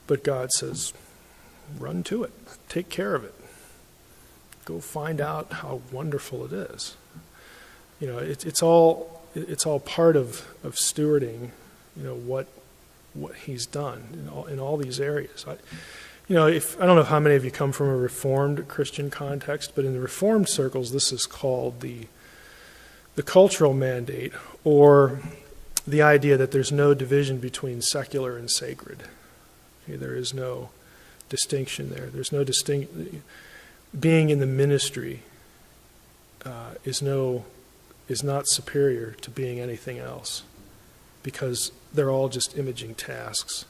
But God says, run to it. Take care of it. Go find out how wonderful it is. It's all part of stewarding, what He's done in all these areas. I don't know how many of you come from a Reformed Christian context, but in the Reformed circles, this is called the cultural mandate, or the idea that there's no division between secular and sacred. Okay, there is no distinction there. There's no being in the ministry is not superior to being anything else, because they're all just imaging tasks.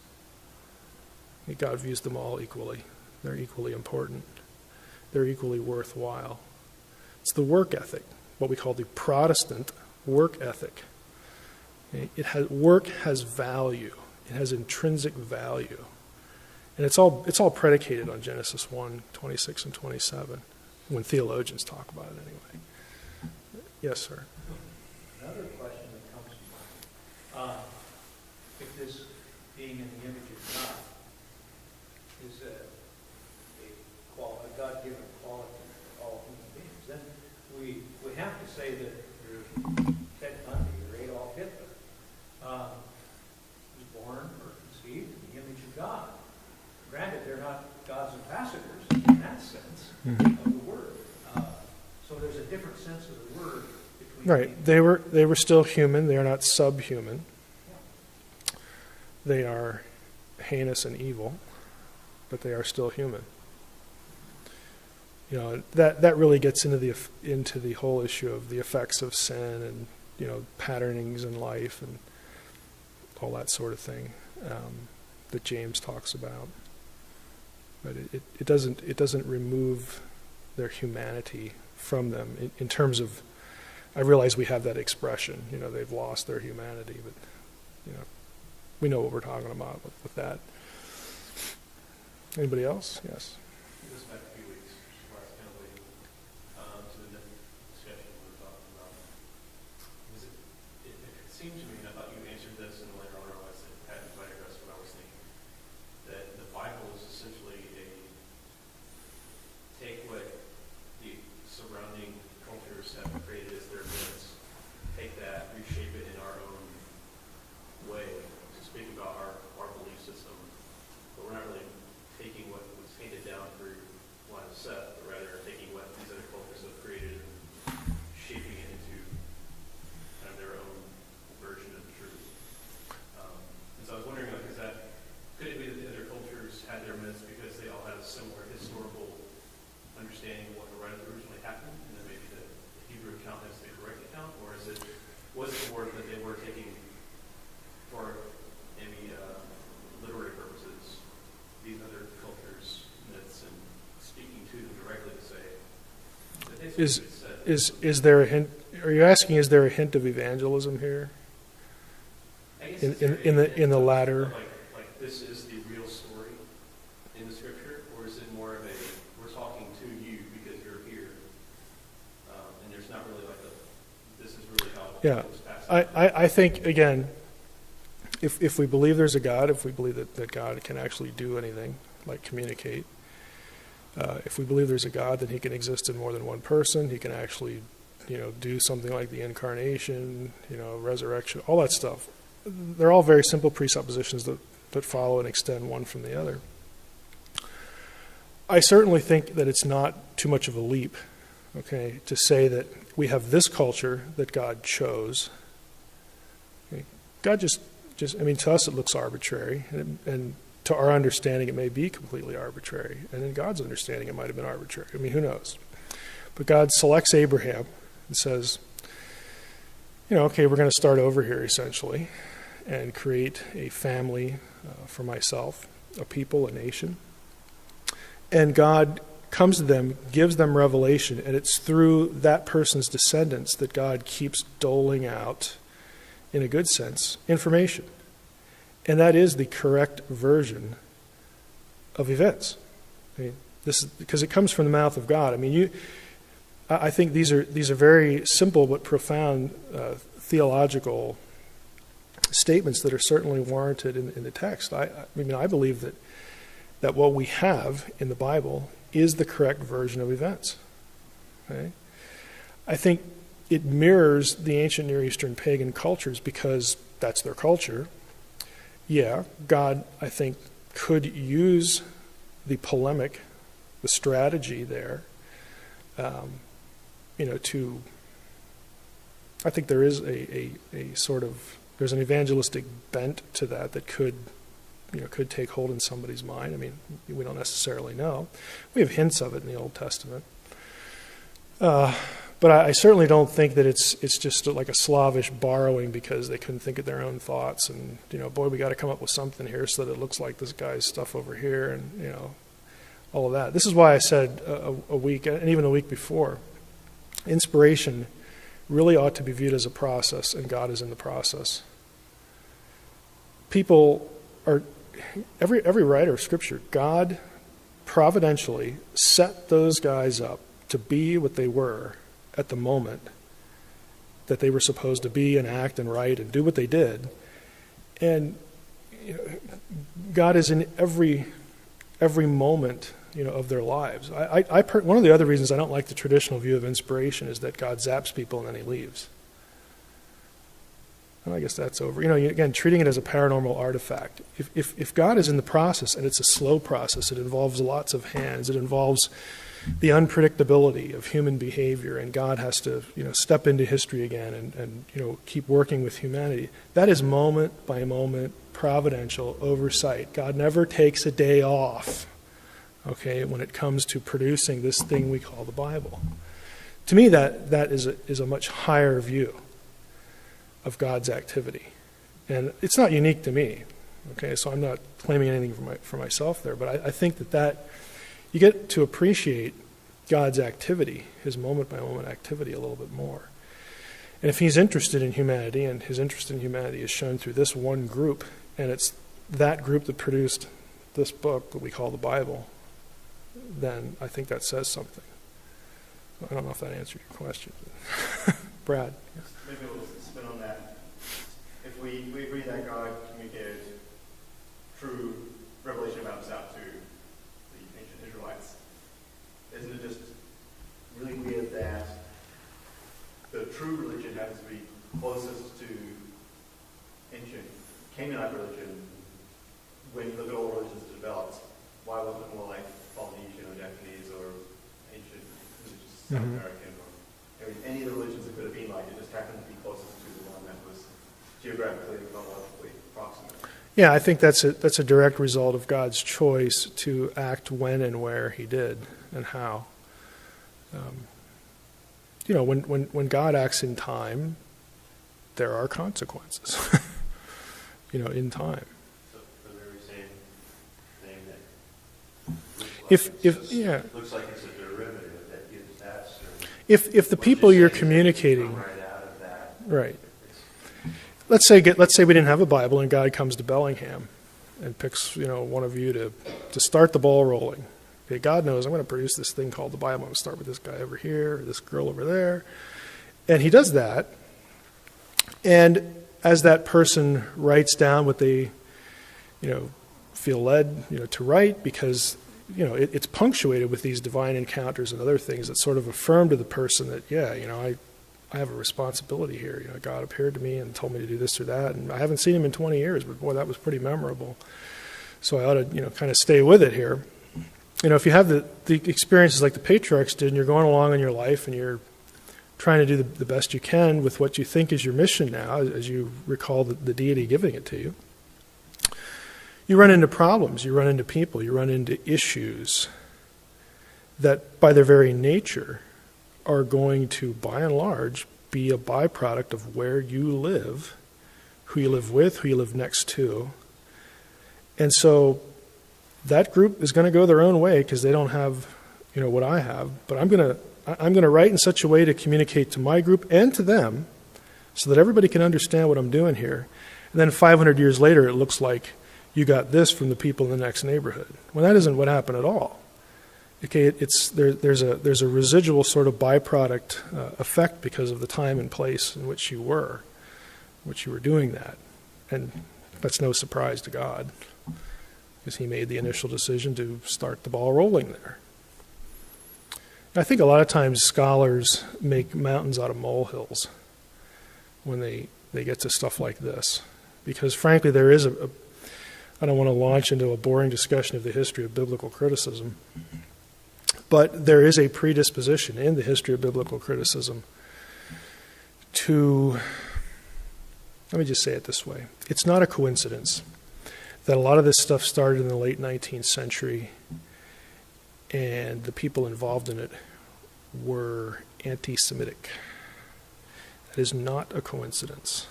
God views them all equally. They're equally important. They're equally worthwhile. It's the work ethic, what we call the Protestant work ethic. Work has value. It has intrinsic value. And it's all predicated on Genesis 1:26 and 27, when theologians talk about it anyway. Yes, sir. Another question that comes to mind, if this being in the image of God is a God-given quality for all human beings, then we have to say that there's Ted Bundy or Adolf Hitler was born or conceived in the image of God. Granted, they're not God's ambassadors in that sense of the word. So there's a different sense of the word between Right. They were still human. They are not subhuman. They are heinous and evil, but they are still human. You know, that really gets into the whole issue of the effects of sin and, you know, patternings in life and all that sort of thing that James talks about. But it doesn't remove their humanity from them in terms of. I realize we have that expression, you know, they've lost their humanity, but, you know, we know what we're talking about with that. Anybody else? Yes. This back a few weeks, before I was kind of waiting to the next discussion we were talking about. It seemed to me, and I thought you answered this, and later on I realized that it hadn't quite addressed what I was thinking, that the Bible is essentially take what the surrounding cultures have created as their myths, take that, reshape it in our own way, to speak about our belief system, but we're not really taking what was handed down through line of Seth, but rather taking what these other cultures have created and shaping it into kind of their own version of the truth. And so I was wondering, like, could it be that the other cultures had their myths because they all had a similar historical understanding of what originally happened, and then maybe the Hebrew account is the correct account, or was it more that they were taking for any literary purposes these other cultures' myths and speaking to them directly to say that they is there a hint? Are you asking? Is there a hint of evangelism here? In the latter. Like this is the real story in the scripture, or is it more of we're talking to you because you're here, and there's not really this is really how Yeah, it's passed. I think, again, if we believe there's a God, if we believe that God can actually do anything, like communicate, if we believe there's a God, then he can exist in more than one person. He can actually, you know, do something like the incarnation, you know, resurrection, all that stuff. They're all very simple presuppositions that follow and extend one from the other. I certainly think that it's not too much of a leap, okay, to say that we have this culture that God chose. Okay. God just, I mean, to us it looks arbitrary, and to our understanding it may be completely arbitrary, and in God's understanding it might have been arbitrary. I mean, who knows? But God selects Abraham and says, you know, okay, we're going to start over here essentially and create a family for myself, a people, a nation. And God comes to them, gives them revelation, and it's through that person's descendants that God keeps doling out, in a good sense, information. And that is the correct version of events. I mean, this is because it comes from the mouth of God. I mean, I think these are very simple but profound theological statements that are certainly warranted in the text. I mean, I believe that what we have in the Bible is the correct version of events. Okay? I think it mirrors the ancient Near Eastern pagan cultures because that's their culture. Yeah, God, I think, could use the polemic, the strategy there, you know, to, I think there is a sort of, there's an evangelistic bent to that could could take hold in somebody's mind. I mean, we don't necessarily know. We have hints of it in the Old Testament. But I certainly don't think that it's just like a slavish borrowing because they couldn't think of their own thoughts. And, boy, we got to come up with something here so that it looks like this guy's stuff over here and, all of that. This is why I said a week, and even the week before, inspiration really ought to be viewed as a process, and God is in the process. People are, every writer of Scripture, God providentially set those guys up to be what they were at the moment that they were supposed to be and act and write and do what they did. And God is in every moment of their lives. One of the other reasons I don't like the traditional view of inspiration is that God zaps people and then he leaves. And I guess that's over. Again, treating it as a paranormal artifact. If God is in the process, and it's a slow process, it involves lots of hands, it involves the unpredictability of human behavior, and God has to step into history again and keep working with humanity. That is moment by moment providential oversight. God never takes a day off, when it comes to producing this thing we call the Bible. To me, that is a much higher view of God's activity. And it's not unique to me, so I'm not claiming anything for myself there, but I think that you get to appreciate God's activity, his moment-by-moment activity, a little bit more. And if he's interested in humanity, and his interest in humanity is shown through this one group, and it's that group that produced this book that we call the Bible, then I think that says something. I don't know if that answered your question. Brad? Yes. Maybe we'll spin on that. If we agree that God communicated true revelation about himself to the ancient Israelites, isn't it just really weird that the true religion happens to be closest to ancient Canaanite religion when you look at all religions that developed? Why wasn't it more like Polynesian or Japanese or ancient South American or any of the religions that could have been like? It just happened to be closest to the one that was geographically and chronologically proximate. Yeah, I think that's a direct result of God's choice to act when and where he did and how. When God acts in time, there are consequences. In time. So the very same thing that looks like it's a derivative that gives that certain. If the people you're communicating, right out of that. Right. Let's say we didn't have a Bible and God comes to Bellingham and picks one of you to start the ball rolling. Okay, God knows I'm going to produce this thing called the Bible. I'm going to start with this guy over here, this girl over there, and he does that. And as that person writes down what they feel led to write, because it's punctuated with these divine encounters and other things that sort of affirm to the person that I have a responsibility here. God appeared to me and told me to do this or that, and I haven't seen him in 20 years, but boy, that was pretty memorable. So I ought to kind of stay with it here. If you have the experiences like the patriarchs did, and you're going along in your life and you're trying to do the best you can with what you think is your mission now, as you recall the deity giving it to you, you run into problems, you run into people, you run into issues that by their very nature are going to, by and large, be a byproduct of where you live, who you live with, who you live next to. And so that group is going to go their own way because they don't have, what I have. But I'm going to write in such a way to communicate to my group and to them so that everybody can understand what I'm doing here. And then 500 years later, it looks like you got this from the people in the next neighborhood. Well, that isn't what happened at all. Okay, there's a residual sort of byproduct effect because of the time and place in which you were doing that. And that's no surprise to God, because he made the initial decision to start the ball rolling there. I think a lot of times scholars make mountains out of molehills when they get to stuff like this. Because frankly, there is I don't want to launch into a boring discussion of the history of biblical criticism, but there is a predisposition in the history of biblical criticism to, let me just say it this way, it's not a coincidence that a lot of this stuff started in the late 19th century, and the people involved in it were anti-Semitic. That is not a coincidence.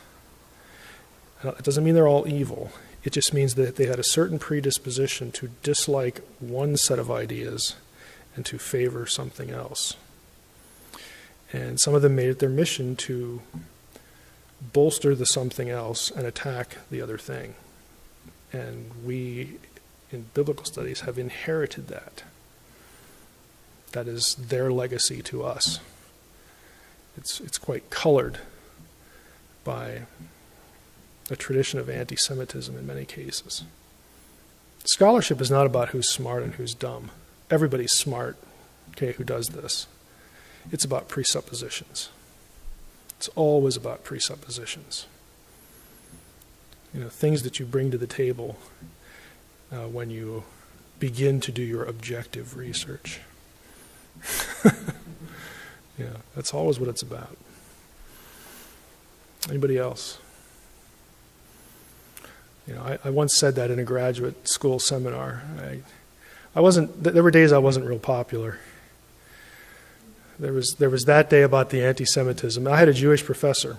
It doesn't mean they're all evil. It just means that they had a certain predisposition to dislike one set of ideas and to favor something else. And some of them made it their mission to bolster the something else and attack the other thing. And we, in biblical studies, have inherited that. That is their legacy to us. It's quite colored by a tradition of anti-Semitism in many cases. Scholarship is not about who's smart and who's dumb. Everybody's smart, okay, who does this. It's about presuppositions. It's always about presuppositions. Things that you bring to the table when you begin to do your objective research. That's always what it's about. Anybody else? I once said that in a graduate school seminar. There were days I wasn't real popular. There was that day about the anti-Semitism. I had a Jewish professor,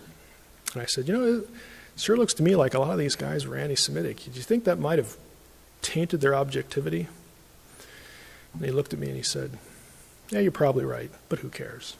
and I said, it sure looks to me like a lot of these guys were anti-Semitic. Do you think that might have tainted their objectivity? And he looked at me and he said, yeah, you're probably right, but who cares?